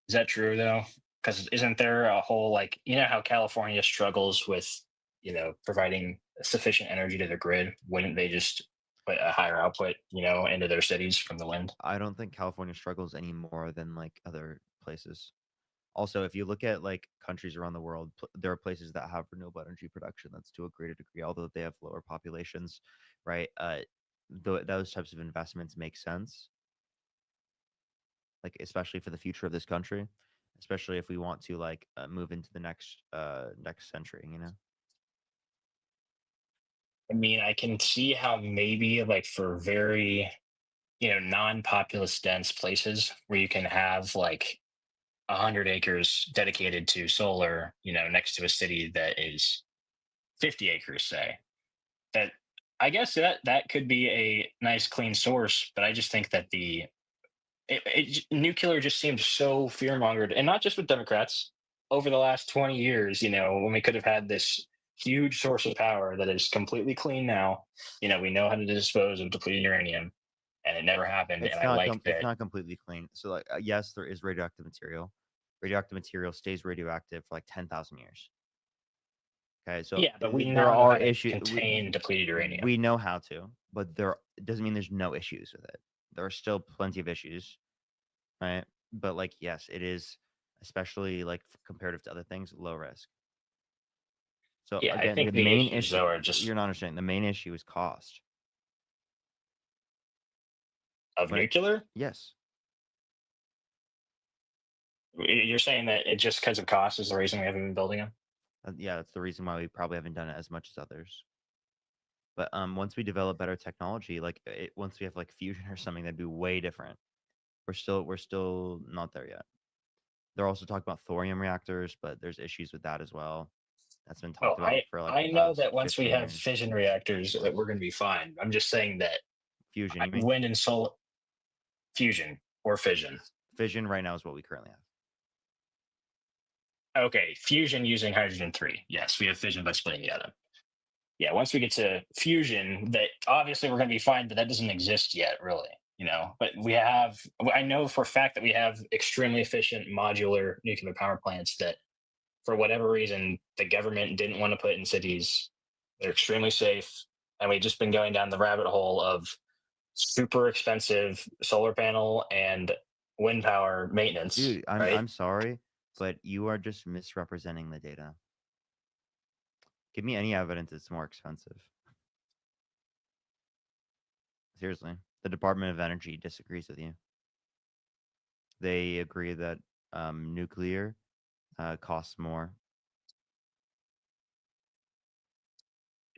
Is that true though? Because isn't there a whole how California struggles with providing sufficient energy to the grid? Wouldn't they just put a higher output into their cities from the wind? I don't think California struggles any more than other places. Also, if you look at countries around the world, there are places that have renewable energy production that's to a greater degree, although they have lower populations, right? Those types of investments make sense, especially for the future of this country, especially if we want to move into the next century, I mean, I can see how maybe for very non-populous dense places where you can have like 100 acres dedicated to solar, next to a city that is 50 acres, say. That I guess that could be a nice clean source, but I just think that nuclear just seems so fear mongered, and not just with Democrats. Over the last 20 years, when we could have had this huge source of power that is completely clean now, we know how to dispose of depleted uranium, and it never happened. It's And I not like it's that. not completely clean. So like yes, there is radioactive material. Radioactive material stays radioactive for like 10,000 years. Okay, so Yeah, but we there now know are how to issues. contain depleted uranium. We know how to, but it doesn't mean there's no issues with it. There are still plenty of issues, right? But like yes, it is, especially like comparative to other things, low risk. So Yeah, I again, think the the main issues, issue, though, are just you're not understanding. The main issue is cost. of Right? nuclear. Yes. You're saying that it just because of cost is the reason we haven't been building them? Yeah, that's the reason why we probably haven't done it as much as others. But once we develop better technology, like once we have like fusion or something, that'd be way different. We're still not there yet. They're also talking about thorium reactors, but there's issues with that as well. That's been Oh, talked about for like I the know past that once we 15 have years. fission reactors, that we're going to be fine. I'm just saying that Fusion, you mean? wind and solar fusion or fission. Fission right now is what we currently have. Okay, fusion using hydrogen 3. Yes, we have fission by splitting the atom. Yeah, once we get to fusion, that obviously we're going to be fine, but that doesn't exist yet, really. But I know for a fact that we have extremely efficient modular nuclear power plants that, for whatever reason, the government didn't want to put in cities. They're extremely safe, and we've just been going down the rabbit hole of super expensive solar panel and wind power maintenance. Dude, right? I'm sorry, but you are just misrepresenting the data. Give me any evidence it's more expensive. Seriously, the Department of Energy disagrees with you. They agree that nuclear costs more.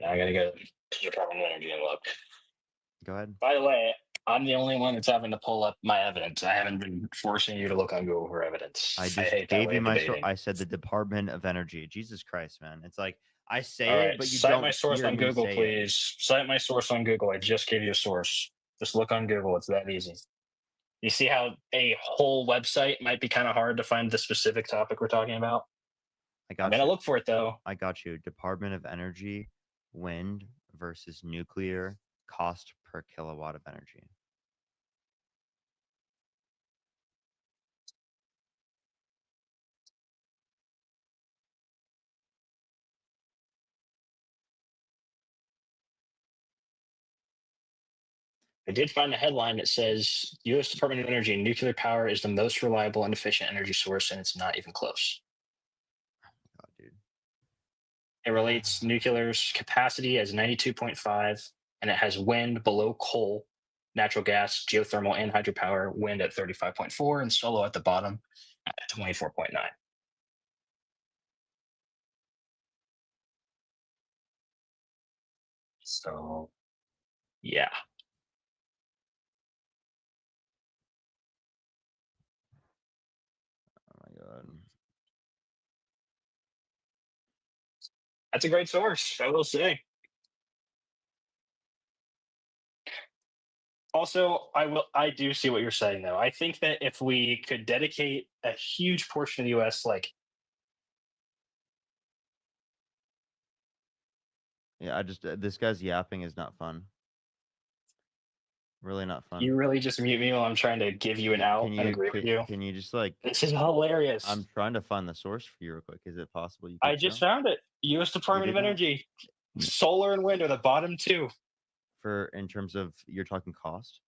I gotta go to Department of Energy and look. Go ahead. By the way, I'm the only one that's having to pull up my evidence. I haven't been forcing you to look on Google for evidence. I just hate that gave way you of my debating. I said the Department of Energy. Jesus Christ, man. It's like I say All it, right, but you cite don't my source hear on me Google, say it. please. Cite my source on Google. I just gave you a source. Just look on Google. It's that easy. You see how a whole website might be kind of hard to find the specific topic we're talking about? I'm gonna look for it though. I got you. Department of Energy, wind versus nuclear, cost per kilowatt of energy. I did find a headline that says U.S. Department of Energy, nuclear power is the most reliable and efficient energy source, and it's not even close. God, dude. It relates nuclear's capacity as 92.5, and it has wind below coal, natural gas, geothermal, and hydropower. Wind at 35.4, and solar at the bottom at 24.9. So, yeah. Oh my god. That's a great source, I will say. Also, I do see what you're saying though. I think that if we could dedicate a huge portion of the US, like Yeah, I just this guy's yapping is not fun. Really not fun. you really just mute me while I'm trying to give you an out Can and agree with you. Can you just like This is hilarious. I'm trying to find the source for you real quick. Is it possible you I could just show? found it. U.S. Department of did not? Energy. Solar and wind are the bottom two. For in terms of you're talking cost?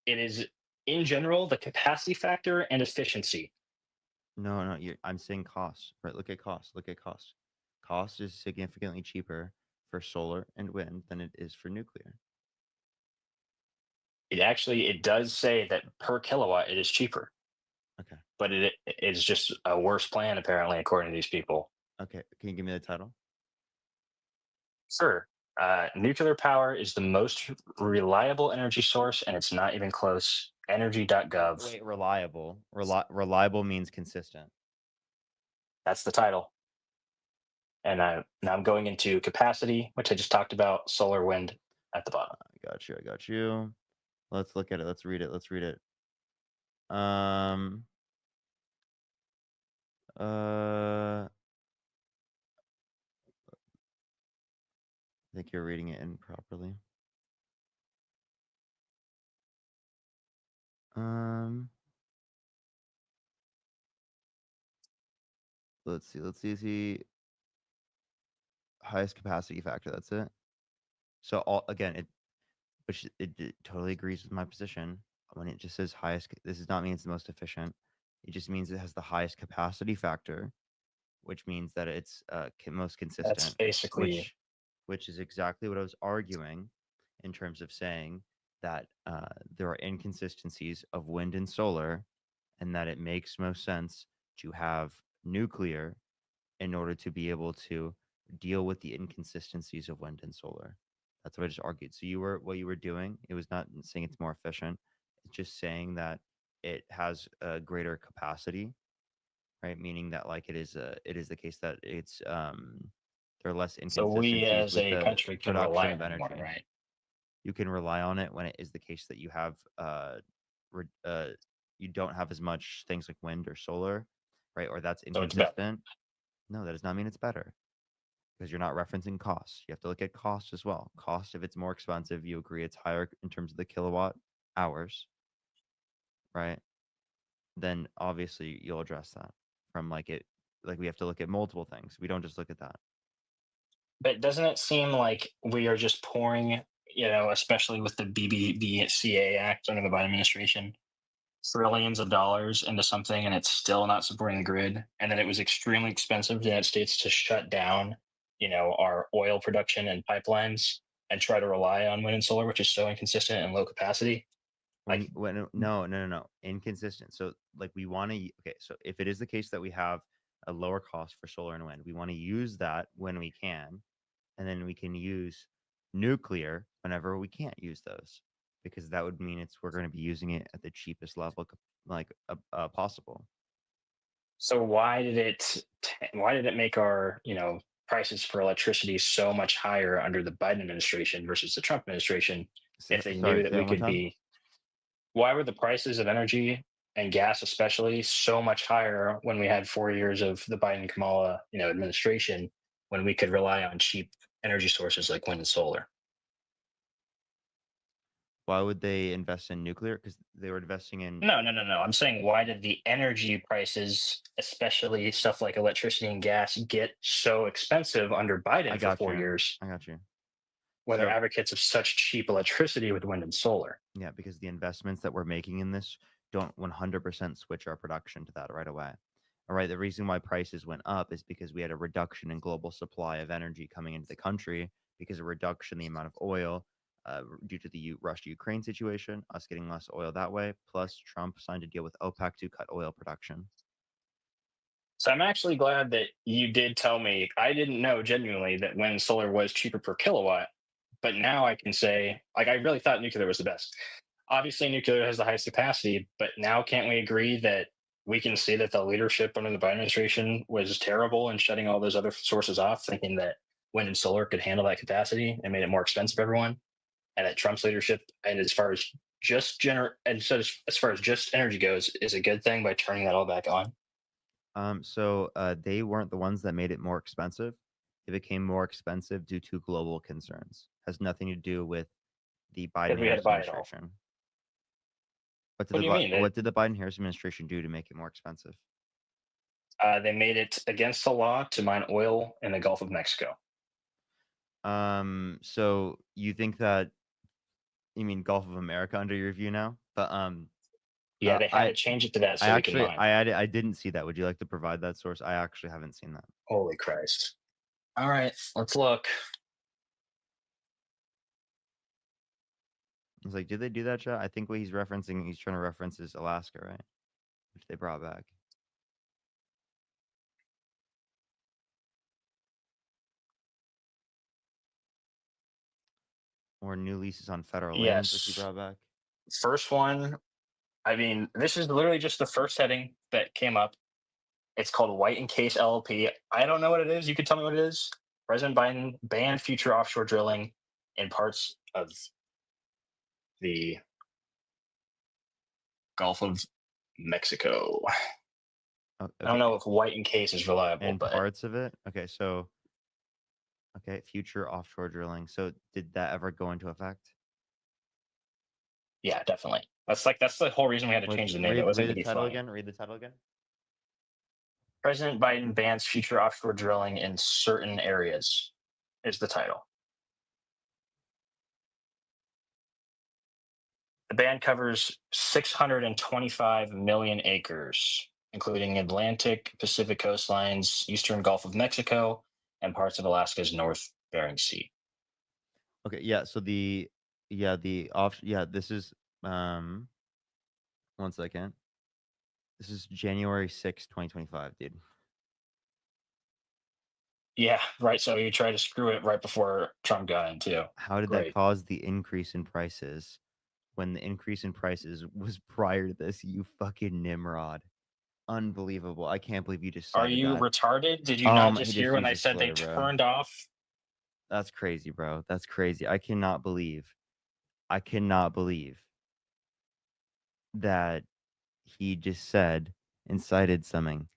It is in general the capacity factor and efficiency. No, I'm saying cost. Right, look at cost. Look at cost. Cost is significantly cheaper for solar and wind than it is for nuclear. It does say that per kilowatt it is cheaper. Okay. But it is just a worse plan apparently according to these people. Okay. Can you give me the title? Sure. Nuclear power is the most reliable energy source, and it's not even close. Energy.gov. Wait, reliable. Reliable means consistent. That's the title. And now I'm going into capacity, which I just talked about, solar, wind at the bottom. I got you. Let's look at it. Let's read it. I think you're reading it improperly. Let's see. Highest capacity factor. That's it. So it totally agrees with my position. When it just says highest, this does not mean it's the most efficient. It just means it has the highest capacity factor, which means that it's most consistent. That's basically which is exactly what I was arguing in terms of saying that there are inconsistencies of wind and solar, and that it makes most sense to have nuclear in order to be able to deal with the inconsistencies of wind and solar. That's what I just argued. So what you were doing, it was not saying it's more efficient. It's just saying that it has a greater capacity, right? Meaning that like it is the case that it's there are less so we inconsistencies as with a the country can production rely of on it energy. more, right? You can rely on it when it is the case that you have you don't have as much things like wind or solar, right? Or that's So it's better. inconsistent. No, that does not mean it's better, because you're not referencing costs. You have to look at cost as well. Cost, if it's more expensive, you agree it's higher in terms of the kilowatt hours, right? Then obviously you'll address that from like we have to look at multiple things. We don't just look at that. But doesn't it seem like we are just pouring, especially with the BBBCA Act under the Biden administration, trillions of dollars into something, and it's still not supporting the grid? And then it was extremely expensive for the United States to shut down, our oil production and pipelines and try to rely on wind and solar, which is so inconsistent and low capacity. No, inconsistent. So like we want to, okay, so if it is the case that we have a lower cost for solar and wind, we want to use that when we can, and then we can use nuclear whenever we can't use those, because that would mean we're going to be using it at the cheapest level possible. So why did it make our prices for electricity so much higher under the Biden administration versus the Trump administration if they knew that we could be? Why were the prices of energy and gas especially so much higher when we had 4 years of the Biden Kamala administration, when we could rely on cheap energy sources like wind and solar? Why would they invest in nuclear? Because they were investing in. No. I'm saying, why did the energy prices, especially stuff like electricity and gas, get so expensive under Biden for 4 years? I got you. When they're advocates of such cheap electricity with wind and solar. Yeah, because the investments that we're making in this don't 100% switch our production to that right away. All right, the reason why prices went up is because we had a reduction in global supply of energy coming into the country, because a reduction in the amount of oil due to the Russia-Ukraine situation, us getting less oil that way, plus Trump signed a deal with OPEC to cut oil production. So I'm actually glad that you did tell me. I didn't know genuinely that wind and solar was cheaper per kilowatt, but now I can say, like, I really thought nuclear was the best. Obviously, nuclear has the highest capacity, but now can't we agree that we can see that the leadership under the Biden administration was terrible in shutting all those other sources off, thinking that wind and solar could handle that capacity and made it more expensive for everyone? And that Trump's leadership, and as far as just as far as just energy goes, is a good thing by turning that all back on? So they weren't the ones that made it more expensive. It became more expensive due to global concerns. Has nothing to do with the Biden-Harris administration. What do you mean? What did the Biden-Harris administration do to make it more expensive? They made it against the law to mine oil in the Gulf of Mexico. So you think that, you mean Gulf of America under your view now? But yeah, they had to change it to that. So I didn't see that. Would you like to provide that source? I actually haven't seen that. Holy Christ! All right, let's look. I was like, did they do that, chat? I think what he's referencing, he's trying to reference is Alaska, right? Which they brought back. or new leases on federal lands, which he Yes. brought back. First one, I mean, this is literally just the first heading that came up. It's called White and Case LLP. I don't know what it is. You could tell me what it is. President Biden banned future offshore drilling in parts of the Gulf of Mexico. Oh, I don't know if White and Case is reliable, and but parts of it. Okay, so future offshore drilling. So did that ever go into effect? yeah, definitely. That's the whole reason we had to change the name. Read, It wasn't read to the be title funny. again. Read the title again. President Biden bans future offshore drilling in certain areas, is the title. The ban covers 625 million acres, including Atlantic, Pacific coastlines, eastern Gulf of Mexico, and parts of Alaska's North Bering Sea. Okay, yeah. So the this is 1 second. This is January 6th, 2025, dude. Yeah, right. So you tried to screw it right before Trump got in too. How did Great. that cause the increase in prices when the increase in prices was prior to this? You fucking Nimrod. Unbelievable. I can't believe you just Are cited you that. retarded? Did you not He just hear when used I a said they slur, bro. turned off? That's crazy, bro. That's crazy. I cannot believe that he just said and cited something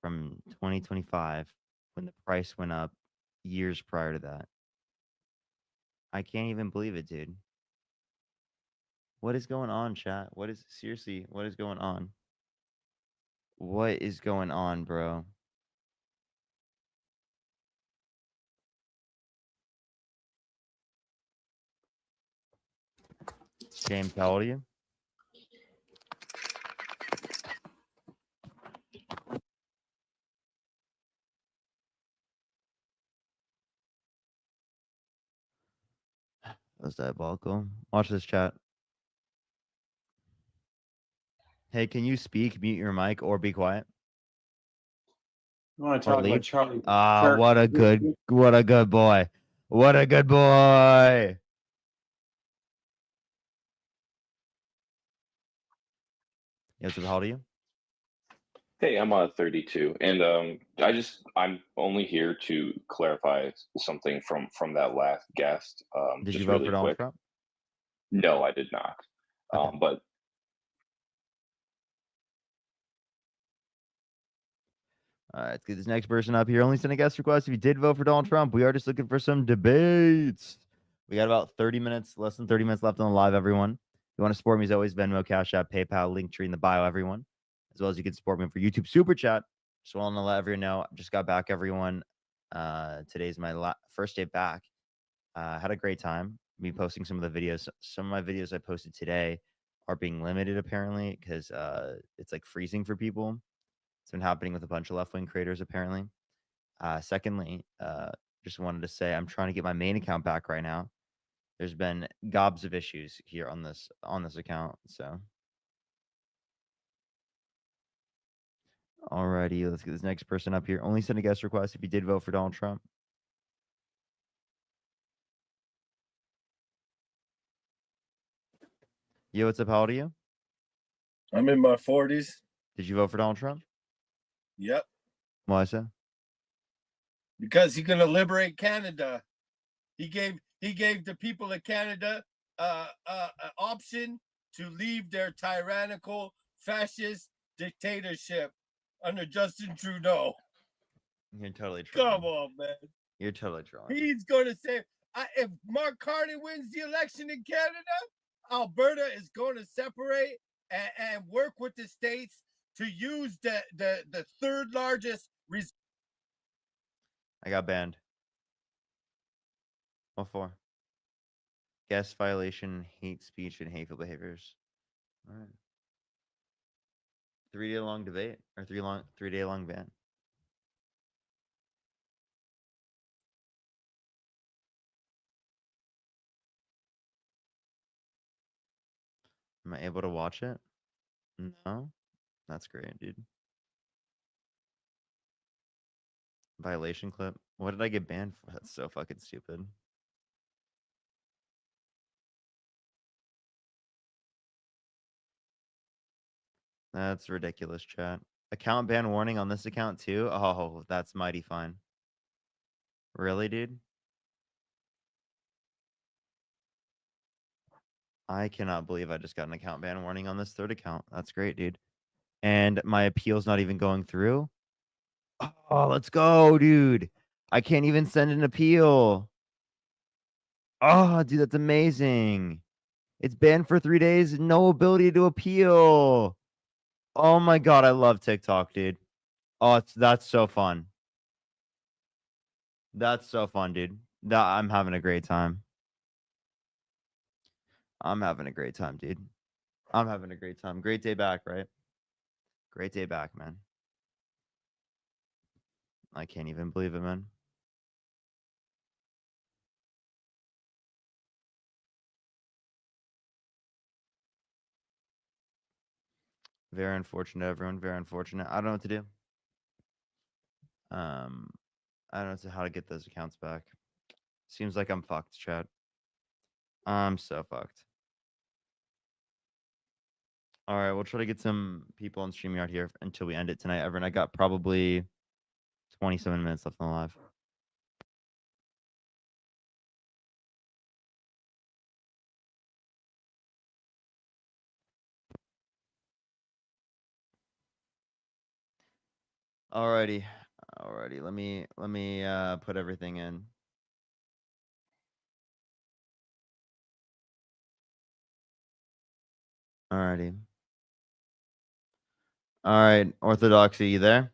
from 2025 when the price went up years prior to that. I can't even believe it, dude. What is going on, chat? What is going on? What is going on, bro? James, how old are you? That's diabolical. Watch this chat. Hey, can you speak, mute your mic, or be quiet? You want to Or talk about leave? Charlie? What a good boy. What a good boy. Yes, how old are you? Hey, I'm 32, and I'm only here to clarify something from that last guest. Did Just you vote really for Donald quick. Trump? No, I did not. But All right, let's get this next person up here. Only send a guest request if you did vote for Donald Trump. We are just looking for some debates. We got about 30 minutes, less than 30 minutes left on the live, everyone. If you want to support me as always, Venmo, Cash App, PayPal, link tree in the bio, everyone. As well as you can support me for YouTube Super Chat. Just want to let everyone know, I just got back, everyone. Today's my first day back. Had a great time. Me posting some of the videos. Some of my videos I posted today are being limited apparently because it's like freezing for people. It's been happening with a bunch of left-wing creators apparently. Secondly, just wanted to say I'm trying to get my main account back right now. There's been gobs of issues here on this account. So, alrighty, let's get this next person up here. Only send a guest request if you did vote for Donald Trump. Yo, what's up? How old are you? I'm in my 40s. Did you vote for Donald Trump? Yep. Why so? Because he's gonna liberate Canada. He gave the people of Canada an option to leave their tyrannical fascist dictatorship under Justin Trudeau. You're totally trolling. Come on, man. You're totally trolling. He's gonna say, if Mark Carney wins the election in Canada, Alberta is going to separate and work with the states to use the third largest. I got banned. What for? Guest violation, hate speech, and hateful behaviors. All right. 3-day long debate or 3-day long ban. Am I able to watch it? No. That's great, dude. Violation clip. What did I get banned for? That's so fucking stupid. That's ridiculous, chat. Account ban warning on this account too? Oh, that's mighty fine. Really, dude? I cannot believe I just got an account ban warning on this third account. That's great, dude. And my appeal's not even going through. Oh, let's go, dude. I can't even send an appeal. Oh, dude, that's amazing. It's banned for 3 days, no ability to appeal. Oh my god, I love TikTok, dude. Oh, that's so fun. That's so fun, dude. I'm having a great time. I'm having a great time, dude. I'm having a great time. Great day back, right? Great day back, man. I can't even believe it, man. Very unfortunate, everyone. Very unfortunate. I don't know what to do. I don't know how to get those accounts back. Seems like I'm fucked, chat. I'm so fucked. All right, we'll try to get some people on StreamYard here until we end it tonight, everyone. I got probably 27 minutes left on the live. Alrighty. Let me put everything in. Alrighty. All right, Orthodoxy, you there?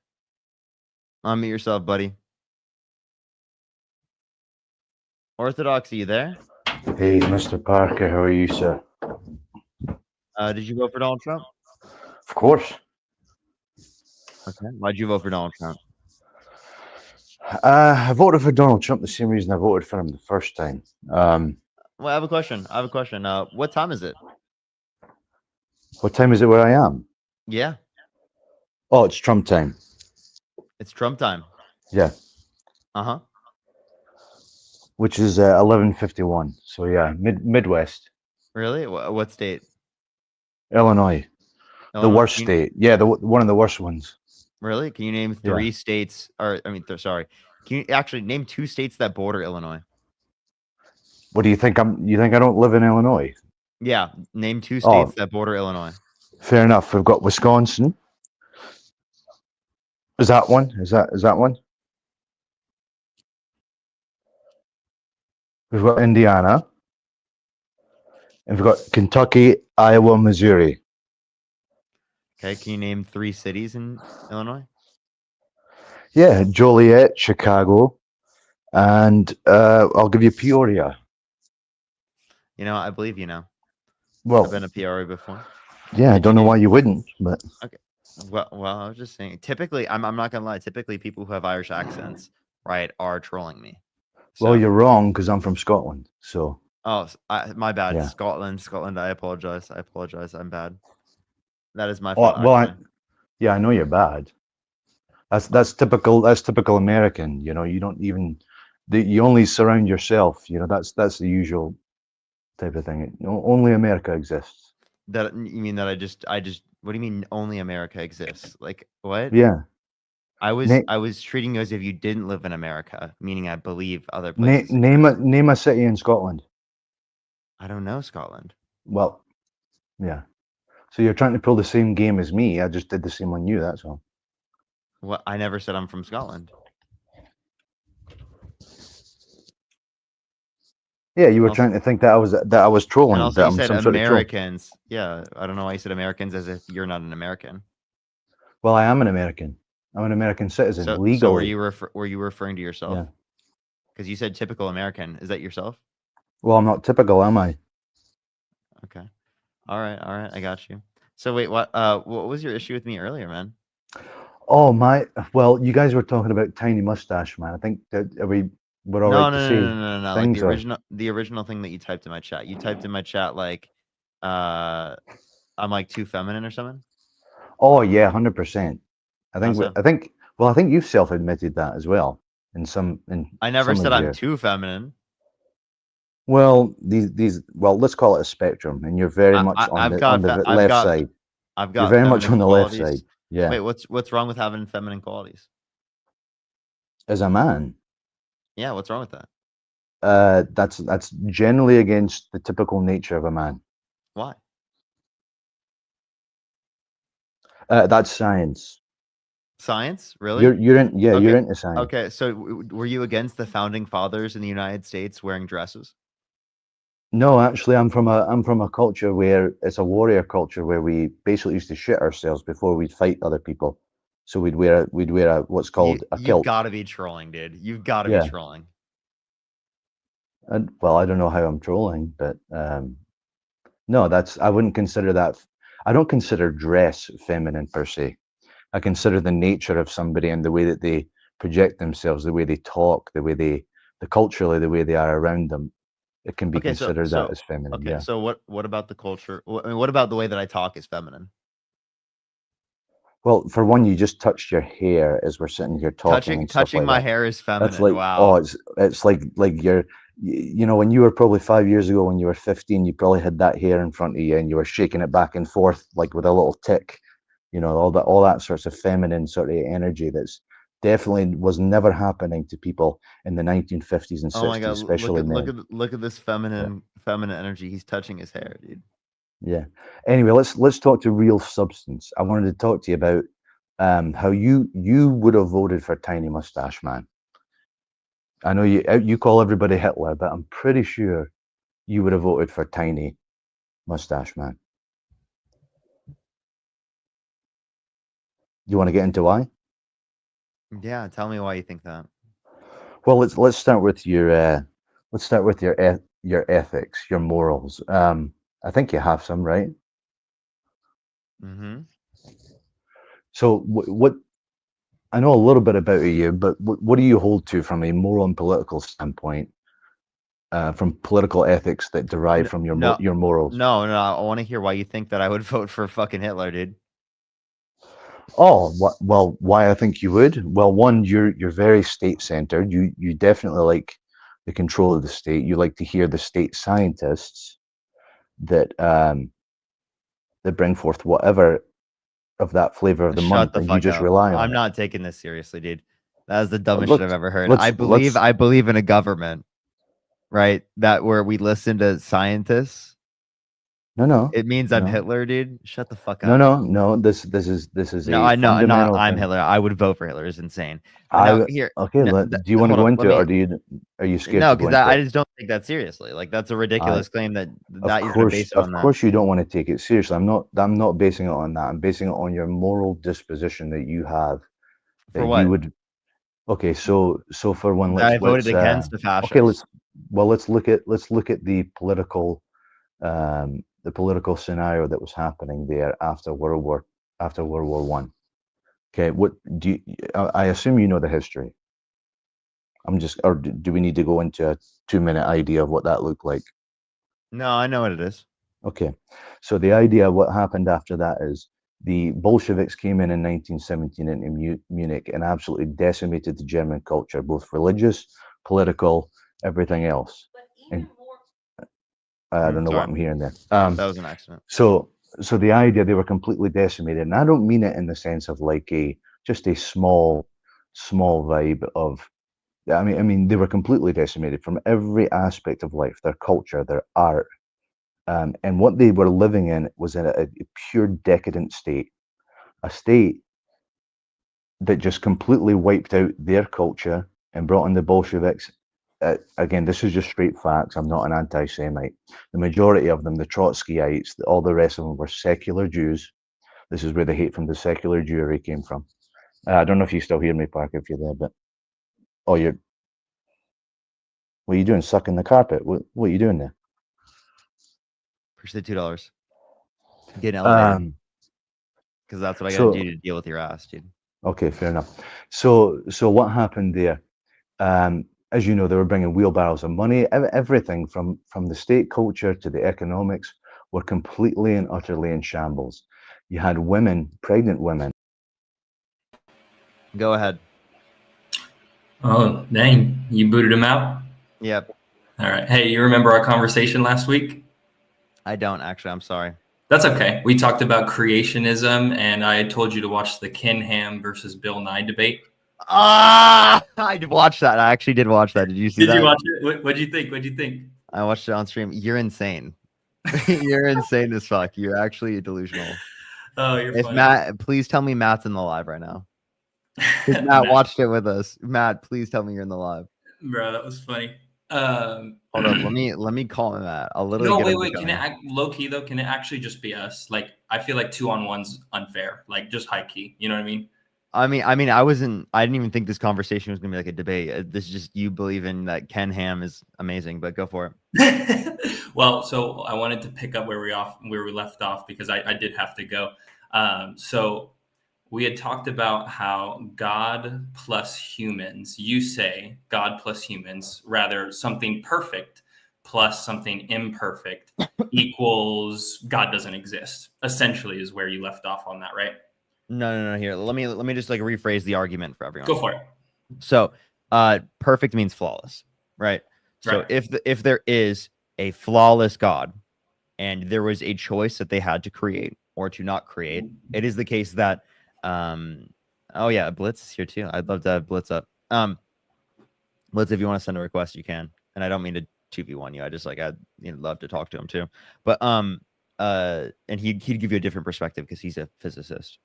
Unmute yourself, buddy. Orthodoxy, you there? Hey, Mr. Parker, how are you, sir? Did you vote for Donald Trump? Of course. Okay. Why'd you vote for Donald Trump? I voted for Donald Trump the same reason I voted for him the first time. Well, I have a question. What time is it? What time is it where I am? Yeah. Oh, it's Trump time. It's Trump time. Yeah. Uh-huh. Which is 11:51. So yeah, Midwest. Really? What state? Illinois. The Illinois? worst state. Yeah, one of the worst ones. Really? Can you name 3 states? Or sorry. Can you actually name 2 states that border Illinois? What do you think? You think I don't live in Illinois? Yeah. Name 2 states that border Illinois. Fair enough. We've got Wisconsin. Is that one? Is that one? We've got Indiana. And we've got Kentucky, Iowa, Missouri. Okay. Can you name 3 cities in Illinois? Yeah, Joliet, Chicago, and I'll give you Peoria. You know, I believe you now. Well, I've been a Peoria before. Yeah, I don't know why you wouldn't, but okay. Well, I was just saying. Typically, I'm not gonna lie. Typically, people who have Irish accents, right, are trolling me. Well, you're wrong because I'm from Scotland. So. Oh, my bad. Yeah. Scotland. I apologize. I'm bad. That is my fault. Well, I know you're bad. That's typical. That's typical American. You know, you don't even. You only surround yourself. You know, that's the usual type of thing. Only America exists. That you mean that I just. What do you mean only America exists? Like what? Yeah. I was treating you as if you didn't live in America, meaning I believe other places. Name a city in Scotland. I don't know Scotland. Well, yeah. So you're trying to pull the same game as me. I just did the same on you. That's all. Well, I never said I'm from Scotland. Yeah, you were trying to think that I was trolling. And also, that you I'm said some sort of troll. Americans. Yeah, I don't know why you said Americans as if you're not an American. Well, I am an American. I'm an American citizen legally. So were you referring to yourself? Yeah. Because you said typical American. Is that yourself? Well, I'm not typical, am I? Okay. All right. I got you. So wait, what was your issue with me earlier, man? Oh my! Well, you guys were talking about tiny mustache, man. I think that we're all right to say no. Like the original thing that you typed in my chat. You typed in my chat like, I'm like too feminine or something. Oh yeah, 100%. How so? I think you've self-admitted that as well. I never said I'm too feminine. Well, let's call it a spectrum, and you're very much on the left side. I've You're got very much feminine on the left side. qualities. Yeah. Wait, what's wrong with having feminine qualities? As a man, Yeah, what's wrong with that? that's generally against the typical nature of a man. Why? That's science. Science, really? You're Okay. into science. Okay, so were you against the founding fathers in the United States wearing dresses? No, actually, I'm from a culture where it's a warrior culture where we basically used to shit ourselves before we'd fight other people. So we'd wear a what's called a You've kilt. got to be trolling, dude. You've got to be Yeah. trolling. And well, I don't know how I'm trolling, but no, I wouldn't consider that. I don't consider dress feminine per se. I consider the nature of somebody and the way that they project themselves, the way they talk, the culturally, the way they are around them. It can be Okay, considered that as feminine. okay, Yeah. so what about the culture? I mean, what about the way that I talk is feminine? Well, for one, you just touched your hair as we're sitting here talking and stuff Touching like my that. hair is That's feminine. like, Wow. oh, it's like you're, when you were probably 5 years ago, when you were 15, you probably had that hair in front of you and you were shaking it back and forth like with a little tick, all that sorts of feminine sort of energy that's definitely was never happening to people in the 1950s and 60s, Oh my god, especially men. look at this feminine energy. He's touching his hair, dude. Yeah. Anyway, let's talk to real substance. I wanted to talk to you about how you would have voted for Tiny Mustache Man. I know you call everybody Hitler, but I'm pretty sure you would have voted for Tiny Mustache Man. You want to get into why? Yeah, tell me why you think that. Well, let's start with your your ethics, your morals. I think you have some, right? Mm-hmm. So what I know a little bit about you, but what do you hold to from a moral and political standpoint, from political ethics that derive from your morals? No, I want to hear why you think that I would vote for fucking Hitler, dude. Oh, well, why I think you would? Well, one, you're very state-centered. You definitely like the control of the state. You like to hear the state scientists that that bring forth whatever of that flavor of the Shut month, the and you fuck just up. rely on I'm it. not taking this seriously, dude. That is the dumbest shit Look, I've ever heard. let's- I let's- believe in a government, right? That where we listen to scientists. No. It means I'm no. Hitler, dude. Shut the fuck up. No. This is No, a I'm not. fundamental I'm thing. Hitler. I would vote for Hitler. It's insane. But now here, Okay. Do you want to go into it, or are you scared no, to go because into I it? just don't take that seriously. Like that's a ridiculous claim that Of you're gonna base it on of that. course, you don't want to take it seriously. I'm not basing it on that. I'm basing it on your moral disposition that you have. For That what? you would. Okay, so for one, let's I voted against the okay, fascists. let's look at the political scenario that was happening there after World War One. Okay, what do you, I assume you know the history. Or do we need to go into a 2-minute idea of what that looked like? No, I know what it is. Okay, so the idea, what happened after that is the Bolsheviks came in 1917 into Munich and absolutely decimated the German culture, both religious, political, everything else. And I don't know what Sorry. I'm hearing there. That was an accident. So the idea, they were completely decimated, and I don't mean it in the sense of like just a small vibe of. I mean they were completely decimated from every aspect of life, their culture, their art, and what they were living in was in a pure decadent state, a state that just completely wiped out their culture and brought in the Bolsheviks. Again, this is just straight facts. I'm not an anti-Semite. The majority of them, the Trotskyites, all the rest of them were secular Jews. This is where the hate from the secular Jewry came from. I don't know if you still hear me, Parker, if you're there, but what are you doing? Sucking the carpet? What are you doing there? Push the $2. Get an elevator. Because that's what I gotta so- do to deal with your ass, dude. Okay, fair enough. So what happened there? As you know, they were bringing wheelbarrows of money. Everything from the state culture to the economics were completely and utterly in shambles. You had women, pregnant women. Go ahead. Oh, dang. You booted him out? Yep. All right. Hey, you remember our conversation last week? I don't actually. I'm sorry. That's okay. We talked about creationism, and I told you to watch the Ken Ham versus Bill Nye debate. I did watch that. I actually did watch that. Did you see that? Did you watch it? What'd you think? What'd you think? I watched it on stream. You're insane. You're insane as fuck. You're actually delusional. Oh, you're If funny. Matt, please tell me Matt's in the live right now. Matt watched it with us. Matt, please tell me you're in the live. Bro, that was funny. Hold up, let me call him Matt. I'll literally No, get him wait. to Can come it in. low key though? Can it actually just be us? Like, I feel like 2-on-1's unfair. Like, just high key. You know what I mean? I mean, I didn't even think this conversation was gonna be like a debate. This is just you believing that Ken Ham is amazing, but go for it. Well, so I wanted to pick up where we left off because I did have to go. So we had talked about how God plus humans, you say God plus humans, rather something perfect plus something imperfect equals God doesn't exist, essentially is where you left off on that, right? No. Here, let me just like rephrase the argument for everyone. Go for it. So, perfect means flawless, right? So Right. if there is a flawless God, and there was a choice that they had to create or to not create, it is the case that, oh yeah, Blitz is here too. I'd love to have Blitz up. Blitz, if you want to send a request, you can. And I don't mean to 2v1 you. I just like I'd love to talk to him too. But and he'd give you a different perspective because he's a physicist.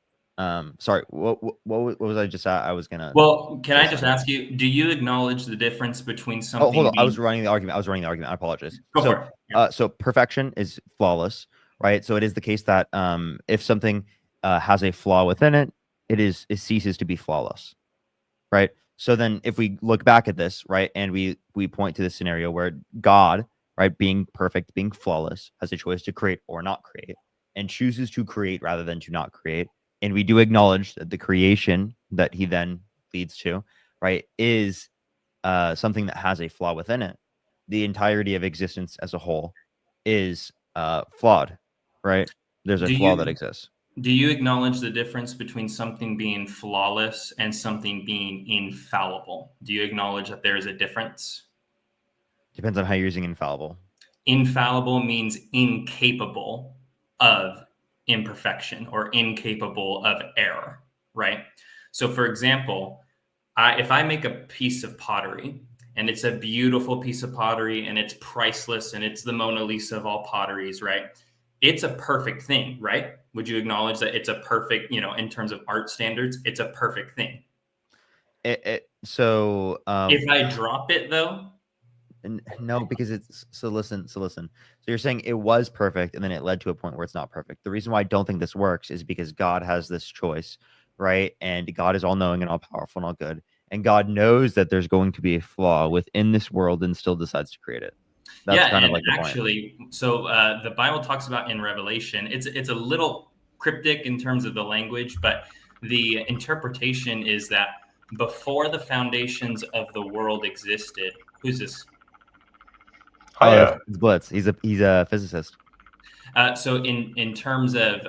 Sorry, what was I just at? I was gonna. Well, can I just ask you, do you acknowledge the difference between something Oh, hold on. I was being running the argument. I apologize. Go so, for it. Yeah. So perfection is flawless, right? So it is the case that if something has a flaw within it, it ceases to be flawless, right? So then, if we look back at this, right, and we point to the scenario where God, right, being perfect, being flawless, has a choice to create or not create, and chooses to create rather than to not create, and we do acknowledge that the creation that he then leads to, right, is something that has a flaw within it. The entirety of existence as a whole is flawed, right? There's a flaw that exists. Do you acknowledge the difference between something being flawless and something being infallible? Do you acknowledge that there is a difference? Depends on how you're using infallible. Infallible means incapable of imperfection or incapable of error, right? So, for example, if I make a piece of pottery and it's a beautiful piece of pottery and it's priceless and it's the Mona Lisa of all potteries, right? It's a perfect thing, right? Would you acknowledge that it's a perfect, in terms of art standards, it's a perfect thing? So if I drop it though, no, because it's so listen. So you're saying it was perfect and then it led to a point where it's not perfect. The reason why I don't think this works is because God has this choice, right? And God is all knowing and all powerful and all good. And God knows that there's going to be a flaw within this world and still decides to create it. That's kind of like the point. Actually, so the Bible talks about in Revelation, it's a little cryptic in terms of the language, but the interpretation is that before the foundations of the world existed, who's this? Oh, it's Blitz. He's a physicist. So in terms of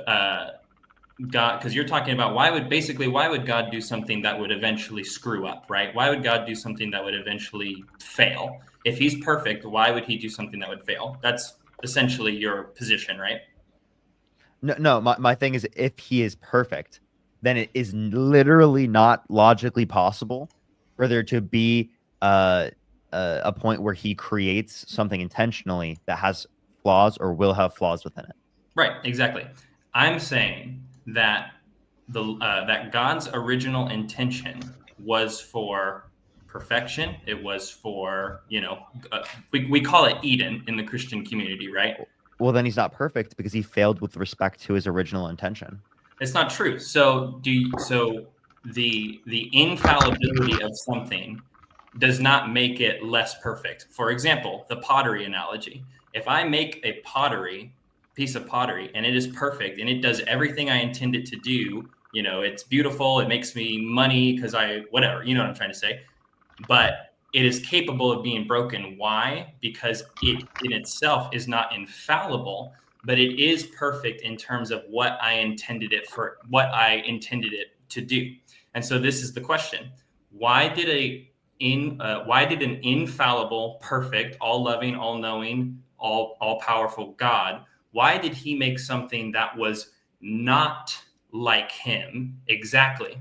God, because you're talking about why would God do something that would eventually screw up, right? Why would God do something that would eventually fail? If he's perfect, why would he do something that would fail? That's essentially your position, right? No. My thing is, if he is perfect, then it is literally not logically possible for there to be a point where he creates something intentionally that has flaws or will have flaws within it. Right, exactly. I'm saying that that God's original intention was for perfection. It was for, we call it Eden in the Christian community, right? Well, then he's not perfect because he failed with respect to his original intention. It's not true. So the infallibility of something does not make it less perfect. For example, the pottery analogy. If I make a piece of pottery and it is perfect and it does everything I intend it to do, it's beautiful, it makes me money because whatever, you know what I'm trying to say, but it is capable of being broken. Why? Because it in itself is not infallible, but it is perfect in terms of what I intended it to do. And so this is the question: why did an infallible, perfect, all loving, all knowing, all powerful God, Why did he make something that was not like him exactly?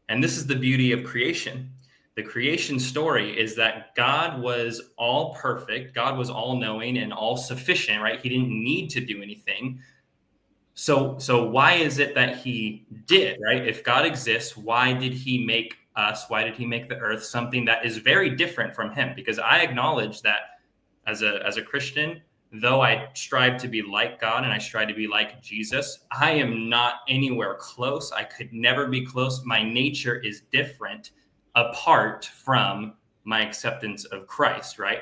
And this is the beauty of creation. The creation story is that God was all perfect, God was all knowing and all sufficient, right? He didn't need to do anything. So why is it that he did, right? If God exists, why did he make us? Why did he make the earth? Something that is very different from him? Because I acknowledge that as a Christian, though I strive to be like God and I strive to be like Jesus, I am not anywhere close. I could never be close. My nature is different apart from my acceptance of Christ, right?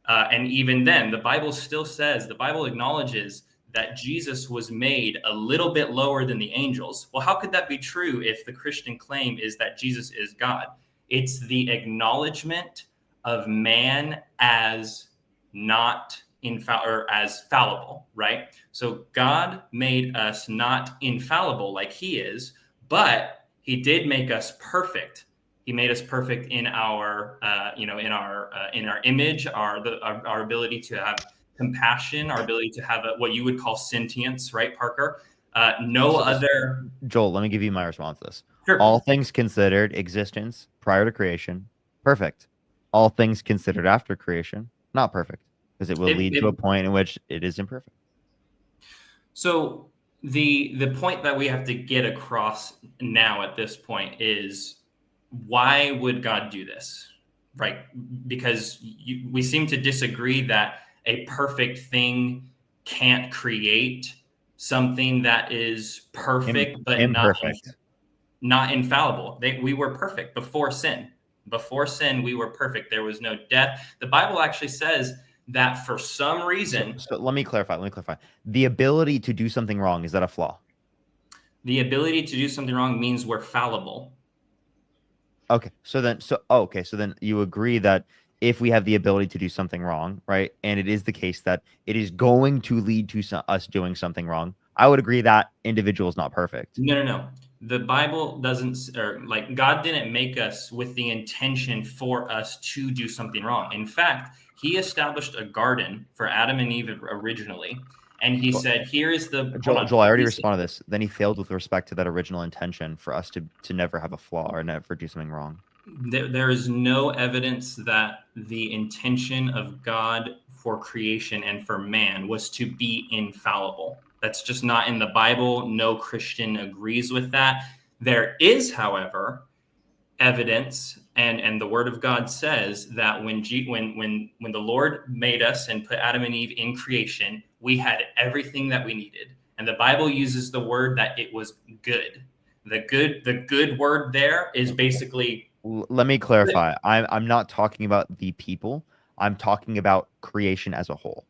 And even then, the Bible still says, the Bible acknowledges that Jesus was made a little bit lower than the angels. Well, how could that be true if the Christian claim is that Jesus is God? It's the acknowledgement of man as not or as fallible, right? So God made us not infallible like he is, but he did make us perfect. He made us perfect in our, in our image, our ability to have compassion, our ability to have what you would call sentience, right, Parker? Joel, let me give you my response to this. Sure. All things considered, existence prior to creation, perfect. All things considered after creation, not perfect, because it will lead to a point in which it is imperfect. So the point that we have to get across now at this point is, why would God do this, right? Because we seem to disagree that a perfect thing can't create something that is perfect, but imperfect. not infallible. We were perfect before sin. Before sin, we were perfect. There was no death. The Bible actually says that for some reason. So let me clarify. The ability to do something wrong, is that a flaw? The ability to do something wrong means we're fallible. Okay. So then you agree that if we have the ability to do something wrong, right, and it is the case that it is going to lead to us doing something wrong, I would agree that individual is not perfect. No. The Bible doesn't, or like God didn't make us with the intention for us to do something wrong. In fact, he established a garden for Adam and Eve originally. And he said, here is the... Joel, I already responded to this. Then he failed with respect to that original intention for us to never have a flaw or never do something wrong. There is no evidence that the intention of God for creation and for man was to be infallible. That's just not in the Bible. No Christian agrees with that. There is, however, evidence, and the Word of God says that when the Lord made us and put Adam and Eve in creation, we had everything that we needed. And the Bible uses the word that it was good. The good word there is basically... Let me clarify. I'm not talking about the people. I'm talking about creation as a whole.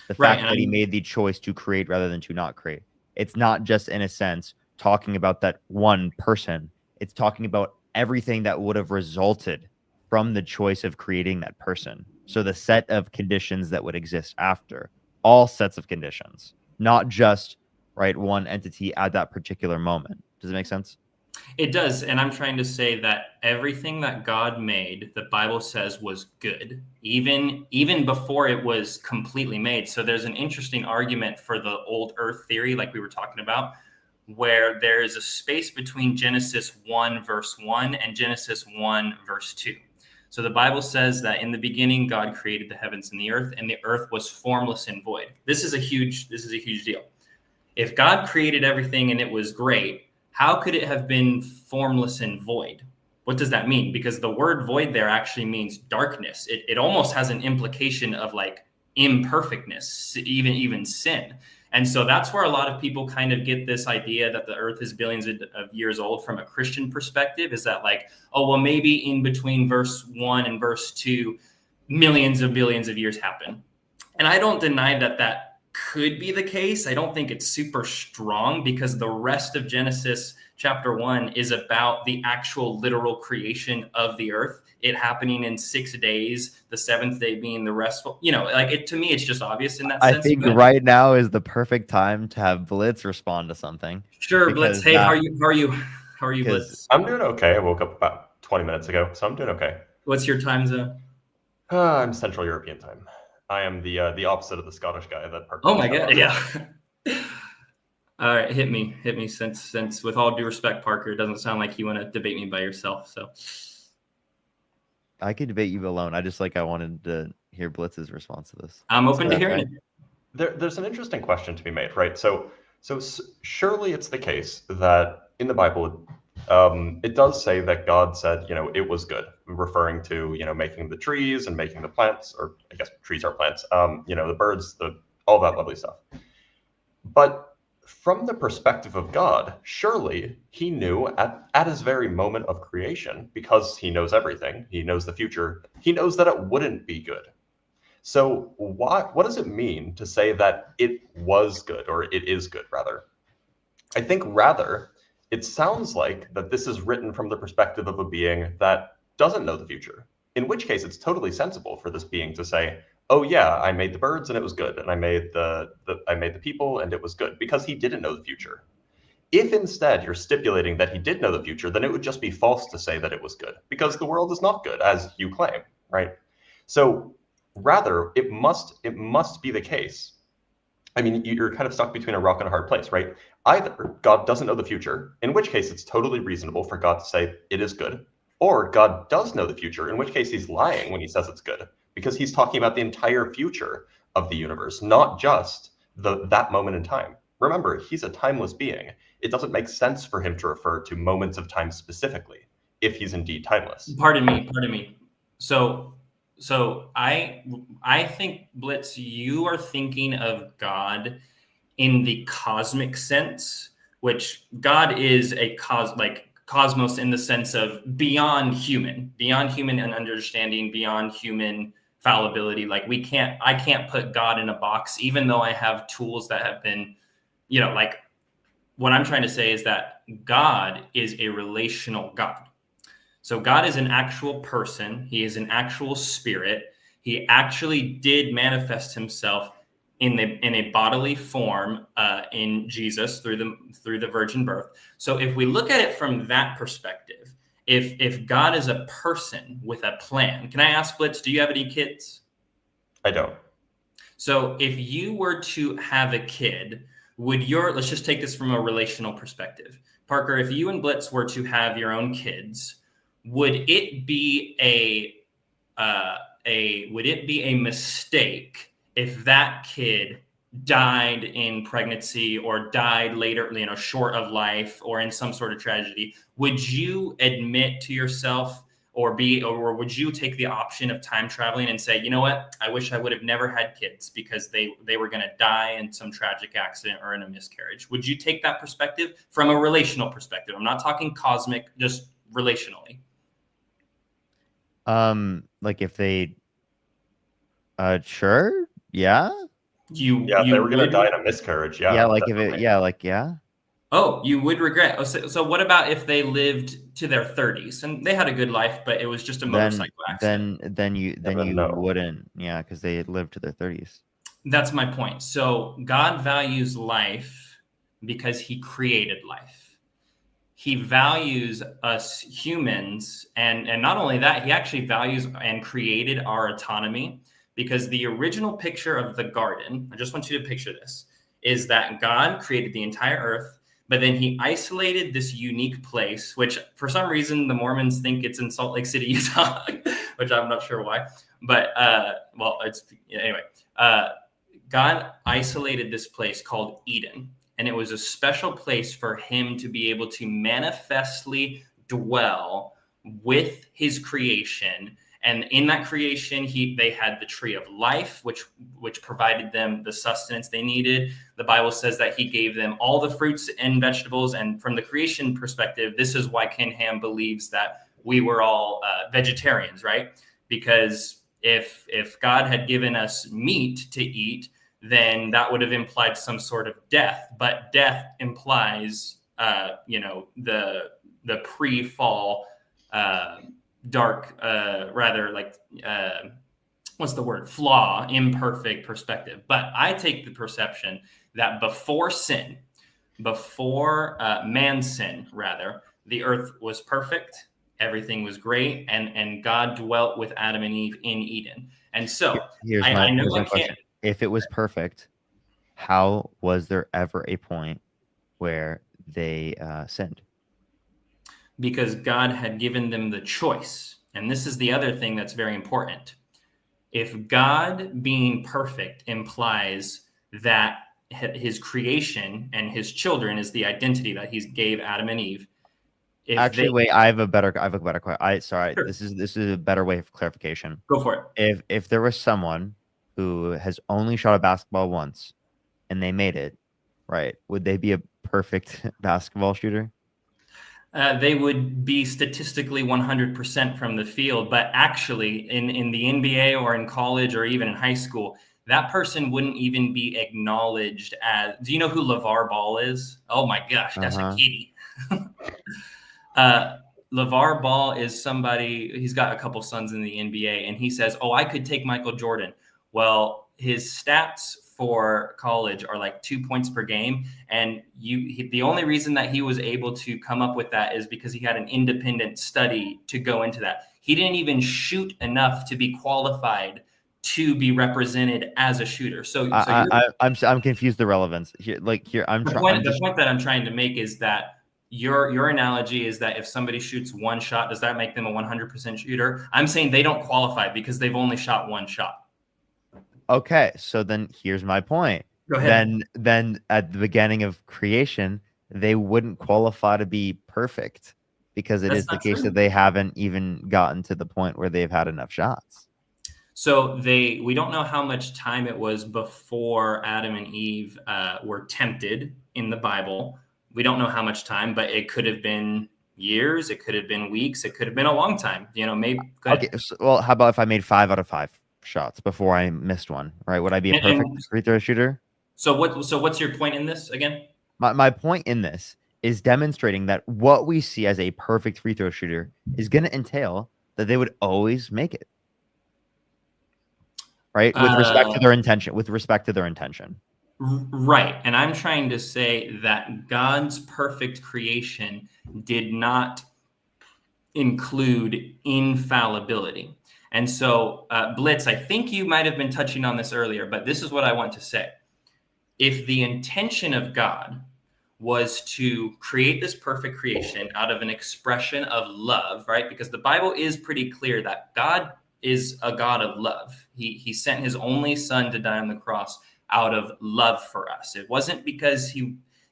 The fact that he made the choice to create rather than to not create. It's not just, in a sense, talking about that one person. It's talking about everything that would have resulted from the choice of creating that person. So the set of conditions that would exist after, all sets of conditions, not just one entity at that particular moment. Does it make sense? It does. And I'm trying to say that everything that God made, the Bible says, was good, even before it was completely made. So there's an interesting argument for the old earth theory, like we were talking about, where there is a space between Genesis 1 verse 1 and Genesis 1 verse 2. So the Bible says that in the beginning, God created the heavens and the earth was formless and void. This is a huge deal. If God created everything and it was great, how could it have been formless and void? What does that mean? Because the word void there actually means darkness. It almost has an implication of like imperfectness, even sin. And so that's where a lot of people kind of get this idea that the earth is billions of years old from a Christian perspective, is that like, oh, well, maybe in between verse 1 and verse 2, millions of billions of years happen. And I don't deny that could be the case. I don't think it's super strong, because the rest of Genesis chapter 1 is about the actual literal creation of the earth, it happening in 6 days, the seventh day being the restful. To me, it's just obvious in that sense. I think right now is the perfect time to have Blitz respond to something. Sure, Blitz. Hey, how are you, Blitz? I'm doing okay. I woke up about 20 minutes ago, so I'm doing okay. What's your time zone? I'm Central European time. I am the opposite of the Scottish guy that Parker. Oh my just god, had. yeah. All right, hit me. Since with all due respect, Parker, it doesn't sound like you want to debate me by yourself. So I could debate you alone. I wanted to hear Blitz's response to this. I'm open to Okay. hearing it. There's an interesting question to be made, right? So surely it's the case that in the Bible, it does say that God said, it was good, referring to, making the trees and making the plants, or I guess trees are plants, the birds, all that lovely stuff. But from the perspective of God, surely he knew at his very moment of creation, because he knows everything, he knows the future, he knows that it wouldn't be good. So what does it mean to say that it was good, or it is good, rather? I think rather, it sounds like that this is written from the perspective of a being that doesn't know the future, in which case it's totally sensible for this being to say, oh yeah, I made the birds and it was good, and I made the people and it was good, because he didn't know the future. If instead you're stipulating that he did know the future, then it would just be false to say that it was good, because the world is not good, as you claim, right? So rather, it must be the case. I mean, you're kind of stuck between a rock and a hard place, right? Either God doesn't know the future, in which case it's totally reasonable for God to say it is good, or God does know the future, in which case he's lying when he says it's good, because he's talking about the entire future of the universe, not just that moment in time. Remember, he's a timeless being. It doesn't make sense for him to refer to moments of time specifically, if he's indeed timeless. Pardon me. So I think, Blitz, you are thinking of God in the cosmic sense, which God is a cosmos in the sense of beyond human and understanding, beyond human fallibility. Like I can't put God in a box, even though I have tools that have been, what I'm trying to say is that God is a relational God. So God is an actual person. He is an actual spirit. He actually did manifest himself in a bodily form in Jesus through the virgin birth. So if we look at it from that perspective, if God is a person with a plan, can I ask, Blitz, do you have any kids? I don't. So if you were to have a kid, let's just take this from a relational perspective. Parker, if you and Blitz were to have your own kids, would it be a mistake if that kid died in pregnancy or died later, short of life or in some sort of tragedy? Would you admit to yourself or would you take the option of time traveling and say, you know what, I wish I would have never had kids because they were going to die in some tragic accident or in a miscarriage? Would you take that perspective from a relational perspective? I'm not talking cosmic, just relationally. Like if they sure, yeah. If they were gonna die in a miscarriage, yeah. Yeah, like definitely. yeah. Oh, you would regret. Oh, so what about if they lived to their 30s and they had a good life, but it was just a motorcycle accident? Then you wouldn't, yeah, because they had lived to their 30s. That's my point. So God values life because he created life. He values us humans, and not only that, he actually values and created our autonomy, because the original picture of the garden, I just want you to picture this, is that God created the entire earth, but then he isolated this unique place, which for some reason the Mormons think it's in Salt Lake City, Utah, which I'm not sure why. But anyway, God isolated this place called Eden. And it was a special place for him to be able to manifestly dwell with his creation. And in that creation, they had the tree of life, which provided them the sustenance they needed. The Bible says that he gave them all the fruits and vegetables. And from the creation perspective, this is why Ken Ham believes that we were all vegetarians, right? Because if God had given us meat to eat, then that would have implied some sort of death. But death implies, the pre-fall dark, flaw, imperfect perspective. But I take the perception that before man's sin, the earth was perfect, everything was great, and God dwelt with Adam and Eve in Eden. And so Here's I know here's I my can't. question. If it was perfect, how was there ever a point where they sinned? Because God had given them the choice. And this is the other thing that's very important. If God being perfect implies that his creation and his children is the identity that he gave Adam and Eve. Actually, wait, I have a better question. Sorry, Sure. this is a better way of clarification. Go for it. If there was someone who has only shot a basketball once and they made it, right, would they be a perfect basketball shooter? They would be statistically 100% from the field, but actually in the NBA or in college or even in high school, that person wouldn't even be acknowledged as. Do you know who LeVar Ball is? Oh my gosh, that's a kitty. LeVar Ball is somebody, he's got a couple sons in the NBA, and he says, oh, I could take Michael Jordan. Well, his stats for college are like 2 points per game. And the only reason that he was able to come up with that is because he had an independent study to go into that. He didn't even shoot enough to be qualified to be represented as a shooter. I'm confused the relevance here. The point that I'm trying to make is that your analogy is that if somebody shoots one shot, does that make them a 100% shooter? I'm saying they don't qualify because they've only shot one shot. Okay, so then here's my point. Go ahead. Then at the beginning of creation, they wouldn't qualify to be perfect because it That's is the not case true. that they haven't even gotten to the point where they've had enough shots. So we don't know how much time it was before Adam and Eve were tempted in the Bible. We don't know how much time, but it could have been years. It could have been weeks. It could have been a long time. Maybe. Okay, well, how about if I made 5 out of 5 shots before I missed one? Right? Would I be a perfect free throw shooter? So what's your point in this again? My point in this is demonstrating that what we see as a perfect free throw shooter is going to entail that they would always make it. Right? With respect to their intention. Right. And I'm trying to say that God's perfect creation did not include infallibility. And so, Blitz, I think you might have been touching on this earlier, but this is what I want to say. If the intention of God was to create this perfect creation out of an expression of love, right? Because the Bible is pretty clear that God is a God of love. He sent his only son to die on the cross out of love for us. It wasn't because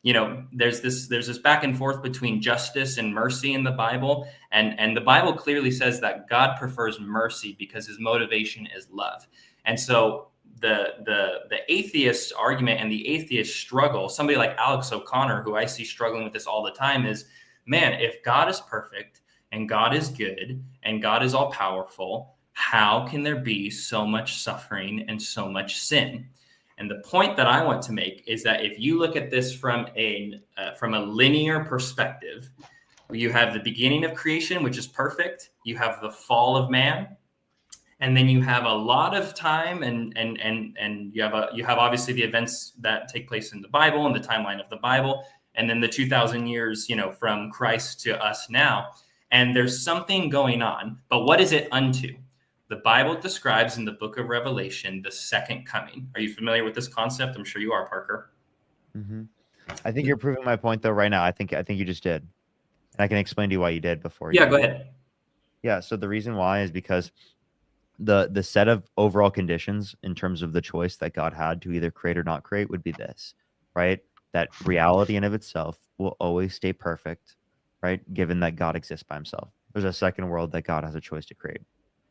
there's this back and forth between justice and mercy in the Bible. And the Bible clearly says that God prefers mercy because his motivation is love. And so the atheist argument and the atheist struggle, somebody like Alex O'Connor, who I see struggling with this all the time, is, man, if God is perfect and God is good and God is all powerful, how can there be so much suffering and so much sin? And the point that I want to make is that if you look at this from a linear perspective, you have the beginning of creation, which is perfect. You have the fall of man, and then you have a lot of time, and you have obviously the events that take place in the Bible and the timeline of the Bible, and then the 2,000 years, from Christ to us now. And there's something going on, but what is it unto? The Bible describes in the book of Revelation the second coming. Are you familiar with this concept? I'm sure you are, Parker. Mm-hmm. I think you're proving my point though right now. I think you just did. And I can explain to you why you did before. Yeah, go ahead. Yeah, so the reason why is because the set of overall conditions in terms of the choice that God had to either create or not create would be this, right? That reality in of itself will always stay perfect, right? Given that God exists by himself. There's a second world that God has a choice to create.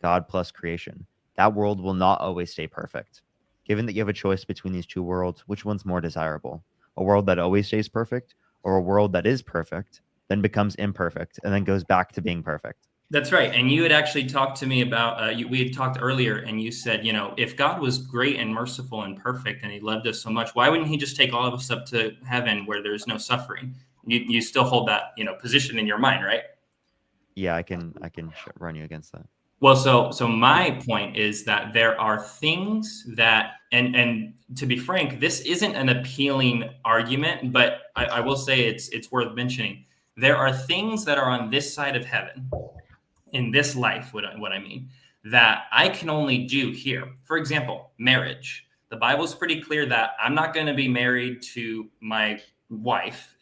God plus creation. That world will not always stay perfect. Given that you have a choice between these two worlds, which one's more desirable? A world that always stays perfect, or a world that is perfect, then becomes imperfect, and then goes back to being perfect? That's right. And you had actually talked to me about, we had talked earlier, and you said, if God was great and merciful and perfect and he loved us so much, why wouldn't he just take all of us up to heaven where there's no suffering? You still hold that, position in your mind, right? Yeah, I can run you against that. Well, so my point is that there are things that, and to be frank, this isn't an appealing argument, but I will say it's worth mentioning. There are things that are on this side of heaven, in this life, what I mean, that I can only do here. For example, marriage. The Bible's pretty clear that I'm not going to be married to my wife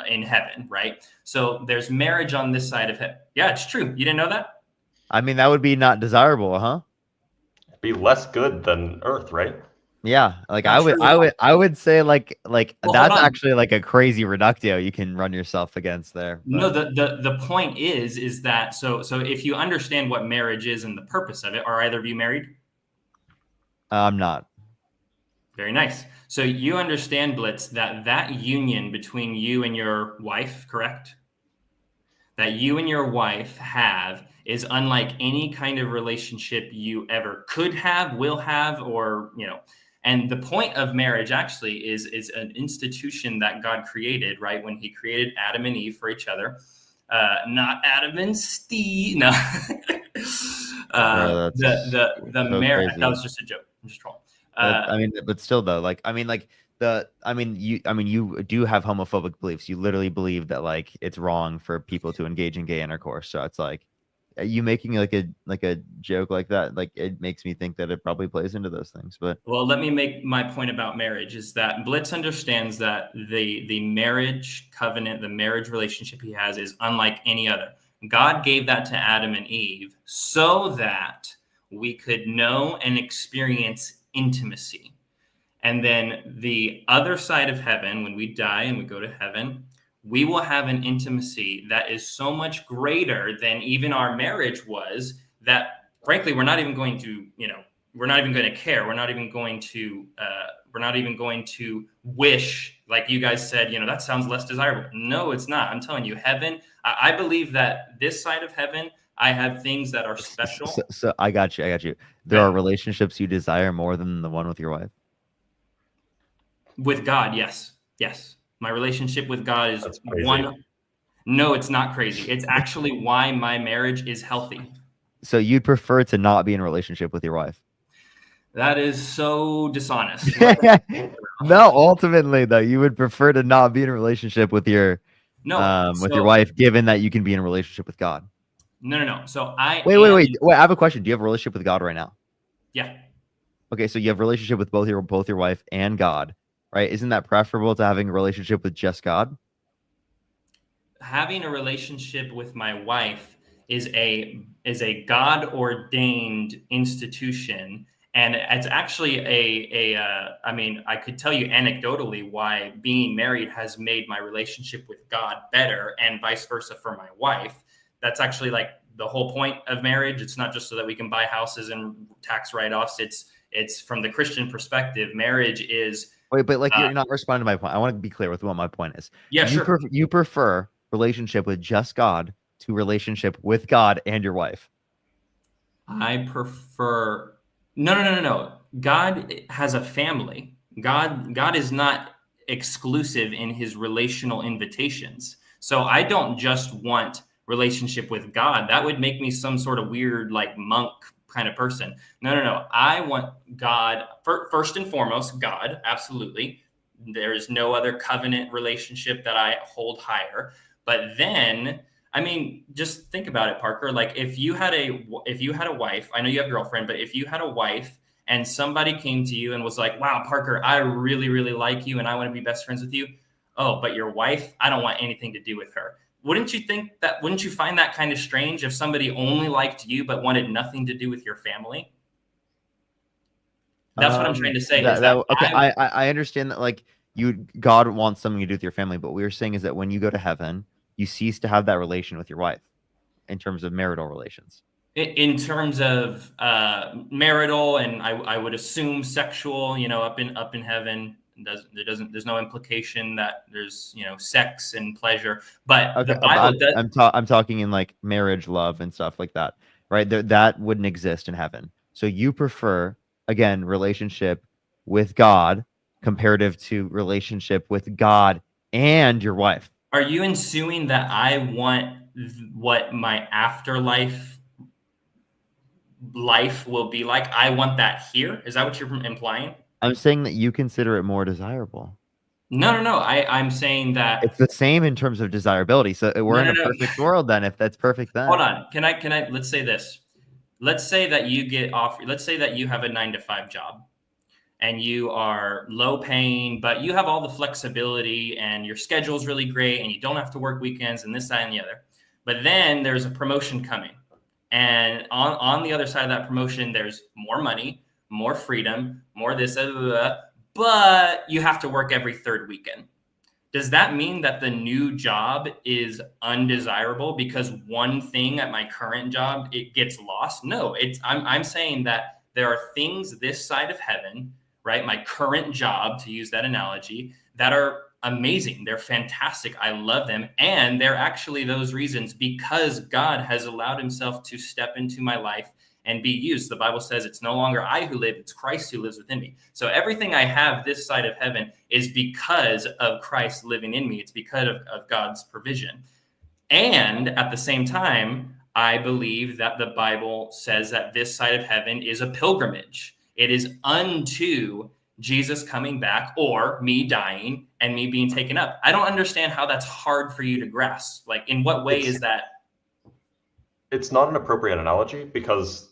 in heaven, right? So there's marriage on this side of heaven. Yeah, it's true. You didn't know that? I mean, that would be not desirable, huh? Be less good than Earth, right? Yeah, like Not true at all. I would say like Well, hold that's on. actually like a crazy reductio you can run yourself against there. No, But the point is that so if you understand what marriage is and the purpose of it, are either of you married? I'm not. Very nice. So you understand, Blitz, that union between you and your wife, correct? That you and your wife have is unlike any kind of relationship you ever could have, will have, or And the point of marriage actually is an institution that God created, right? When He created Adam and Eve for each other, not Adam and Steve. No, Bro, that's the so marriage. That crazy. was just a joke. I'm just trolling. I mean, but still though, like I mean, you do have homophobic beliefs. You literally believe that like it's wrong for people to engage in gay intercourse. So it's like you making like a joke like that, like it makes me think that it probably plays into those things. But Well, let me make my point about marriage is that Blitz understands that the marriage covenant, the marriage relationship he has is unlike any other. God gave that to Adam and Eve so that we could know and experience intimacy. And then the other side of heaven, when we die and we go to heaven, we will have an intimacy that is so much greater than even our marriage was that frankly, we're not even going to, we're not even going to care. We're not even going to wish, like you guys said, that sounds less desirable. No, it's not. I'm telling you, heaven, I believe that this side of heaven, I have things that are special. so I got you. There are relationships you desire more than the one with your wife. With God, yes. My relationship with God is crazy. one. No, it's not crazy. It's actually why my marriage is healthy. So you'd prefer to not be in a relationship with your wife? That is so dishonest. No, ultimately though, you would prefer to not be in a relationship with your with your wife, given that you can be in a relationship with God. No. So wait. I have a question. Do you have a relationship with God right now? Yeah. Okay, so you have a relationship with both your wife and God, right? Isn't that preferable to having a relationship with just God? Having a relationship with my wife is a God ordained institution, and it's actually I mean, I could tell you anecdotally why being married has made my relationship with God better, and vice versa for my wife. That's actually like the whole point of marriage. It's not just so that we can buy houses and tax write-offs. It's from the Christian perspective. Marriage is. Wait, but like you're not responding to my point. I want to be clear with what my point is. Yeah, sure. You prefer relationship with just God to relationship with God and your wife? I prefer no. God has a family. God is not exclusive in his relational invitations. So I don't just want relationship with God. That would make me some sort of weird like monk kind of person. No. I want God first and foremost, God, absolutely. There is no other covenant relationship that I hold higher. But then I mean, just think about it, Parker. Like if you had a wife, I know you have a girlfriend, but if you had a wife and somebody came to you and was like, wow, Parker, I really, really like you and I want to be best friends with you. Oh, but your wife, I don't want anything to do with her. Wouldn't you find that kind of strange if somebody only liked you but wanted nothing to do with your family? That's what I'm trying to say. I understand that like God wants something to do with your family, but what we're saying is that when you go to heaven, you cease to have that relation with your wife in terms of marital relations. In terms of marital and I would assume sexual, up in heaven, there's no implication that there's sex and pleasure. But Okay, the Bible does. I'm talking in like marriage, love, and stuff like that, right? That wouldn't exist in heaven. So you prefer again relationship with God comparative to relationship with God and your wife. Are you insinuating that I want what my afterlife life will be like? I want that here? Is that what you're implying? I'm saying that you consider it more desirable. No. I'm saying that it's the same in terms of desirability. So we're in a perfect world then. If that's perfect, then hold on. Can I? Let's say this. let's say that you get off. Let's say that you have a 9 to 5 job, and you are low paying, but you have all the flexibility and your schedule's really great and you don't have to work weekends and this, that, and the other. But then there's a promotion coming. And on the other side of that promotion, there's more money, more freedom, more this, blah, blah, blah, but you have to work every third weekend. Does that mean that the new job is undesirable because one thing at my current job, it gets lost? No, I'm saying that there are things this side of heaven, right? My current job, to use that analogy, that are amazing. They're fantastic. I love them. And they're actually those reasons because God has allowed himself to step into my life and be used. The Bible says it's no longer I who live, it's Christ who lives within me. So everything I have this side of heaven is because of Christ living in me. It's because of God's provision. And at the same time, I believe that the Bible says that this side of heaven is a pilgrimage. It is unto Jesus coming back or me dying and me being taken up. I don't understand how that's hard for you to grasp. Like, in what way is that? It's not an appropriate analogy because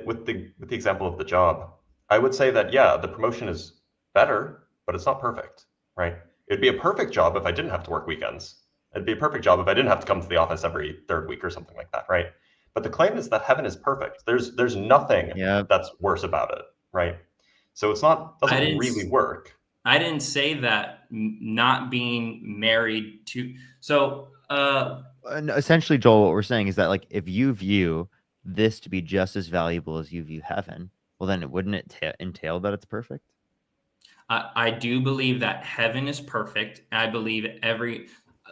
with the example of the job, I would say that, yeah, the promotion is better, but it's not perfect, right? It'd be a perfect job if I didn't have to work weekends. It'd be a perfect job if I didn't have to come to the office every third week or something like that, right? But the claim is that heaven is perfect. There's nothing that's worse about it, right? So it's not, doesn't really work. I didn't say that not being married to, so And essentially, Joel, what we're saying is that, like, if you view this to be just as valuable as you view heaven, well, then wouldn't it entail that it's perfect? I do believe that heaven is perfect. I believe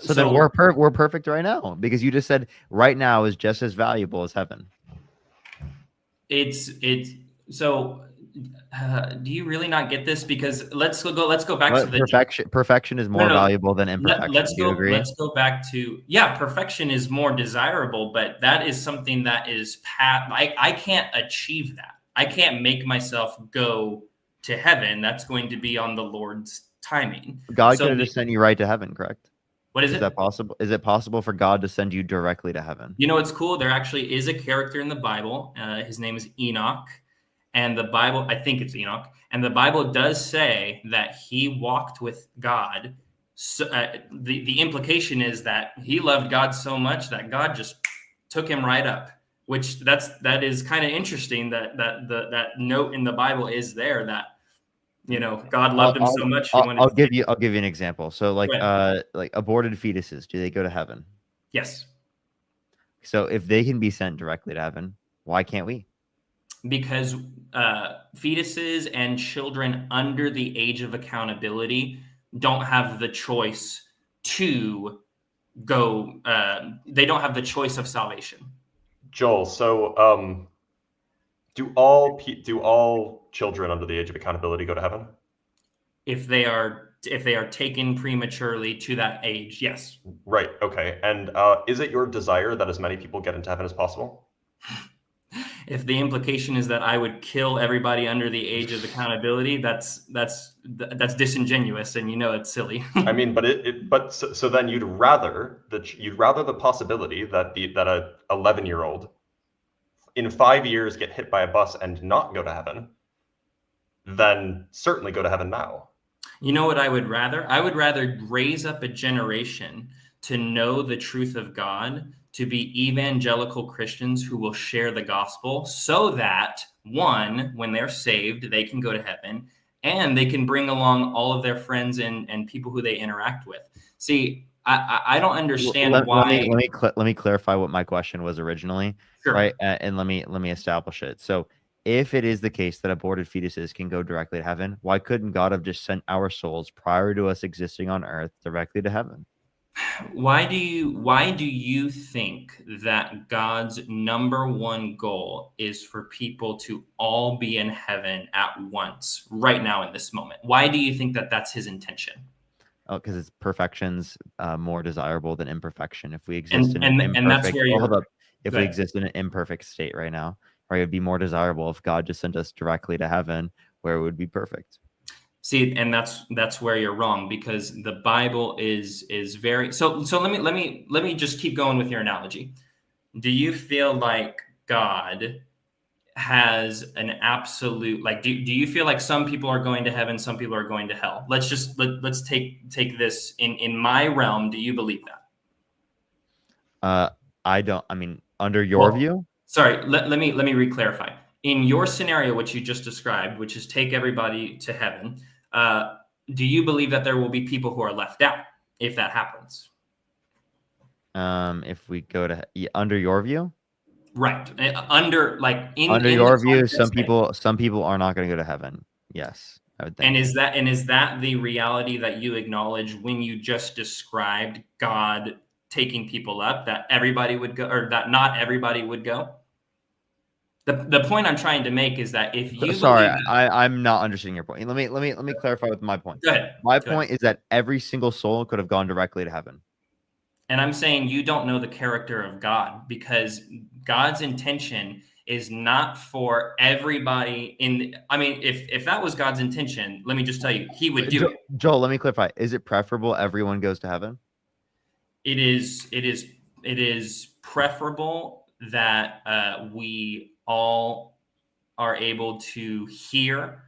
So then we're perfect right now because you just said right now is just as valuable as heaven. It's so. Do you really not get this? Because let's go back to the perfection is more valuable than imperfection. Let's Do you agree? Let's go back to perfection is more desirable, but that is something that is I can't achieve that. I can't make myself go to heaven. That's going to be on the Lord's timing. God could have just sent you right to heaven, correct? What is it? Is that possible? Is it possible for God to send you directly to heaven? You know, it's cool. There actually is a character in the Bible. His name is Enoch. And the Bible, I think it's Enoch, and the Bible does say that he walked with God. So, the implication is that he loved God so much that God just took him right up. Which that is kind of interesting. That note in the Bible is there that God loved him so much. I'll give you an example. So like aborted fetuses, do they go to heaven? Yes. So if they can be sent directly to heaven, why can't we? Because fetuses and children under the age of accountability don't have the choice to go. They don't have the choice of salvation. Joel, so do all children under the age of accountability go to heaven? If they are taken prematurely to that age, yes. Right. Okay. And is it your desire that as many people get into heaven as possible? If the implication is that I would kill everybody under the age of accountability, that's disingenuous, and it's silly. I mean, but so then you'd rather the possibility that a 11-year-old in 5 years get hit by a bus and not go to heaven than certainly go to heaven now. You know what I would rather? I would rather raise up a generation to know the truth of God, to be evangelical Christians who will share the gospel so that, one, when they're saved, they can go to heaven and they can bring along all of their friends and people who they interact with. See, I don't understand why. Let me clarify what my question was originally, sure. Right? And let me establish it. So if it is the case that aborted fetuses can go directly to heaven, why couldn't God have just sent our souls prior to us existing on earth directly to heaven? Why do you think that God's number one goal is for people to all be in heaven at once right now in this moment? Why do you think that that's his intention? Oh, because it's perfection's more desirable than imperfection. If we exist in and that's where if we exist in an imperfect state right now, right, it'd be more desirable if God just sent us directly to heaven where it would be perfect. See, and that's where you're wrong, because the Bible is very so let me just keep going with your analogy. Do you feel like God has an absolute, like, do you feel like some people are going to heaven, some people are going to hell? Let's take this in my realm. Do you believe that? I don't. I mean, under your view. Sorry, let me re-clarify. In your scenario, which you just described, which is take everybody to heaven, do you believe that there will be people who are left out if that happens? If we go to under your view, right? Under under in your the view, some context people are not going to go to heaven. Yes, I would think. And is that the reality that you acknowledge when you just described God taking people up, that everybody would go, or that not everybody would go? The point I'm trying to make is that if you Sorry, believe that, I'm not understanding your point. Let me clarify with my point. Go ahead. My Go ahead. point is that every single soul could have gone directly to heaven. And I'm saying you don't know the character of God, because God's intention is not for everybody I mean, if that was God's intention, let me just tell you, he would do it. Joel, let me clarify. Is it preferable everyone goes to heaven? It is preferable that we all are able to hear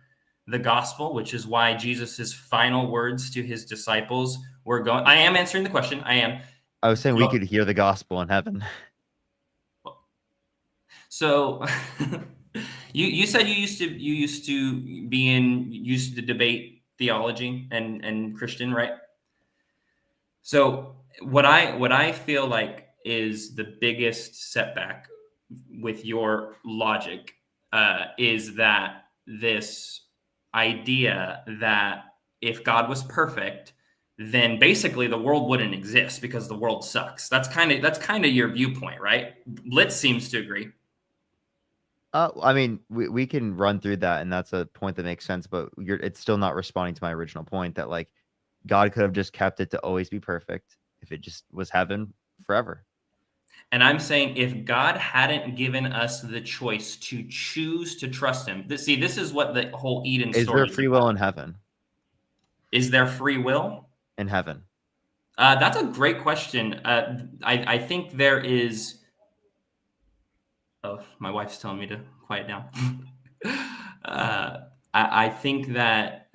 the gospel, which is why Jesus's final words to his disciples were going. I am answering the question. I am. I was saying we could hear the gospel in heaven. So you said you used to debate theology and Christian, right? So what I feel like is the biggest setback with your logic is that this idea that if God was perfect, then basically the world wouldn't exist because the world sucks. That's kind of your viewpoint, right? Blitz seems to agree. I mean, we can run through that, and that's a point that makes sense, but it's still not responding to my original point that, like, God could have just kept it to always be perfect if it just was heaven forever. And I'm saying if God hadn't given us the choice to choose to trust him, this is what the whole Eden story is. Is there free will in heaven? Is there free will in heaven? That's a great question. I think there is. Oh, my wife's telling me to quiet down. I think that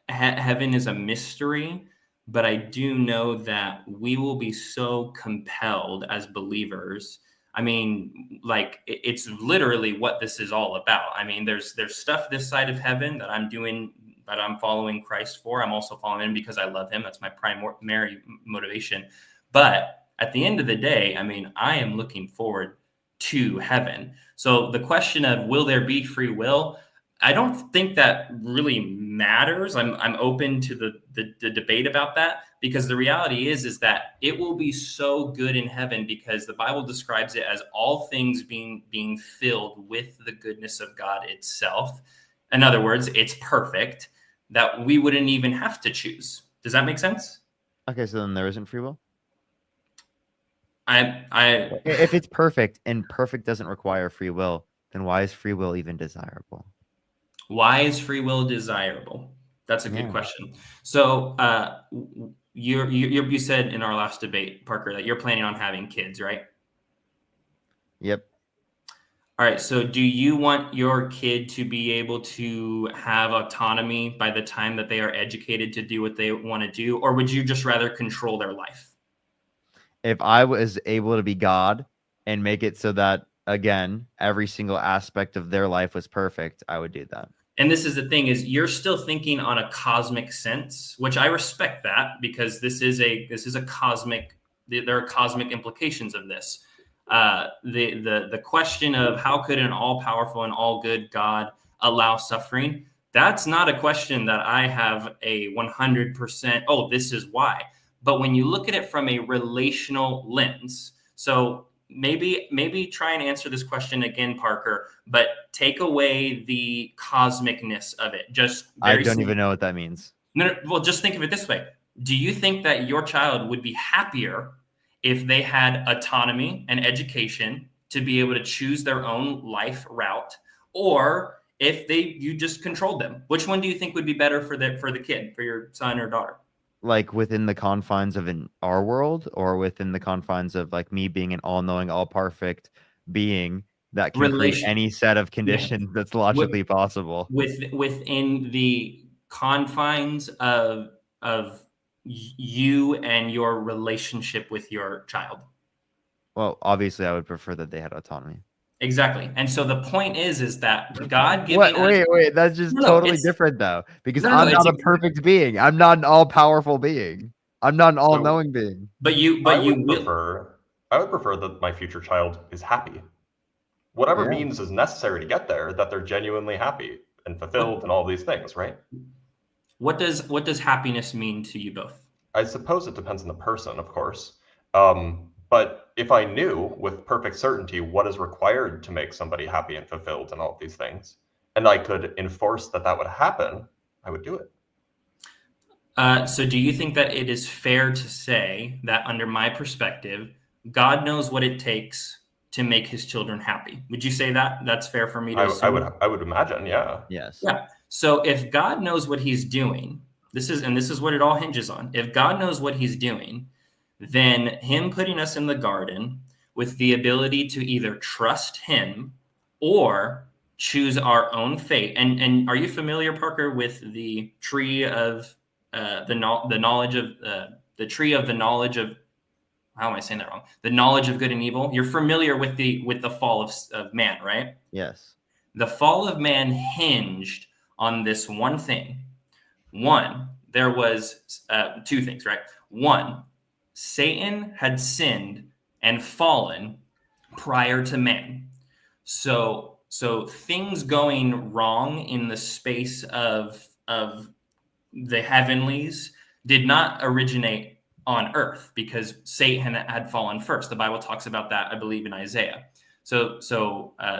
heaven is a mystery, but I do know that we will be so compelled as believers. I mean, like, it's literally what this is all about. I mean, there's stuff this side of heaven that I'm doing, that I'm following Christ for. I'm also following him because I love him. That's my primary motivation. But at the end of the day, I mean, I am looking forward to heaven. So the question of will there be free will, I don't think that really matters. I'm open to the debate about that, because the reality is that it will be so good in heaven, because the Bible describes it as all things being filled with the goodness of God itself. In other words, it's perfect, that we wouldn't even have to choose. Does that make sense? Okay, so then there isn't free will? If it's perfect, and perfect doesn't require free will, then why is free will even desirable? Why is free will desirable? That's a good question. So you said in our last debate, Parker, that you're planning on having kids, right? Yep. All right. So do you want your kid to be able to have autonomy by the time that they are educated to do what they want to do? Or would you just rather control their life? If I was able to be God and make it so that, again, every single aspect of their life was perfect, I would do that. And this is the thing, is you're still thinking on a cosmic sense, which I respect that, because this is a cosmic, there are cosmic implications of this. The question of how could an all-powerful and all-good God allow suffering, that's not a question that I have a 100%, oh, this is why. But when you look at it from a relational lens, so maybe try and answer this question again, Parker, but take away the cosmicness of it. I don't even know what that means. No, well, just think of it this way. Do you think that your child would be happier if they had autonomy and education to be able to choose their own life route, or if you just controlled them? Which one do you think would be better for the kid, for your son or daughter? Like within the confines of our world, or within the confines of, like, me being an all-knowing, all-perfect being that can create relation. any set of conditions that's logically possible. Within the confines of you and your relationship with your child. Well, obviously, I would prefer that they had autonomy. Exactly. And so the point is that God giving Wait, that's just totally different though, because I'm not a perfect being. I'm not an all-powerful being. I'm not an all-knowing being. I would prefer that my future child is happy. Whatever Yeah. means is necessary to get there, that they're genuinely happy and fulfilled and all these things, right? What does happiness mean to you both? I suppose it depends on the person, of course. But if I knew with perfect certainty what is required to make somebody happy and fulfilled and all of these things, and I could enforce that would happen, I would do it. So do you think that it is fair to say that under my perspective, God knows what it takes to make his children happy? Would you say that that's fair for me to assume? I would imagine, yeah. Yes. Yeah. So if God knows what he's doing, this is what it all hinges on. If God knows what he's doing, then him putting us in the garden with the ability to either trust him or choose our own fate. And are you familiar, Parker, with the tree of the knowledge of the tree of the knowledge of, how am I saying that wrong? The knowledge of good and evil. You're familiar with the fall of man, right? Yes. The fall of man hinged on this one thing. One, there was two things, right? One, Satan had sinned and fallen prior to man. So things going wrong in the space of the heavenlies did not originate on earth because Satan had fallen first. The Bible talks about that, I believe, in Isaiah. So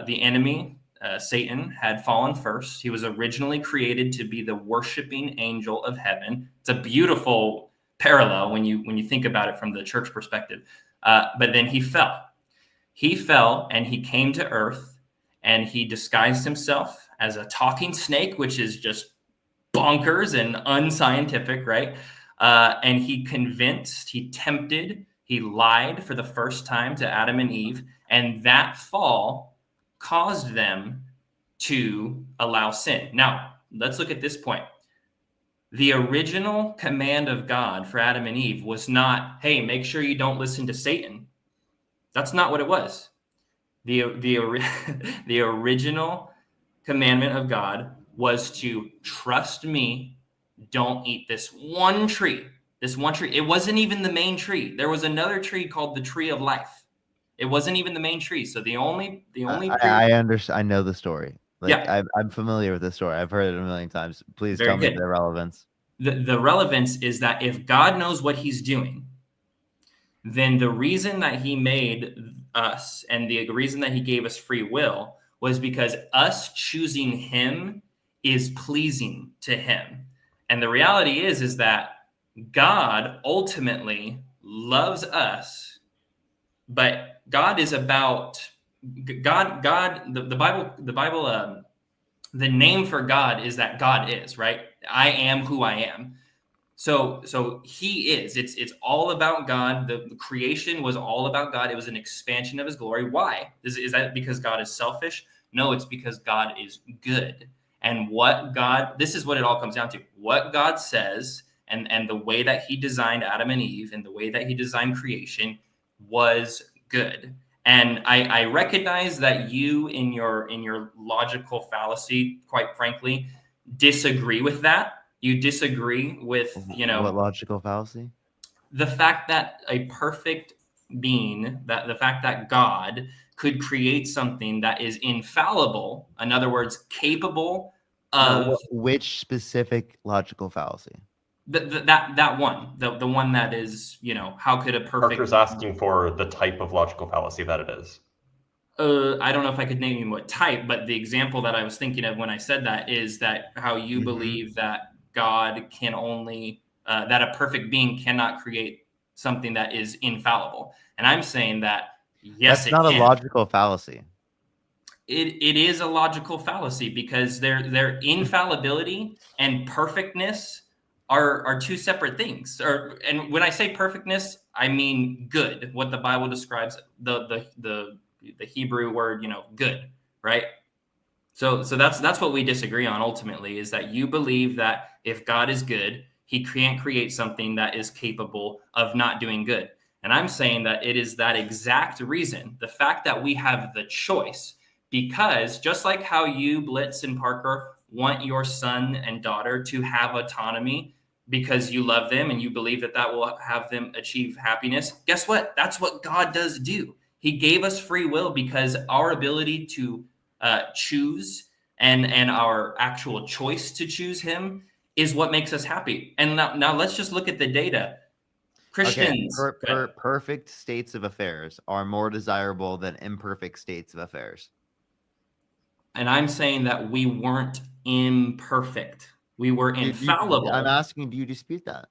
the enemy, Satan, had fallen first. He was originally created to be the worshiping angel of heaven. It's a beautiful parallel when you think about it from the church perspective. But then he fell. He fell and he came to earth and he disguised himself as a talking snake, which is just bonkers and unscientific, right? And he convinced, he tempted, he lied for the first time to Adam and Eve. And that fall caused them to allow sin. Now, let's look at this point. The original command of God for Adam and Eve was not, hey, make sure you don't listen to Satan. That's not what it was. The original commandment of God was to trust me, don't eat this one tree. This one tree. It wasn't even the main tree. There was another tree called the tree of life. It wasn't even the main tree. So the only I understand. I know the story. Like, Yeah. I'm familiar with the story. I've heard it a million times. Please Very tell me good. the relevance. The relevance is that if God knows what he's doing, then the reason that he made us and the reason that he gave us free will was because us choosing him is pleasing to him. And the reality is that God ultimately loves us, but God is about the Bible, the name for God is that God is, right? I am who I am. So he is. It's all about God. The creation was all about God. It was an expansion of his glory. Why? Is that because God is selfish? No, it's because God is good. And this is what it all comes down to. What God says and the way that he designed Adam and Eve and the way that he designed creation was good. And I recognize that you in your logical fallacy, quite frankly, disagree with that. You disagree with, What logical fallacy? the fact that a perfect being, that the fact that God could create something that is infallible, in other words, capable of Which specific logical fallacy? that one, the one that is, how could a perfect Parker's asking for the type of logical fallacy that it is. I don't know if I could name you what type, but the example that I was thinking of when I said that is that how you believe that God can only, that a perfect being cannot create something that is infallible. And I'm saying that, yes, That's not it a can. logical fallacy. It is a logical fallacy because their infallibility and perfectness are two separate things. And when I say perfectness, I mean good. What the Bible describes, the the Hebrew word, good, right? So that's what we disagree on ultimately, is that you believe that if God is good, he can't create something that is capable of not doing good. And I'm saying that it is that exact reason, the fact that we have the choice, because just like how you, Blitz and Parker, want your son and daughter to have autonomy because you love them and you believe that that will have them achieve happiness, guess what? That's what God does do. He gave us free will because our ability to choose and our actual choice to choose him is what makes us happy. And now let's just look at the data. Christians, perfect states of affairs are more desirable than imperfect states of affairs. And I'm saying that we weren't imperfect. We were infallible. I'm asking, do you dispute that?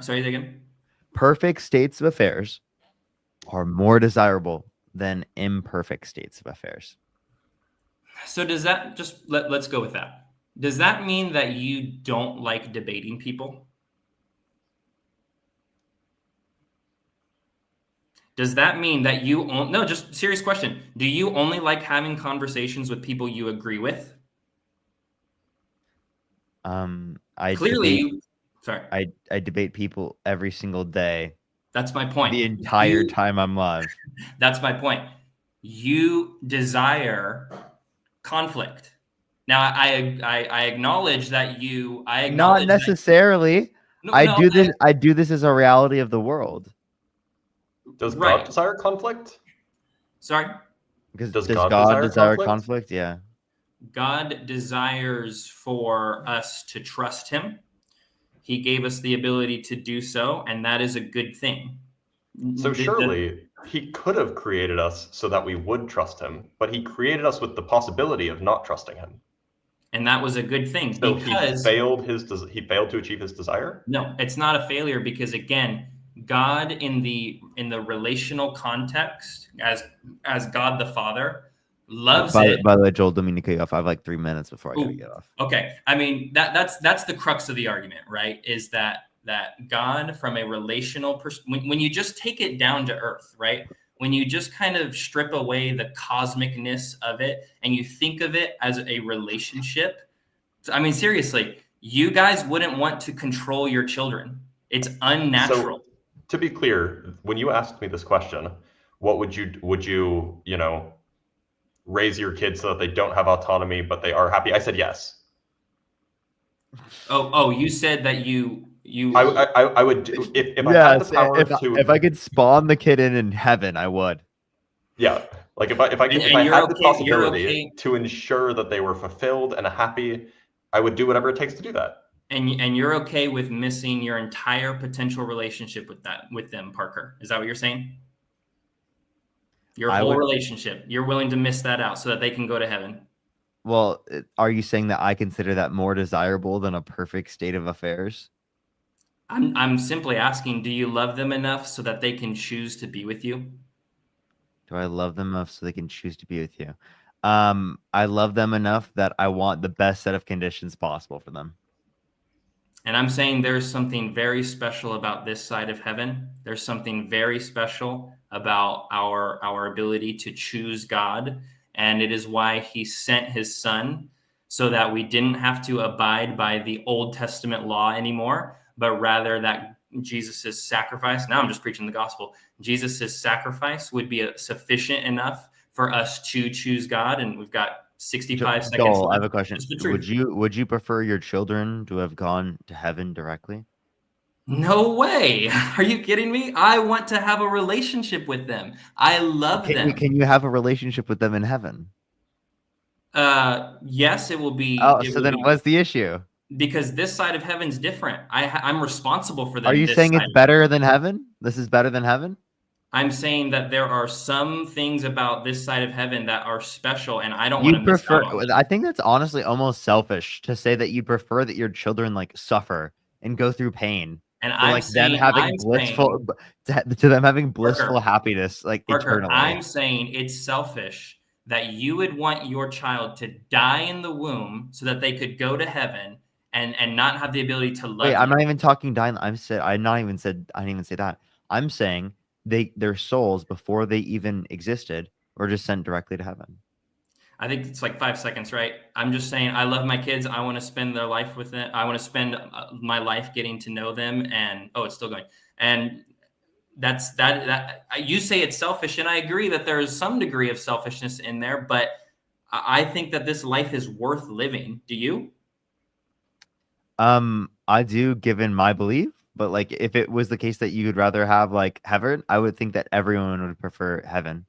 Sorry again? Perfect states of affairs are more desirable than imperfect states of affairs. So does that let's go with that. Does that mean that you don't like debating people? Does that mean that no, just serious question. Do you only like having conversations with people you agree with? I debate people every single day. That's my point. The entire time I'm live. That's my point. You desire conflict. Now, I acknowledge that you. Not necessarily. I do this as a reality of the world. Does God desire conflict? Sorry? Because does God desire conflict? Yeah. God desires for us to trust him. He gave us the ability to do so, and that is a good thing. So surely he could have created us so that we would trust him, but he created us with the possibility of not trusting him. And that was a good thing. So because he failed to achieve his desire? No, it's not a failure because, again, God in the relational context as God the Father loves it. By the way, Joel, don't mean to cut you off. I have like 3 minutes before I gotta get off. Okay. I mean, that's the crux of the argument, right? Is that God from a relational when you just take it down to earth, right? When you just kind of strip away the cosmicness of it and you think of it as a relationship. I mean, seriously, you guys wouldn't want to control your children. It's unnatural. So, to be clear, when you asked me this question, what would you raise your kids so that they don't have autonomy but they are happy? I said yes. Oh, you said that you. I would do if I had the power if I could spawn the kid in heaven, I would. Yeah, like if I had the possibility to ensure that they were fulfilled and happy, I would do whatever it takes to do that. And you're okay with missing your entire potential relationship with them, Parker? Is that what you're saying? Your whole relationship, you're willing to miss that out so that they can go to heaven? Well, are you saying that I consider that more desirable than a perfect state of affairs? I'm simply asking, do you love them enough so that they can choose to be with you? Do I love them enough so they can choose to be with you? I love them enough that I want the best set of conditions possible for them. And I'm saying there's something very special about this side of heaven. There's something very special about our ability to choose God. And it is why he sent his son so that we didn't have to abide by the Old Testament law anymore, but rather that Jesus's sacrifice. Now I'm just preaching the gospel. Jesus's sacrifice would be sufficient enough for us to choose God. And we've got 65 seconds. Joel, I have a question. Would you prefer your children to have gone to heaven directly? No way. Are you kidding me? I want to have a relationship with them. I love them. Can you have a relationship with them in heaven? Yes, it will be. Oh, so then what's the issue? Because this side of heaven's different. I'm responsible for them. Are you saying it's better than heaven? This is better than heaven? I'm saying that there are some things about this side of heaven that are special, and I don't want to miss out on them. I think that's honestly almost selfish to say that you prefer that your children like suffer and go through pain. And I'm like them having blissful happiness like eternally. I'm saying it's selfish that you would want your child to die in the womb so that they could go to heaven and not have the ability to love. Wait, I'm not even talking dying. I didn't even say that. I'm saying their souls before they even existed were just sent directly to heaven. I think it's like 5 seconds, right? I'm just saying, I love my kids. I want to spend their life with them. I want to spend my life getting to know them. And it's still going. And that's that. You say it's selfish, and I agree that there is some degree of selfishness in there. But I think that this life is worth living. Do you? I do, given my belief. But like, if it was the case that you would rather have like heaven, I would think that everyone would prefer heaven.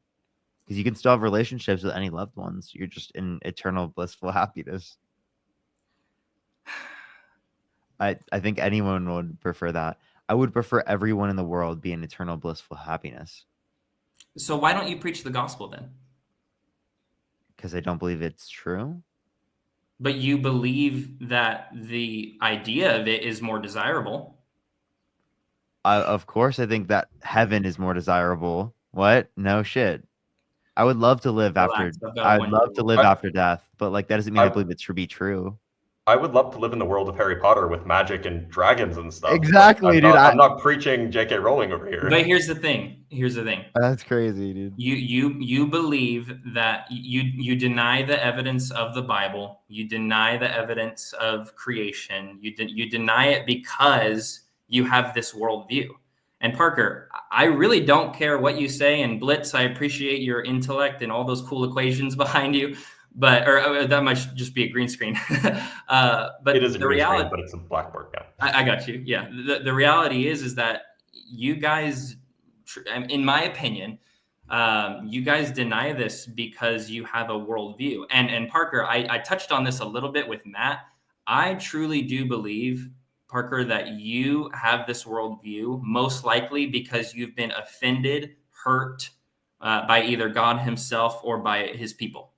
Because you can still have relationships with any loved ones. You're just in eternal blissful happiness. I think anyone would prefer that. I would prefer everyone in the world be in eternal blissful happiness. So why don't you preach the gospel then? Because I don't believe it's true. But you believe that the idea of it is more desirable. Of course, I think that heaven is more desirable. What? No shit. I would love to live after. I'd love to live after death, but like that doesn't mean I believe it to be true. I would love to live in the world of Harry Potter with magic and dragons and stuff. Exactly, dude. I'm not preaching J.K. Rowling over here. But here's the thing. That's crazy, dude. You believe that you deny the evidence of the Bible. You deny the evidence of creation. You deny it because you have this worldview. And Parker, I really don't care what you say. And Blitz, I appreciate your intellect and all those cool equations behind you. But that might just be a green screen. But it is a the green reality, screen, but it's a blackboard. Yeah. I got you. Yeah. The reality is that you guys, in my opinion, you guys deny this because you have a worldview. And Parker, I touched on this a little bit with Matt. I truly do believe, Parker, that you have this worldview most likely because you've been offended, hurt by either God himself or by his people.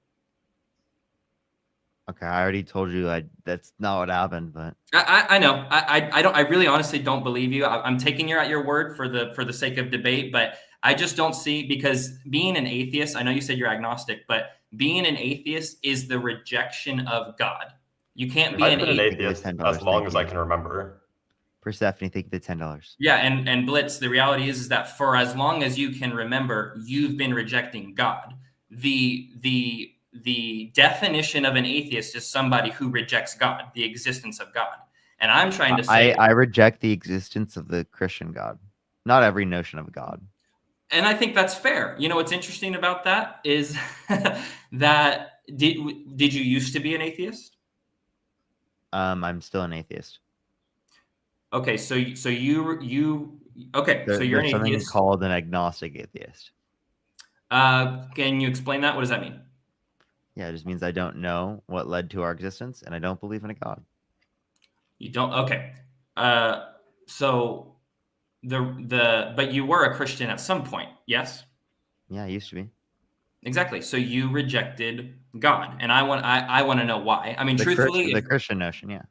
Okay, I already told you that's not what happened, but I know. I really honestly don't believe you. I'm taking you at your word for the sake of debate, but I just don't see, because being an atheist, I know you said you're agnostic, but being an atheist is the rejection of God. You can't be I've been an atheist as long as I can remember. Persephone, think the $10. Yeah, and Blitz, the reality is that for as long as you can remember, you've been rejecting God. The definition of an atheist is somebody who rejects God, the existence of God. And I'm trying to say, I reject the existence of the Christian God, not every notion of God. And I think that's fair. You know what's interesting about that is that did you used to be an atheist? I'm still an atheist. Okay, so you okay, so you're an there's something atheist. called an agnostic atheist. Can you explain that? What does that mean? Yeah, it just means I don't know what led to our existence, and I don't believe in a God. You don't? Okay. So but you were a Christian at some point, yes? Yeah, I used to be. Exactly. So you rejected God, and I want to know why. I mean, truthfully, the Christian notion, yeah.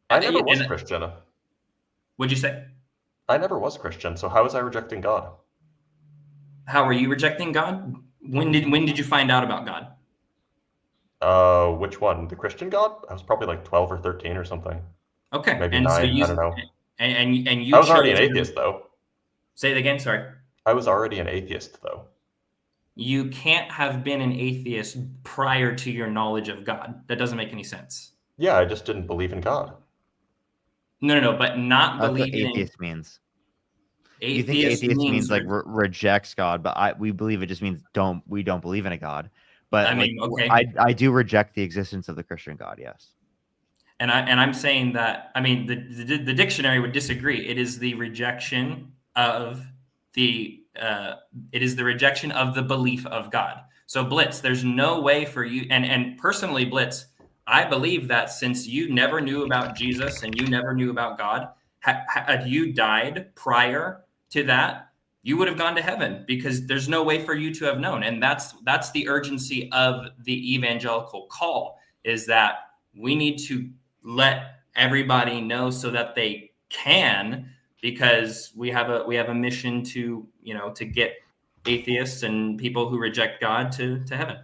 I never was Christian. What'd you say? I never was Christian, so how was I rejecting God? How were you rejecting God? When did you find out about God? Which one? The Christian God? I was probably like 12 or 13 or something. Okay. Maybe and 9, so you, I don't know. And you I was already an chose- atheist, though. Say it again, sorry. I was already an atheist, though. You can't have been an atheist prior to your knowledge of God. That doesn't make any sense. Yeah, I just didn't believe in God. No, but not That's believing what atheist means. Atheist you think atheist means like re- rejects God, but we believe it just means we don't believe in a God. But I mean, okay. I do reject the existence of the Christian God, yes. And I'm saying that, I mean, the dictionary would disagree. It is the rejection of the belief of God. So Blitz, there's no way for you, and personally, Blitz, I believe that since you never knew about Jesus and you never knew about God, had you died prior to that, you would have gone to heaven, because there's no way for you to have known. And that's the urgency of the evangelical call, is that we need to let everybody know so that they can, because we have a mission to get atheists and people who reject God to heaven.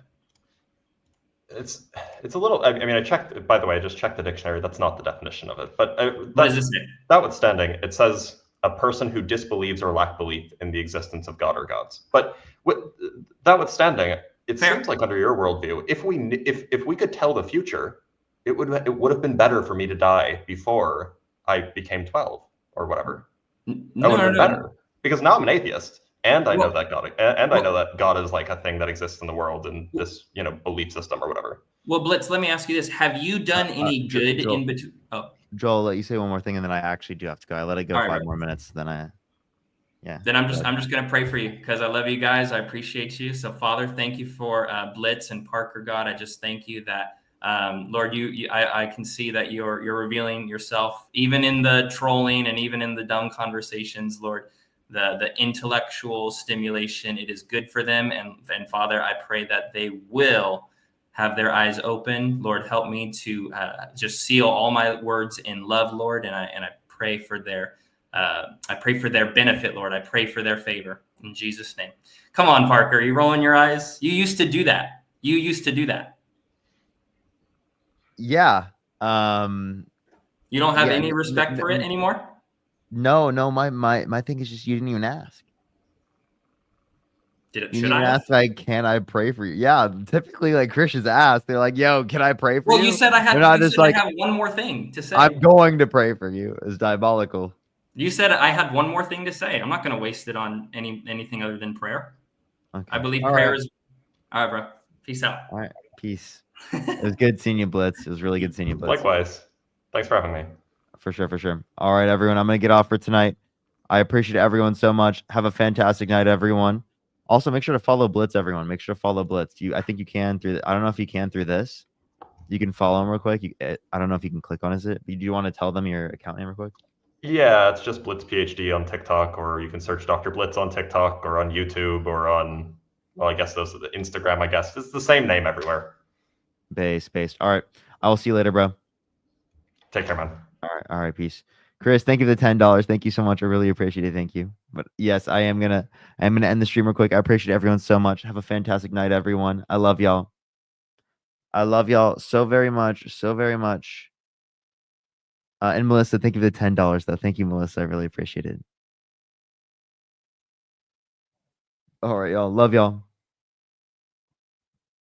It's a little. I mean, I just checked the dictionary. That's not the definition of it. But what does it say? Notwithstanding, it says a person who disbelieves or lack belief in the existence of God or gods. But that withstanding, it seems like under your worldview, if we could tell the future, it would have been better for me to die before I became 12 or whatever. That would have been better, because now I'm an atheist, and I know that God, and I know that God is like a thing that exists in the world in this belief system or whatever. Well, Blitz, let me ask you this: have you done any good in between? Oh, Joel, I'll let you say one more thing, and then I actually do have to go. I let it go All right, 5 bro. more minutes. Then Then I'm just gonna pray for you because I love you guys. I appreciate you. So Father, thank you for Blitz and Parker. God, I just thank you that Lord, I can see that you're revealing yourself even in the trolling and even in the dumb conversations, Lord. The intellectual stimulation, it is good for them, and Father, I pray that they will have their eyes open. Lord, help me to just seal all my words in love, Lord, and I pray for their benefit, Lord. I pray for their favor in Jesus' name. Come on, Parker, are you rolling your eyes? You used to do that. yeah. You don't have any respect for it anymore? No. My thing is just you didn't even ask. You didn't even ask, like, can I pray for you? Yeah, typically, like, Christians ask, they're like, yo, can I pray for you? Well, you said I had. You said I have one more thing to say. I'm going to pray for you. It's diabolical. You said I had one more thing to say. I'm not going to waste it on anything other than prayer. Okay. I believe All prayer right. is. All right, bro. Peace out. All right. Peace. It was good seeing you, Blitz. It was really good seeing you, Blitz. Likewise. Thanks for having me. For sure. All right, everyone. I'm going to get off for tonight. I appreciate everyone so much. Have a fantastic night, everyone. Also, make sure to follow Blitz, everyone. Make sure to follow Blitz. I think you can I don't know if you can through this. You can follow him real quick. I don't know if you can click on it. But do you want to tell them your account name real quick? Yeah, it's just Blitz PhD on TikTok, or you can search Dr. Blitz on TikTok or on YouTube or on, well, I guess those are the Instagram, I guess. It's the same name everywhere. Based. All right. I will see you later, bro. Take care, man. All right. Peace. Chris, thank you for the $10. Thank you so much. I really appreciate it. Thank you. But yes, I'm gonna end the stream real quick. I appreciate everyone so much. Have a fantastic night, everyone. I love y'all. I love y'all so very much. And Melissa, thank you for the $10 though. Thank you, Melissa. I really appreciate it. All right, y'all. Love y'all.